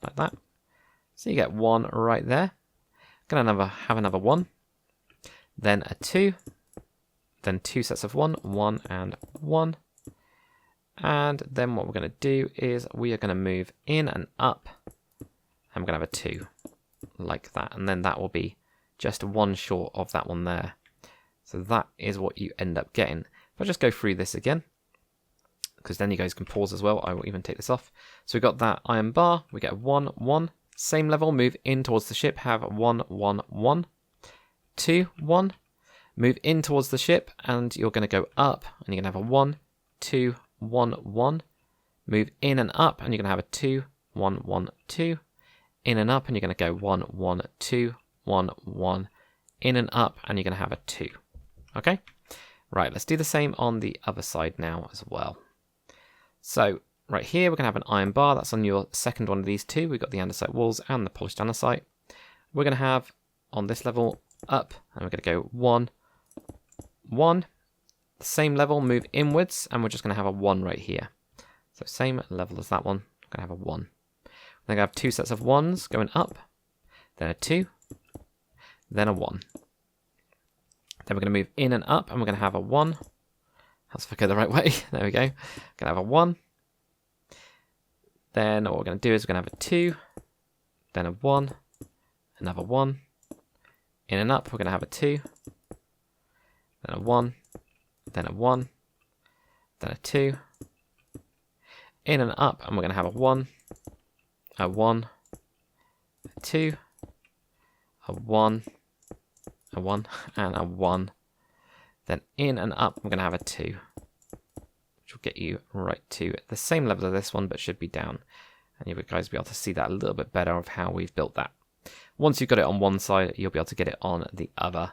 like that. So you get 1 right there. Going to have another 1, then a 2, then 2 sets of 1, 1 and 1. And then what we're going to do is we are going to move in and up, and we're going to have a 2, like that. And then that will be just 1 short of that one there. So that is what you end up getting. If I just go through this again, because then you guys can pause as well. I will even take this off. So we've got that iron bar. We get 1, 1. Same level, move in towards the ship. Have 1, 1, 1. 2, 1. Move in towards the ship, and you're going to go up, and you're going to have a 1, 2, 1, 1. Move in and up, and you're going to have a 2, 1, 1, 2. In and up, and you're going to go 1, 1, 2, 1, 1. In and up, and you're going to have a 2. Okay? Right, let's do the same on the other side now as well. So, right here, we're going to have an iron bar. That's on your second one of these two. We've got the andesite walls and the polished andesite. We're going to have, on this level, up, and we're going to go 1, 1. The same level, move inwards, and we're just going to have a 1 right here. So same level as that one, we're going to have a 1. We're going to have 2 sets of 1s going up, then a 2, then a 1. Then we're going to move in and up, and we're going to have a 1. That's if I go the right way. There we go. Going to have a 1. Then what we're going to do is we're going to have a 2, then a 1, another 1. In and up, we're going to have a 2, then a 1, then a 1, then a 2. In and up, and we're going to have a 1, a 1, a 2, a 1, a 1, and a 1. Then in and up, we're going to have a 2, which will get you right to the same level as this one, but should be down. And you guys will be able to see that a little bit better of how we've built that. Once you've got it on one side, you'll be able to get it on the other,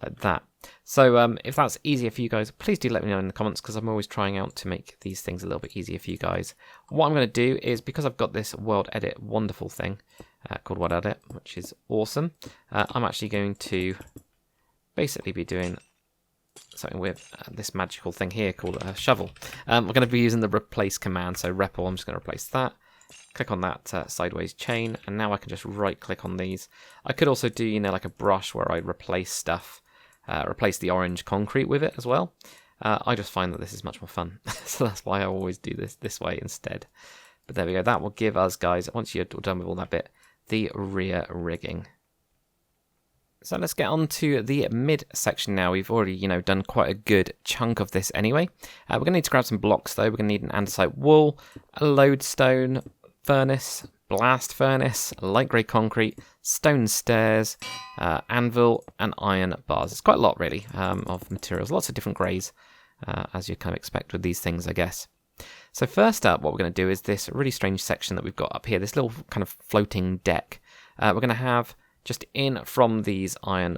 like that. So if that's easier for you guys, please do let me know in the comments, because I'm always trying out to make these things a little bit easier for you guys. What I'm going to do is, because I've got this World Edit wonderful thing called World Edit, which is awesome, I'm actually going to basically be doing something with this magical thing here called a shovel. We're going to be using the replace command, so repl, I'm just going to replace that. Click on that sideways chain, and now I can just right click on these. I could also do, like a brush where I replace stuff, replace the orange concrete with it as well. I just find that this is much more fun, so that's why I always do this way instead. But there we go, that will give us, guys, once you're done with all that bit, the rear rigging. So let's get on to the mid section now. We've already, done quite a good chunk of this anyway. We're going to need to grab some blocks though. We're going to need an andesite wall, a lodestone furnace, blast furnace, light grey concrete, stone stairs, anvil, and iron bars. It's quite a lot really of materials, lots of different greys, as you kind of expect with these things, I guess. So first up, what we're going to do is this really strange section that we've got up here, this little kind of floating deck. We're going to have just in from these iron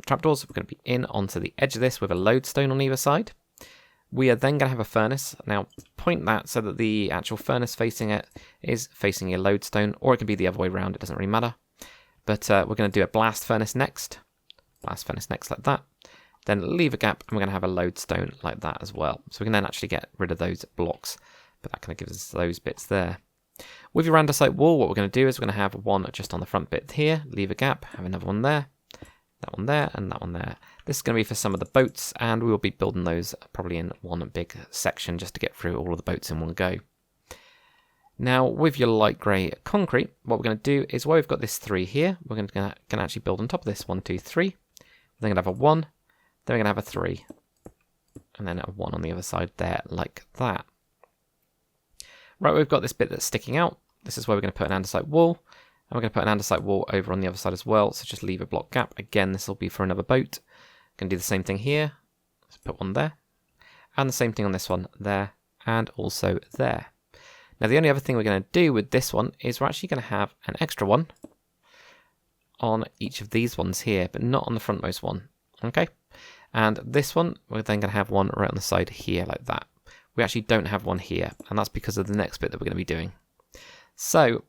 trapdoors, we're going to be in onto the edge of this with a lodestone on either side. We are then going to have a furnace. Now point that so that the actual furnace facing it is facing your lodestone, or it can be the other way around, it doesn't really matter. But we're going to do a blast furnace next. Blast furnace next like that. Then leave a gap, and we're going to have a lodestone like that as well. So we can then actually get rid of those blocks, but that kind of gives us those bits there. With your andesite wall, what we're going to do is we're going to have one just on the front bit here, leave a gap, have another one there, that one there, and that one there. This is going to be for some of the boats, and we will be building those probably in one big section just to get through all of the boats in one go. Now, with your light grey concrete, what we're going to do is where we've got this 3 here, we're going to actually build on top of this 1, 2, 3. Then we're going to have a 1, then we're going to have a 3, and then a 1 on the other side there, like that. Right, we've got this bit that's sticking out. This is where we're going to put an andesite wall. And we're going to put an andesite wall over on the other side as well. So just leave a block gap. Again, this will be for another boat. Going to do the same thing here. Let's put one there. And the same thing on this one there. And also there. Now, the only other thing we're going to do with this one is we're actually going to have an extra one on each of these ones here, but not on the frontmost one. Okay. And this one, we're then going to have one right on the side here like that. We actually don't have one here, and that's because of the next bit that we're going to be doing. So,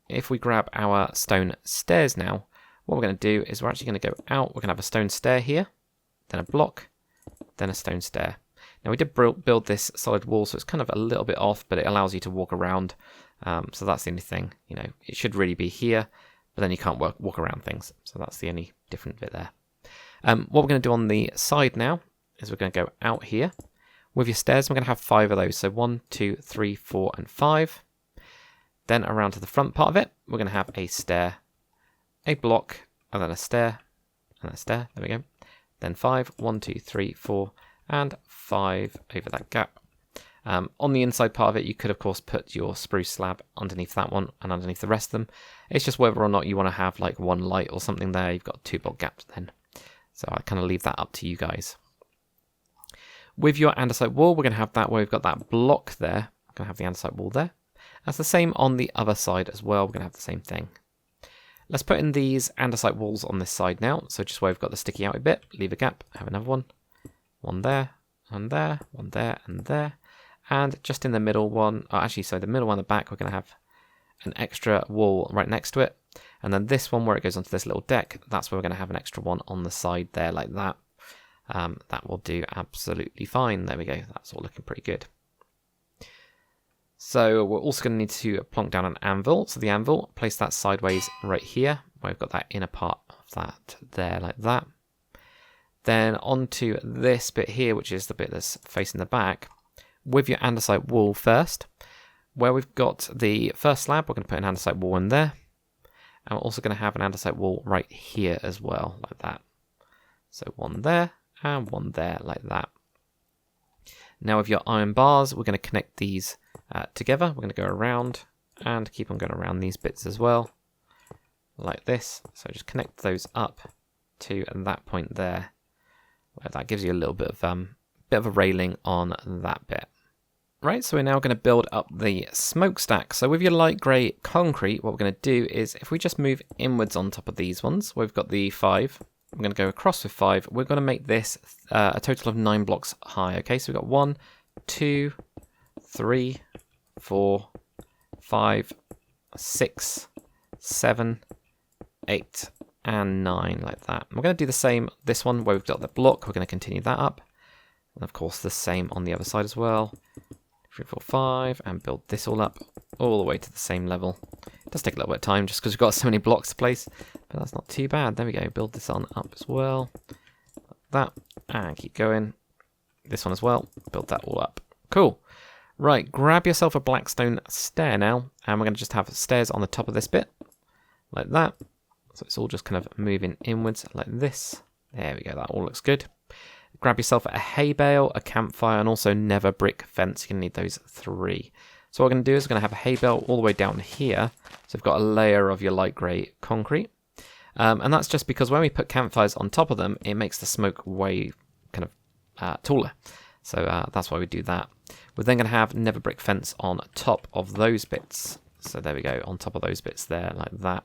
if we grab our stone stairs now, what we're going to do is we're actually going to go out. We're going to have a stone stair here, then a block, then a stone stair. Now we did build this solid wall, so it's kind of a little bit off, but it allows you to walk around. So that's the only thing, you know, it should really be here, but then you can't walk around things. So that's the only different bit there. What we're going to do on the side now is we're going to go out here. With your stairs, we're going to have 5 of those. So 1, 2, 3, 4, and 5. Then around to the front part of it, we're going to have a stair, a block, and then a stair, and a stair. There we go. Then 5, 1, 2, 3, 4, and 5 over that gap. On the inside part of it, you could, of course, put your spruce slab underneath that one and underneath the rest of them. It's just whether or not you want to have like one light or something there. You've got 2 block gaps then. So I kind of leave that up to you guys. With your andesite wall, we're going to have that where we've got that block there. We're going to have the andesite wall there. That's the same on the other side as well. We're going to have the same thing. Let's put in these andesite walls on this side now. So just where we've got the sticky out bit, leave a gap, have another one. One there, and there, one there, and there. And just in the middle one, the middle one at the back, we're going to have an extra wall right next to it. And then this one where it goes onto this little deck, that's where we're going to have an extra one on the side there like that. That will do absolutely fine. There we go. That's all looking pretty good. So we're also going to need to plonk down an anvil. So the anvil, place that sideways right here, where we've got that inner part of that there like that. Then onto this bit here, which is the bit that's facing the back, with your andesite wall first. Where we've got the first slab, we're going to put an andesite wall in there. And we're also going to have an andesite wall right here as well, like that. So one there, and one there, like that. Now with your iron bars, we're going to connect these together. We're going to go around and keep on going around these bits as well, like this. So just connect those up to that point there. Where that gives you a little bit of a railing on that bit. Right, so we're now going to build up the smokestack. So with your light grey concrete, what we're going to do is if we just move inwards on top of these ones, we've got the 5. We're going to go across with 5. We're going to make this a total of 9 blocks high. Okay, so we've got 1, 2, 3, 4, 5, 6, 7, 8, and 9, like that. We're going to do the same this one where we've got the block. We're going to continue that up. And of course the same on the other side as well. 3, 4, 5, and build this all up all the way to the same level. It does take a little bit of time just because we've got so many blocks to place, but that's not too bad. There we go. Build this on up as well. Like that, and keep going. This one as well. Build that all up. Cool. Right, grab yourself a blackstone stair now, and we're going to just have stairs on the top of this bit, like that. So it's all just kind of moving inwards like this. There we go. That all looks good. Grab yourself a hay bale, a campfire, and also nether brick fence. You're going to need those 3. So what we're going to do is we're going to have a hay bale all the way down here. So we've got a layer of your light grey concrete. And that's just because when we put campfires on top of them, it makes the smoke way kind of taller. So that's why we do that. We're then going to have nether brick fence on top of those bits. So there we go, on top of those bits there, like that.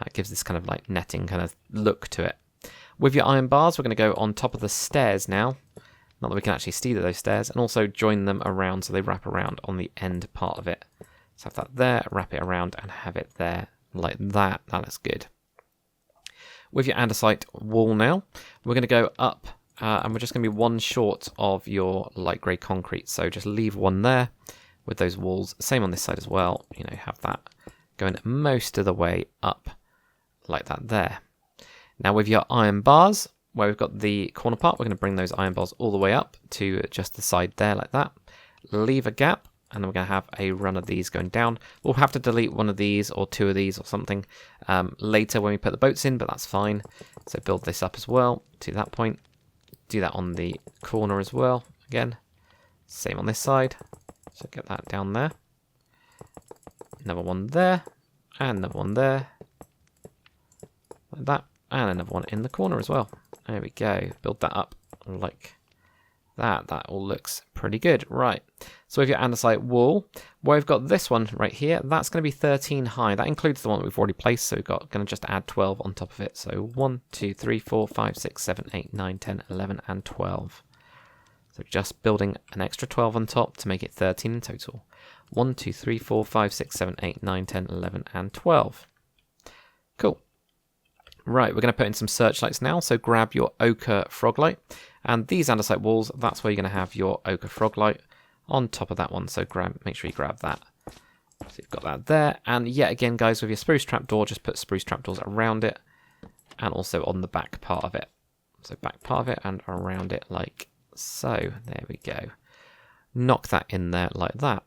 It gives this kind of like netting kind of look to it. With your iron bars, we're going to go on top of the stairs now. Not that we can actually see those stairs. And also join them around so they wrap around on the end part of it. So have that there, wrap it around and have it there like that. That looks good. With your andesite wall now, we're going to go up and we're just going to be 1 short of your light grey concrete. So just leave 1 there with those walls. Same on this side as well. You know, have that going most of the way up like that there. Now with your iron bars, where we've got the corner part, we're going to bring those iron bars all the way up to just the side there like that. Leave a gap, and then we're going to have a run of these going down. We'll have to delete 1 of these or 2 of these or something later when we put the boats in, but that's fine. So build this up as well to that point. Do that on the corner as well. Again, same on this side. So get that down there. Another one there, and another one there. Like that. And another one in the corner as well. There we go. Build that up like that. That all looks pretty good. Right. So with your andesite wall, where we've got this one right here, that's going to be 13 high. That includes the one that we've already placed. So we've got going to just add 12 on top of it. So 1, 2, 3, 4, 5, 6, 7, 8, 9, 10, 11, and 12. So just building an extra 12 on top to make it 13 in total. 1, 2, 3, 4, 5, 6, 7, 8, 9, 10, 11, and 12. Cool. Right, we're going to put in some searchlights now, so grab your ochre froglight. And these andesite walls, that's where you're going to have your ochre froglight on top of that one, so make sure you grab that. So you've got that there, and yet again guys, with your spruce trapdoor, just put spruce trapdoors around it, and also on the back part of it. So back part of it and around it like so. There we go. Knock that in there like that.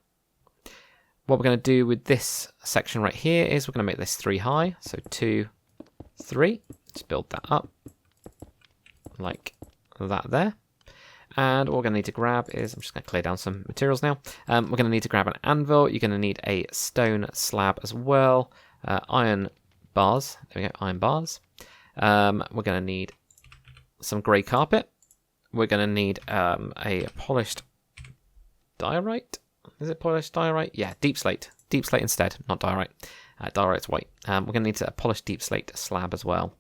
What we're going to do with this section right here is we're going to make this 3 high, so 2, 3. Just build that up like that there. And what we're going to need to grab is, I'm just going to clear down some materials now. We're going to need to grab an anvil. You're going to need a stone slab as well. Iron bars. There we go, iron bars. We're going to need some grey carpet. We're going to need a polished diorite. Is it polished diorite? Yeah, deep slate. Deep slate instead, not diorite. Diorite's white. We're going to need a polished deep slate slab as well.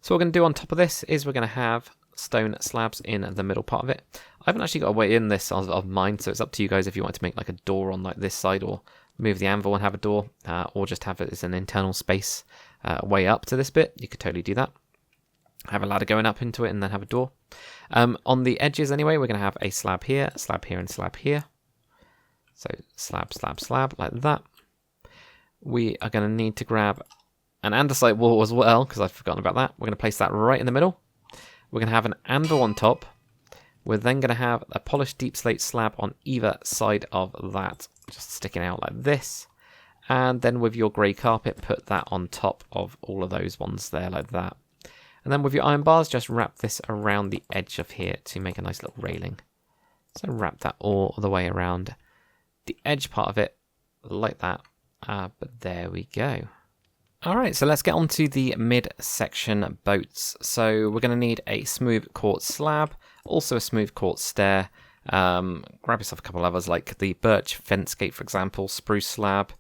So what we're going to do on top of this is we're going to have stone slabs in the middle part of it. I haven't actually got a way in this of mine, so it's up to you guys if you want to make like a door on like this side, or move the anvil and have a door, or just have it as an internal space way up to this bit. You could totally do that. Have a ladder going up into it and then have a door. On the edges anyway, we're going to have a slab here, and slab here. So slab, slab, slab, like that. We are going to need to grab an andesite wall as well, because I've forgotten about that. We're going to place that right in the middle. We're going to have an anvil on top. We're then going to have a polished deep slate slab on either side of that, just sticking out like this. And then with your grey carpet, put that on top of all of those ones there like that. And then with your iron bars, just wrap this around the edge of here to make a nice little railing. So wrap that all the way around the edge part of it like that. But there we go. Alright, so let's get on to the mid-section boats. So we're going to need a smooth quartz slab, also a smooth quartz stair. Grab yourself a couple of others, like the birch fence gate, for example, spruce slab,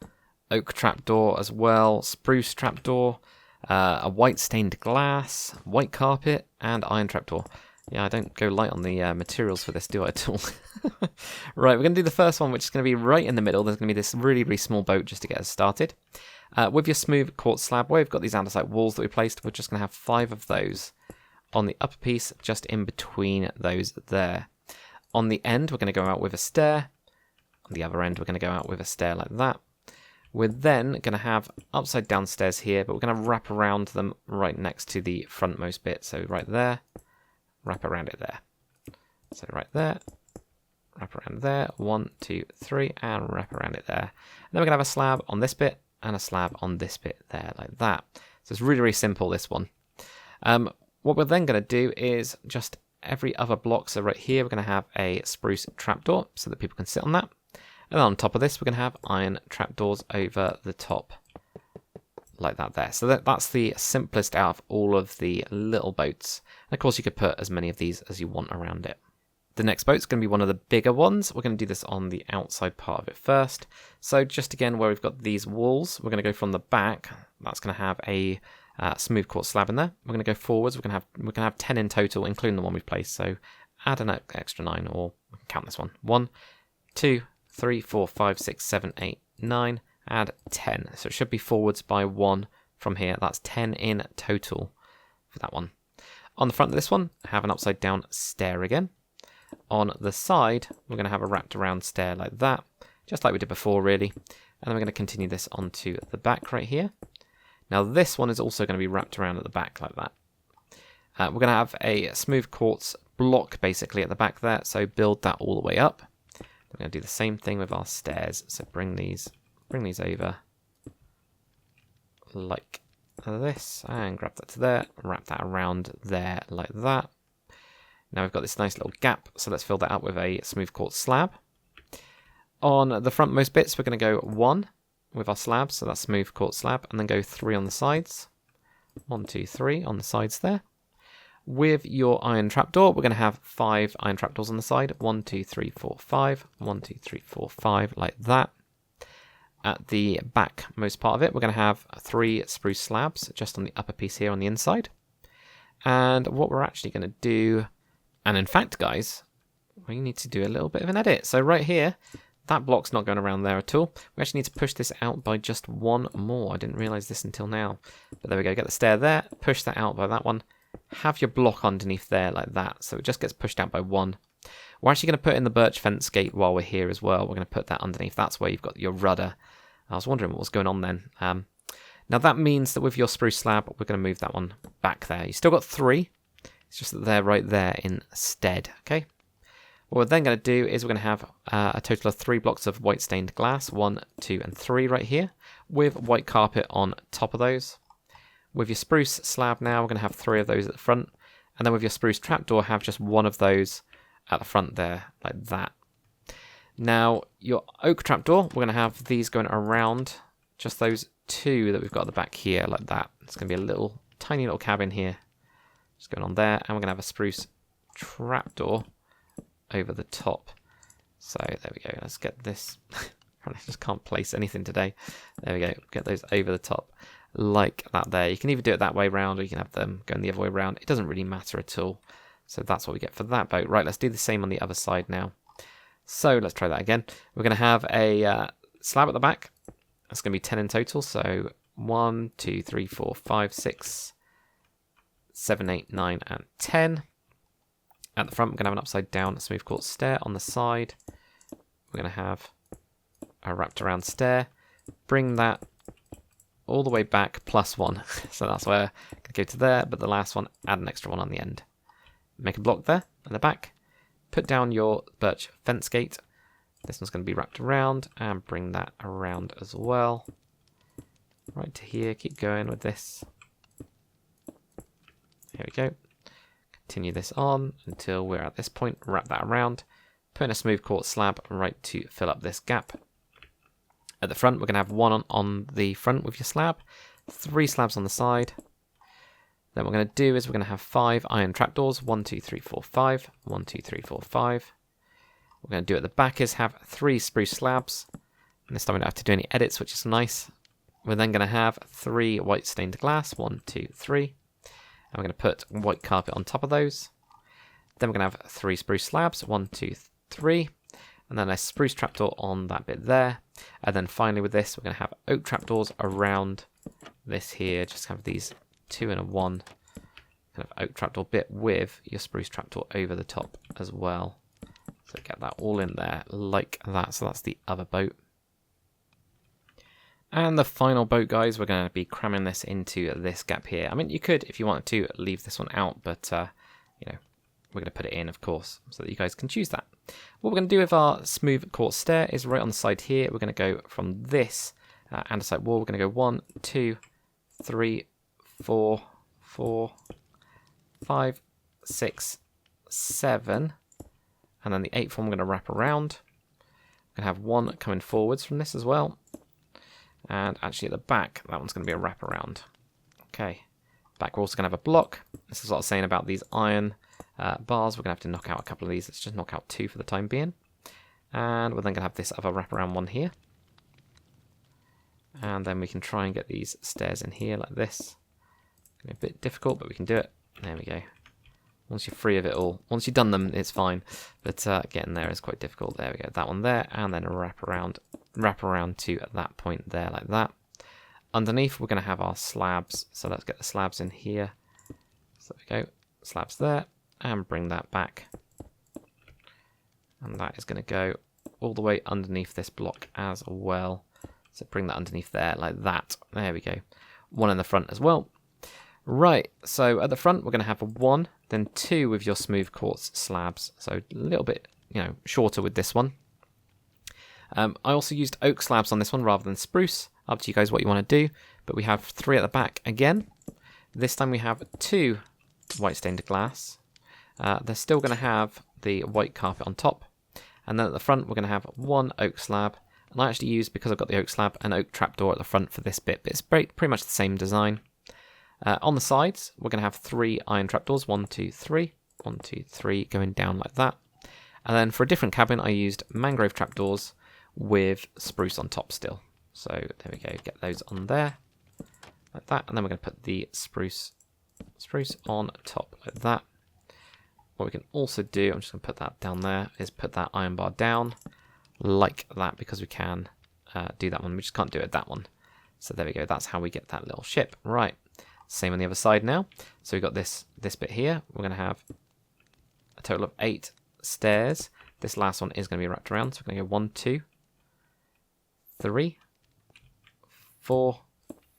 oak trapdoor as well, spruce trapdoor, a white stained glass, white carpet, and iron trapdoor. Yeah, I don't go light on the materials for this, do I at all? Right, we're going to do the first one, which is going to be right in the middle. There's going to be this really, really small boat just to get us started. With your smooth quartz slab, where we've got these andesite walls that we placed, we're just going to have 5 of those on the upper piece, just in between those there. On the end, we're going to go out with a stair. On the other end, we're going to go out with a stair like that. We're then going to have upside down stairs here, but we're going to wrap around them right next to the frontmost bit. So right there, wrap around it there. So right there, wrap around there, 1, 2, 3, and wrap around it there. And then we're going to have a slab on this bit, and a slab on this bit there, like that. So it's really, really simple, this one. What we're then going to do is just every other block, so right here we're going to have a spruce trapdoor so that people can sit on that. And then on top of this we're going to have iron trapdoors over the top, like that there. So that's the simplest out of all of the little boats. And of course you could put as many of these as you want around it. The next boat's going to be one of the bigger ones. We're going to do this on the outside part of it first. So just again, where we've got these walls, we're going to go from the back. That's going to have a smooth quartz slab in there. We're going to go forwards. We're going to have 10 in total, including the one we've placed. So add an extra 9, or we can count this one. 1, 2, 3, 4, 5, 6, 7, 8, 9. Add 10. So it should be forwards by 1 from here. That's 10 in total for that one. On the front of this one, have an upside down stair again. On the side, we're going to have a wrapped around stair like that, just like we did before really. And then we're going to continue this onto the back right here. Now this one is also going to be wrapped around at the back like that. We're going to have a smooth quartz block basically at the back there, so build that all the way up. We're going to do the same thing with our stairs, so bring these over like this, and grab that to there, wrap that around there like that. Now we've got this nice little gap, so let's fill that up with a smooth quartz slab. On the frontmost bits, we're going to go 1 with our slab, so that's smooth quartz slab, and then go 3 on the sides. 1, 2, 3 on the sides there. With your iron trapdoor, we're going to have 5 iron trapdoors on the side. 1, 2, 3, 4, 5. 1, 2, 3, 4, 5, like that. At the backmost part of it, we're going to have 3 spruce slabs just on the upper piece here on the inside. And what we're actually going to do, and in fact, guys, we need to do a little bit of an edit. So right here, that block's not going around there at all. We actually need to push this out by just one more. I didn't realise this until now. But there we go, get the stair there, push that out by that one. Have your block underneath there like that, so it just gets pushed out by one. We're actually going to put in the birch fence gate while we're here as well. We're going to put that underneath. That's where you've got your rudder. I was wondering what was going on then. Now that means that with your spruce slab, we're going to move that one back there. You've still got 3. It's just that they're right there instead, okay? What we're then going to do is we're going to have a total of 3 blocks of white stained glass, 1, 2, and 3 right here, with white carpet on top of those. With your spruce slab now, we're going to have 3 of those at the front, and then with your spruce trapdoor, have just 1 of those at the front there, like that. Now, your oak trapdoor, we're going to have these going around just those 2 that we've got at the back here, like that. It's going to be a little, tiny little cabin here, just going on there, and we're going to have a spruce trapdoor over the top. So there we go. Let's get this. I just can't place anything today. There we go. Get those over the top like that there. You can either do it that way round or you can have them going the other way around. It doesn't really matter at all. So that's what we get for that boat. Right, let's do the same on the other side now. So let's try that again. We're going to have a slab at the back. That's going to be 10 in total. So 1, 2, 3, 4, 5, 6, 7, 8, 9, and 10. At the front, we're going to have an upside down smooth quartz stair. On the side, we're going to have a wrapped around stair. Bring that all the way back plus 1. So that's where I can go to there, but the last one, add an extra 1 on the end. Make a block there at the back. Put down your birch fence gate. This one's going to be wrapped around, and bring that around as well. Right to here, keep going with this. Here we go. Continue this on until we're at this point, wrap that around, put in a smooth quartz slab right to fill up this gap. At the front, we're going to have 1 on the front with your slab, 3 slabs on the side. Then what we're going to do is we're going to have 5 iron trapdoors, 1, 2, 3, 4, 5, 1, 2, 3, 4, 5. What we're going to do at the back is have 3 spruce slabs, and this time we don't have to do any edits, which is nice. We're then going to have 3 white stained glass, 1, 2, 3. And we're going to put white carpet on top of those. Then we're going to have 3 spruce slabs, 1, 2, 3. And then a spruce trapdoor on that bit there. And then finally with this, we're going to have oak trapdoors around this here. Just have these 2 and a 1 kind of oak trapdoor bit with your spruce trapdoor over the top as well. So get that all in there like that. So that's the other boat. And the final boat, guys, we're going to be cramming this into this gap here. I mean, you could, if you wanted to, leave this one out, but, you know, we're going to put it in, of course, so that you guys can choose that. What we're going to do with our smooth quartz stair is right on the side here. We're going to go from this andesite wall. We're going to go 1, 2, 3, 4, 5, 6, 7, and then the 8th one we're going to wrap around. We're going to have 1 coming forwards from this as well. And actually at the back, that one's going to be a wraparound. Okay, back we're also going to have a block. This is what I was saying about these iron bars. We're going to have to knock out a couple of these. Let's just knock out 2 for the time being. And we're then going to have this other wraparound one here. And then we can try and get these stairs in here like this. It's going to be a bit difficult, but we can do it. There we go. Once you're free of it all, once you've done them, it's fine. But getting there is quite difficult. There we go. That one there, and then a wrap around to at that point there like that. Underneath, we're going to have our slabs. So let's get the slabs in here. So there we go. Slabs there, and bring that back. And that is going to go all the way underneath this block as well. So bring that underneath there like that. There we go. 1 in the front as well. Right, so at the front we're going to have a 1, then 2 with your smooth quartz slabs. So a little bit, you know, shorter with this one. I also used oak slabs on this one rather than spruce. Up to you guys what you want to do. But we have 3 at the back again. This time we have 2 white stained glass. They're still going to have the white carpet on top. And then at the front we're going to have 1 oak slab. And I actually used, because I've got the oak slab, an oak trapdoor at the front for this bit. But it's pretty much the same design. On the sides, we're going to have 3 iron trapdoors, 1, 2, 3, 1, 2, 3, going down like that. And then for a different cabin, I used mangrove trapdoors with spruce on top still. So there we go, get those on there, like that. And then we're going to put the spruce on top like that. What we can also do, I'm just going to put that down there, is put that iron bar down, like that, because we can do that one. We just can't do it that one. So there we go. That's how we get that little ship. Right. Same on the other side now. So we've got this bit here. We're going to have a total of 8 stairs. This last one is going to be wrapped around. So we're going to go 1, 2, 3, 4,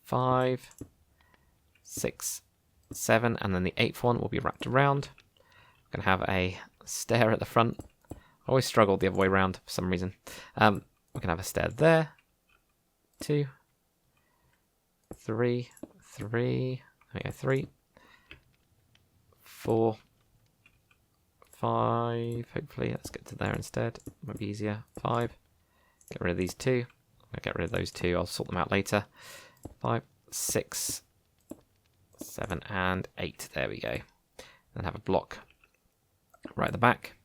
5, 6, 7, and then the 8th one will be wrapped around. We're going to have a stair at the front. I always struggle the other way around for some reason. We're going to have a stair there. 2, 3, 3, there we go, 3, 4, 5, hopefully, let's get to there instead, might be easier, 5, get rid of these 2, I'll get rid of those 2, I'll sort them out later, 5, 6, 7, and 8, there we go. Then have a block right at the back,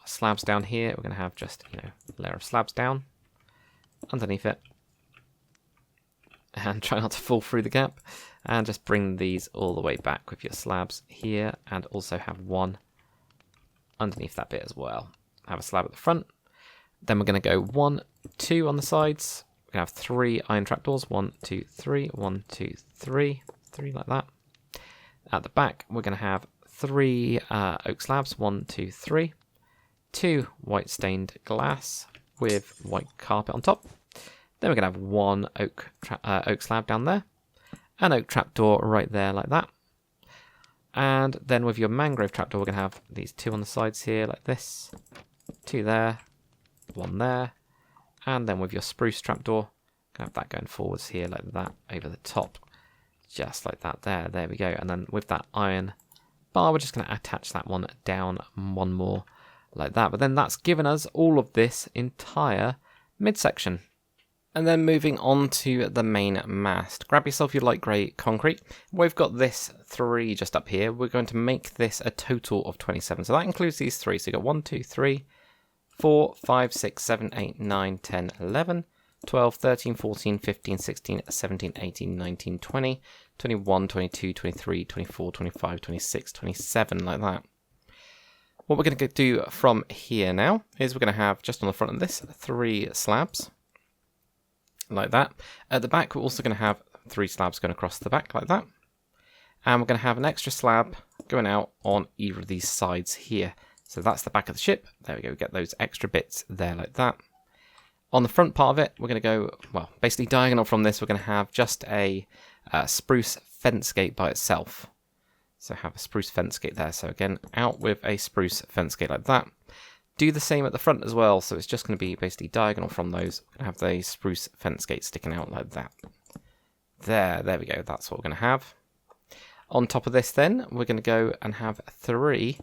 slabs down here, we're going to have just, a layer of slabs down, underneath it, and try not to fall through the gap, and just bring these all the way back with your slabs here, and also have one underneath that bit as well. Have a slab at the front, then we're going to go 1, 2 on the sides, we're going to have 3 iron trapdoors, 1, 2, 3, 1, 2, 3, 3 like that. At the back we're going to have 3 oak slabs, 1, 2, 3, 2 white stained glass with white carpet on top. Then we're going to have 1 oak slab down there, an oak trapdoor right there like that. And then with your mangrove trapdoor, we're going to have these 2 on the sides here like this, 2 there, 1 there. And then with your spruce trapdoor, going to have that going forwards here like that over the top, just like that there. There we go. And then with that iron bar, we're just going to attach that one down 1 more like that. But then that's given us all of this entire midsection. And then moving on to the main mast. Grab yourself your light grey concrete. We've got this 3 just up here. We're going to make this a total of 27. So that includes these 3. So you've got 1, 2, 3, 4, 5, 6, 7, 8, 9, 10, 11, 12, 13, 14, 15, 16, 17, 18, 19, 20, 21, 22, 23, 24, 25, 26, 27, like that. What we're going to do from here now is we're going to have, just on the front of this, 3 slabs. Like that. At the back, we're also going to have 3 slabs going across the back like that. And we're going to have an extra slab going out on either of these sides here. So that's the back of the ship. There we go. We get those extra bits there like that. On the front part of it, we're going to go, well, basically diagonal from this, we're going to have just a spruce fence gate by itself. So have a spruce fence gate there. So again, out with a spruce fence gate like that. Do the same at the front as well, so it's just going to be basically diagonal from those. We're going to have the spruce fence gate sticking out like that. There we go, that's what we're going to have. On top of this then, we're going to go and have 3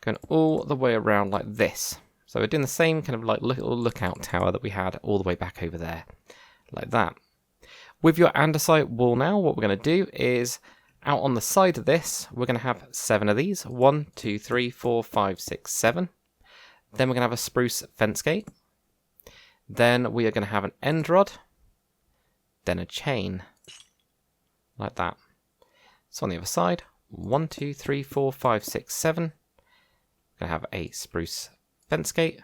going all the way around like this. So we're doing the same kind of like little lookout tower that we had all the way back over there, like that. With your andesite wall now, what we're going to do is, out on the side of this, we're going to have 7 of these. 1, 2, 3, 4, 5, 6, 7. Then we're going to have a spruce fence gate. Then we are going to have an end rod. Then a chain. Like that. So on the other side, 1, 2, 3, 4, 5, 6, 7. We're going to have a spruce fence gate.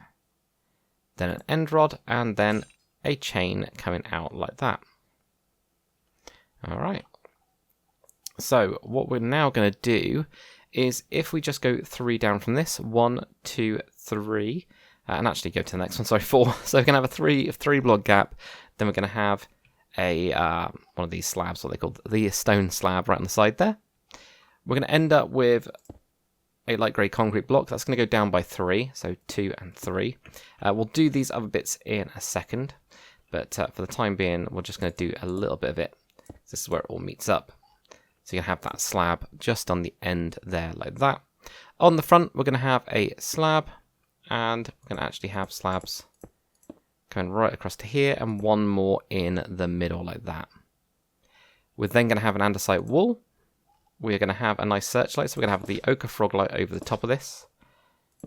Then an end rod. And then a chain coming out like that. Alright. So what we're now going to do is, if we just go 3 down from this, 1, 2, 3, and actually go to the next one, sorry, 4. So we're going to have a 3 block gap. Then we're going to have a one of these slabs, what they call the stone slab, right on the side there. We're going to end up with a light grey concrete block. That's going to go down by 3, so 2 and 3. We'll do these other bits in a second, but for the time being, we're just going to do a little bit of it. This is where it all meets up. So you have that slab just on the end there like that. On the front, we're going to have a slab, and we're going to actually have slabs going right across to here, and 1 more in the middle like that. We're then going to have an andesite wall. We're going to have a nice searchlight, so we're going to have the ochre frog light over the top of this.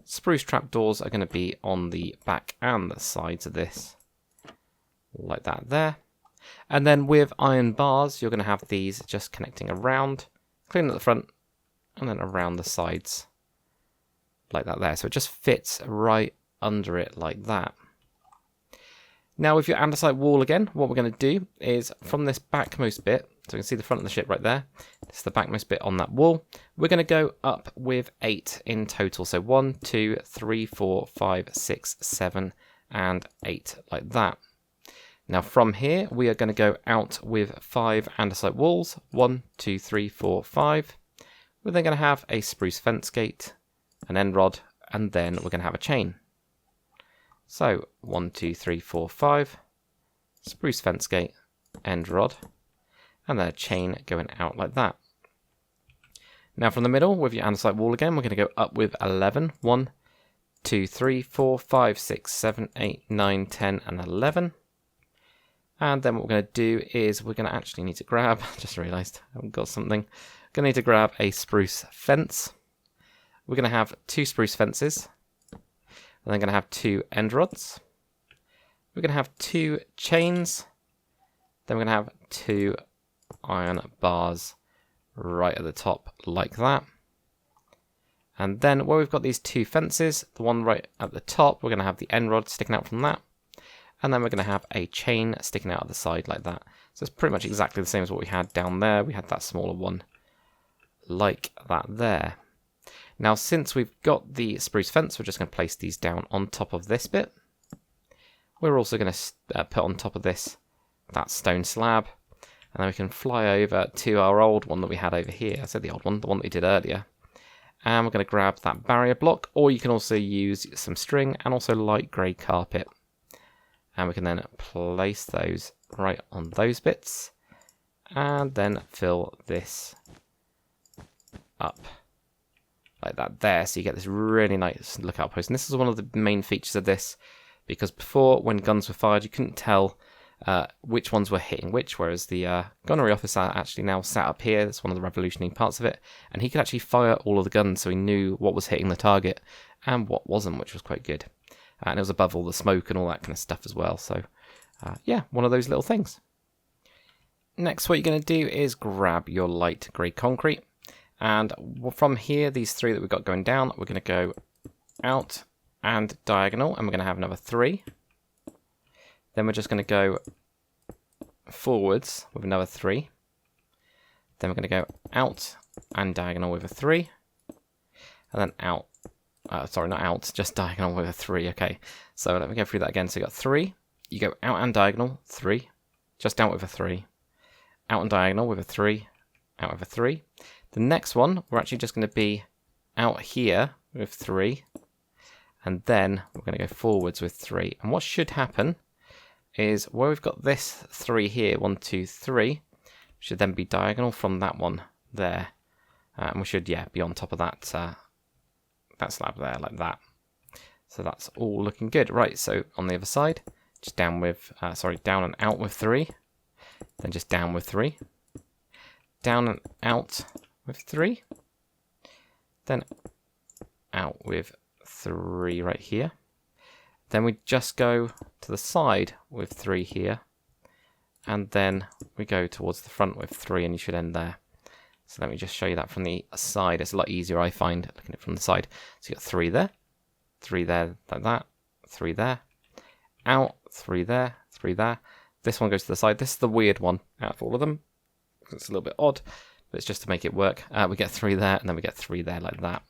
Spruce trapdoors are going to be on the back and the sides of this, like that there. And then with iron bars, you're going to have these just connecting around, clean at the front, and then around the sides, like that there. So it just fits right under it like that. Now with your andesite wall again, what we're going to do is from this backmost bit, so you can see the front of the ship right there, this is the backmost bit on that wall, we're going to go up with 8 in total. So 1, 2, 3, 4, 5, 6, 7 and 8 like that. Now from here we are going to go out with 5 andesite walls, 1, 2, 3, 4, 5. We're then going to have a spruce fence gate, an end rod, and then we're going to have a chain. So 1, 2, 3, 4, 5, spruce fence gate, end rod, and then a chain going out like that. Now from the middle with your andesite wall again, we're going to go up with 11. 1, 2, 3, 4, 5, 6, 7, 8, 9, 10, and 11. And then what we're going to do is we're going to actually need to grab, just realised I've got something, going to need to grab a spruce fence. We're going to have 2 spruce fences. We're then going to have 2 end rods. We're going to have 2 chains. Then we're going to have 2 iron bars right at the top like that. And then where we've got these 2 fences, the one right at the top, we're going to have the end rod sticking out from that. And then we're going to have a chain sticking out of the side like that. So it's pretty much exactly the same as what we had down there. We had that smaller one like that there. Now, since we've got the spruce fence, we're just going to place these down on top of this bit. We're also going to put on top of this that stone slab. And then we can fly over to our old one that we had over here. I said the old one, the one that we did earlier. And we're going to grab that barrier block, or you can also use some string and also light grey carpet. And we can then place those right on those bits. And then fill this up. Like that there, so you get this really nice lookout post. And this is one of the main features of this, because before, when guns were fired, you couldn't tell which ones were hitting which, whereas the gunnery officer actually now sat up here. That's one of the revolutionary parts of it, and he could actually fire all of the guns, so he knew what was hitting the target and what wasn't, which was quite good. And it was above all the smoke and all that kind of stuff as well. So yeah, one of those little things. Next, what you're going to do is grab your light grey concrete. And from here, these 3 that we've got going down, we're going to go out and diagonal, and we're going to have another 3. Then we're just going to go forwards with another 3. Then we're going to go out and diagonal with a 3. And then out. Sorry, not out, just diagonal with a 3. Okay, so let me go through that again. So you got 3. You go out and diagonal, 3. Just out with a 3. Out and diagonal with a 3. Out with a 3. The next one, we're actually just going to be out here with 3, and then we're going to go forwards with 3. And what should happen is where we've got this 3 here, 1, 2, 3, should then be diagonal from that one there. And we should, yeah, be on top of that that slab there, like that. So that's all looking good. Right, so on the other side, just down with, down and out with 3, then just down with 3, down and out with 3, then out with 3 right here. Then we just go to the side with 3 here, and then we go towards the front with 3, and you should end there. So let me just show you that from the side. It's a lot easier, I find, looking at it from the side. So you got 3 there, 3 there, like that, 3 there, out, 3 there, 3 there. This one goes to the side. This is the weird one out of all of them. It's a little bit odd, but it's just to make it work. We get 3 there, and then we get 3 there like that.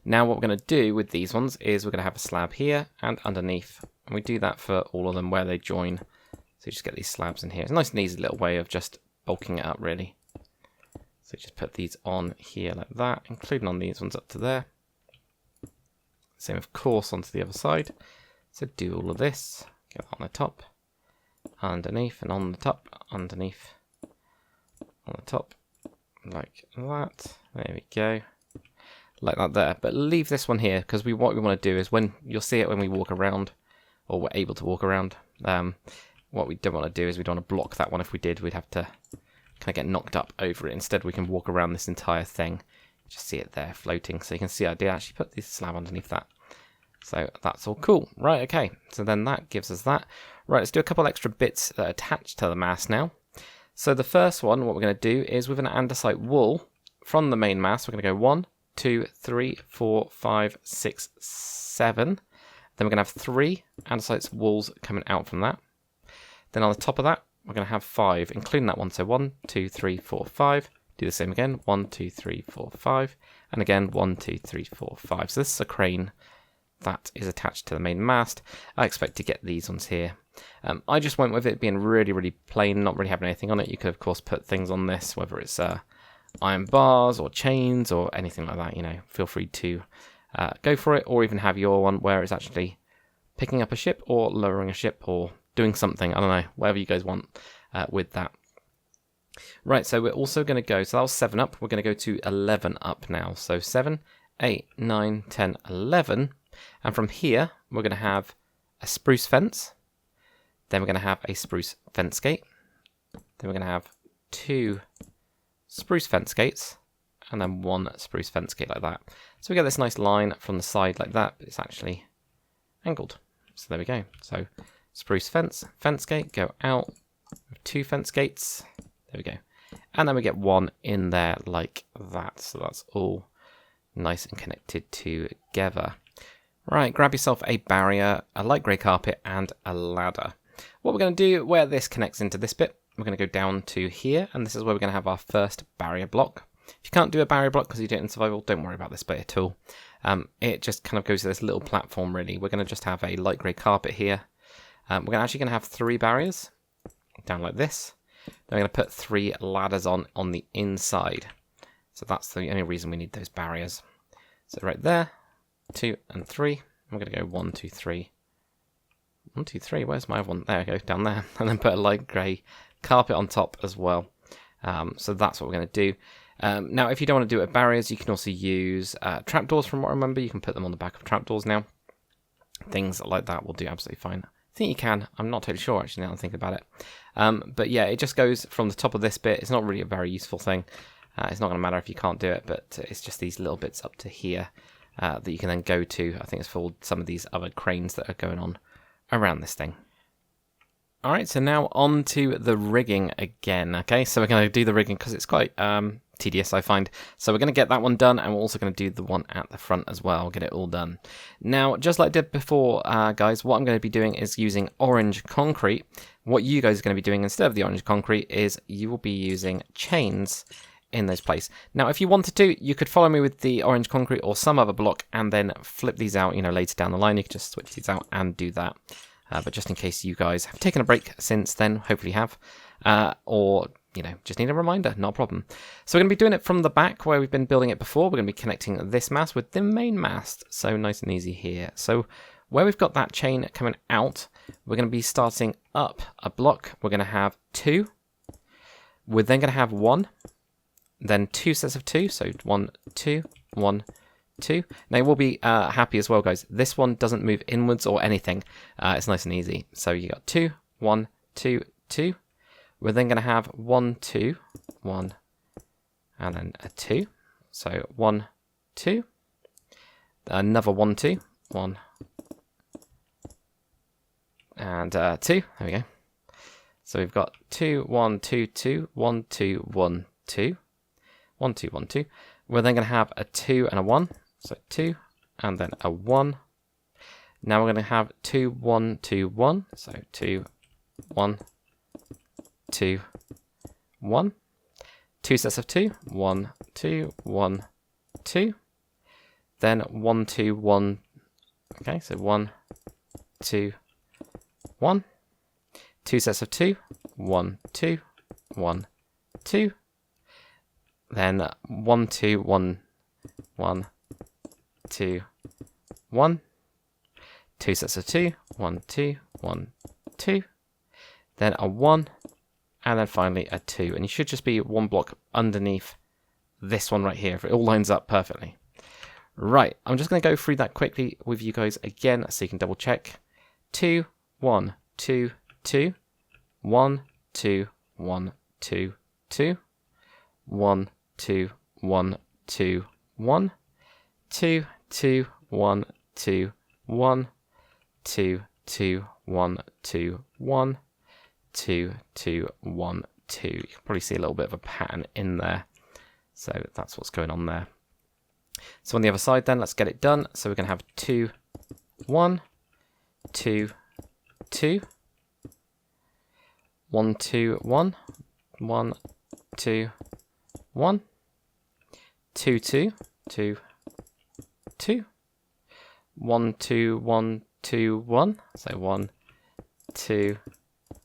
Now what we're going to do with these ones is we're going to have a slab here and underneath. And we do that for all of them where they join. So you just get these slabs in here. It's a nice and easy little way of just bulking it up, really. So just put these on here like that, including on these ones up to there. Same, of course, onto the other side. So do all of this. Get on the top, underneath, and on the top, underneath, on the top, like that. There we go. Like that there. But leave this one here, because what we want to do is when you'll see it when we walk around, or we're able to walk around. What we don't want to do is we don't want to block that one. If we did, we'd have to kind of get knocked up over it. Instead, we can walk around this entire thing. Just see it there floating. So you can see I did actually put this slab underneath that. So that's all cool. Right, okay. So then that gives us that. Right, let's do a couple extra bits that are attached to the mast now. So the first one, what we're going to do is with an andesite wool from the main mast, we're going to go 1, 2, 3, 4, 5, 6, 7. Then we're going to have 3 andesite walls coming out from that. Then on the top of that, we're going to have 5, including that one. So 1, 2, 3, 4, 5. Do the same again. 1, 2, 3, 4, 5. And again, 1, 2, 3, 4, 5. So this is a crane that is attached to the main mast. I expect to get these ones here. I just went with it being really, really plain, not really having anything on it. You could, of course, put things on this, whether it's iron bars or chains or anything like that. You know, feel free to go for it, or even have your one where it's actually picking up a ship or lowering a ship or doing something. I don't know, whatever you guys want with that. Right, so we're also going to go, so that was 7 up. We're going to go to 11 up now. So 7, 8, 9, 10, 11. And from here, we're going to have a spruce fence. Then we're going to have a spruce fence gate. Then we're going to have 2 spruce fence gates. And then 1 spruce fence gate like that. So we get this nice line from the side like that, but it's actually angled. So there we go. So spruce fence, fence gate, go out. 2 fence gates. There we go. And then we get 1 in there like that. So that's all nice and connected together. Right, grab yourself a barrier, a light grey carpet, and a ladder. What we're going to do, where this connects into this bit, we're going to go down to here, and this is where we're going to have our first barrier block. If you can't do a barrier block because you do it in survival, don't worry about this bit at all. It just kind of goes to this little platform, really. We're going to just have a light grey carpet here. We're actually going to have 3 barriers down like this. Then we're going to put 3 ladders on the inside. So that's the only reason we need those barriers. So right there, 2 and 3. I'm going to go 1, 2, 3. 1, 2, 3. Where's my other one? There we go, down there. And then put a light grey carpet on top as well. So that's what we're going to do. Now, if you don't want to do it with barriers, you can also use trapdoors. From what I remember, you can put them on the back of trapdoors now. Things like that will do absolutely fine. I think you can. I'm not totally sure, actually, now I'm thinking about it. But yeah, it just goes from the top of this bit. It's not really a very useful thing. It's not going to matter if you can't do it, but it's just these little bits up to here that you can then go to. I think it's for some of these other cranes that are going on around this thing. Alright, so now on to the rigging again. Okay, so we're going to do the rigging because it's quite tedious, I find. So we're going to get that one done, and we're also going to do the one at the front as well, get it all done. Now, just like I did before, guys, what I'm going to be doing is using orange concrete. What you guys are going to be doing instead of the orange concrete is you will be using chains in this place. Now, if you wanted to, you could follow me with the orange concrete or some other block and then flip these out, you know, later down the line. You could just switch these out and do that. But just in case you guys have taken a break since then, hopefully you have, or, you know, just need a reminder, not a problem. So we're going to be doing it from the back where we've been building it before. We're going to be connecting this mast with the main mast. So nice and easy here. So where we've got that chain coming out, we're going to be starting up a block. We're going to have 2. We're then going to have 1. Then 2 sets of 2, so 1, 2, 1, 2. Now you will be happy as well, guys. This one doesn't move inwards or anything. It's nice and easy. So you got 2, 1, 2, 2. We're then going to have 1, 2, 1, and then a 2. So 1, 2. Another 1, 2, 1, and 2. There we go. So we've got 2, 1, 2, 2, 1, 2, 1, 2. 1, 2, 1, 2. We're then going to have a 2 and a 1. So 2 and then a 1. Now we're going to have 2, 1, 2, 1. So 2, 1, 2, 1. 2 sets of 2. 1, 2, 1, 2. Then 1, 2, 1. Okay, so 1, 2, 1. 2 sets of 2. 1, 2, 1, 2. Then 1, 2, 1, 1, 2, 1. 2 sets of 2. 1, 2, 1, 2. Then a 1. And then finally a 2. And you should just be 1 block underneath this one right here, if it all lines up perfectly. Right, I'm just going to go through that quickly with you guys again so you can double check. 2, 1, 2, 2. 1, 2, 1, 2, 2. 1, 2, 1, 2, 1. 2, 2, 1, 2, 1. 2, 2, 1, 2, 1. 2, 2, 1, 2. You can probably see a little bit of a pattern in there. So that's what's going on there. So on the other side then, let's get it done. So we're going to have 2, 1, 2, 2. 1, 2, 1. 1, 2, 1. 2, 2, 2, 2. 1, 2, 1, 2, 1. So 1, 2,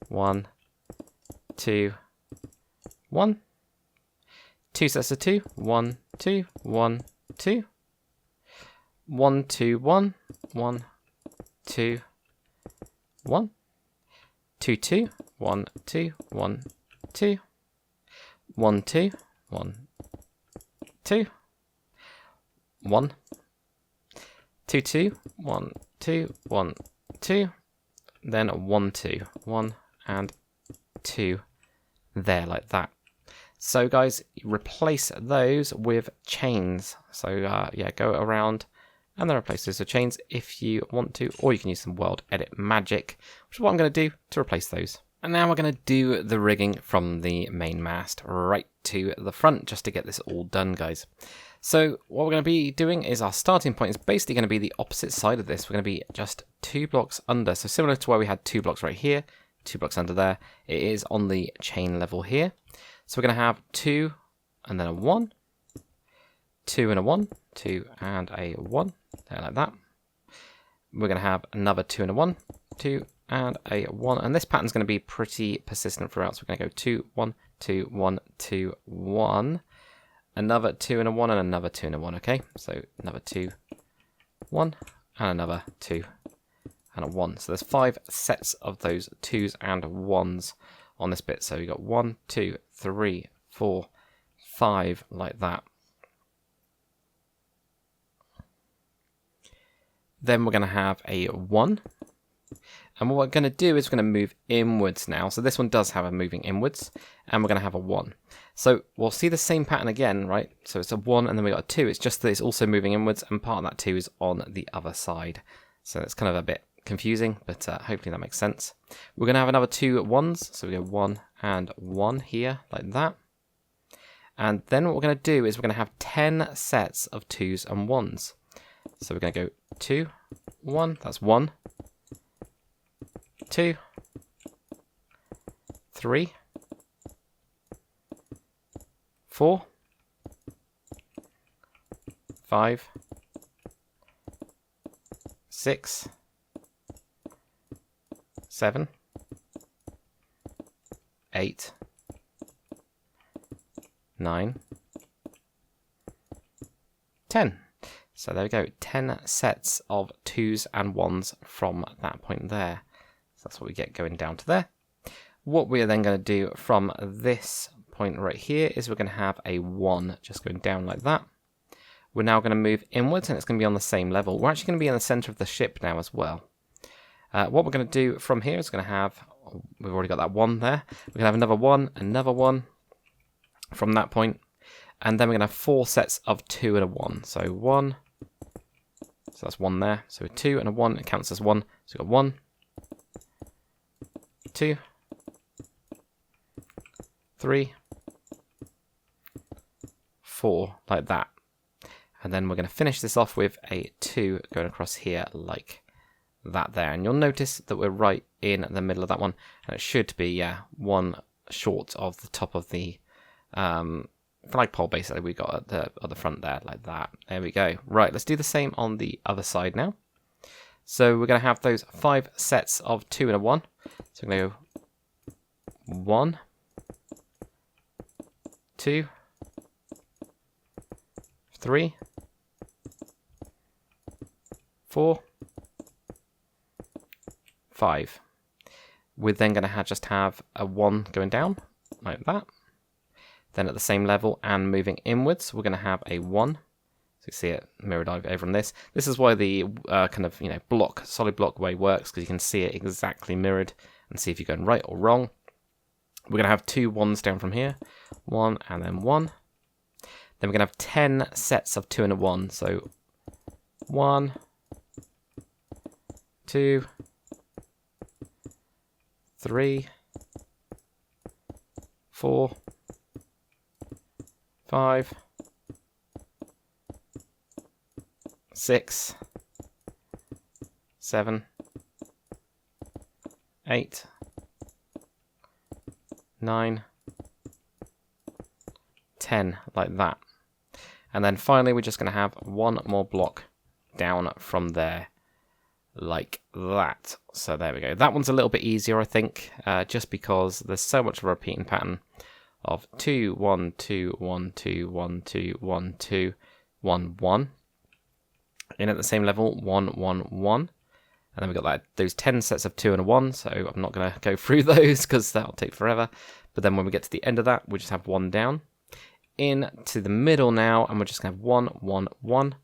1, 2, 1. 2 sets of 2. 1, 2, 1, 2. 1, 2, 1. 1, 2, 1. 2, 2. 1, 2, 1, 2. 1, 2, 1, 2. 1. 2, 2. 1, 2, 1, 2. Then 1, 2. 1 and 2 there, like that. So guys, replace those with chains. So yeah, go around and then replace those with chains if you want to, or you can use some world edit magic, which is what I'm going to do to replace those. And now we're going to do the rigging from the main mast right to the front, just to get this all done, guys. So what we're going to be doing is our starting point is basically going to be the opposite side of this. We're going to be just 2 blocks under. So similar to where we had 2 blocks right here, 2 blocks under there, it is on the chain level here. So we're going to have 2 and then a 1, 2 and a 1, 2 and a 1, there, like that. We're going to have another 2 and a 1, 2 and a 1, and this pattern's going to be pretty persistent throughout. So we're going to go 2, 1, 2, 1, 2, 1, another 2 and a 1, and another 2 and a 1. Okay, so another 2, 1, and another 2 and a 1. So there's 5 sets of those 2s and 1s on this bit. So we've got 1, 2, 3, 4, 5, like that. Then we're going to have a 1. And what we're going to do is we're going to move inwards now. So this one does have a moving inwards, and we're going to have a 1. So we'll see the same pattern again, right? So it's a 1 and then we got a 2. It's just that it's also moving inwards, and part of that 2 is on the other side. So it's kind of a bit confusing, but hopefully that makes sense. We're going to have another 2 1s. So we go 1 and 1 here, like that. And then what we're going to do is we're going to have 10 sets of 2s and 1s. So we're going to go 2, 1, that's 1. 2, 3, 4, 5, 6, 7, 8, 9, 10. So there we go, 10 sets of 2s and 1s from that point there. So that's what we get going down to there. What we are then going to do from this point right here is we're going to have a 1 just going down like that. We're now going to move inwards, and it's going to be on the same level. We're actually going to be in the center of the ship now as well. What we're going to do from here is going to have, we've already got that 1 there. We're going to have another 1 from that point. And then we're going to have 4 sets of 2 and a 1. So 1, so that's 1 there. So a 2 and a 1, it counts as 1. So we've got 1, 2, 3, 4, like that. And then we're going to finish this off with a 2 going across here like that there. And you'll notice that we're right in the middle of that one. And it should be, yeah, 1 short of the top of the flagpole, basically, we got at the front there, like that. There we go. Right, let's do the same on the other side now. So we're going to have those 5 sets of 2 and a 1. So we're going to go 1, 2, 3, 4, 5. We're then going to just have a 1 going down, like that. Then at the same level and moving inwards, we're going to have a 1. So you see it mirrored over on this. This is why the kind of, solid block way works, because you can see it exactly mirrored and see if you're going right or wrong. We're going to have 2 1s down from here. 1 and then 1. Then we're going to have 10 sets of 2 and a 1. So 1, 2, 3, 4, 5, 6, 7, 8, 9, 10, like that. And then finally we're just going to have one more block down from there, like that. So there we go. That one's a little bit easier, I think, just because there's so much of a repeating pattern of 2, 1, 2, 1, 2, 1, 2, 1, 2, 1, 1. In at the same level, 1, 1, 1. And then we've got those 10 sets of 2 and a 1, so I'm not going to go through those because that'll take forever. But then when we get to the end of that, we just have 1 down. In to the middle now, and we're just going to have 1, 1, 1.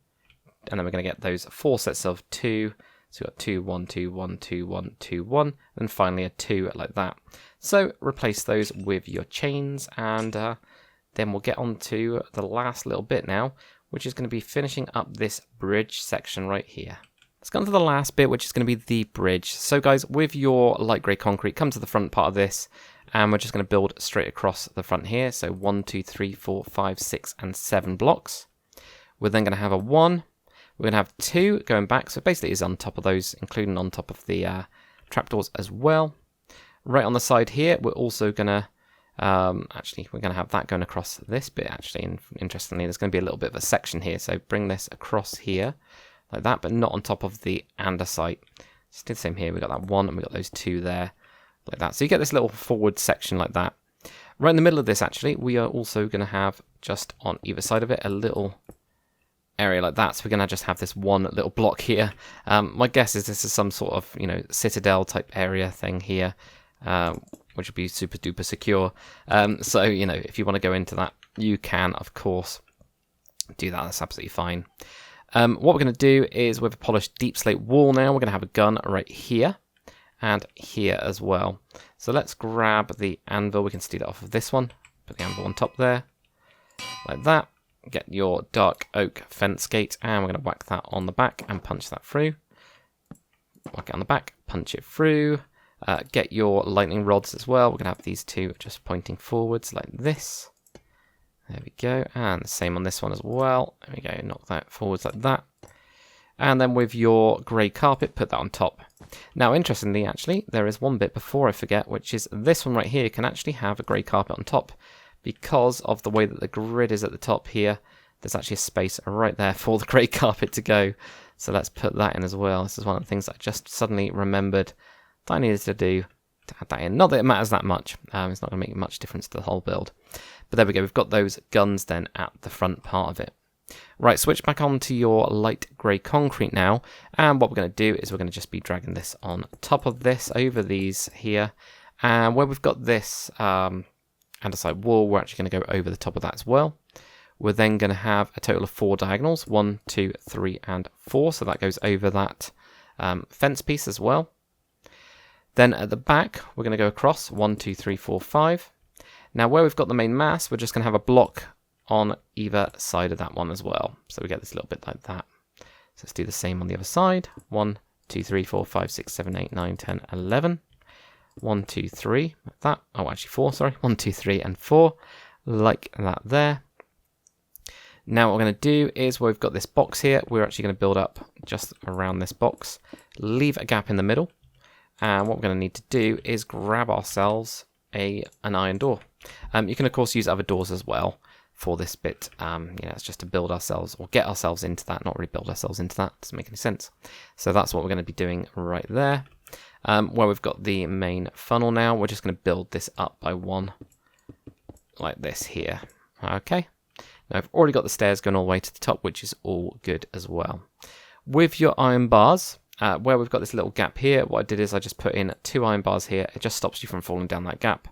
And then we're going to get those 4 sets of 2. So we've got 2, 1, 2, 1, 2, 1, 2, 1. And finally a 2 like that. So replace those with your chains, and then we'll get on to the last little bit now, which is going to be finishing up this bridge section right here. Let's go on to the last bit, which is going to be the bridge. So guys, with your light grey concrete, come to the front part of this, and we're just going to build straight across the front here. So 1, 2, 3, 4, 5, 6, and 7 blocks. We're then going to have a 1. We're going to have 2 going back. So basically it's on top of those, including on top of the trapdoors as well. Right on the side here, we're also going to, actually, we're going to have that going across this bit, actually. And interestingly, there's going to be a little bit of a section here. So bring this across here, like that, but not on top of the andesite. Just do the same here. We've got that 1, and we've got those 2 there, like that. So you get this little forward section like that. Right in the middle of this, actually, we are also going to have, just on either side of it, a little area like that. So we're going to just have this one little block here. My guess is this is some sort of, citadel type area thing here. Which would be super duper secure. So, if you want to go into that, you can, of course, do that. That's absolutely fine. What we're going to do is, with a polished deep slate wall now, we're going to have a gun right here and here as well. So let's grab the anvil. We can steal it off of this one. Put the anvil on top there, like that. Get your dark oak fence gate, and we're going to whack that on the back and punch that through. Whack it on the back, punch it through. Get your lightning rods as well. We're going to have these 2 just pointing forwards like this. There we go. And the same on this one as well. There we go. Knock that forwards like that. And then with your grey carpet, put that on top. Now, interestingly, actually, there is one bit before I forget, which is this one right here can actually have a grey carpet on top. Because of the way that the grid is at the top here, there's actually a space right there for the grey carpet to go. So let's put that in as well. This is one of the things that I just suddenly remembered that I needed to do to add that in. Not that it matters that much. It's not going to make much difference to the whole build. But there we go. We've got those guns then at the front part of it. Right, switch back on to your light grey concrete now. And what we're going to do is we're going to just be dragging this on top of this, over these here. And where we've got this andesite wall, we're actually going to go over the top of that as well. We're then going to have a total of 4 diagonals, 1, 2, 3, and 4. So that goes over that fence piece as well. Then at the back, we're going to go across 1, 2, 3, 4, 5. Now where we've got the main mast, we're just going to have a block on either side of that one as well. So we get this little bit like that. So let's do the same on the other side. 1, 2, 3, 4, 5, 6, 7, 8, 9, 10, 11. 1, 2, 3, like that. Oh, actually 4, sorry. 1, 2, 3, and 4, like that there. Now what we're going to do is, where we've got this box here, we're actually going to build up just around this box, leave a gap in the middle. And what we're going to need to do is grab ourselves an iron door. You can of course use other doors as well for this bit. It's just to build ourselves, or get ourselves into that, not really build ourselves into that. Doesn't make any sense. So that's what we're going to be doing right there. Where we've got the main funnel now, we're just going to build this up by 1, like this here. Okay. Now I've already got the stairs going all the way to the top, which is all good as well. With your iron bars, where we've got this little gap here, what I did is I just put in 2 iron bars here. It just stops you from falling down that gap.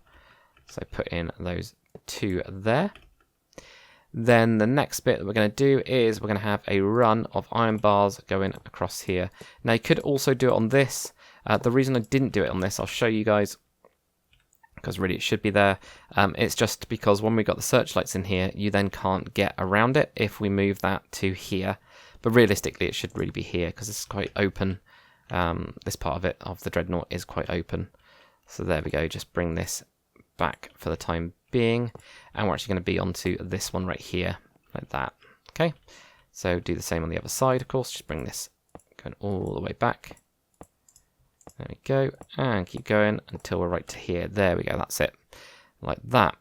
So I put in those 2 there. Then the next bit that we're going to do is we're going to have a run of iron bars going across here. Now you could also do it on this. The reason I didn't do it on this, I'll show you guys, because really it should be there. It's just because when we got the searchlights in here, you then can't get around it if we move that to here. But realistically, it should really be here because it's quite open. This part of it, of the Dreadnought, is quite open. So there we go. Just bring this back for the time being. And we're actually going to be onto this one right here, like that. Okay. So do the same on the other side, of course. Just bring this going all the way back. There we go, and keep going until we're right to here. There we go, that's it, like that.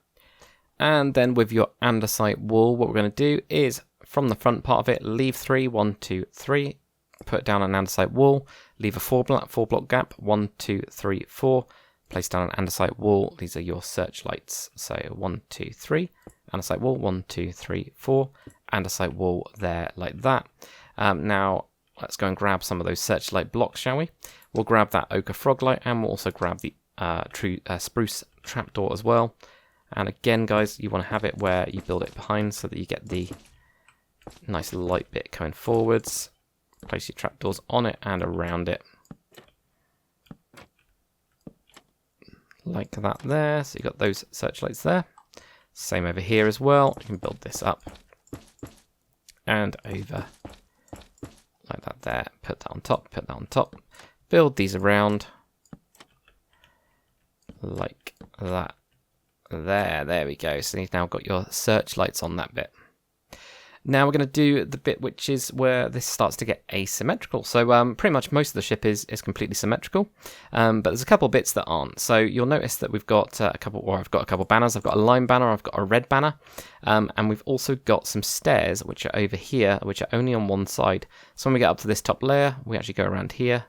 And then with your andesite wall, what we're going to do is from the front part of it, leave 3, 1, 2, 3, put down an andesite wall, leave a 4-block gap, 1, 2, 3, 4, place down an andesite wall. These are your searchlights. So 1, 2, 3, andesite wall, 1, 2, 3, 4, andesite wall there, like that. Now let's go and grab some of those searchlight blocks, shall we? We'll grab that ochre froglight, and we'll also grab the spruce trapdoor as well. And again, guys, you want to have it where you build it behind so that you get the nice light bit coming forwards. Place your trapdoors on it and around it. Like that there. So you've got those searchlights there. Same over here as well. You can build this up and over like that there. Put that on top, put that on top. Build these around like that. There we go. So you've now got your searchlights on that bit. Now we're going to do the bit which is where this starts to get asymmetrical. So pretty much most of the ship is completely symmetrical, but there's a couple of bits that aren't. So you'll notice that we've got I've got a couple banners. I've got a lime banner, I've got a red banner, and we've also got some stairs which are over here, which are only on one side. So when we get up to this top layer, we actually go around here,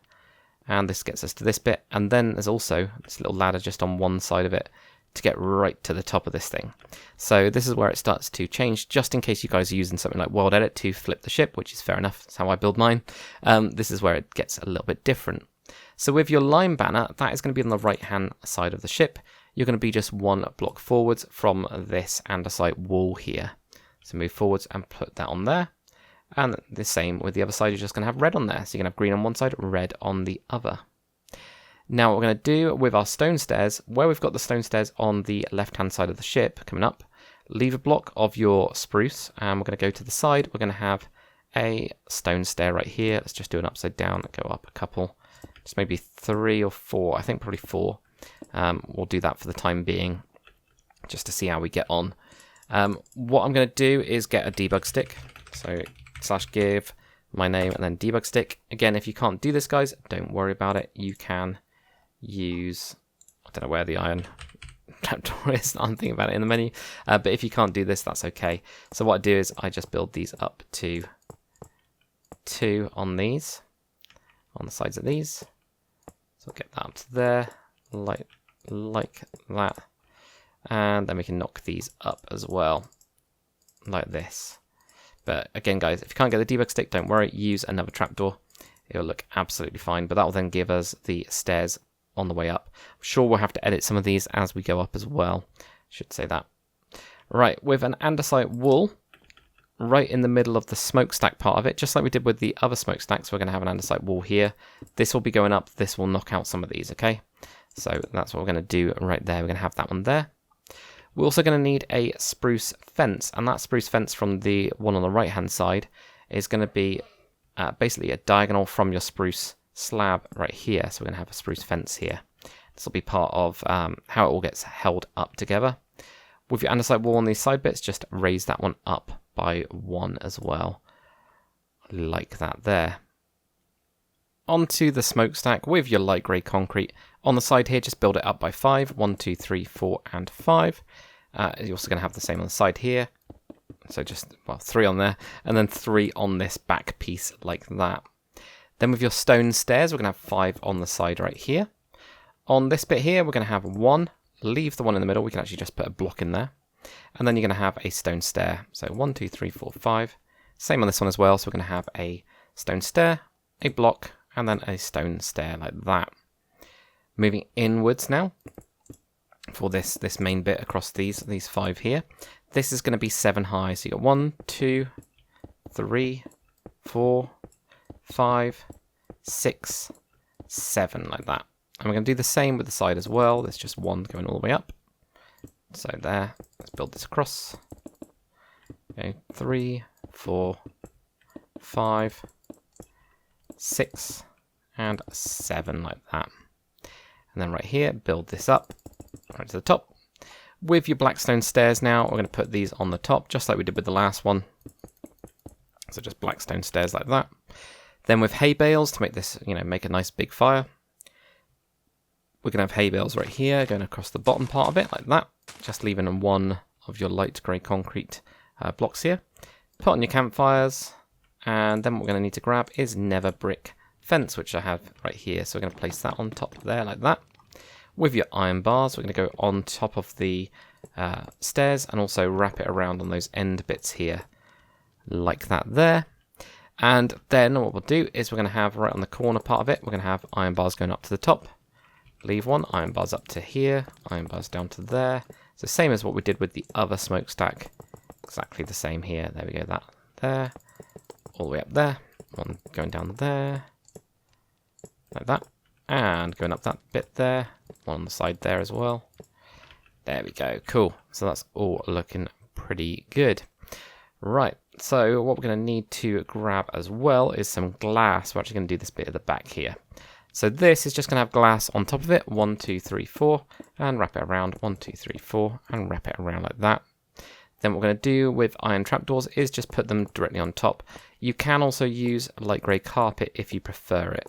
and this gets us to this bit, and then there's also this little ladder just on one side of it to get right to the top of this thing. So this is where it starts to change, just in case you guys are using something like World Edit to flip the ship, which is fair enough, that's how I build mine. This is where it gets a little bit different. So with your line banner, that is going to be on the right hand side of the ship. You're going to be just 1 block forwards from this andesite wall here. So move forwards and put that on there. And the same with the other side, you're just going to have red on there. So you're going to have green on one side, red on the other. Now what we're going to do with our stone stairs, where we've got the stone stairs on the left hand side of the ship coming up, leave a block of your spruce, and we're going to go to the side. We're going to have a stone stair right here. Let's just do an upside down, go up a couple, just maybe 3 or 4, I think probably 4. We'll do that for the time being, just to see how we get on. What I'm going to do is get a debug stick, so /give my name and then debug stick. Again, if you can't do this, guys, don't worry about it. You can use, I don't know where the iron trapdoor is, I'm thinking about it in the menu, but if you can't do this, that's okay. So what I do is I just build these up to 2 on these, on the sides of these. So I'll get that up to there, like that, and then we can knock these up as well, like this. But again, guys, if you can't get the debug stick, don't worry, use another trapdoor. It'll look absolutely fine, but that will then give us the stairs on the way up. I'm sure we'll have to edit some of these as we go up as well. Should say that. Right, with an andesite wall right in the middle of the smokestack part of it, just like we did with the other smokestacks, we're going to have an andesite wall here. This will be going up. This will knock out some of these, okay? So that's what we're going to do right there. We're going to have that one there. We're also going to need a spruce fence, and that spruce fence from the one on the right-hand side is going to be basically a diagonal from your spruce slab right here. So we're going to have a spruce fence here. This will be part of how it all gets held up together. With your andesite wall on these side bits, just raise that one up by 1 as well, like that there. Onto the smokestack with your light grey concrete. On the side here, just build it up by 5. 1, 2, 3, 4, and 5. You're also going to have the same on the side here. So just, well, 3 on there, and then 3 on this back piece like that. Then with your stone stairs, we're going to have 5 on the side right here. On this bit here, we're going to have 1. Leave the one in the middle. We can actually just put a block in there. And then you're going to have a stone stair. So 1, 2, 3, 4, 5. Same on this one as well. So we're going to have a stone stair, a block, and then a stone stair like that. Moving inwards now for this main bit across these 5 here. This is going to be 7 high. So you got 1, 2, 3, 4, 5, 6, 7 like that. And we're going to do the same with the side as well. There's just 1 going all the way up. So there, let's build this across. Okay, 3, 4, 5, 6, and 7 like that. And then right here, build this up right to the top. With your blackstone stairs now, we're going to put these on the top, just like we did with the last one. So just blackstone stairs like that. Then with hay bales to make this, make a nice big fire. we're going to have hay bales right here going across the bottom part of it like that, just leaving one of your light grey concrete blocks here. Put on your campfires, and then what we're going to need to grab is nether brick fence, which I have right here. So we're going to place that on top there like that. With your iron bars, we're going to go on top of the stairs and also wrap it around on those end bits here like that there. And then what we'll do is we're going to have right on the corner part of it, we're going to have iron bars going up to the top. Leave one, iron bars up to here, iron bars down to there. So same as what we did with the other smokestack. Exactly the same here. There we go, that there. All the way up there. One going down there. Like that. And going up that bit there. One on the side there as well. There we go, cool. So that's all looking pretty good. Right, so what we're going to need to grab as well is some glass. We're actually going to do this bit at the back here. So this is just going to have glass on top of it. 1, 2, 3, 4. And wrap it around. 1, 2, 3, 4. And wrap it around like that. Then what we're going to do with iron trapdoors is just put them directly on top. You can also use light grey carpet if you prefer it.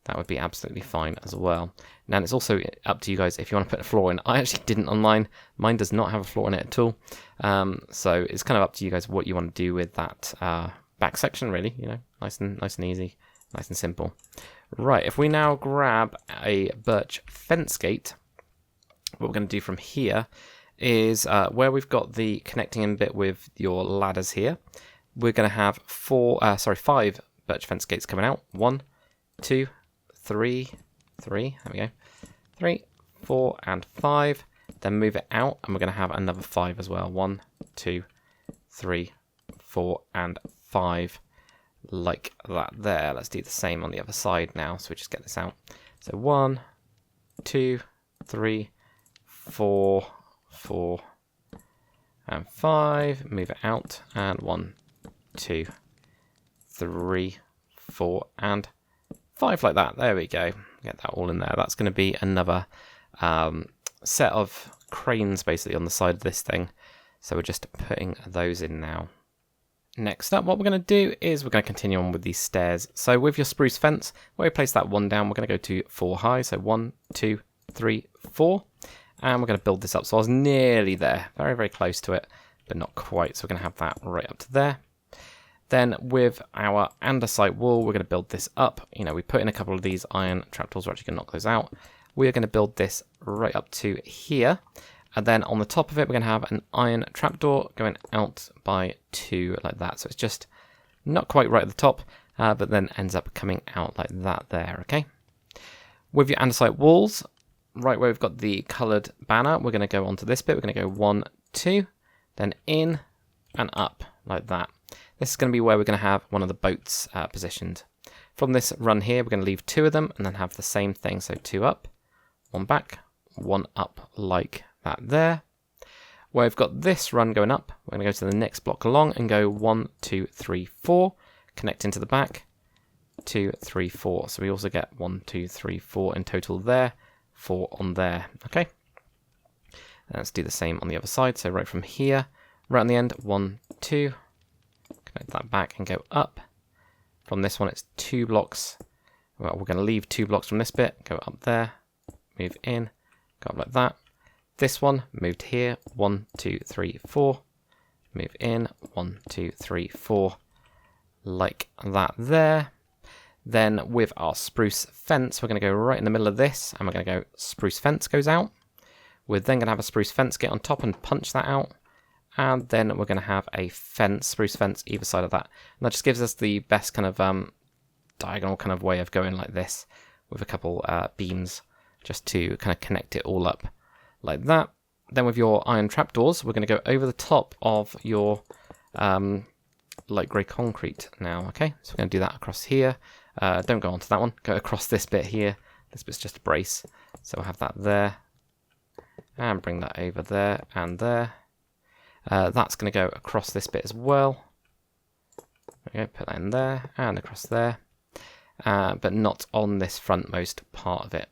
That would be absolutely fine as well. Now it's also up to you guys if you want to put a floor in. I actually didn't online. Mine does not have a floor in it at all. So it's kind of up to you guys what you want to do with that back section, really. You know, nice and easy, nice and simple. Right, if we now grab a birch fence gate, what we're going to do from here is where we've got the connecting in bit with your ladders here, we're going to have 5 birch fence gates coming out. 1, 2, 3, there we go, 3, 4, and 5. Then move it out, and we're going to have another 5 as well. 1, 2, 3, 4, and 5, like that there. Let's do the same on the other side now, so we just get this out. So 1, 2, 3, 4, 4, and 5. Move it out, and 1, 2, 3, 4, and 5 like that. There we go. Get that all in there. That's going to be another set of cranes basically on the side of this thing. So we're just putting those in now. Next up, what we're going to do is we're going to continue on with these stairs. So with your spruce fence, where we place that one down, we're going to go to 4 high. So 1, 2, 3, 4. And we're going to build this up. So I was nearly there. Very, very close to it, but not quite. So we're going to have that right up to there. Then with our andesite wall, we're going to build this up. You know, we put in a couple of these iron trapdoors. We're actually going to knock those out. We're going to build this right up to here. And then on the top of it, we're going to have an iron trapdoor going out by 2 like that. So it's just not quite right at the top, but then ends up coming out like that there, okay? With your andesite walls, right where we've got the coloured banner, we're going to go onto this bit. We're going to go 1, 2, then in and up like that. This is going to be where we're going to have one of the boats positioned. From this run here, we're going to leave 2 of them and then have the same thing. So 2 up, 1 back, 1 up like that there. Where we've got this run going up, we're going to go to the next block along and go 1, 2, 3, 4, connect into the back, 2, 3, 4. So we also get 1, 2, 3, 4 in total there, 4 on there. Okay. Let's do the same on the other side. So right from here, right on the end, 1, 2. Connect that back and go up. From this one, it's 2 blocks. Well, we're going to leave 2 blocks from this bit, go up there, move in, go up like that. This one, moved here, 1, 2, 3, 4. Move in, 1, 2, 3, 4, like that there. Then with our spruce fence, we're going to go right in the middle of this, and we're going to go spruce fence goes out. We're then going to have a spruce fence get on top and punch that out. And then we're going to have a fence, spruce fence, either side of that. And that just gives us the best kind of diagonal kind of way of going like this, with a couple beams, just to kind of connect it all up like that. Then with your iron trapdoors, we're going to go over the top of your light grey concrete now, okay? So we're going to do that across here. Don't go onto that one, go across this bit here. This bit's just a brace. So we'll have that there. And bring that over there and there. That's going to go across this bit as well. Okay, put that in there and across there, but not on this frontmost part of it.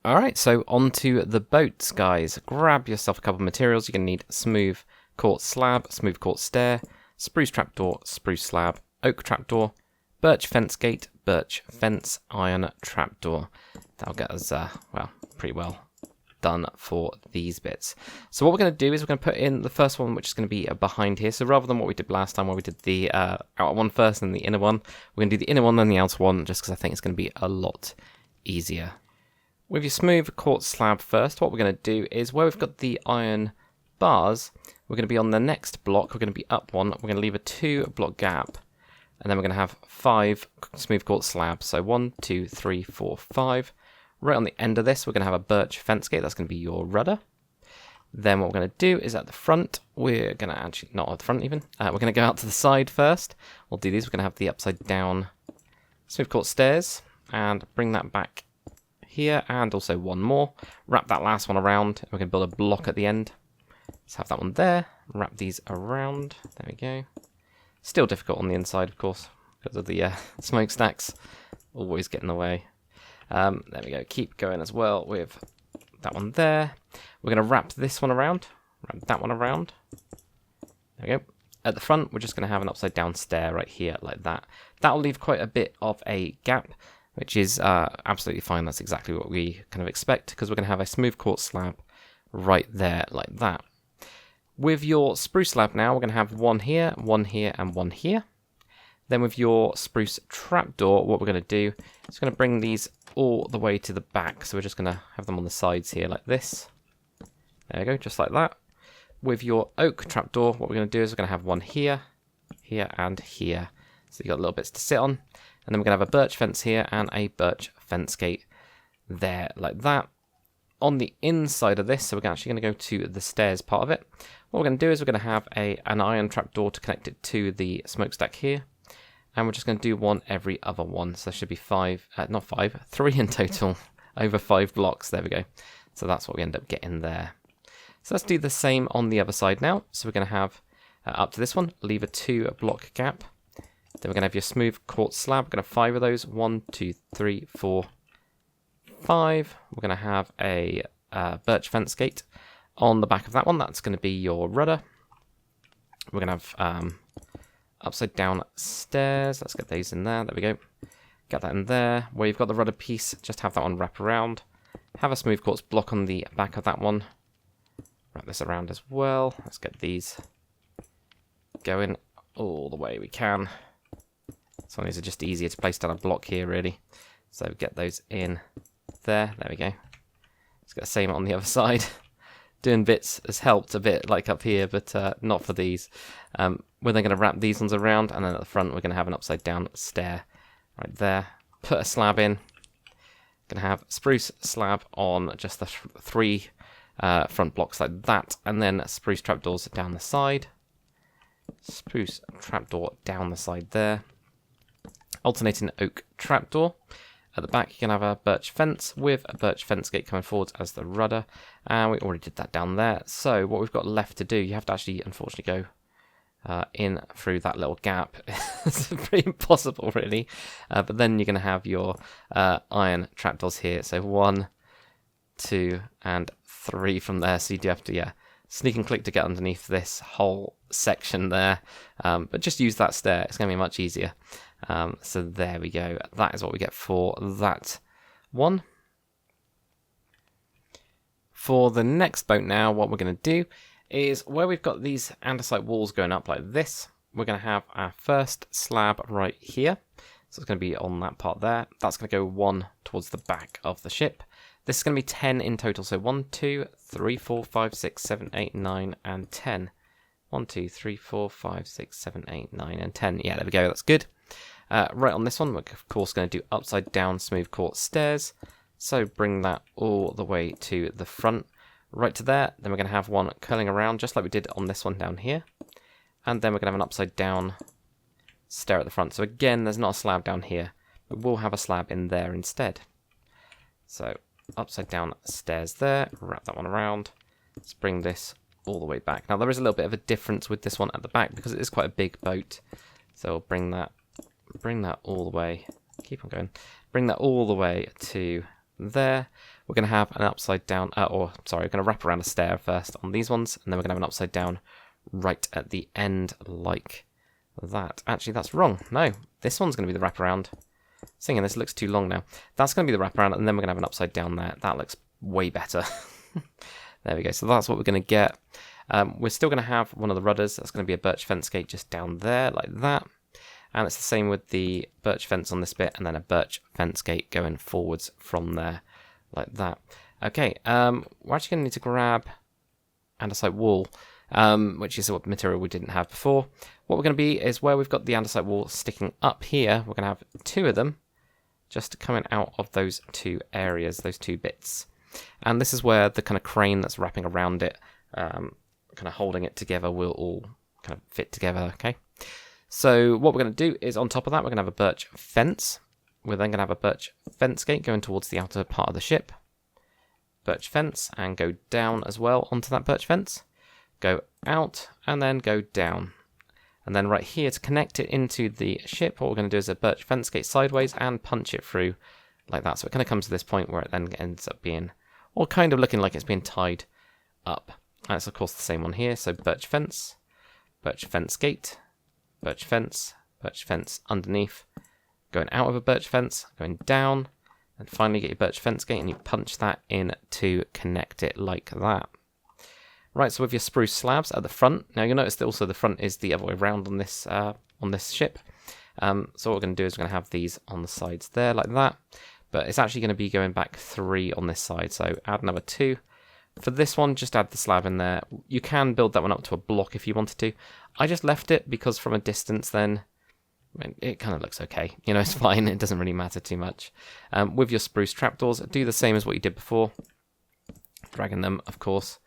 Alright, so onto the boats, guys. Grab yourself a couple of materials. You're going to need smooth quartz slab, smooth quartz stair, spruce trapdoor, spruce slab, oak trapdoor, birch fence gate, birch fence, iron trapdoor. That'll get us, well, pretty well done for these bits. So what we're going to do is we're going to put in the first one, which is going to be behind here. So rather than what we did last time, where we did the outer one first and the inner one, we're going to do the inner one then the outer one, just because I think it's going to be a lot easier. With your smooth quartz slab first, what we're going to do is where we've got the iron bars, we're going to be on the next block, we're going to be up one, we're going to leave a 2-block gap, and then we're going to have 5 smooth quartz slabs. So 1, 2, 3, 4, 5. Right on the end of this, we're going to have a birch fence gate. That's going to be your rudder. Then what we're going to do is at the front, we're going to actually, not at the front even, we're going to go out to the side first. We'll do these. We're going to have the upside down smooth quartz stairs and bring that back here, and also one more. Wrap that last one around. We're going to build a block at the end. Let's have that one there. Wrap these around. There we go. Still difficult on the inside, of course, because of the smokestacks. Always get in the way. There we go. Keep going as well with that one there. We're going to wrap this one around. Wrap that one around. There we go. At the front, we're just going to have an upside down stair right here, like that. That'll leave quite a bit of a gap, which is absolutely fine. That's exactly what we kind of expect, because we're going to have a smooth quartz slab right there, like that. With your spruce slab now, we're going to have one here, and one here. Then with your spruce trapdoor, what we're going to do is we're going to bring these all the way to the back. So we're just going to have them on the sides here like this. There we go, just like that. With your oak trapdoor, what we're going to do is we're going to have one here, here, and here. So you've got little bits to sit on. And then we're going to have a birch fence here and a birch fence gate there, like that. On the inside of this, so we're actually going to go to the stairs part of it. What we're going to do is we're going to have an iron trapdoor to connect it to the smokestack here. And we're just going to do one every other one. So there should be 3 in total, over 5 blocks. There we go. So that's what we end up getting there. So let's do the same on the other side now. So we're going to have, up to this one, leave a 2-block gap. Then we're going to have your smooth quartz slab. We're going to have 5 of those. 1, 2, 3, 4, 5. We're going to have a birch fence gate on the back of that one. That's going to be your rudder. We're going to have upside down stairs. Let's get these in there. There we go. Get that in there. Where you've got the rudder piece, just have that one wrap around. Have a smooth quartz block on the back of that one. Wrap this around as well. Let's get these going all the way we can. Some of these are just easier to place down a block here, really. So get those in there. There we go. Let's get the same on the other side. Doing bits has helped a bit, like up here, but not for these. We're then going to wrap these ones around, and then at the front we're going to have an upside down stair right there. Put a slab in. Going to have spruce slab on just the 3 front blocks like that, and then spruce trapdoors down the side. Spruce trapdoor down the side there. Alternating oak trapdoor. At the back, you can have a birch fence with a birch fence gate coming forwards as the rudder. And we already did that down there. So what we've got left to do, you have to actually, unfortunately, go in through that little gap. It's pretty impossible, really. But then you're going to have your iron trapdoors here. So 1, 2, and 3 from there. So you do have to, sneak and click to get underneath this whole section there. But just use that stair. It's going to be much easier. So there we go. That is what we get for that one. For the next boat now, what we're going to do is where we've got these andesite walls going up like this, we're going to have our first slab right here. So it's going to be on that part there. That's going to go 1 towards the back of the ship. This is going to be 10 in total. So 1, 2, 3, 4, 5, 6, 7, 8, 9, and 10. 1, 2, 3, 4, 5, 6, 7, 8, 9, and 10. Yeah, there we go. That's good. Right on this one, we're of course going to do upside down smooth quartz stairs. So bring that all the way to the front, right to there. Then we're going to have one curling around, just like we did on this one down here. And then we're going to have an upside down stair at the front. So again, there's not a slab down here, but we'll have a slab in there instead. So upside down stairs there, wrap that one around. Let's bring this all the way back. Now there is a little bit of a difference with this one at the back because it is quite a big boat. So we'll bring that all the way, keep on going, bring that all the way to there. We're going to have an upside down, we're going to wrap around a stair first on these ones, and then we're going to have an upside down right at the end like that. Actually, that's wrong. No, this one's going to be the wraparound. Thinking this looks too long now. That's going to be the wraparound, and then we're going to have an upside down there. That looks way better. There we go. So that's what we're going to get. We're still going to have one of the rudders. That's going to be a birch fence gate just down there, like that. And it's the same with the birch fence on this bit, and then a birch fence gate going forwards from there, like that. Okay, we're actually going to need to grab andesite wall, which is what material we didn't have before. What we're going to be is where we've got the andesite wall sticking up here, we're going to have 2 of them just coming out of those 2 areas, those 2 bits. And this is where the kind of crane that's wrapping around it, kind of holding it together, will all kind of fit together, okay? So what we're going to do is on top of that, we're going to have a birch fence. We're then going to have a birch fence gate going towards the outer part of the ship. Birch fence, and go down as well onto that birch fence. Go out, and then go down. And then right here, to connect it into the ship, what we're going to do is a birch fence gate sideways and punch it through like that. So it kind of comes to this point where it then ends up being, or kind of looking like it's being tied up. And it's of course the same one here. So birch fence gate, birch fence underneath, going out of a birch fence, going down, and finally get your birch fence gate, and you punch that in to connect it like that. Right, so with your spruce slabs at the front, now you'll notice that also the front is the other way around on this ship. So what we're going to do is we're going to have these on the sides there like that, but it's actually going to be going back 3 on this side, so add another 2. For this one, just add the slab in there. You can build that one up to a block if you wanted to. I just left it because from a distance then, I mean, it kind of looks okay. You know, it's fine. It doesn't really matter too much. With your spruce trapdoors, do the same as what you did before. Dragging them, of course,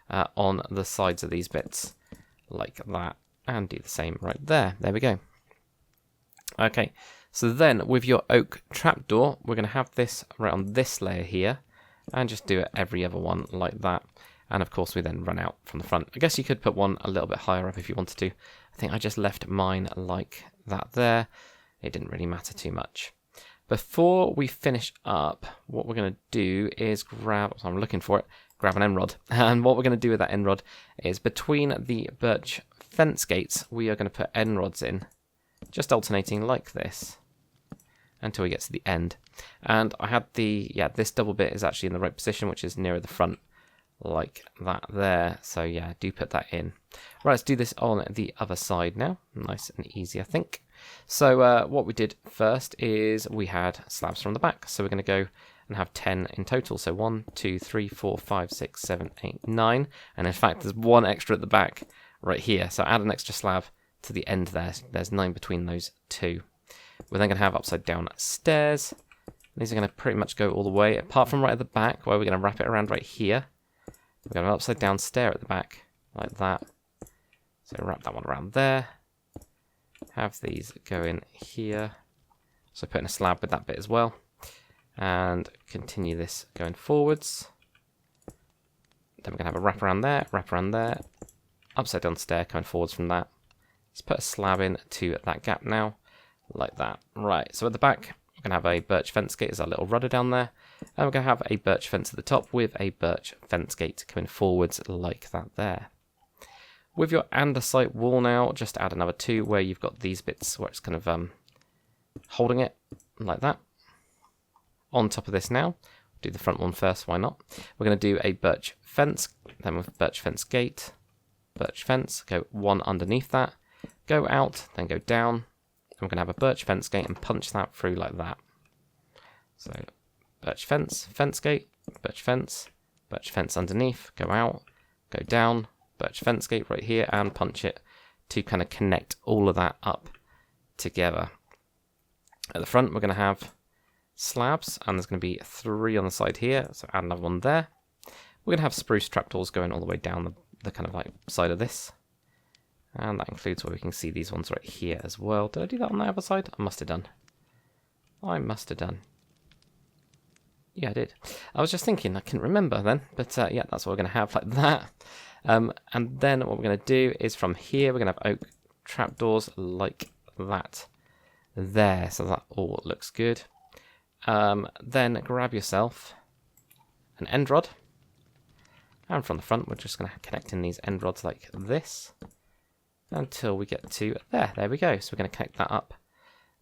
on the sides of these bits like that. And do the same right there. There we go. Okay, so then with your oak trapdoor, we're going to have this right on this layer here. And just do it every other one like that. And of course we then run out from the front. I guess you could put one a little bit higher up if you wanted to. I think I just left mine like that there. It didn't really matter too much. Before we finish up, what we're going to do is grab, so I'm looking for it, grab an end rod. And what we're going to do with that end rod is between the birch fence gates, we are going to put end rods in, just alternating like this until we get to the end. And I had this double bit is actually in the right position, which is nearer the front, like that there. So yeah, do put that in. Right, let's do this on the other side now. Nice and easy, I think. So what we did first is we had slabs from the back. So we're going to go and have 10 in total. So 1, 2, 3, 4, 5, 6, 7, 8, 9. And in fact, there's 1 extra at the back right here. So add an extra slab to the end there. There's 9 between those 2. We're then going to have upside down stairs. These are going to pretty much go all the way, apart from right at the back, where we're going to wrap it around right here. We're going to have an upside down stair at the back, like that. So wrap that one around there. Have these go in here. So put in a slab with that bit as well. And continue this going forwards. Then we're going to have a wrap around there, upside down stair going forwards from that. Let's put a slab in to that gap now. Like that. Right, so at the back, we're going to have a birch fence gate as our little rudder down there. And we're going to have a birch fence at the top with a birch fence gate coming forwards like that there. With your andesite wall now, just add another 2 where you've got these bits where it's kind of holding it like that. On top of this now, do the front one first, why not? We're going to do a birch fence, then with birch fence gate, birch fence, go 1 underneath that, go out, then go down. We're going to have a birch fence gate and punch that through like that. So birch fence, fence gate, birch fence underneath, go out, go down, birch fence gate right here, and punch it to kind of connect all of that up together. At the front, we're going to have slabs, and there's going to be 3 on the side here, so add another one there. We're going to have spruce trapdoors going all the way down the kind of like side of this. And that includes where we can see these ones right here as well. Did I do that on the other side? I must have done. Yeah, I did. I was just thinking, I couldn't remember then. But yeah, that's what we're going to have like that. And then what we're going to do is from here, we're going to have oak trapdoors like that there. So that all looks good. Then grab yourself an end rod. And from the front, we're just going to connect in these end rods like this. Until we get to there. There we go. So we're going to connect that up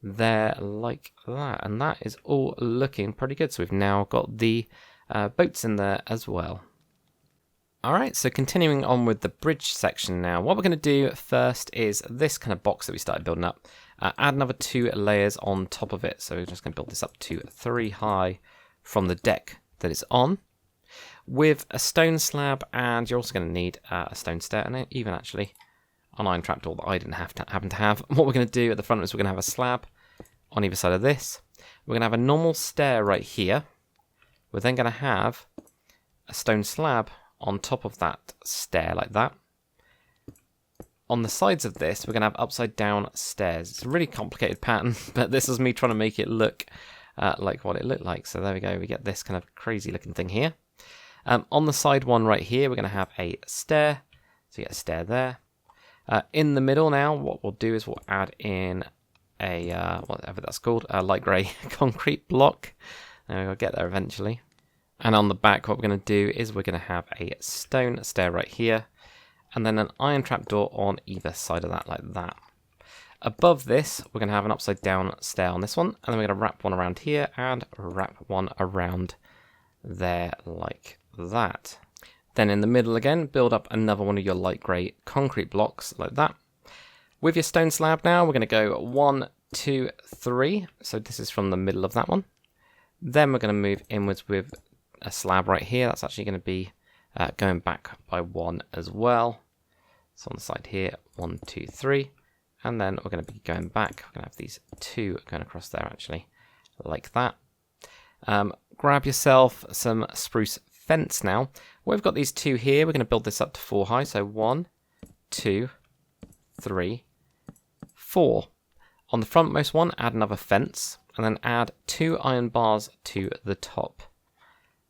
there like that. And that is all looking pretty good. So we've now got the boats in there as well. Alright, so continuing on with the bridge section now, what we're going to do first is this kind of box that we started building up, add another 2 layers on top of it. So we're just going to build this up to 3 high from the deck that it's on, with a stone slab, and you're also going to need a stone stair, and even actually an iron trapdoor that I didn't happen to have. What we're going to do at the front is we're going to have a slab on either side of this. We're going to have a normal stair right here. We're then going to have a stone slab on top of that stair like that. On the sides of this, we're going to have upside down stairs. It's a really complicated pattern, but this is me trying to make it look like what it looked like. So there we go, we get this kind of crazy looking thing here. On the side one right here, we're going to have a stair. So you get a stair there. In the middle now, what we'll do is we'll add in a, whatever that's called, a light grey concrete block. We'll get there eventually. And on the back, what we're going to do is we're going to have a stone stair right here, and then an iron trapdoor on either side of that, like that. Above this, we're going to have an upside down stair on this one, and then we're going to wrap one around here and wrap one around there like that. Then in the middle again, build up another one of your light grey concrete blocks like that. With your stone slab now, we're going to go 1, 2, 3. So this is from the middle of that one. Then we're going to move inwards with a slab right here. That's actually going to be going back by 1 as well. So on the side here, 1, 2, 3. And then we're going to be going back. We're going to have these 2 going across there actually, like that. Grab yourself some spruce fence now. We've got these 2 here. We're going to build this up to 4 high. So 1, 2, 3, 4. On the frontmost one, add another fence, and then add 2 iron bars to the top.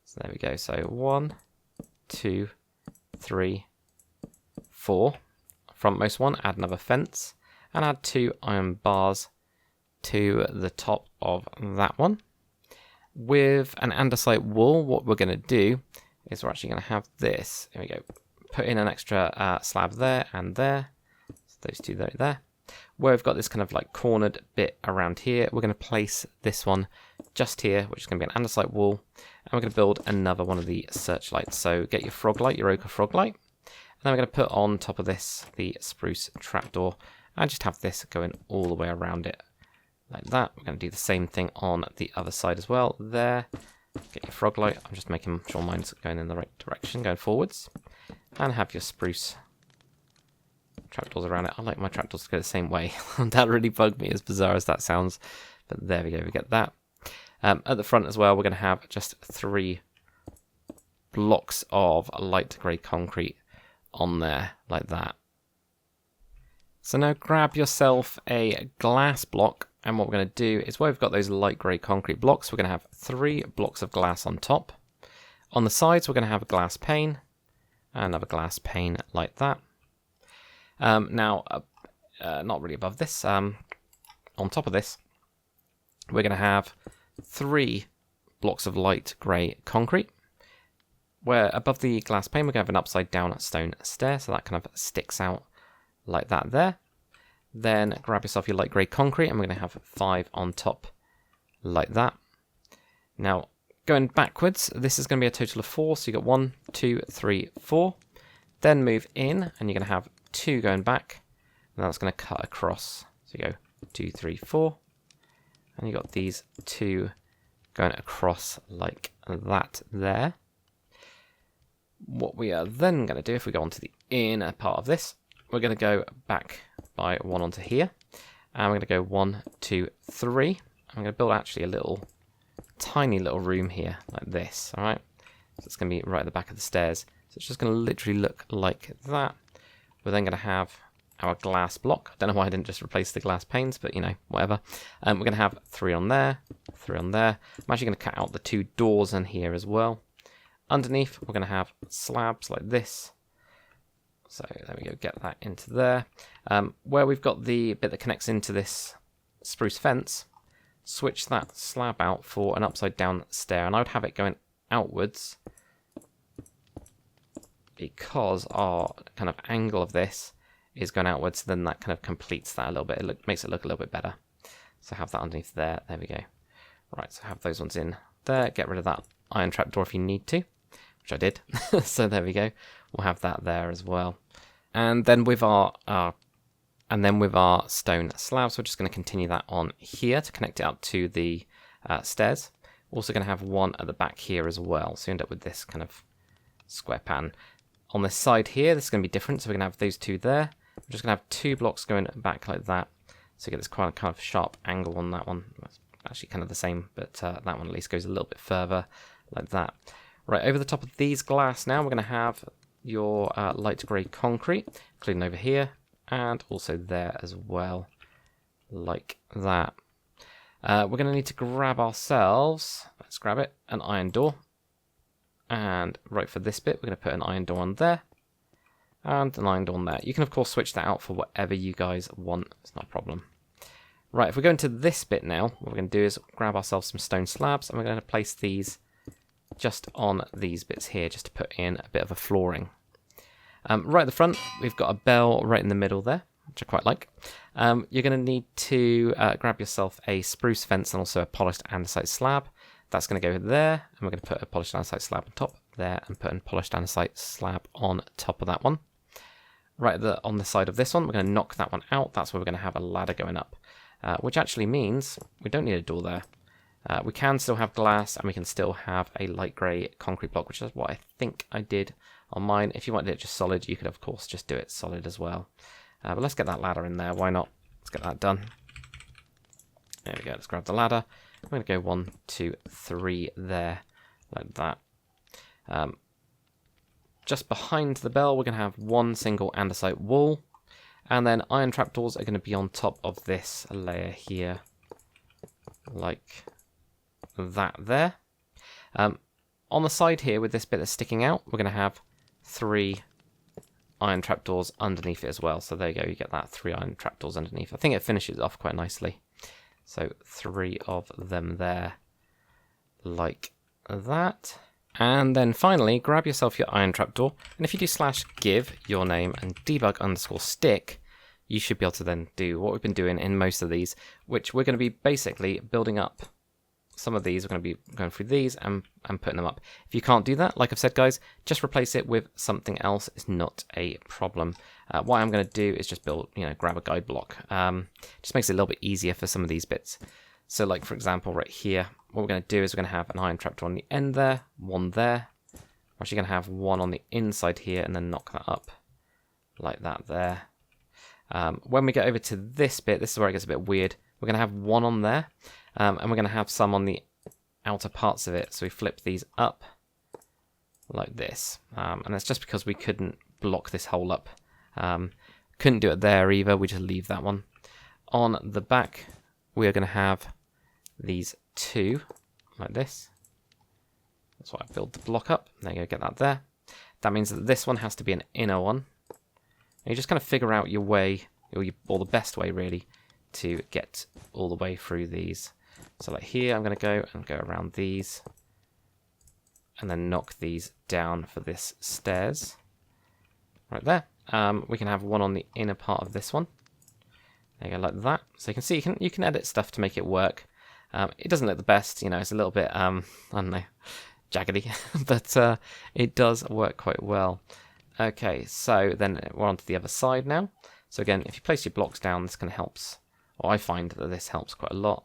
So there we go. So 1, 2, 3, 4. Frontmost one, add another fence, and add 2 iron bars to the top of that one. With an andesite wall, what we're going to do is we're actually going to have this. Here we go. Put in an extra slab there and there. So those 2 there. Where we've got this kind of like cornered bit around here, we're going to place this one just here, which is going to be an andesite wall, and we're going to build another one of the searchlights. So get your frog light, your ochre frog light, and then we're going to put on top of this the spruce trapdoor, and just have this going all the way around it like that. We're going to do the same thing on the other side as well. There, get your frog light. I'm just making sure mine's going in the right direction, going forwards, and have your spruce trapdoors around it. I like my trapdoors to go the same way. That really bugged me, as bizarre as that sounds. But there we go, we get that. At the front as well, we're going to have just 3 blocks of light grey concrete on there, like that. So now grab yourself a glass block, and what we're going to do is where we've got those light grey concrete blocks, we're going to have 3 blocks of glass on top. On the sides, we're going to have a glass pane, and another glass pane like that. Now, not really above this, on top of this, we're going to have 3 blocks of light grey concrete, where above the glass pane we're going to have an upside down stone stair, so that kind of sticks out like that there. Then grab yourself your light grey concrete, and we're going to have 5 on top like that. Now, going backwards, this is going to be a total of 4, so you got 1, 2, 3, 4. Then move in, and you're going to have 2 going back, and that's going to cut across. So you go 2, 3, 4, and you got these 2 going across like that there. What we are then going to do, if we go onto the inner part of this, we're going to go back by 1 onto here, and we're going to go 1, 2, 3. I'm going to build actually a tiny little room here like this. All right, so it's going to be right at the back of the stairs. So it's just going to literally look like that. We're then going to have our glass block. I don't know why I didn't just replace the glass panes, but you know, whatever. We're going to have 3 on there, 3 on there. I'm actually going to cut out the 2 doors in here as well. Underneath, we're going to have slabs like this. So there we go, get that into there. Where we've got the bit that connects into this spruce fence, switch that slab out for an upside down stair, and I would have it going outwards because our kind of angle of this is going outwards, so then that kind of completes that a little bit. It makes it look a little bit better. So have that underneath there. There we go. Right, so have those ones in there. Get rid of that iron trapdoor if you need to, which I did. So there we go. We'll have that there as well. And then with our stone slabs, we're just going to continue that on here to connect it up to the stairs. Also going to have one at the back here as well. So you end up with this kind of square pattern. On this side here, this is going to be different. So we're going to have those two there. We're just going to have 2 blocks going back like that. So you get this kind of sharp angle on that one. It's actually kind of the same, but that one at least goes a little bit further like that. Right, over the top of these glass now, we're going to have your light grey concrete, including over here, and also there as well, like that. We're going to need to grab ourselves, let's grab it, an iron door. And right for this bit, we're going to put an iron door on there, and an iron door on there. You can, of course, switch that out for whatever you guys want. It's not a problem. Right, if we go into this bit now, what we're going to do is grab ourselves some stone slabs, and we're going to place these just on these bits here, just to put in a bit of a flooring. Right at the front, we've got a bell right in the middle there, which I quite like. You're going to need to grab yourself a spruce fence and also a polished andesite slab. That's going to go there, and we're going to put a polished andesite slab on top there, and put a polished andesite slab on top of that one. Right on the side of this one, we're going to knock that one out. That's where we're going to have a ladder going up, which actually means we don't need a door there. We can still have glass, and we can still have a light grey concrete block, which is what I think I did on mine. If you wanted it just solid, you could, of course, just do it solid as well. But let's get that ladder in there. Why not? Let's get that done. There we go. Let's grab the ladder. I'm going to go 1, 2, 3 there, like that. Just behind the bell, we're going to have one single andesite wall, and then iron trapdoors are going to be on top of this layer here, like that there. On the side here, with this bit that's sticking out, we're going to have 3 iron trapdoors underneath it as well. So there you go, you get that 3 iron trapdoors underneath. I think it finishes off quite nicely. So 3 of them there, like that. And then finally, grab yourself your iron trapdoor, and if you do /give your name and debug_stick, you should be able to then do what we've been doing in most of these, which we're going to be basically building up. Some of these, we're going to be going through these and putting them up. If you can't do that, like I've said, guys, just replace it with something else. It's not a problem. What I'm going to do is just grab a guide block. Just makes it a little bit easier for some of these bits. So like, for example, right here, what we're going to do is we're going to have an iron trapdoor on the end there, one there. We're actually going to have one on the inside here and then knock that up like that there. When we get over to this bit, this is where it gets a bit weird. We're going to have one on there, and we're going to have some on the outer parts of it. So we flip these up like this. And that's just because we couldn't block this hole up. Couldn't do it there either. We just leave that one. On the back, we are going to have these 2 like this. That's why I build the block up. There you go, get that there. That means that this one has to be an inner one. And you just kind of figure out your way, or the best way really, to get all the way through these. So like here, I'm going to go around these, and then knock these down for this stairs. Right there. We can have one on the inner part of this one. There you go, like that. So you can see you can edit stuff to make it work. It doesn't look the best, it's a little bit I don't know, jaggedy, but it does work quite well. Okay, so then we're on to the other side now. So again, if you place your blocks down, this kind of helps, or I find that this helps quite a lot.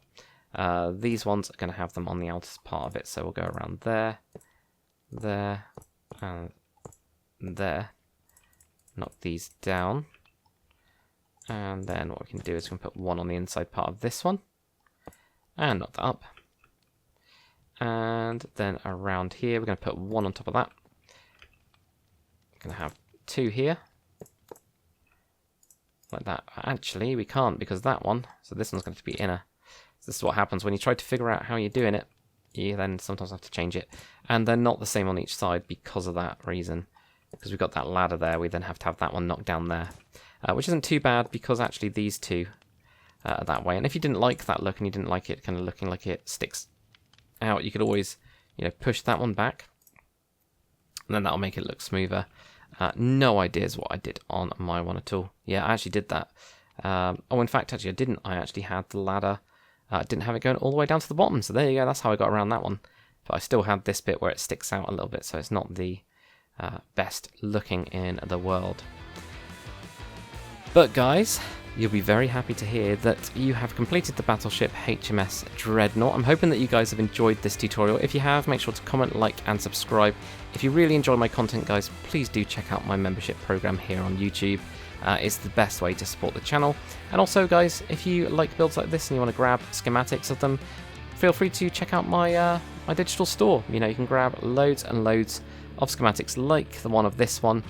These ones are going to have them on the outer part of it, so we'll go around there, there, and there. Knock these down. And then what we can do is we can put one on the inside part of this one, and knock that up. And then around here, we're going to put one on top of that. We're going to have 2 here. Like that. Actually, we can't because that one, so this one's going to be inner. So this is what happens when you try to figure out how you're doing it. You then sometimes have to change it. And they're not the same on each side because of that reason. Because we've got that ladder there, we then have to have that one knocked down there. Which isn't too bad because actually these 2 are that way. And if you didn't like that look and you didn't like it kind of looking like it sticks out, you could always push that one back. And then that'll make it look smoother. No ideas what I did on my one at all. Yeah, I actually did that. In fact, actually I didn't. I actually had the ladder didn't have it going all the way down to the bottom. So there you go, that's how I got around that one. But I still had this bit where it sticks out a little bit, so it's not the best looking in the world. But guys, you'll be very happy to hear that you have completed the battleship HMS Dreadnought. I'm hoping that you guys have enjoyed this tutorial. If you have, make sure to comment, like and subscribe. If you really enjoy my content, guys, please do check out my membership program here on YouTube. It's the best way to support the channel. And also, guys, if you like builds like this and you want to grab schematics of them, feel free to check out my my digital store. You know, you can grab loads and loads of schematics like the one of this one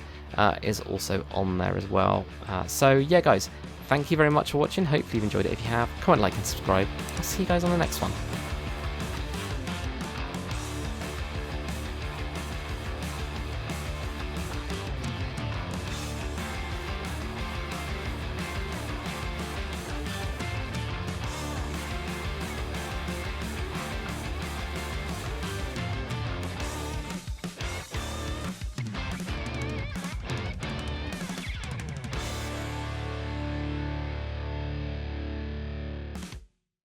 is also on there as well. So yeah, guys, thank you very much for watching. Hopefully you've enjoyed it. If you have, comment, like and subscribe. I'll see you guys on the next one.